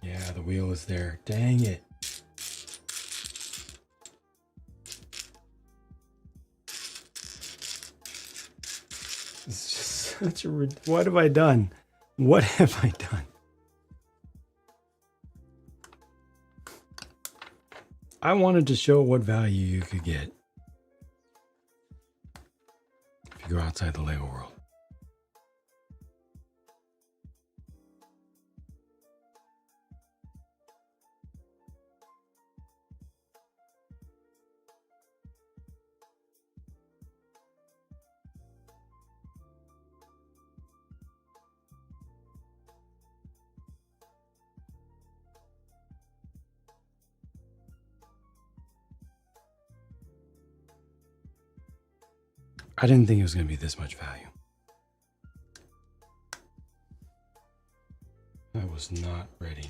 Yeah, the wheel is there. Dang it. It's just such a... What have I done? What have I done? I wanted to show what value you could get if you go outside the Lego world. I didn't think it was going to be this much value. I was not ready.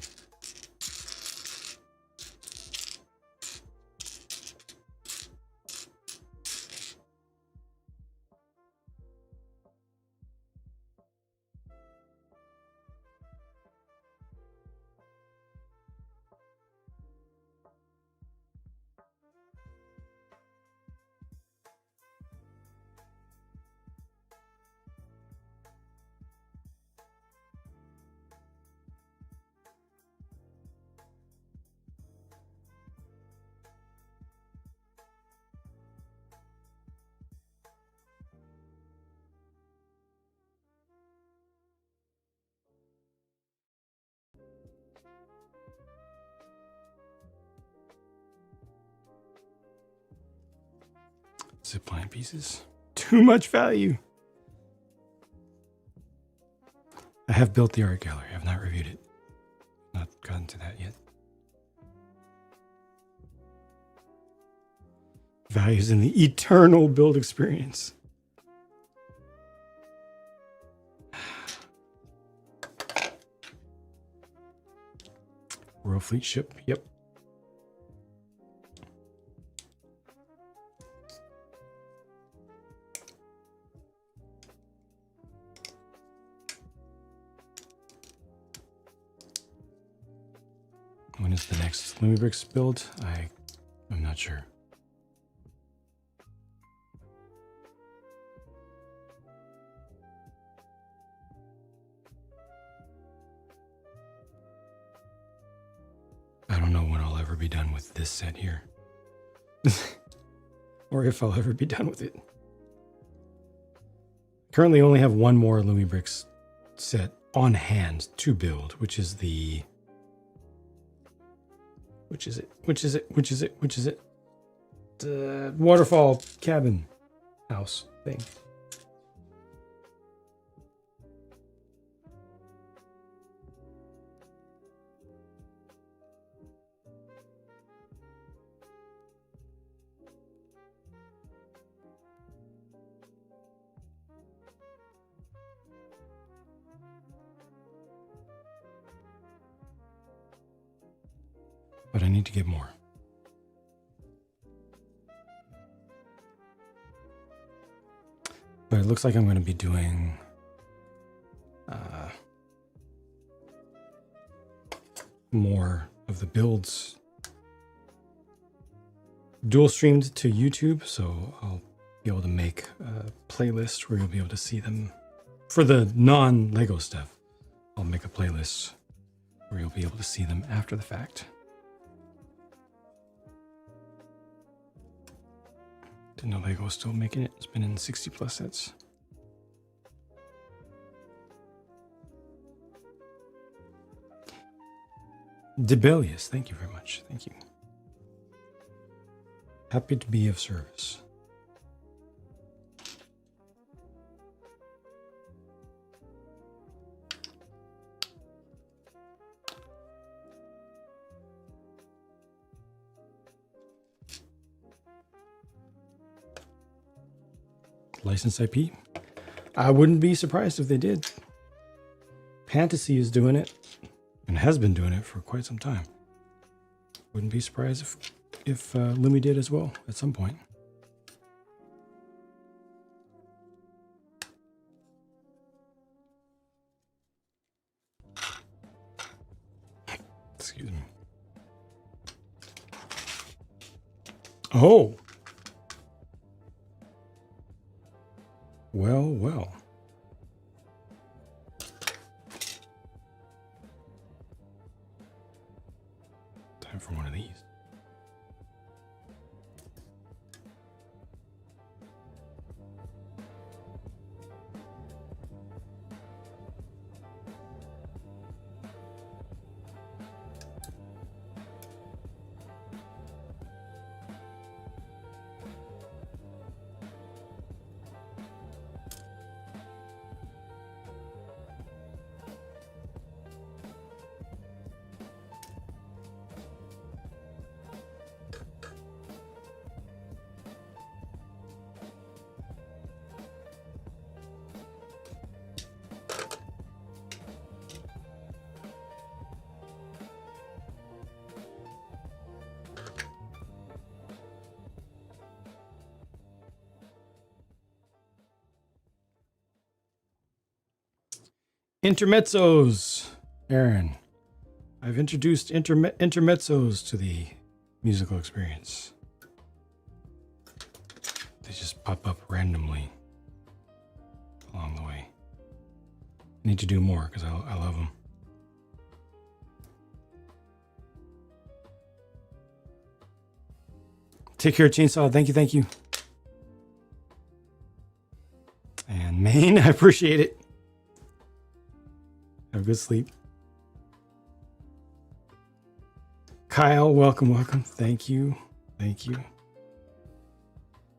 Zipline pieces. Too much value. I have built the art gallery. I have not reviewed it. Not gotten to that yet. Values in the eternal build experience. Royal Fleet ship. Yep. When is the next ReoBrix build? I'm not sure. I don't know when I'll ever be done with this set here. Or if I'll ever be done with it. Currently only have one more ReoBrix set on hand to build, which is the... Which is it? The waterfall cabin house thing. But I need to get more. But it looks like I'm going to be doing more of the builds dual streamed to YouTube, so I'll be able to make a playlist where you'll be able to see them. For the non-Lego stuff, I'll make a playlist where you'll be able to see them after the fact. Didn't know Lego was still making it. It's been in 60 plus sets. Debelius, thank you very much. Thank you. Happy to be of service. licensed IP. I wouldn't be surprised if they did. Fantasy is doing it and has been doing it for quite some time. Wouldn't be surprised if Lumi did as well at some point. Excuse me. Oh. Well, well. Time for one of these. Intermezzos, Aaron. I've introduced intermezzos to the musical experience. They just pop up randomly along the way. I need to do more because I love them. Take care, Chainsaw. Thank you, thank you. And Maine, I appreciate it. Have a good sleep. Kyle, welcome, welcome. Thank you. Thank you.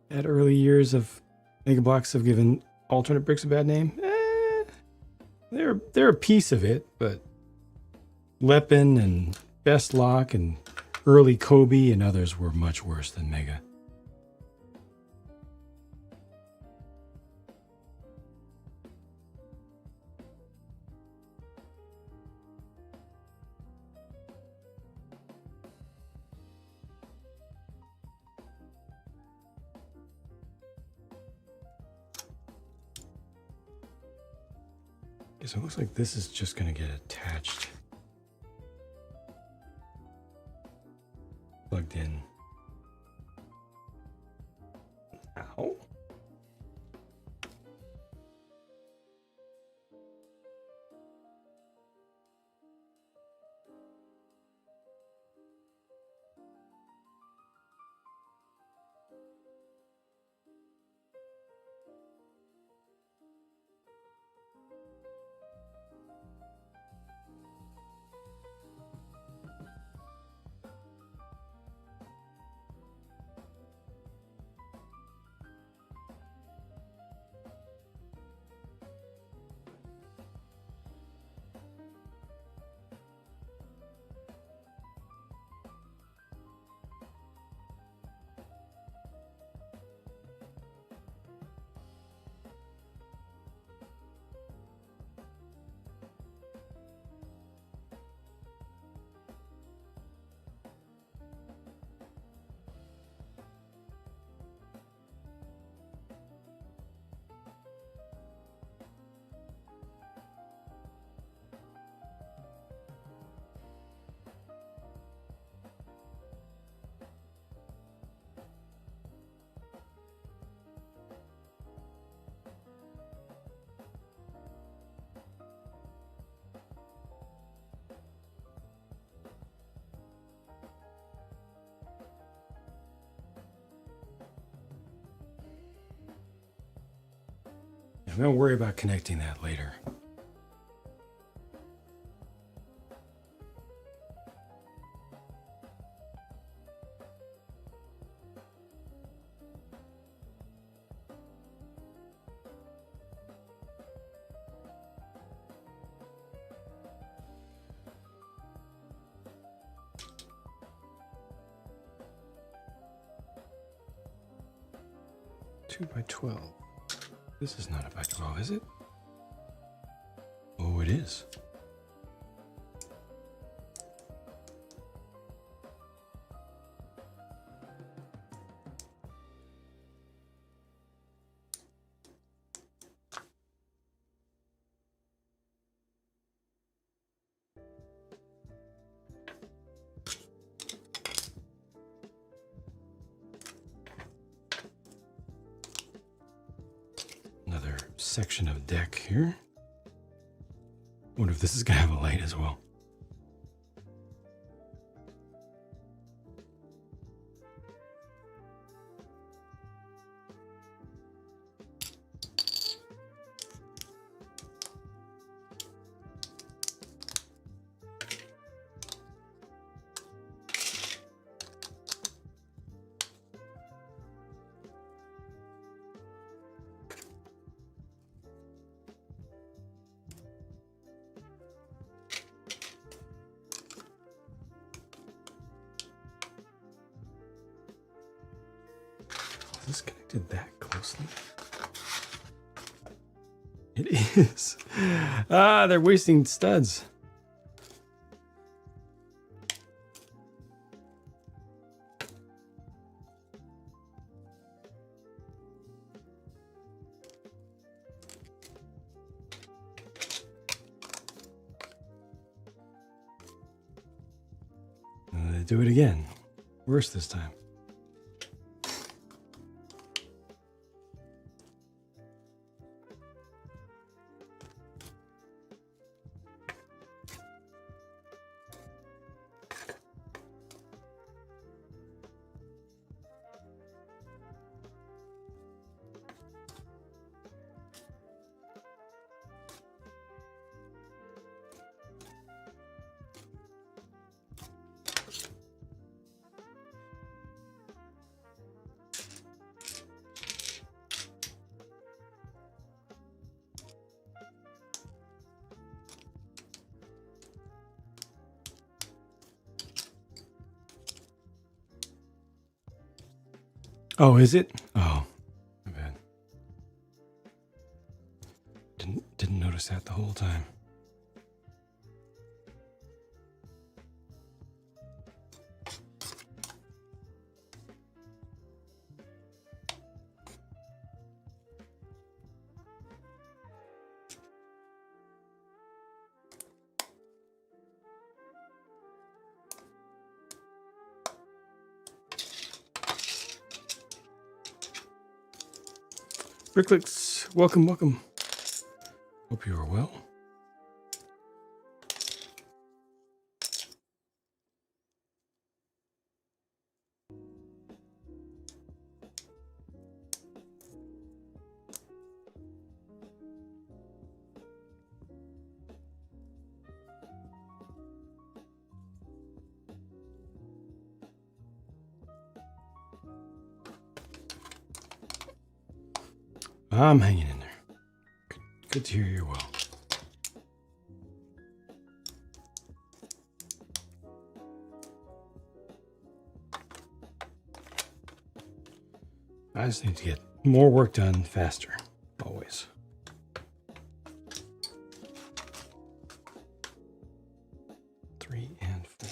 At early years of Megablocks have given alternate bricks a bad name. They're a piece of it, but Lepin and Best Lock and early Kobe and others were much worse than Mega. So it looks like this is just going to get attached. Plugged in. Ow. I'm going to worry about connecting that later. Two by 12. This is not a back. Oh, is it? Oh, it is. Another section of deck here. Wonder if this is gonna have a light as well. Is this connected that closely? It is. Ah, they're wasting studs. Do it again. Worse this time. Oh, is it? Oh, my bad. Didn't notice that the whole time. Bricklix, welcome, welcome. Hope you are well. I'm hanging in there. Good to hear you're well. I just need to get more work done faster, always. Three and four.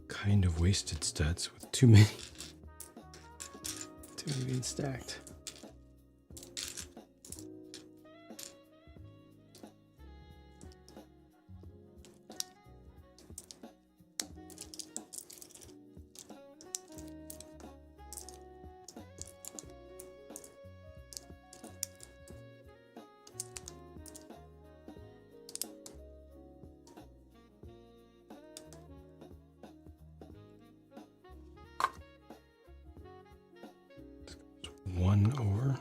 Kind of wasted studs with too many being stacked. 1 over.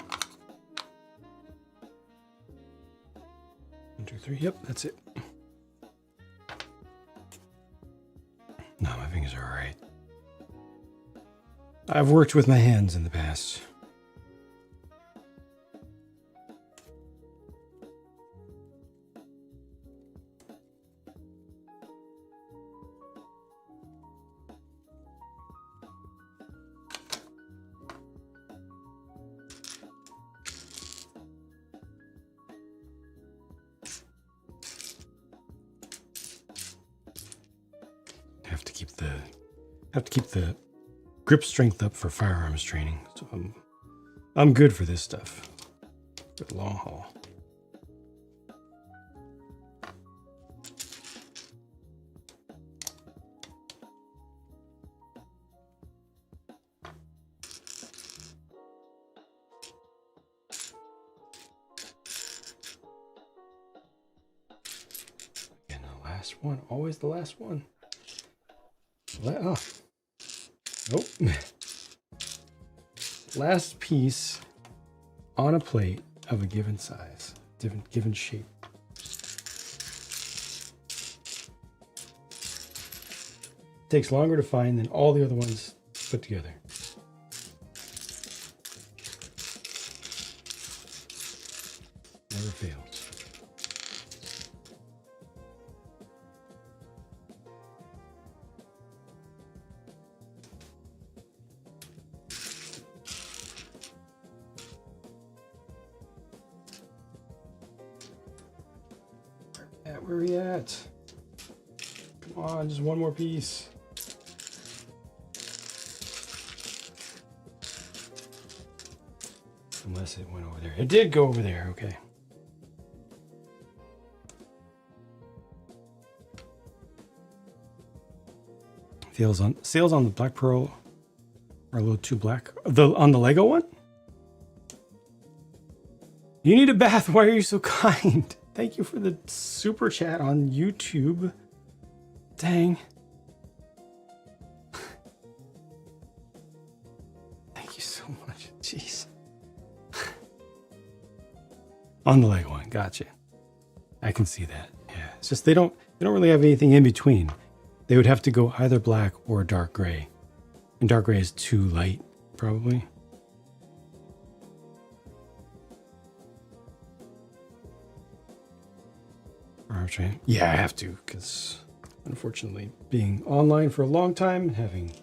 1, 2, 3. Yep, that's it. No, my fingers are alright. I've worked with my hands in the past. Have to keep the grip strength up for firearms training. So I'm good for this stuff. For the long haul. And the last one, always the last one. Oh. Nope. Last piece on a plate of a given size, given shape. Takes longer to find than all the other ones put together. Never fails. Where are we at? Come on, just one more piece. Unless it went over there. It did go over there, okay. Sales on the Black Pearl are a little too black. On the Lego one? You need a bath. Why are you so kind? Thank you for the super chat on YouTube. Dang. Thank you so much. Jeez. On the Lego one, gotcha. I can see that. Yeah, it's just they don't really have anything in between. They would have to go either black or dark gray, and dark gray is too light, probably. Yeah, I have to, because unfortunately, being online for a long time, having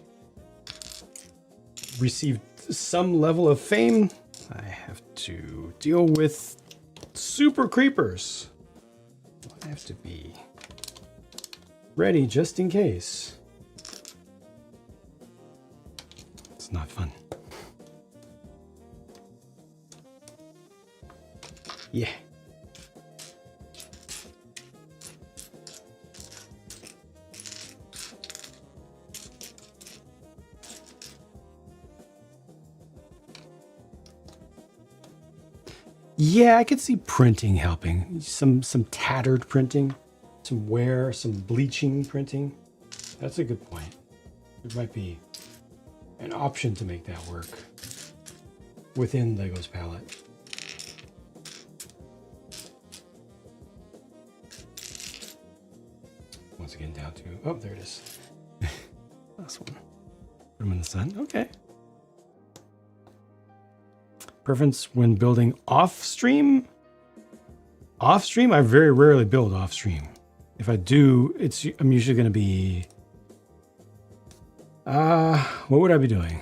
received some level of fame, I have to deal with super creepers. I have to be ready just in case. It's not fun. Yeah. Yeah, I could see printing helping. Some tattered printing, some wear, some bleaching printing. That's a good point. There might be an option to make that work within Lego's palette. Once again, down to, oh, there it is. Last one. Put them in the sun. Okay. Preference when building off stream? Off stream, I very rarely build off stream. If I do, I'm usually going to be, what would I be doing?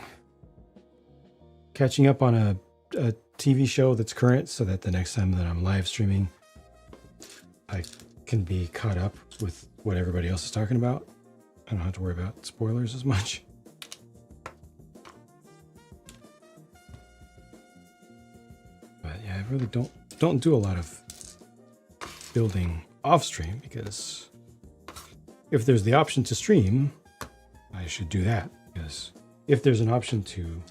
Catching up on a TV show that's current so that the next time that I'm live streaming, I can be caught up with what everybody else is talking about. I don't have to worry about spoilers as much. I really don't do a lot of building off stream, because if there's the option to stream, I should do that, because if there's an option to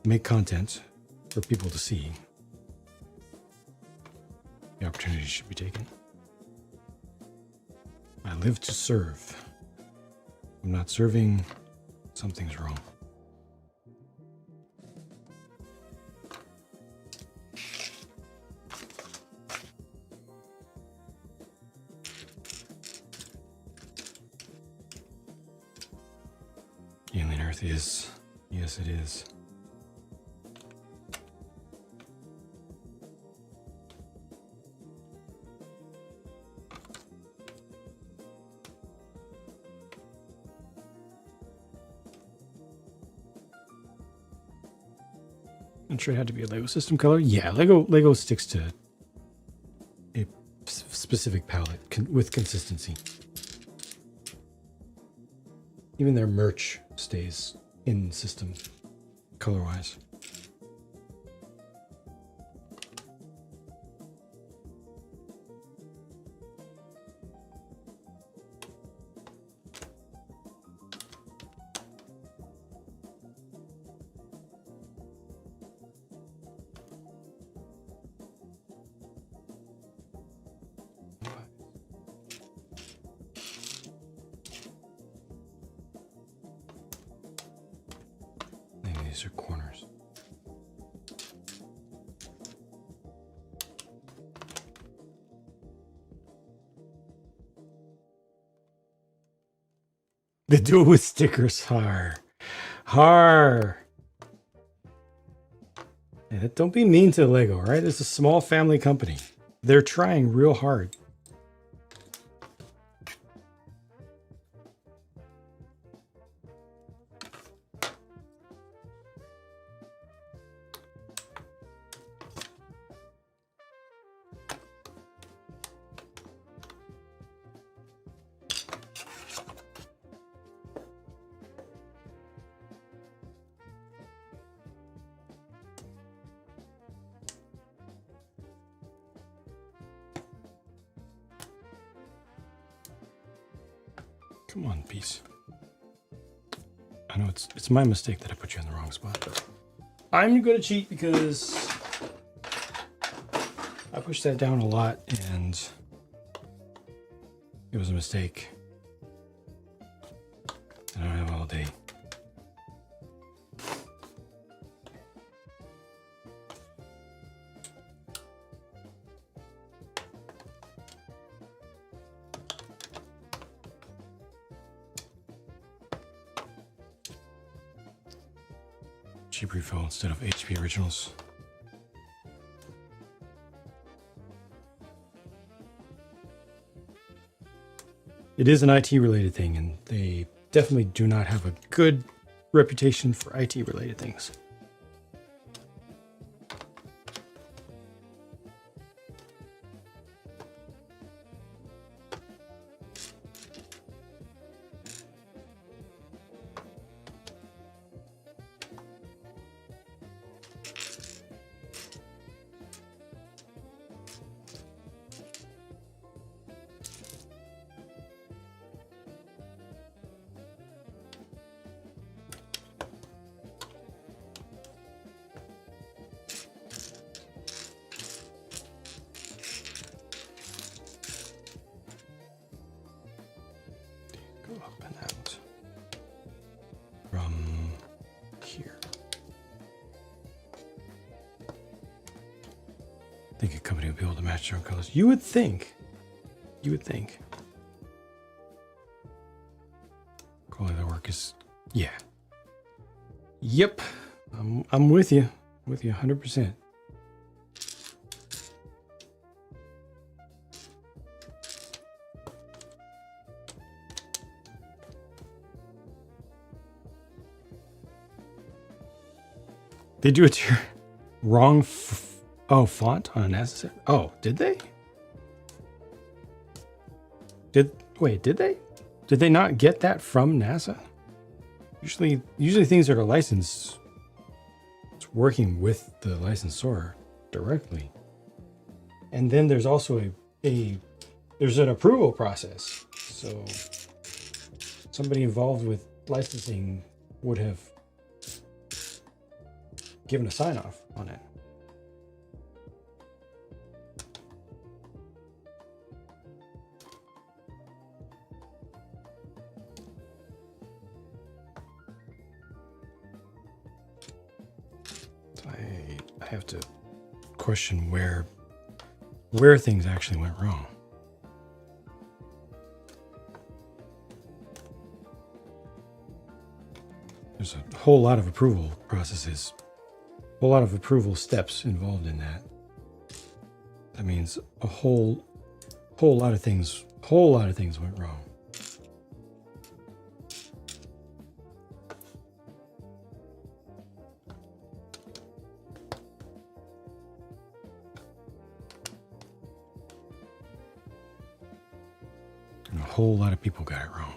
make content for people to see, the opportunity should be taken. I live to serve. If I'm not serving, something's wrong. is. Yes, it is. I'm sure it had to be a Lego system color. Yeah, Lego sticks to a specific palette with consistency. Even their merch stays in system color-wise. These are corners. They do it with stickers. Har. Yeah, don't be mean to Lego, right? It's a small family company. They're trying real hard. Come on, piece. I know it's my mistake that I put you in the wrong spot, but I'm gonna cheat because I pushed that down a lot and it was a mistake. I don't have all day. Cheap refill instead of HP originals. It is an IT related thing, and they definitely do not have a good reputation for IT related things. I think a company would be able to match their own colors. You would think. You would think. Quality of their work is, yeah. Yep. I'm with you. With you 100%. They do it to your wrong font on an NASA set? Oh, did they? Wait, did they? Did they not get that from NASA? Usually things that are licensed, it's working with the licensor directly. And then there's also there's an approval process. So somebody involved with licensing would have given a sign off on it. I have to question where things actually went wrong. There's a whole lot of approval processes, a whole lot of approval steps involved in that. That means a whole lot of things went wrong. And a whole lot of people got it wrong.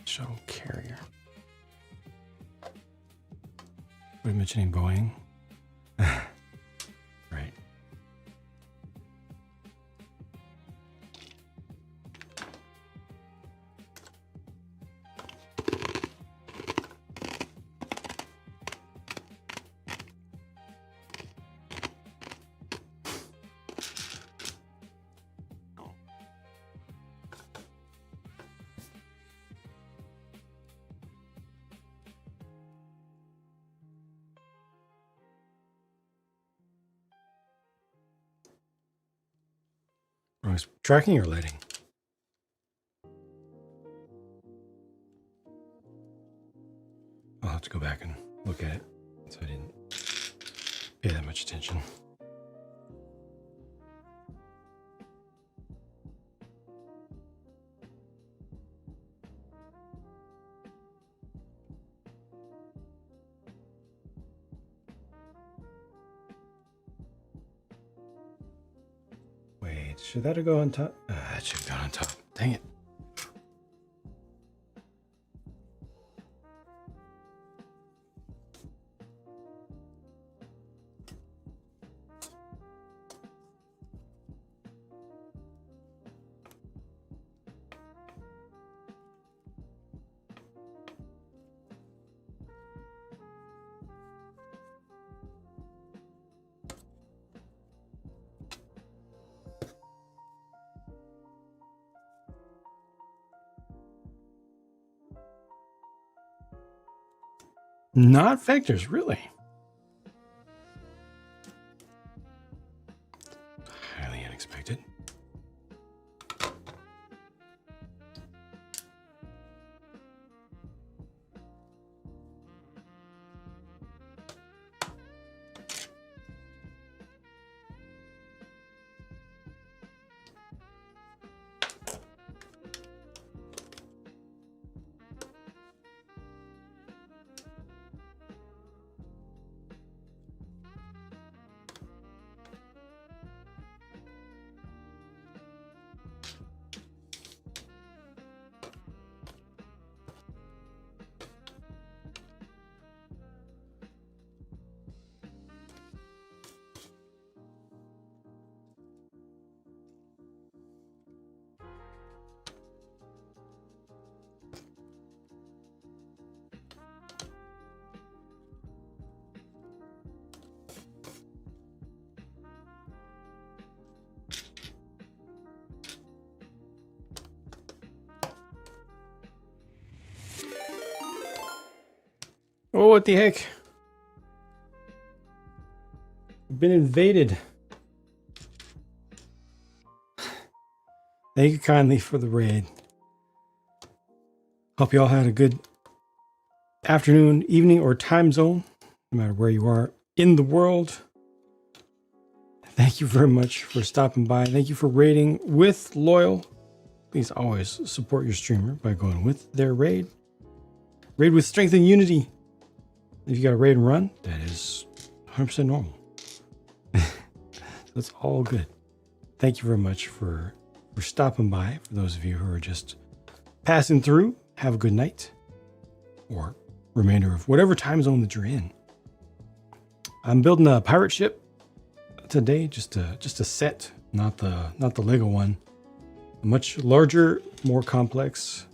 Shuttle carrier. We're mentioning Boeing. Right. I was tracking or lighting? I'll have to go back and look at it, so I didn't pay that much attention. Wait, should that have gone on top? That should have gone on top. Dang it. Not vectors, really. Highly unexpected. Oh, what the heck? Been invaded. Thank you kindly for the raid. Hope you all had a good afternoon, evening, or time zone, no matter where you are in the world. Thank you very much for stopping by. Thank you for raiding with Loyal. Please always support your streamer by going with their raid. Raid with strength and unity. If you got a raid and run, that is 100% normal. That's all good. Thank you very much for stopping by. For those of you who are just passing through, have a good night. Or remainder of whatever time zone that you're in. I'm building a pirate ship today, just a set, not the Lego one. A much larger, more complex,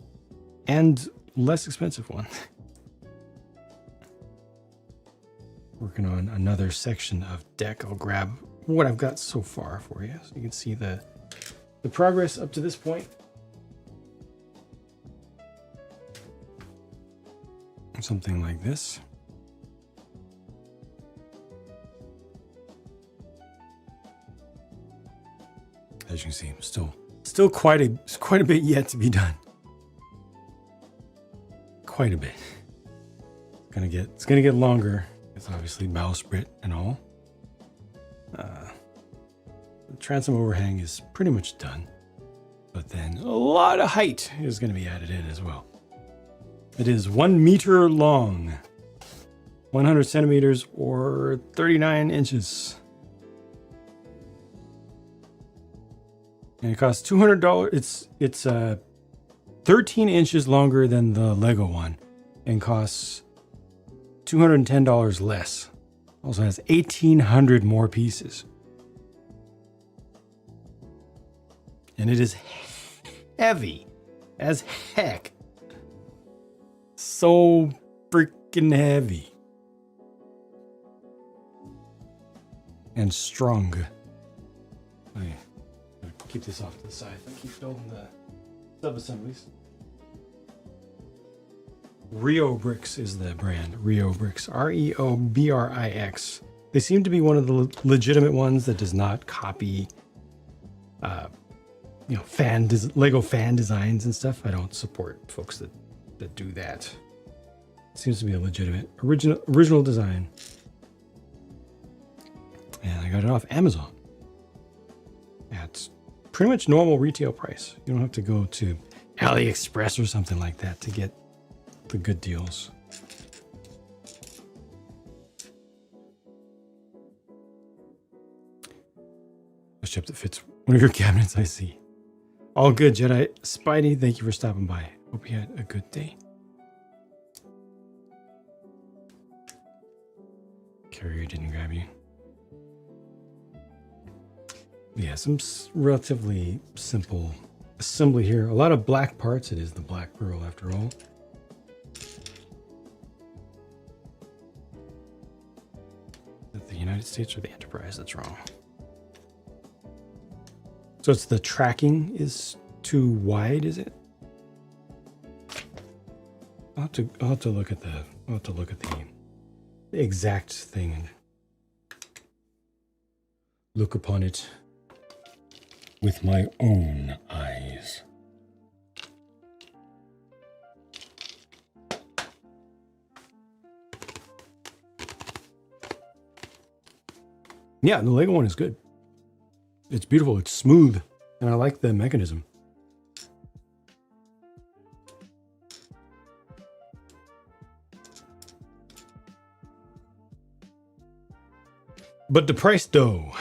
and less expensive one. Working on another section of deck. I'll grab what I've got so far for you, so you can see the progress up to this point. Something like this. As you can see, still quite a bit yet to be done. Quite a bit. It's gonna get longer. It's obviously bowsprit and all. The transom overhang is pretty much done, but then a lot of height is going to be added in as well. It is 1 meter long, 100 centimeters or 39 inches. And it costs $200. It's 13 inches longer than the Lego one and costs $210 less. Also has 1,800 more pieces. And it is heavy as heck. So freaking heavy. And strong. Okay. Keep this off to the side. I keep building the sub-assemblies. ReoBrix is the brand. ReoBrix. ReoBrix. They seem to be one of the legitimate ones that does not copy Lego fan designs and stuff. I don't support folks that do that. It seems to be a legitimate original design. And I got it off Amazon at pretty much normal retail price. You don't have to go to AliExpress or something like that to get the good deals. A ship that fits one of your cabinets, I see. All good, Jedi. Spidey, thank you for stopping by. Hope you had a good day. Carrier didn't grab you. Yeah, some relatively simple assembly here. A lot of black parts. It is the Black Pearl after all. Is it the United States or the Enterprise that's wrong? So it's the tracking is too wide, is it? I'll have to look at the exact thing and look upon it with my own eyes. Yeah, the Lego one is good. It's beautiful, it's smooth, and I like the mechanism. But the price though.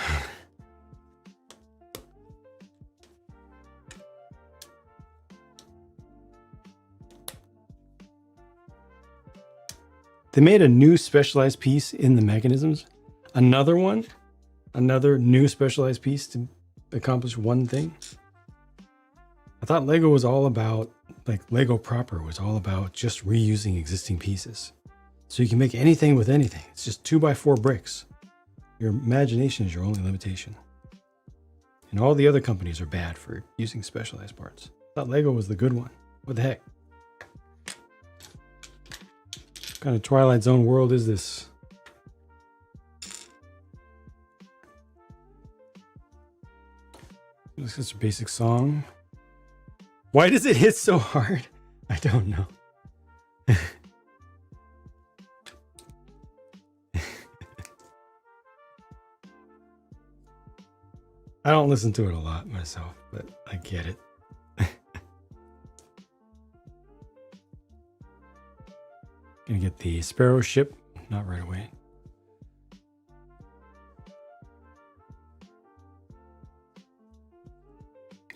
They made a new specialized piece in the mechanisms. Another new specialized piece to accomplish one thing. I thought Lego was all about, like Lego proper was all about just reusing existing pieces. So you can make anything with anything. It's just 2x4 bricks. Your imagination is your only limitation. And all the other companies are bad for using specialized parts. I thought Lego was the good one. What the heck? What kind of Twilight Zone world is this? This is a basic song. Why does it hit so hard? I don't know. I don't listen to it a lot myself, but I get it. Gonna get the Sparrow ship not right away.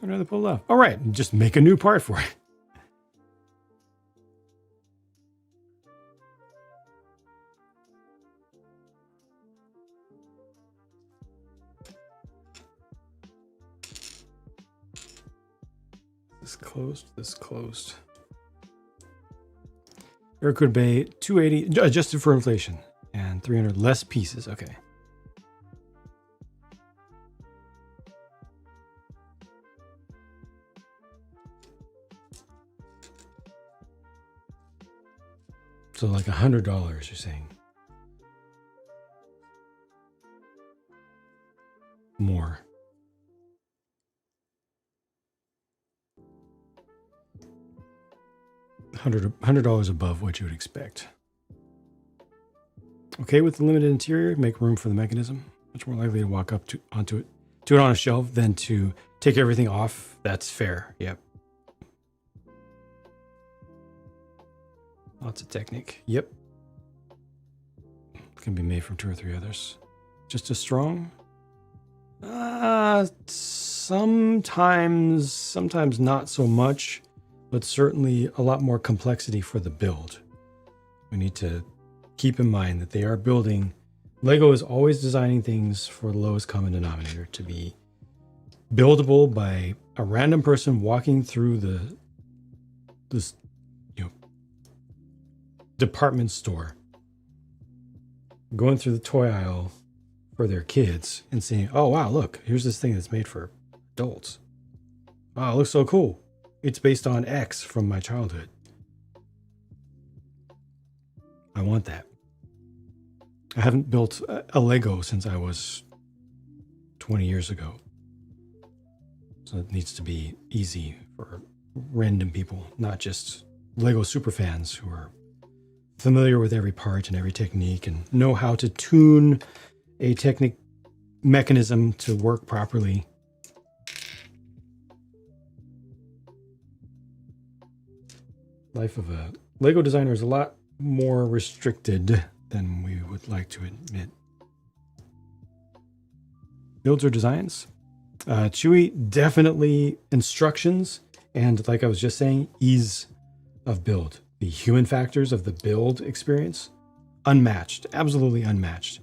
I'd rather pull it off. All right, just make a new part for it. This closed. Aircode Bay 280 adjusted for inflation and 300 less pieces. Okay. So like $100, you're saying? More. $100 above what you would expect. Okay, with the limited interior, make room for the mechanism. Much more likely to walk up onto it on a shelf than to take everything off. That's fair. Yep. Lots of technique. Yep. Can be made from 2 or 3 others. Just as strong? Sometimes not so much, but certainly a lot more complexity for the build. We need to keep in mind that they are building. Lego is always designing things for the lowest common denominator to be buildable by a random person walking through this department store, going through the toy aisle for their kids and saying, oh wow, look, here's this thing that's made for adults. Wow, it looks so cool. It's based on X from my childhood. I want that. I haven't built a Lego since I was 20 years ago. So it needs to be easy for random people, not just Lego superfans who are familiar with every part and every technique and know how to tune a technique mechanism to work properly. Life of a Lego designer is a lot more restricted than we would like to admit. Builds or designs? Chewy, definitely instructions. And like I was just saying, ease of build. The human factors of the build experience, unmatched, absolutely unmatched.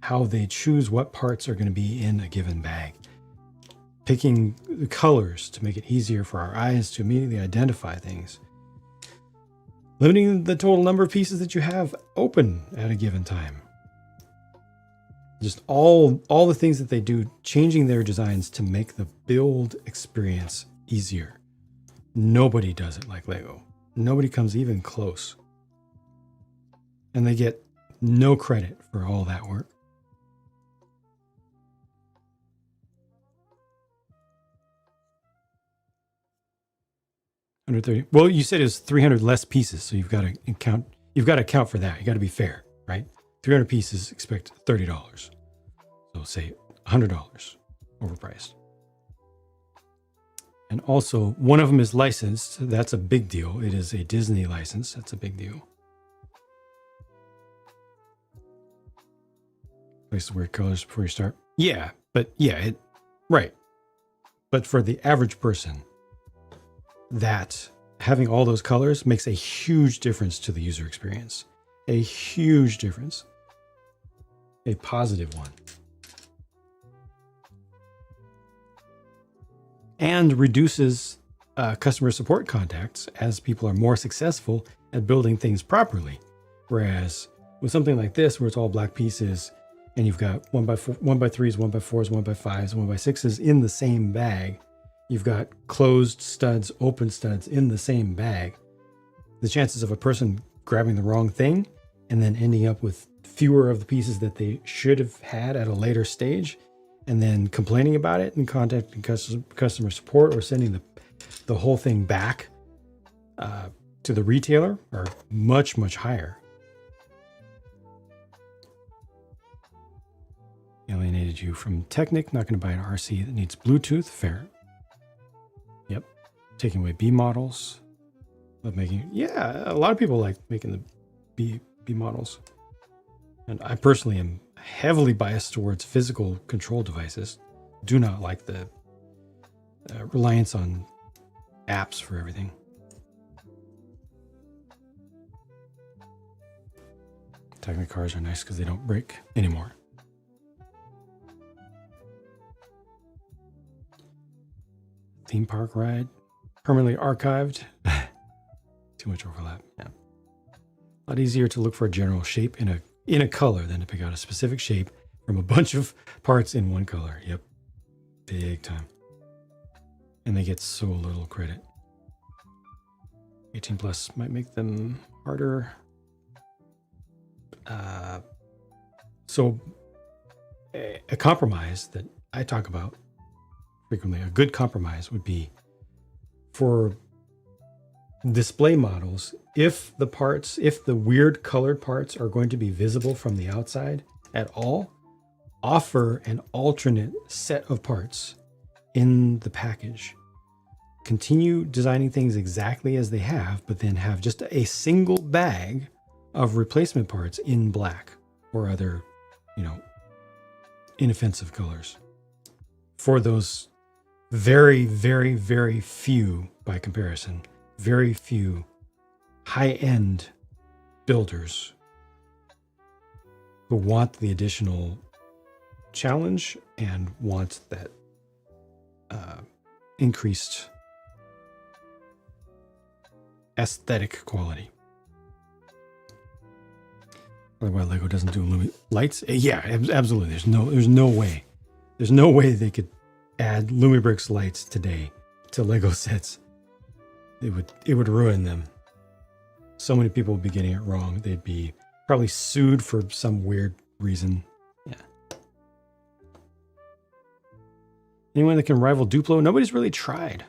How they choose what parts are going to be in a given bag. Picking the colors to make it easier for our eyes to immediately identify things. Limiting the total number of pieces that you have open at a given time. Just all the things that they do, changing their designs to make the build experience easier. Nobody does it like Lego. Nobody comes even close. And they get no credit for all that work. $130. Well, you said it was 300 less pieces, so you've got to account for that. You got to be fair, right? 300 pieces, expect $30. So say $100 overpriced. And also, one of them is licensed. That's a big deal. It is a Disney license. That's a big deal. Place the weird colors before you start. Yeah, but yeah, right. But for the average person, that having all those colors makes a huge difference to the user experience. A huge difference. A positive one. And reduces customer support contacts as people are more successful at building things properly. Whereas with something like this, where it's all black pieces and you've got 1x4, 1x3s, 1x4s, 1x5s, 1x6s in the same bag, you've got closed studs, open studs in the same bag. The chances of a person grabbing the wrong thing and then ending up with fewer of the pieces that they should have had at a later stage and then complaining about it and contacting customer support or sending the whole thing back to the retailer are much, much higher. Alienated you from Technic, not going to buy an RC that needs Bluetooth, fair. Yep. Taking away B models. Love making, yeah, a lot of people like making the B models. And I personally am heavily biased towards physical control devices. Do not like the reliance on apps for everything. Technic cars are nice because they don't break anymore. Theme park ride, permanently archived. Too much overlap. Yeah. A lot easier to look for a general shape in a color than to pick out a specific shape from a bunch of parts in one color. Yep. Big time. And they get so little credit. 18 plus might make them harder. So a compromise that I talk about frequently, a good compromise would be for display models, if the weird colored parts are going to be visible from the outside at all, offer an alternate set of parts in the package. Continue designing things exactly as they have, but then have just a single bag of replacement parts in black or other, inoffensive colors for those very, very, very few, by comparison, very few high-end builders who want the additional challenge and want that increased aesthetic quality. Why Lego doesn't do lights? Yeah, absolutely. There's no way. There's no way they could add ReoBrix lights today to Lego sets. It would ruin them. So many people would be getting it wrong. They'd be probably sued for some weird reason. Yeah. Anyone that can rival Duplo? Nobody's really tried.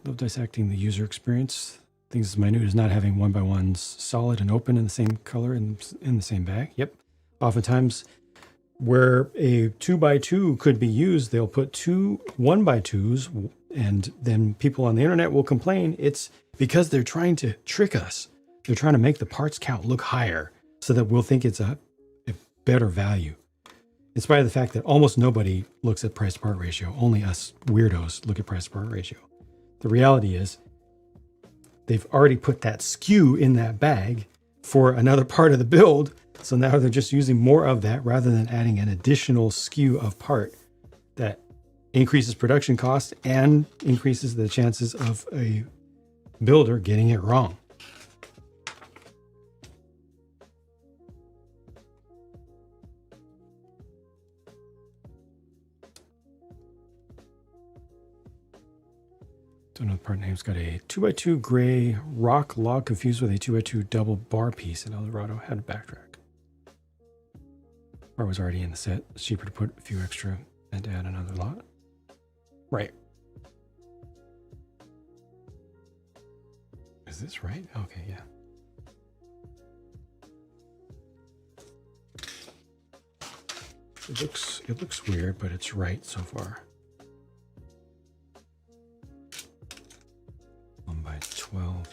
Love dissecting the user experience. Things as minute as not having 1x1s solid and open in the same color in the same bag. Yep. Oftentimes, where a 2x2 could be used, they'll put two 1x2s, and then people on the internet will complain it's because they're trying to trick us. They're trying to make the parts count look higher so that we'll think it's a better value. In spite of the fact that almost nobody looks at price to part ratio, only us weirdos look at price to part ratio. The reality is they've already put that SKU in that bag for another part of the build. So now they're just using more of that rather than adding an additional SKU of part that increases production costs and increases the chances of a builder getting it wrong. Don't know the part name's got a 2x2 gray rock log confused with a 2x2 double bar piece, and Eldorado had to backtrack. Bar was already in the set. It's cheaper to put a few extra and to add another lot. Right. Is this right? Okay, yeah. It looks weird, but it's right so far. 1x12.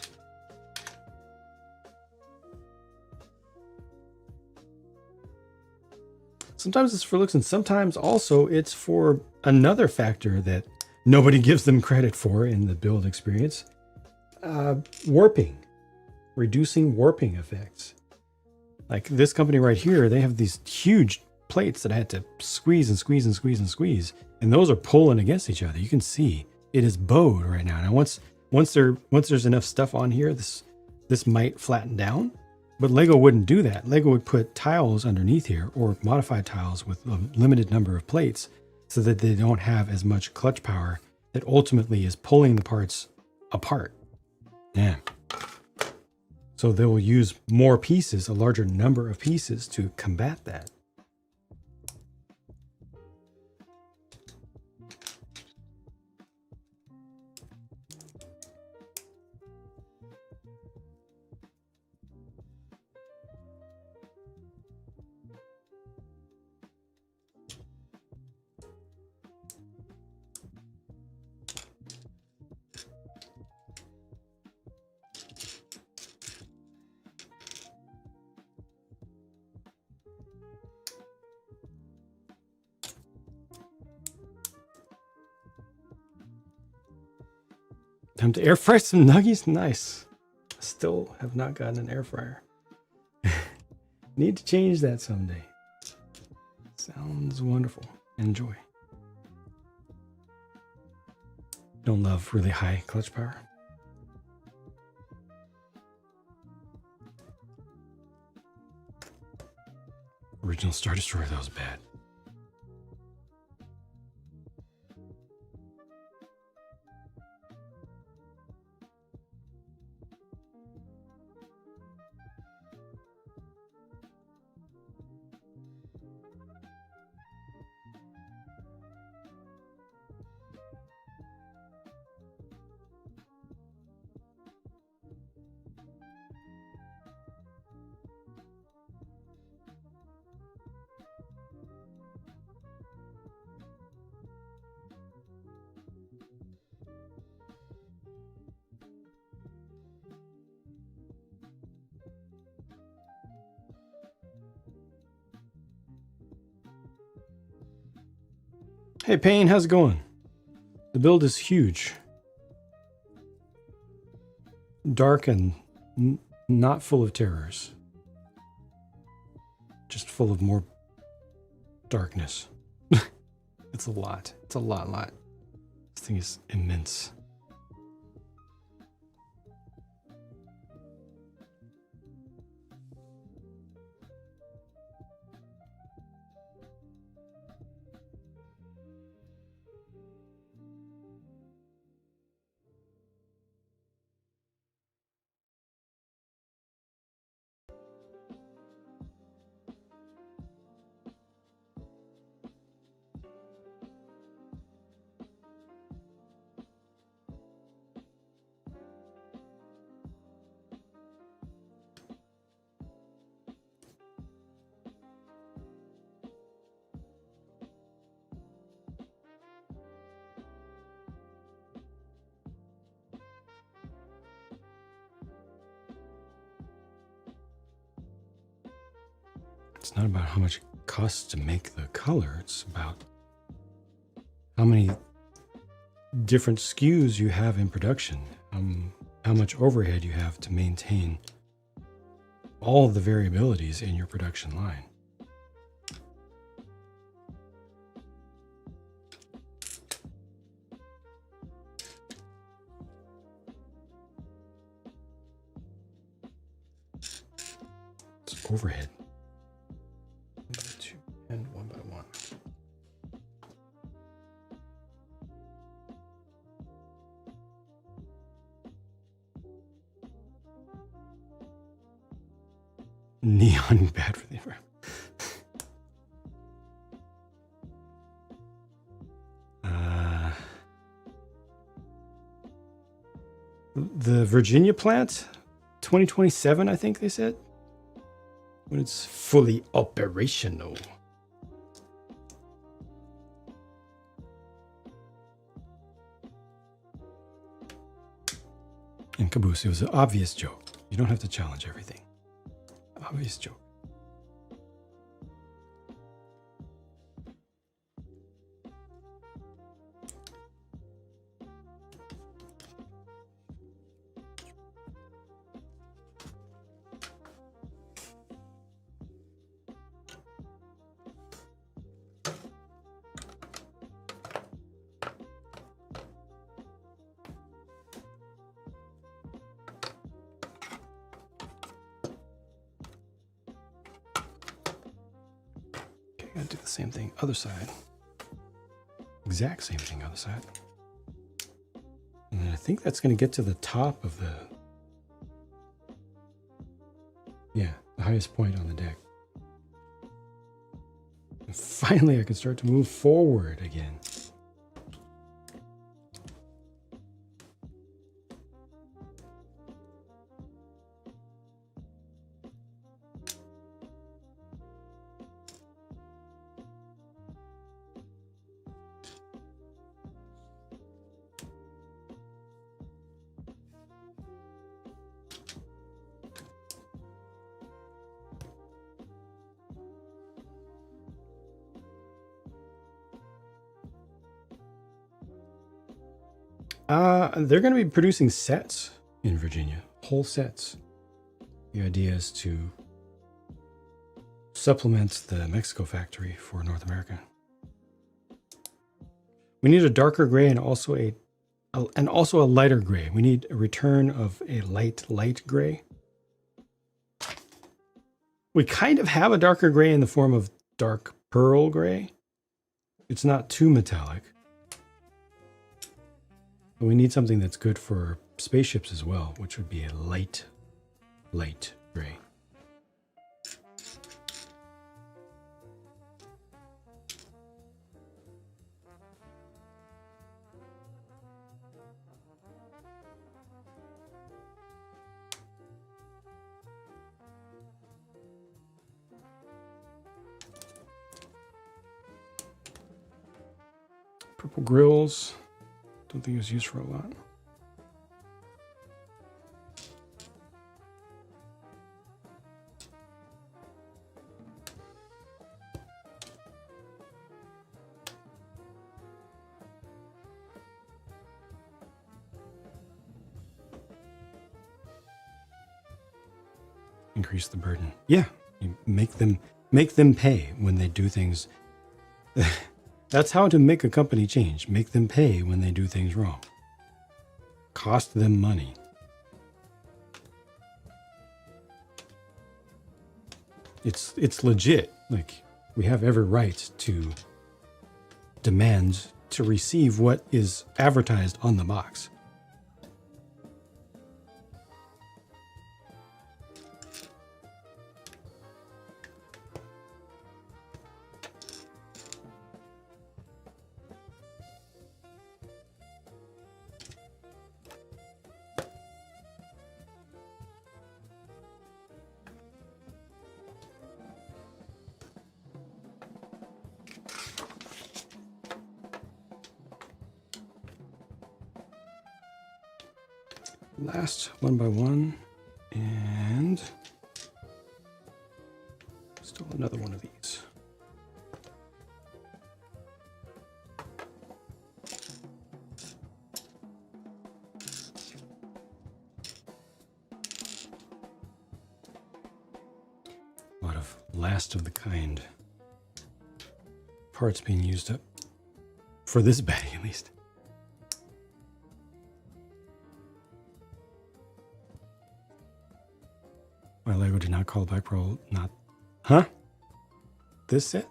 Sometimes it's for looks, and sometimes also it's for another factor that nobody gives them credit for in the build experience. Warping. Reducing warping effects. Like this company right here, they have these huge plates that I had to squeeze and squeeze and squeeze and squeeze, and those are pulling against each other. You can see it is bowed right now. Now once there's enough stuff on here, this might flatten down, but Lego wouldn't do that. Lego would put tiles underneath here, or modified tiles with a limited number of plates, so that they don't have as much clutch power that ultimately is pulling the parts apart. Yeah. So they will use more pieces, a larger number of pieces, to combat that. Time to air fry some nuggies. Nice. Still have not gotten an air fryer. Need to change that someday. Sounds wonderful. Enjoy. Don't love really high clutch power. Original Star Destroyer, that was bad. Hey Payne, how's it going? The build is huge. Dark and not full of terrors. Just full of more darkness. It's a lot. It's a lot. This thing is immense. It's not about how much it costs to make the color. It's about how many different SKUs you have in production, how much overhead you have to maintain all of the variabilities in your production line. It's overhead. 2 and 1 by 1. Neon bad for the environment. The Virginia plant, 2027, I think they said, when it's fully operational. And Caboose, it was an obvious joke. You don't have to challenge everything. Obvious joke. Do the same thing other side. Exact same thing other side. And then I think that's going to get to the top of the, yeah, the highest point on the deck. And finally I can start to move forward again. They're going to be producing sets in Virginia, whole sets. The idea is to supplement the Mexico factory for North America. We need a darker gray and also a lighter gray. We need a return of a light gray. We kind of have a darker gray in the form of dark pearl gray. It's not too metallic. But we need something that's good for spaceships as well, which would be a light gray. Purple grills. Don't think it was used for a lot. Increase the burden. Yeah, you make them pay when they do things. That's how to make a company change. Make them pay when they do things wrong. Cost them money. It's legit. Like, we have every right to demand to receive what is advertised on the box. Last one by one, and still another one of these. A lot of last of the kind parts being used up for this baddie, at least. Why Lego did not call Black Pearl not... Huh? This set?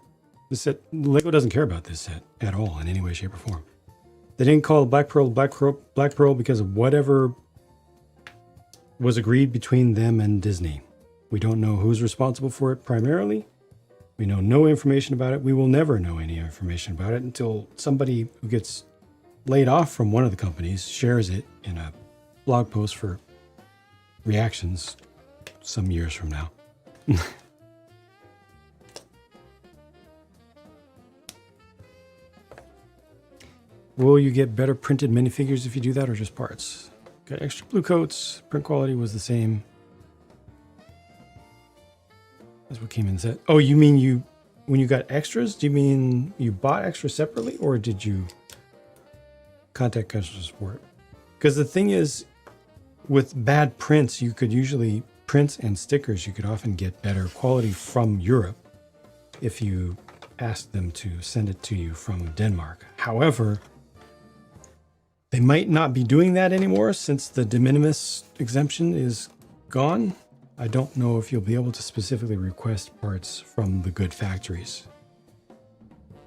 This set... Lego doesn't care about this set at all in any way, shape, or form. They didn't call Black Pearl because of whatever was agreed between them and Disney. We don't know who's responsible for it primarily. We know no information about it. We will never know any information about it until somebody who gets laid off from one of the companies shares it in a blog post for reactions some years from now. Will you get better printed minifigures if you do that, or just parts? Got extra blue coats. Print quality was the same. That's what came in the set. Oh, you mean when you got extras, do you mean you bought extras separately, or did you contact customer support? Because the thing is, with bad prints, you could usually... Prints and stickers, you could often get better quality from Europe if you asked them to send it to you from Denmark. However, they might not be doing that anymore since the de minimis exemption is gone. I don't know if you'll be able to specifically request parts from the good factories.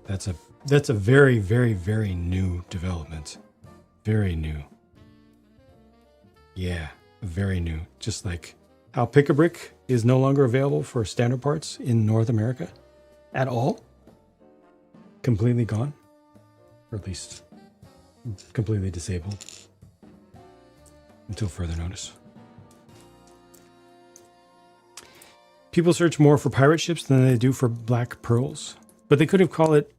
That's a very, very, very new development. Very new. Yeah, very new. Just like how Pick-a-Brick is no longer available for standard parts in North America at all. Completely gone. Or at least completely disabled until further notice. People search more for pirate ships than they do for black pearls. But they could have called it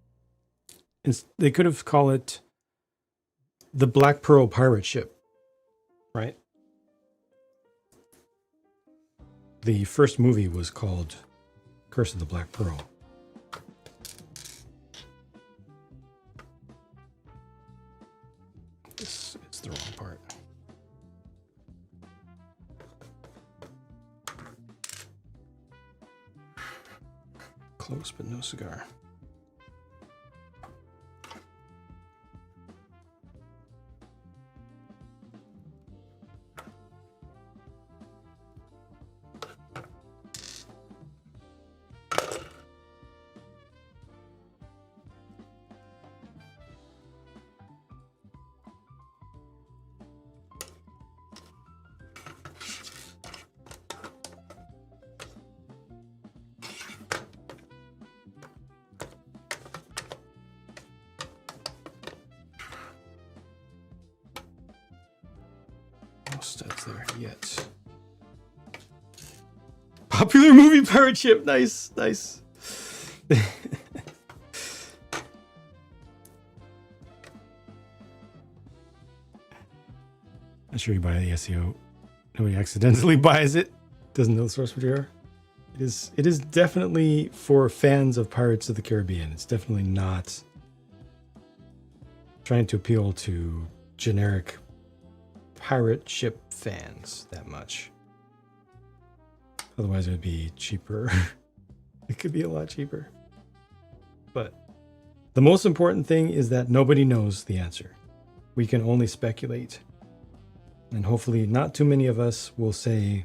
the Black Pearl pirate ship, right? The first movie was called Curse of the Black Pearl. This is the Close, but no cigar. Studs there yet. Popular movie pirate ship. Nice, nice. I'm sure you buy the SEO. Nobody accidentally buys it. Doesn't know the source material. It is definitely for fans of Pirates of the Caribbean. It's definitely not trying to appeal to generic pirate ship fans that much. Otherwise it would be cheaper. It could be a lot cheaper. But the most important thing is that nobody knows the answer. We can only speculate. And hopefully not too many of us will say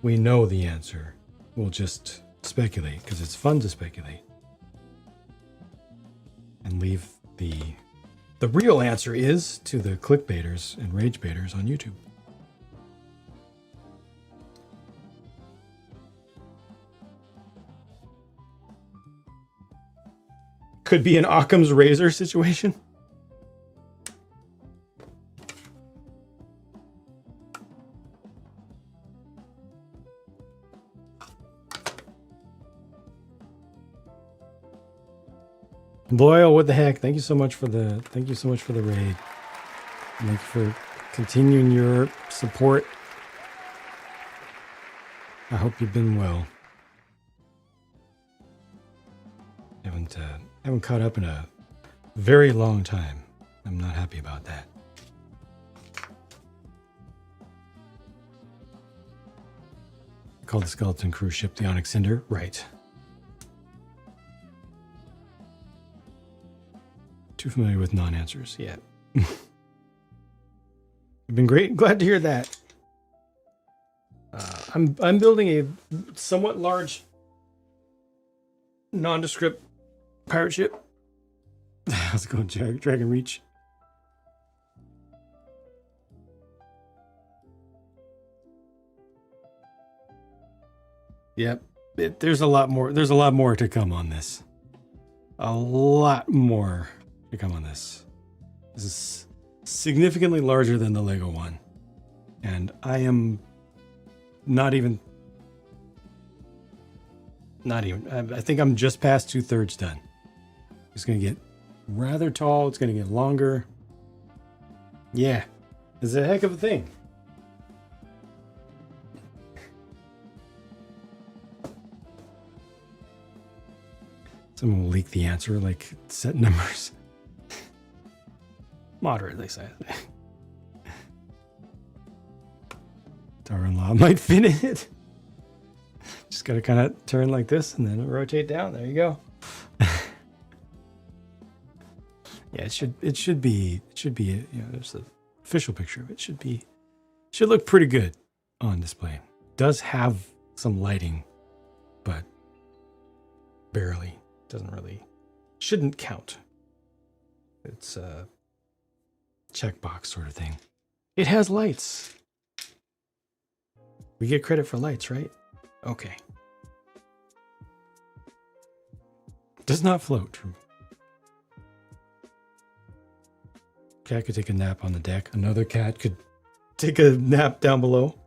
we know the answer. We'll just speculate because it's fun to speculate. And leave the real answer is to the clickbaiters and rage baiters on YouTube. Could be an Occam's razor situation. Loyal, what the heck? Thank you so much for the raid. Thank you for continuing your support. I hope you've been well. Haven't caught up in a very long time. I'm not happy about that. Called the skeleton cruise ship the Onyx Cinder, right? Too familiar with non-answers yet. You've been great. Glad to hear that. I'm building a somewhat large nondescript pirate ship. How's it going, Dragon Reach? Yep. There's a lot more. There's a lot more to come on this. A lot more to come on this. This is significantly larger than the Lego one. And I am not even, I think I'm just past 2/3 done. It's going to get rather tall. It's going to get longer. Yeah, it's a heck of a thing. Someone will leak the answer, like set numbers. Moderately sized. Daughter-in-law might fit in it. Just gotta kind of turn like this and then rotate down. There you go. Yeah, it should be, you know, there's the official picture of it. Should look pretty good on display. Does have some lighting, but barely. Doesn't really, shouldn't count. It's a checkbox sort of thing. It has lights. We get credit for lights, right? Okay. Does not float. Cat could take a nap on the deck. Another cat could take a nap down below.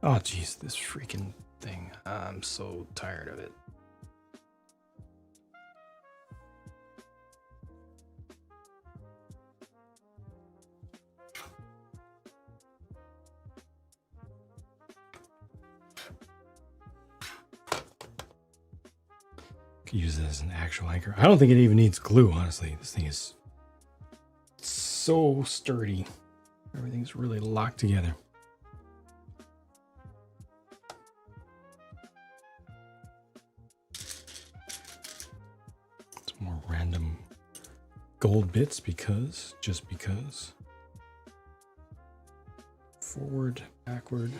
Oh, geez, this freaking thing. I'm so tired of it. use it as an actual anchor. I don't think it even needs glue, honestly. This thing is so sturdy. Everything's really locked together. Some more random gold bits just because. Forward, backward.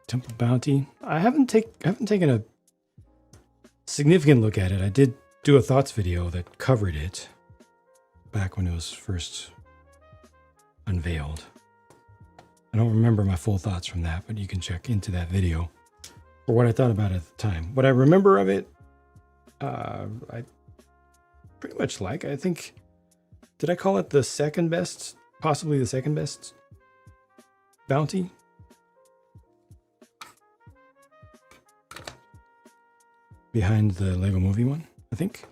Temple Bounty. I haven't taken a significant look at it. I did do a thoughts video that covered it back when it was first unveiled. I don't remember my full thoughts from that, but you can check into that video for what I thought about it at the time. What I remember of it, I pretty much like. I think, did I call it the second best, possibly the second best bounty? Behind the Lego Movie one, I think.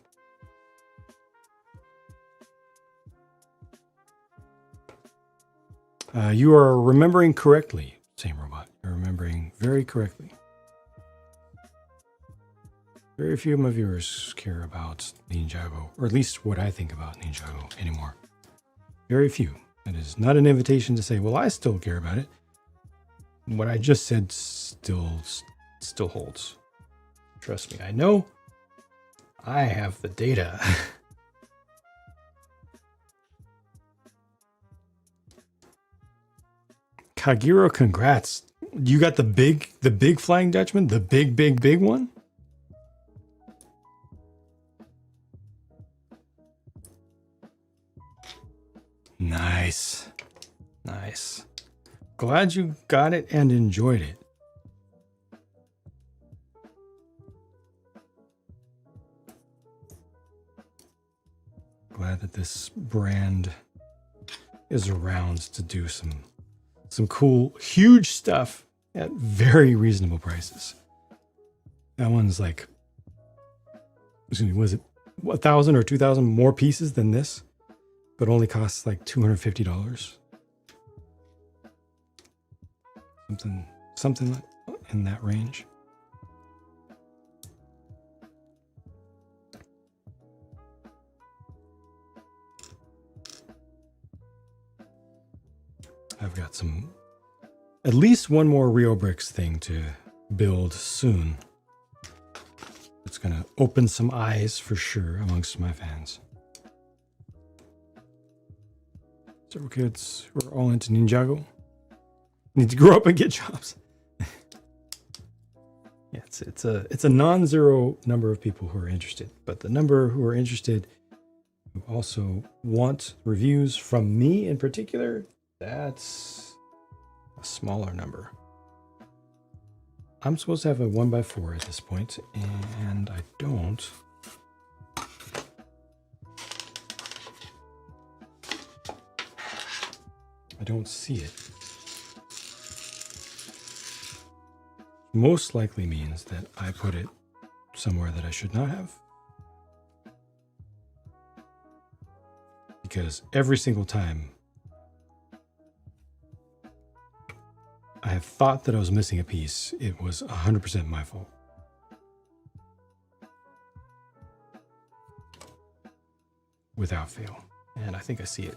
You are remembering correctly, Same Robot. You're remembering very correctly. Very few of my viewers care about Ninjago, or at least what I think about Ninjago anymore. Very few. That is not an invitation to say, well, I still care about it. What I just said still holds. Trust me, I know. I have the data. Kagiro, congrats. You got the big Flying Dutchman? The big one? Nice. Nice. Glad you got it and enjoyed it. Glad that this brand is around to do some cool, huge stuff at very reasonable prices. That one's like, excuse me, was it 1,000 or 2,000 more pieces than this, but only costs like $250. Something in that range. I've got at least one more ReoBrix thing to build soon. It's gonna open some eyes for sure amongst my fans. Several kids who are all into Ninjago need to grow up and get jobs. Yeah, it's a non-zero number of people who are interested, but the number who are interested who also want reviews from me in particular, that's a smaller number. I'm supposed to have a 1x4 at this point, and I don't. I don't see it. Most likely means that I put it somewhere that I should not have. Because every single time I have thought that I was missing a piece, it was 100% my fault. Without fail. And I think I see it.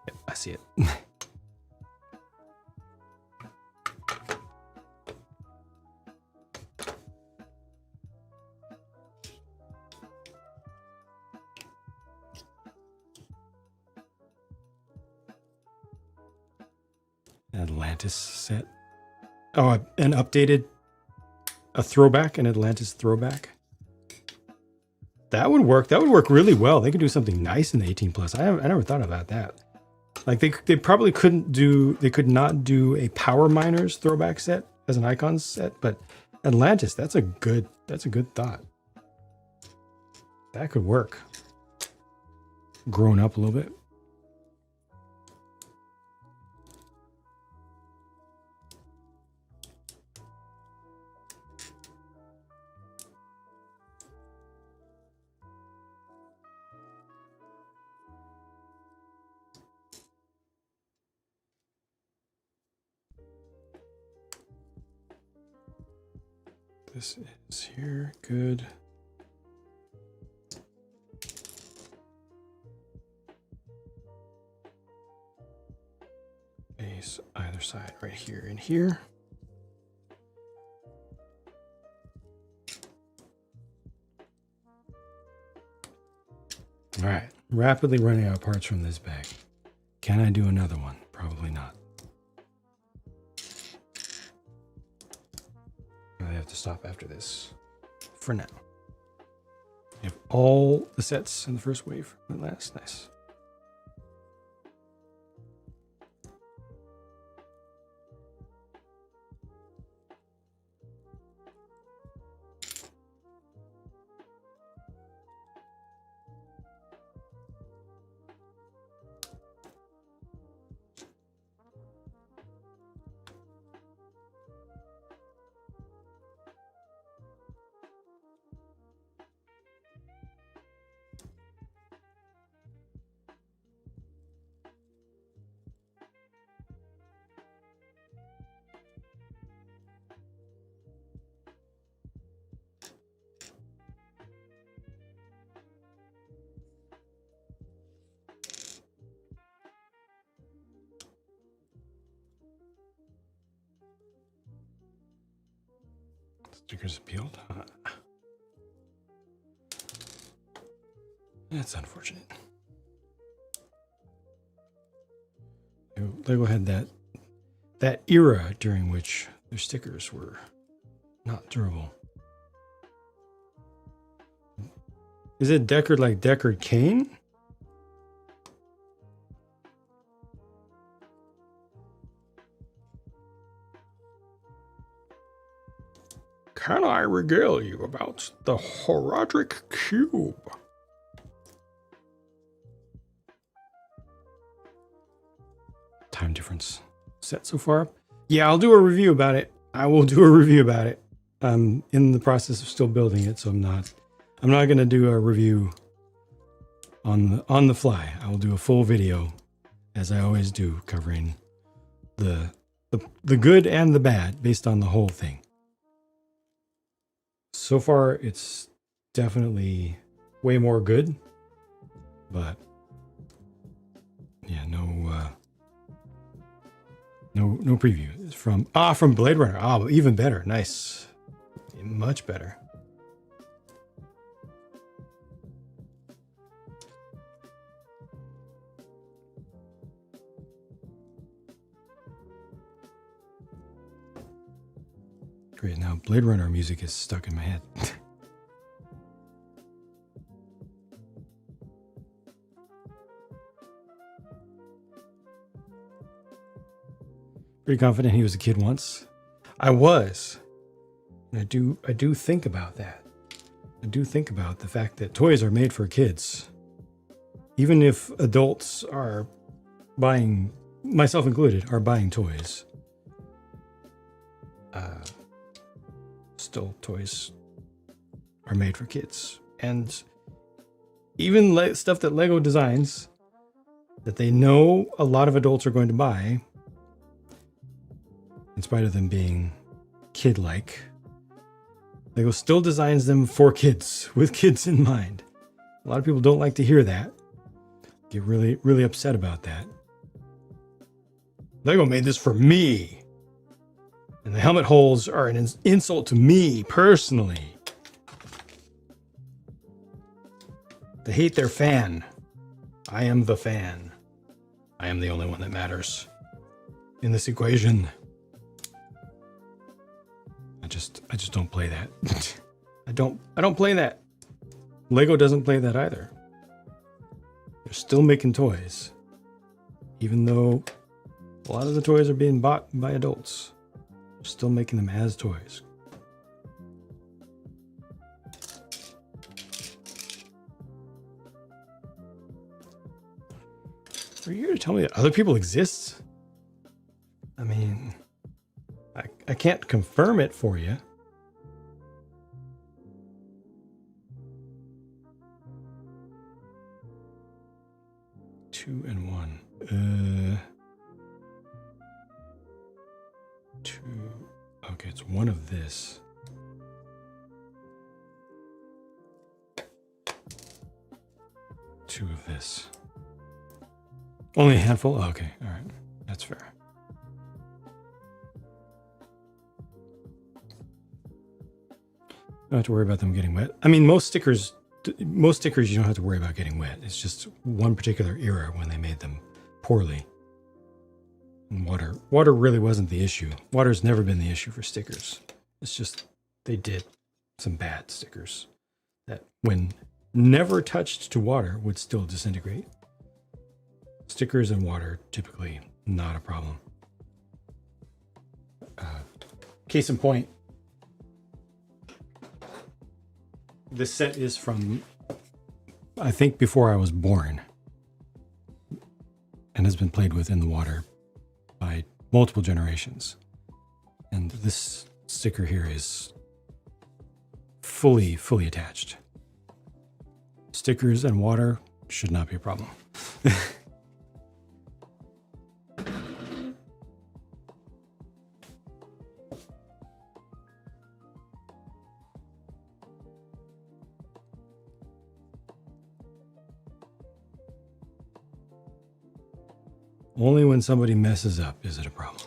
Yep, I see it. Atlantis set. Oh, an updated, a throwback, an Atlantis throwback. That would work. That would work really well. They could do something nice in the 18 plus. I never thought about that. Like they probably couldn't do, they could not do a Power Miners throwback set as an icons set, but Atlantis, that's a good thought. That could work. Grown up a little bit. this is here. Good. Base either side, right here and here. All right, rapidly running out of parts from this bag. Can I do another one? Probably not. I have to stop after this for now. I have all the sets in the first wave at last. Nice. Stickers peeled. That's unfortunate. Lego had that era during which their stickers were not durable. Is it Deckard like Deckard Cain? Can I regale you about the Horadric Cube? Time difference set so far? Yeah, I'll do a review about it. I will do a review about it. I'm in the process of still building it, so I'm not going to do a review on the fly. I will do a full video, as I always do, covering the good and the bad based on the whole thing. So far, it's definitely way more good, but yeah, no preview. It's from Blade Runner. Oh, even better. Nice, much better. Great, now Blade Runner music is stuck in my head. Pretty confident he was a kid once. I was. And I do think about that. I do think about the fact that toys are made for kids. Even if adults are buying, myself included, are buying toys. Still, toys are made for kids. And even stuff that Lego designs that they know a lot of adults are going to buy, in spite of them being kid-like, Lego still designs them for kids, with kids in mind. A lot of people don't like to hear that. Get really, really upset about that. Lego made this for me. And the helmet holes are an insult to me personally. They hate their fan. I am the fan. I am the only one that matters in this equation. I just don't play that. I don't play that. Lego doesn't play that either. They're still making toys, even though a lot of the toys are being bought by adults. They're still making them as toys. Are you here to tell me that other people exist? I mean, I can't confirm it for you. Two and one. Two. Okay, it's one of this. 2 of this. Only a handful? Oh, okay, all right. That's fair. Don't have to worry about them getting wet. I mean, most stickers you don't have to worry about getting wet. It's just one particular era when they made them poorly. And water really wasn't the issue. Water's never been the issue for stickers. It's just they did some bad stickers that, when never touched to water, would still disintegrate. Stickers and water, typically not a problem. Case in point, this set is from, I think, before I was born, and has been played with in the water by multiple generations. And this sticker here is fully attached. Stickers and water should not be a problem. Only when somebody messes up is it a problem.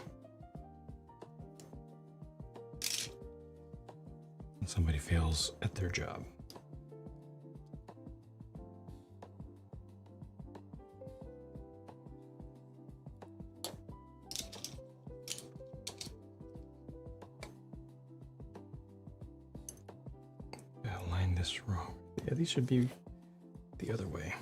When somebody fails at their job. I aligned this wrong. Yeah, these should be the other way.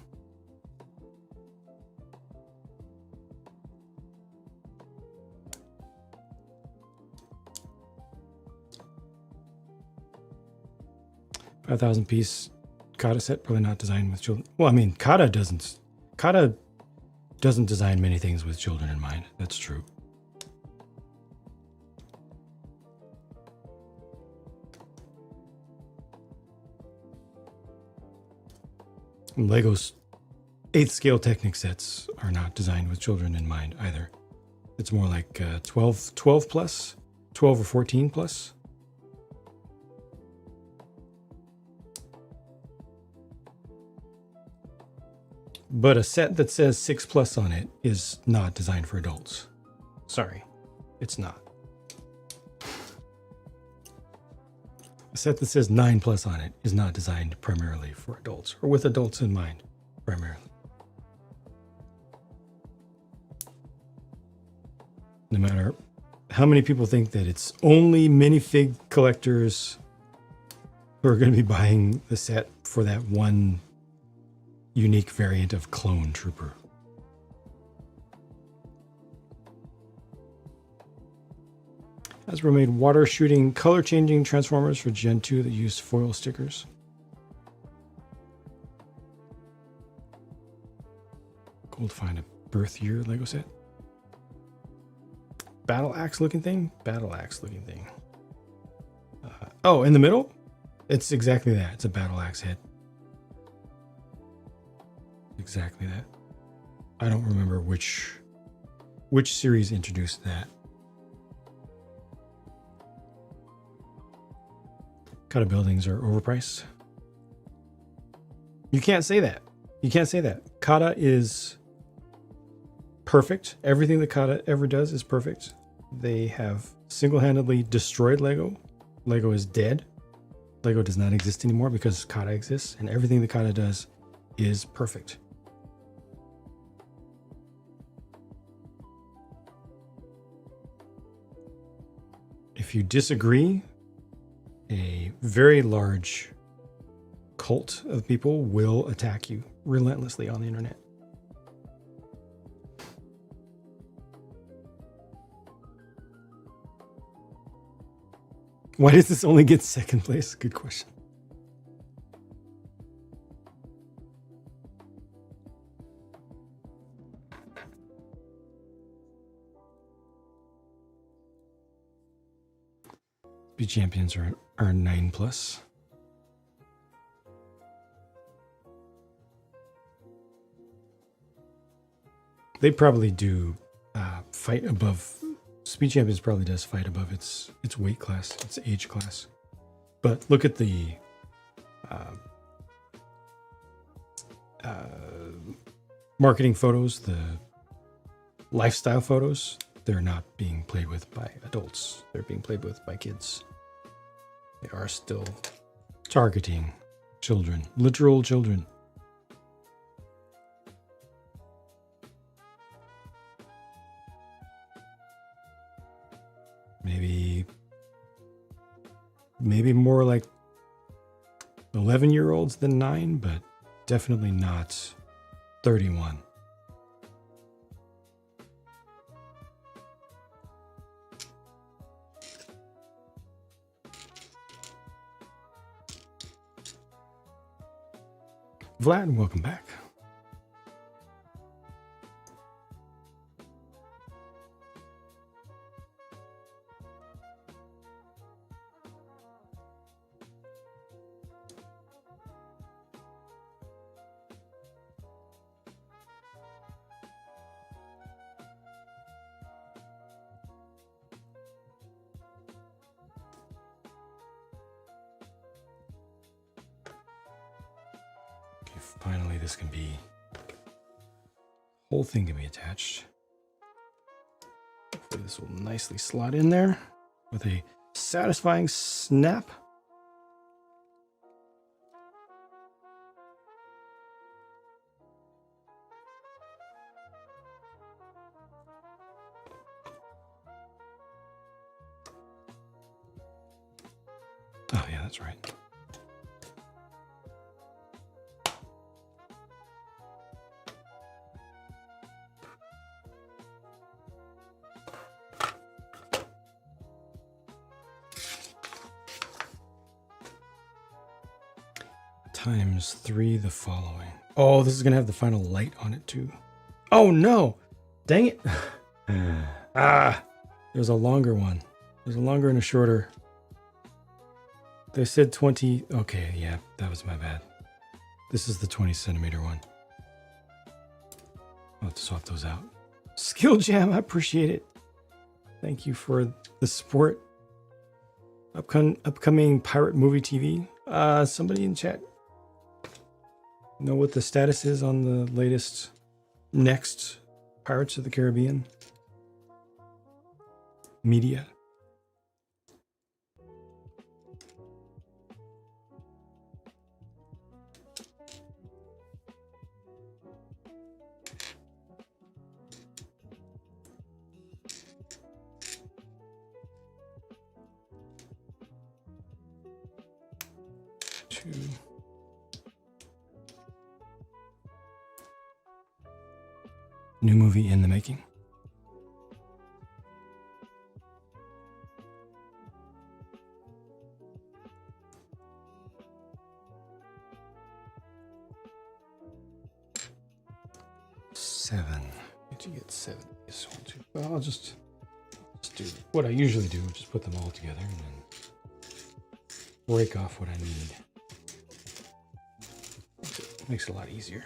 $5,000 piece kata set, probably not designed with children. Well, I mean, kata doesn't design many things with children in mind. That's true. Lego's 8th scale Technic sets are not designed with children in mind either. It's more like 12 plus, 12 or 14 plus. But a set that says 6 plus on it is not designed for adults. Sorry, it's not. A set that says 9 plus on it is not designed primarily for adults, or with adults in mind, primarily. No matter how many people think that it's only minifig collectors who are going to be buying the set for that one unique variant of Clone Trooper. Hasbro made water shooting, color changing Transformers for Gen 2 that used foil stickers. Cool to find a birth year Lego set. Battle axe looking thing? Battle axe looking thing. Oh, in the middle? It's exactly that. It's a battle axe head. Exactly that. I don't remember which series introduced that. Kata buildings are overpriced. You can't say that. You can't say that. Kata is perfect. Everything that Kata ever does is perfect. They have single-handedly destroyed Lego. Lego is dead. Lego does not exist anymore because Kata exists, and everything that Kata does is perfect. If you disagree, a very large cult of people will attack you relentlessly on the internet. Why does this only get second place? Good question. Speed champions are 9 plus. They probably do fight above. Speed champions probably does fight above its weight class, its age class. But look at the marketing photos, the lifestyle photos, they're not being played with by adults. They're being played with by kids. They are still targeting children, literal children. Maybe more like 11-year-olds than 9, but definitely not 31. Vlad, welcome back. Finally, this can be, whole thing can be attached. Hopefully this will nicely slot in there with a satisfying snap. Oh yeah, that's right. Times 3 the following. Oh, this is gonna have the final light on it too. Oh no! Dang it! There's a longer one. There's a longer and a shorter. They said 20. Okay, yeah, that was my bad. This is the 20 centimeter one. I'll have to swap those out. Skill Jam, I appreciate it. Thank you for the support. Upcoming pirate movie TV. Somebody in chat know what the status is on the latest, next Pirates of the Caribbean media? New movie in the making. Seven. Did you get 7? Well, I'll just do what I usually do, just put them all together and then break off what I need. Makes it a lot easier.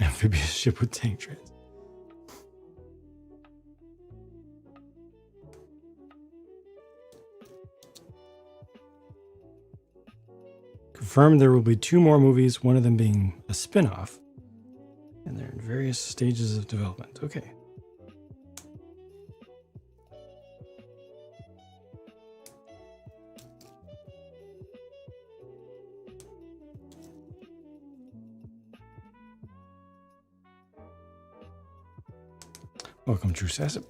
Amphibious ship with tank treads. Confirmed there will be 2 more movies, one of them being a spin-off, and they're in various stages of development. Okay. Welcome, True Sassip.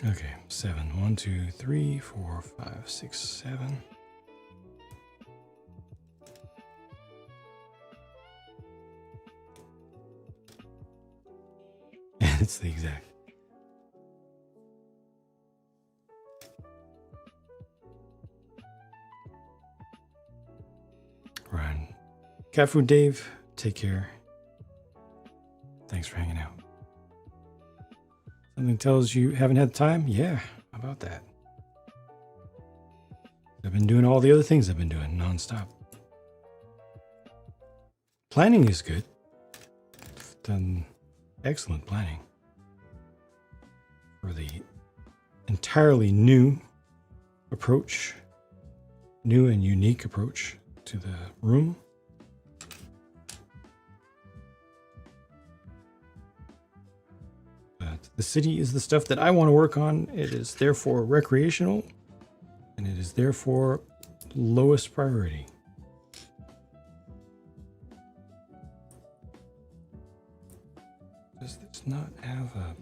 Okay, 7. 1, 2, 3, 4, 5, 6, 7. And it's the exact. Ryan. Cat Food Dave, take care. Thanks for hanging out. Something tells you haven't had time? Yeah, how about that? I've been doing all the other things I've been doing nonstop. Planning is good. I've done excellent planning for the entirely new approach, new and unique approach to the room. The city is the stuff that I want to work on. It is therefore recreational, and it is therefore lowest priority. Does this not have a...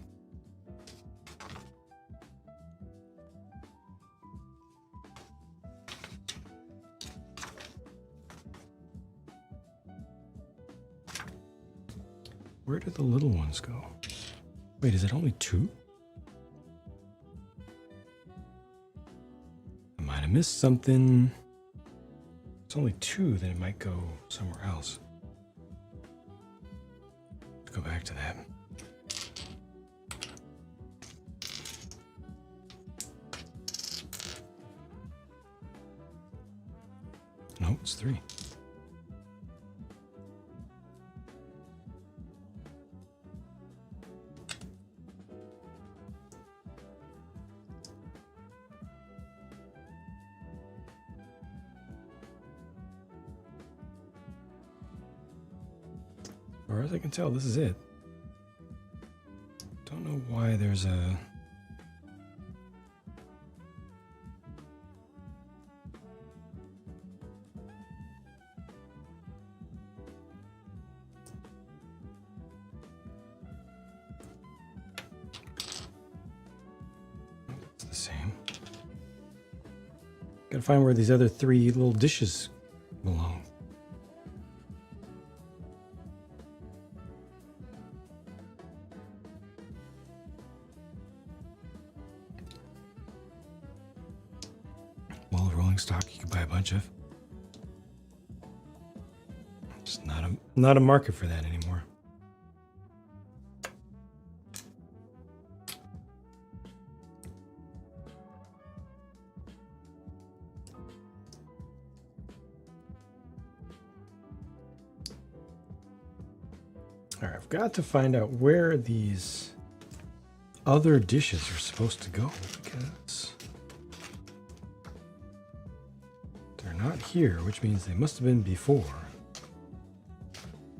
Where did the little ones go? Wait, is it only 2? I might have missed something. If it's only 2, then it might go somewhere else. Let's go back to that. No, it's 3. As far as I can tell, this is it. Don't know why there's a... It's the same. Gotta find where these other 3 little dishes belong. Stock you can buy a bunch of. It's not a market for that anymore. All right, I've got to find out where these other dishes are supposed to go because not here, which means they must have been before.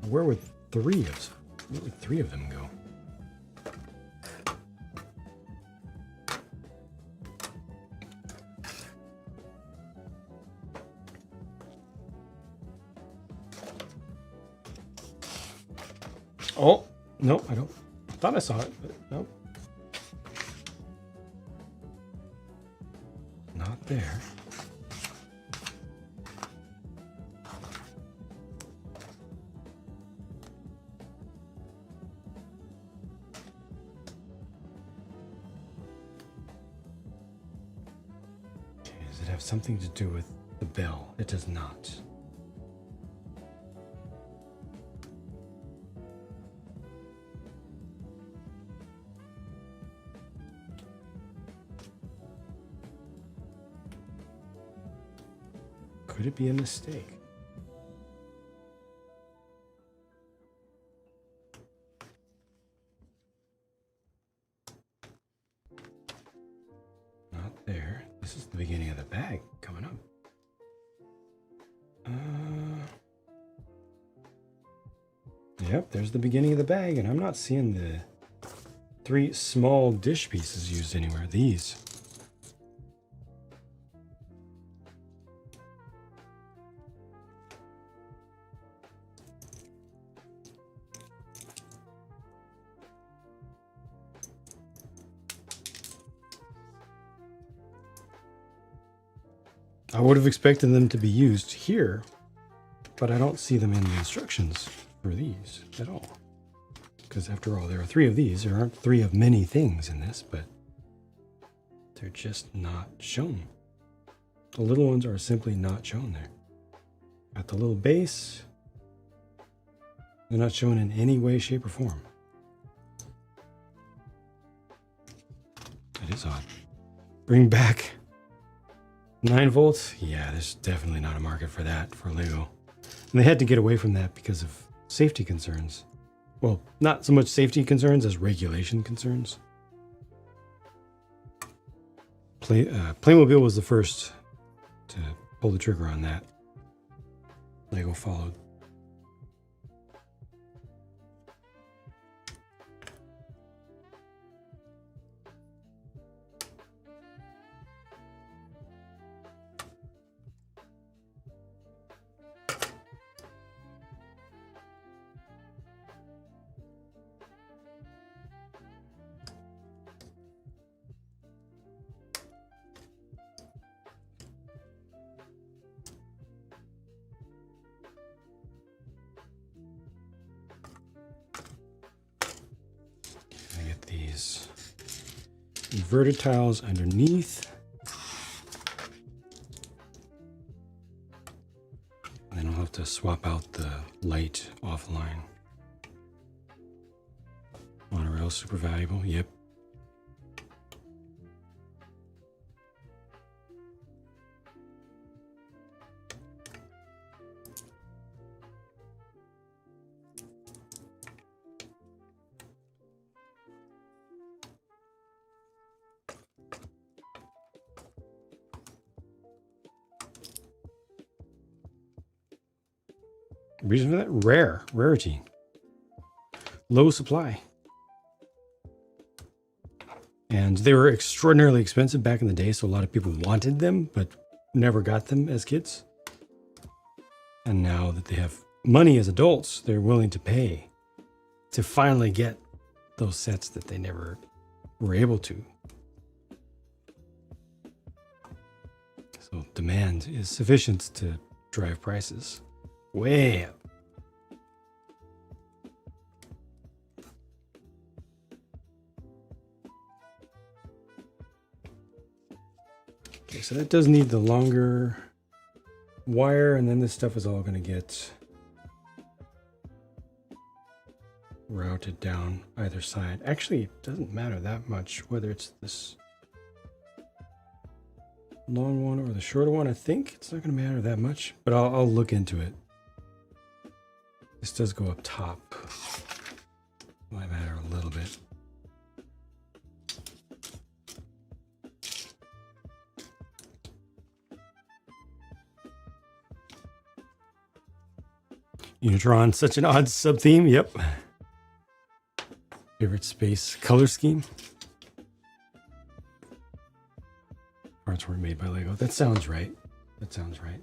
Where would 3 of them go? Oh, no, I don't. I thought I saw it, but nope. Not there. Something to do with the bell. It does not. Could it be a mistake? the beginning of the bag coming up. Yep, there's the beginning of the bag, and I'm not seeing the 3 small dish pieces used anywhere. These. I would have expected them to be used here, but I don't see them in the instructions for these at all. Because after all, there are 3 of these. There aren't 3 of many things in this, but they're just not shown. The little ones are simply not shown there. Got the little base. They're not shown in any way, shape, or form. That is odd. Bring back 9 volts? Yeah, there's definitely not a market for that for Lego. And they had to get away from that because of safety concerns. Well, not so much safety concerns as regulation concerns. Playmobil was the first to pull the trigger on that. Lego followed. Inverted tiles underneath. And then I'll have to swap out the light offline. Monorail super valuable, yep. Reason for that? Rarity. Low supply. And they were extraordinarily expensive back in the day, so a lot of people wanted them, but never got them as kids. And now that they have money as adults, they're willing to pay to finally get those sets that they never were able to. So demand is sufficient to drive prices way up. Okay, so that does need the longer wire, and then this stuff is all going to get routed down either side. Actually, it doesn't matter that much whether it's this long one or the shorter one. I think it's not going to matter that much, but I'll look into it. This does go up top. Might matter a little bit. Unitron, such an odd sub-theme. Yep. Favorite space color scheme. Parts weren't made by Lego. That sounds right. That sounds right.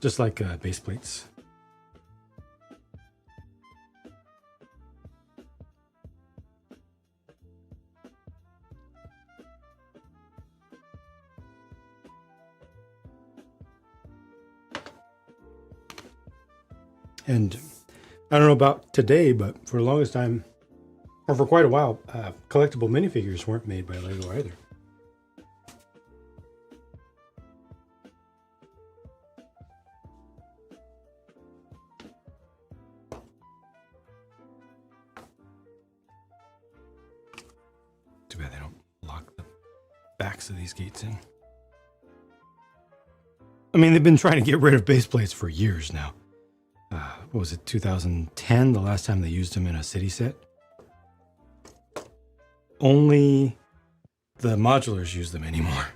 Just like base plates. And I don't know about today, but for the longest time, or for quite a while, collectible minifigures weren't made by Lego either. Too bad they don't lock the backs of these gates in. I mean, they've been trying to get rid of base plates for years now. What was it, 2010, the last time they used them in a city set? Only the modulars use them anymore.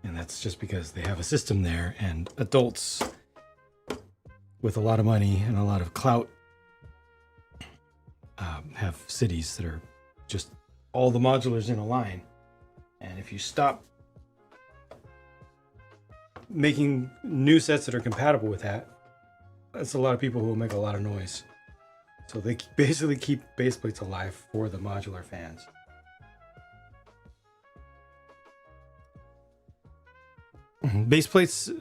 And that's just because they have a system there, and adults with a lot of money and a lot of clout have cities that are just all the modulars in a line. And if you stop making new sets that are compatible with that, that's a lot of people who will make a lot of noise. So they basically keep base plates alive for the modular fans. Base plates,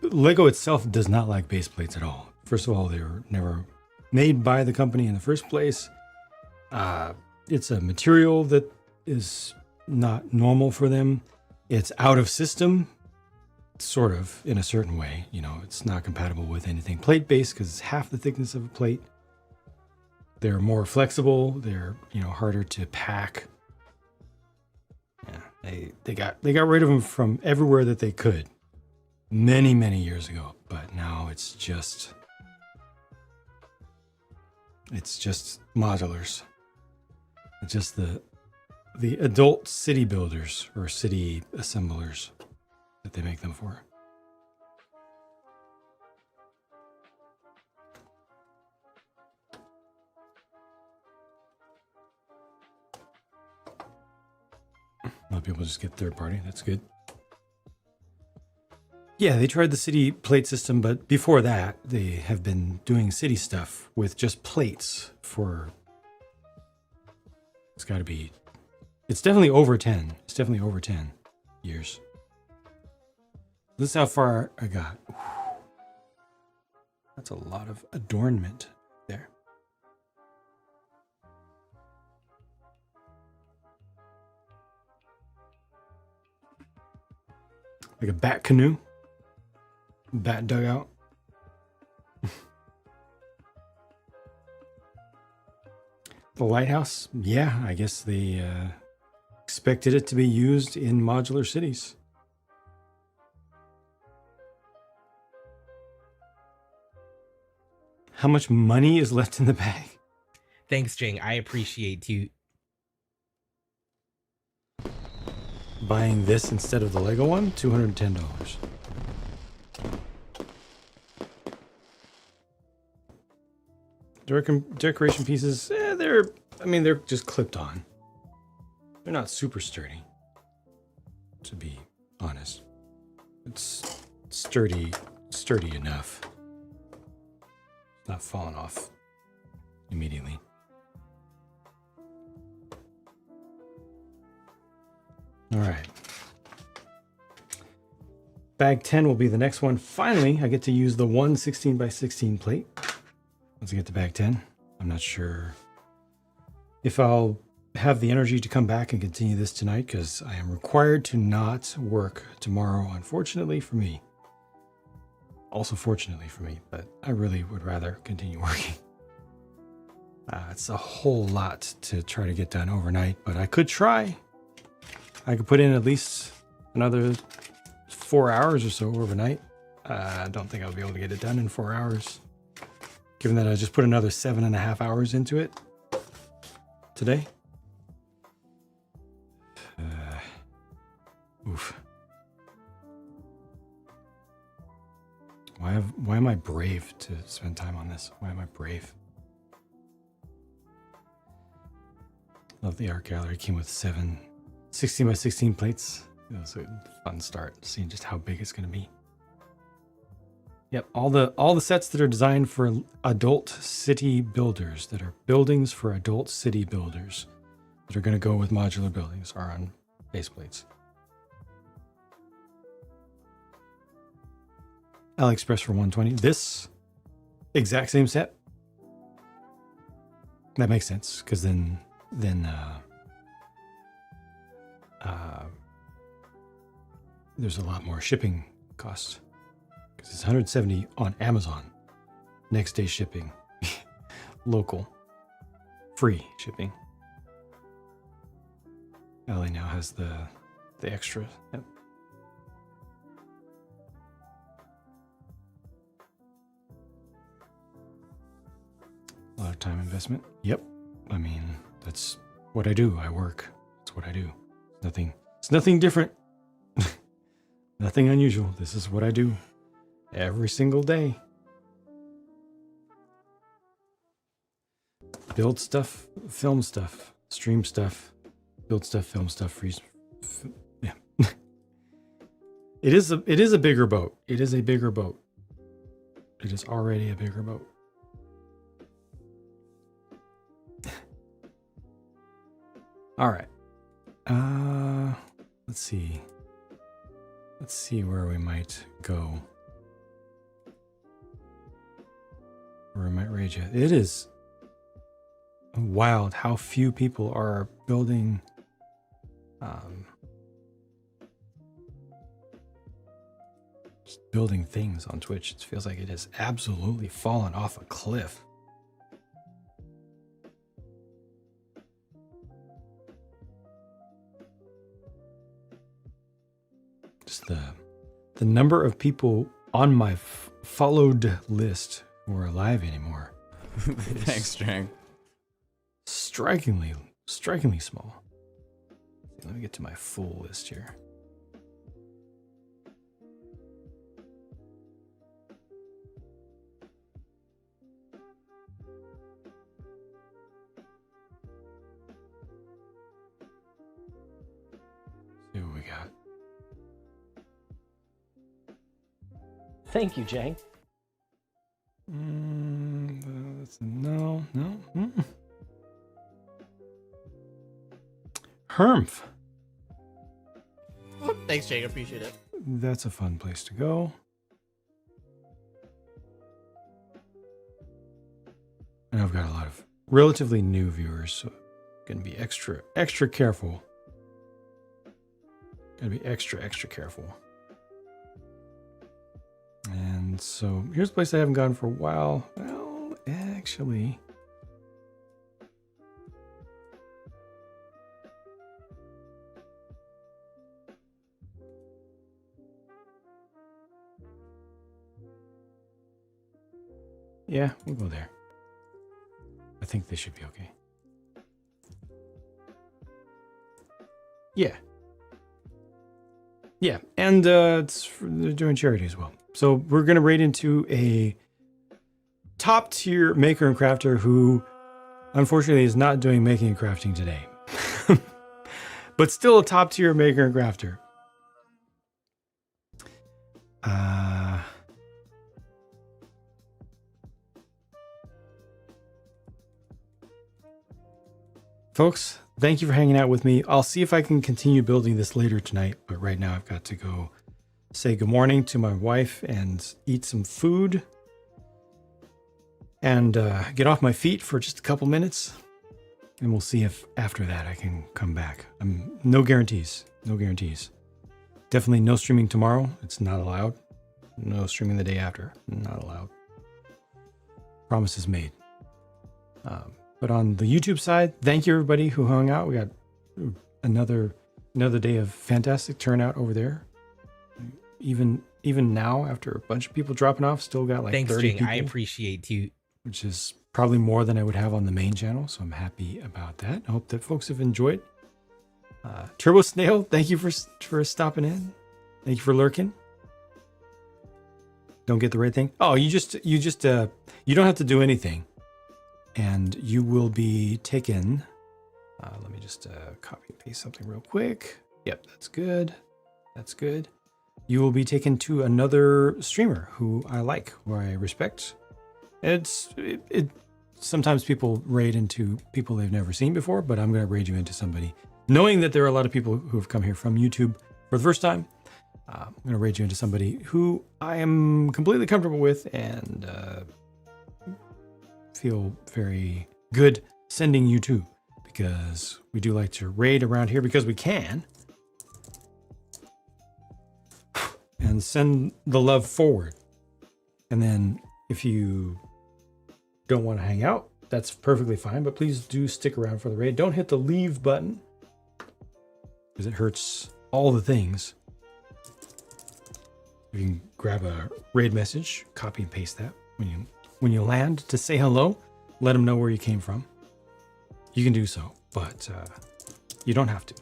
Lego itself does not like base plates at all. First of all, they were never made by the company in the first place. It's a material that is not normal for them. It's out of system, sort of, in a certain way. You know, it's not compatible with anything plate-based because it's half the thickness of a plate. They're more flexible. They're, you know, harder to pack. Yeah, they got rid of them from everywhere that they could many years ago. But now it's just modulars. It's just the adult city builders or city assemblers that they make them for. A lot of people just get third party. That's good. Yeah, they tried the city plate system, but before that, they have been doing city stuff with just plates for... It's got to be... It's definitely over 10. It's definitely over 10 years. This is how far I got. That's a lot of adornment there. Like a bat canoe. Bat dugout. The lighthouse. Yeah, I guess they expected it to be used in modular cities. How much money is left in the bag?
Thanks, Jing. I appreciate you.
Buying this instead of the Lego one, $210. Decoration pieces, they're just clipped on. They're not super sturdy, to be honest. It's sturdy enough. It's not falling off immediately. All right. Bag 10 will be the next one. Finally, I get to use the 1 16x16 plate. Once I get to bag 10, I'm not sure if I'll have the energy to come back and continue this tonight because I am required to not work tomorrow, unfortunately for me. Also fortunately for me, but I really would rather continue working. It's a whole lot to try to get done overnight, but I could try. I could put in at least another 4 hours or so overnight. I don't think I'll be able to get it done in 4 hours. Given that I just put another 7.5 hours into it today. Oof. Why am I brave to spend time on this? Why am I brave? Love the art gallery. Came with 7 16x16 plates. It was a fun start, seeing just how big it's going to be. Yep, all the sets that are designed for adult city builders, that are buildings for adult city builders, that are going to go with modular buildings, are on base plates. AliExpress for $120. This exact same set. That makes sense, because then there's a lot more shipping costs. Because it's $170 on Amazon. Next day shipping. Local. Free shipping. LA now has the extra. Yep. A lot of time investment. Yep. I mean, that's what I do. I work. That's what I do. It's nothing different.
Nothing unusual. This is what I do every single day. Build stuff, film stuff, stream stuff, build stuff, film stuff, freeze. Yeah. It is a bigger boat. It is a bigger boat. It is already a bigger boat. All right. Let's see. Let's see where we might go. Where I might raid you. It is wild how few people are building just building things on Twitch. It feels like it has absolutely fallen off a cliff. Just the number of people on my followed list who are alive anymore.
Thanks, Drang.
Strikingly small. Let me get to my full list here. See what we got.
Thank you, Jang.
No. Hermf.
Thanks, Jang. Appreciate it.
That's a fun place to go. And I've got a lot of relatively new viewers, so gonna be extra careful. Gotta be extra careful. And so here's a place I haven't gone for a while. Well, actually, yeah, we'll go there. I think they should be okay. Yeah, and they're doing charity as well. So we're going to raid into a top tier maker and crafter who unfortunately is not doing making and crafting today. But still a top tier maker and crafter. Folks, thank you for hanging out with me. I'll see if I can continue building this later tonight, but right now I've got to go say good morning to my wife and eat some food and get off my feet for just a couple minutes. And we'll see if after that I can come back. No guarantees. Definitely no streaming tomorrow. It's not allowed. No streaming the day after. Not allowed. Promises made. But on the YouTube side, thank you everybody who hung out. We got another day of fantastic turnout over there. Even now, after a bunch of people dropping off, still got like
Thanks,
30
Jing.
people.
I appreciate you.
Which is probably more than I would have on the main channel, so I'm happy about that. I hope that folks have enjoyed. Turbo Snail, thank you for stopping in. Thank you for lurking. Don't get the right thing. Oh, you don't have to do anything. And you will be taken. Let me just copy and paste something real quick. Yep, that's good. That's good. You will be taken to another streamer who I like, who I respect. Sometimes people raid into people they've never seen before, but I'm going to raid you into somebody. Knowing that there are a lot of people who have come here from YouTube for the first time, I'm going to raid you into somebody who I am completely comfortable with and feel very good sending you to, because we do like to raid around here because we can and send the love forward. And then if you don't want to hang out, that's perfectly fine, but please do stick around for the raid. Don't hit the leave button because it hurts all the things. You can grab a raid message, copy and paste that when you land to say hello. Let them know where you came from. You can do so, but you don't have to.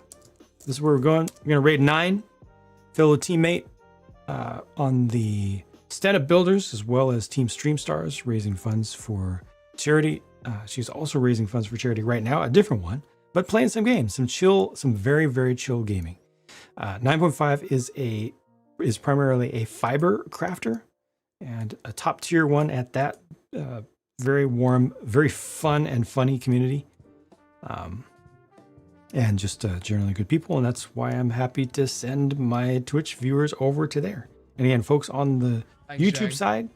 This is where we're going. We're going to raid 9, fellow teammate on the stand-up builders as well as Team Stream Stars, raising funds for charity. She's also raising funds for charity right now, a different one, but playing some games, some very, very chill gaming. 9.5 is primarily a fiber crafter and a top tier one at that. Very warm, very fun and funny community. And just generally good people. And that's why I'm happy to send my Twitch viewers over to there. And again, folks on the YouTube side,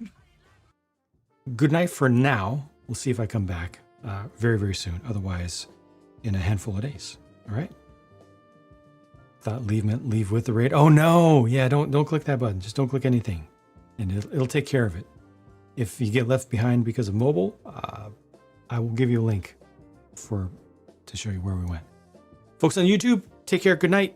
good night for now. We'll see if I come back very, very soon. Otherwise, in a handful of days. All right. Thought leave with the raid. Oh no. Yeah, don't click that button. Just don't click anything. And it'll take care of it. If you get left behind because of mobile, I will give you a link to show you where we went. Folks on YouTube, take care. Good night.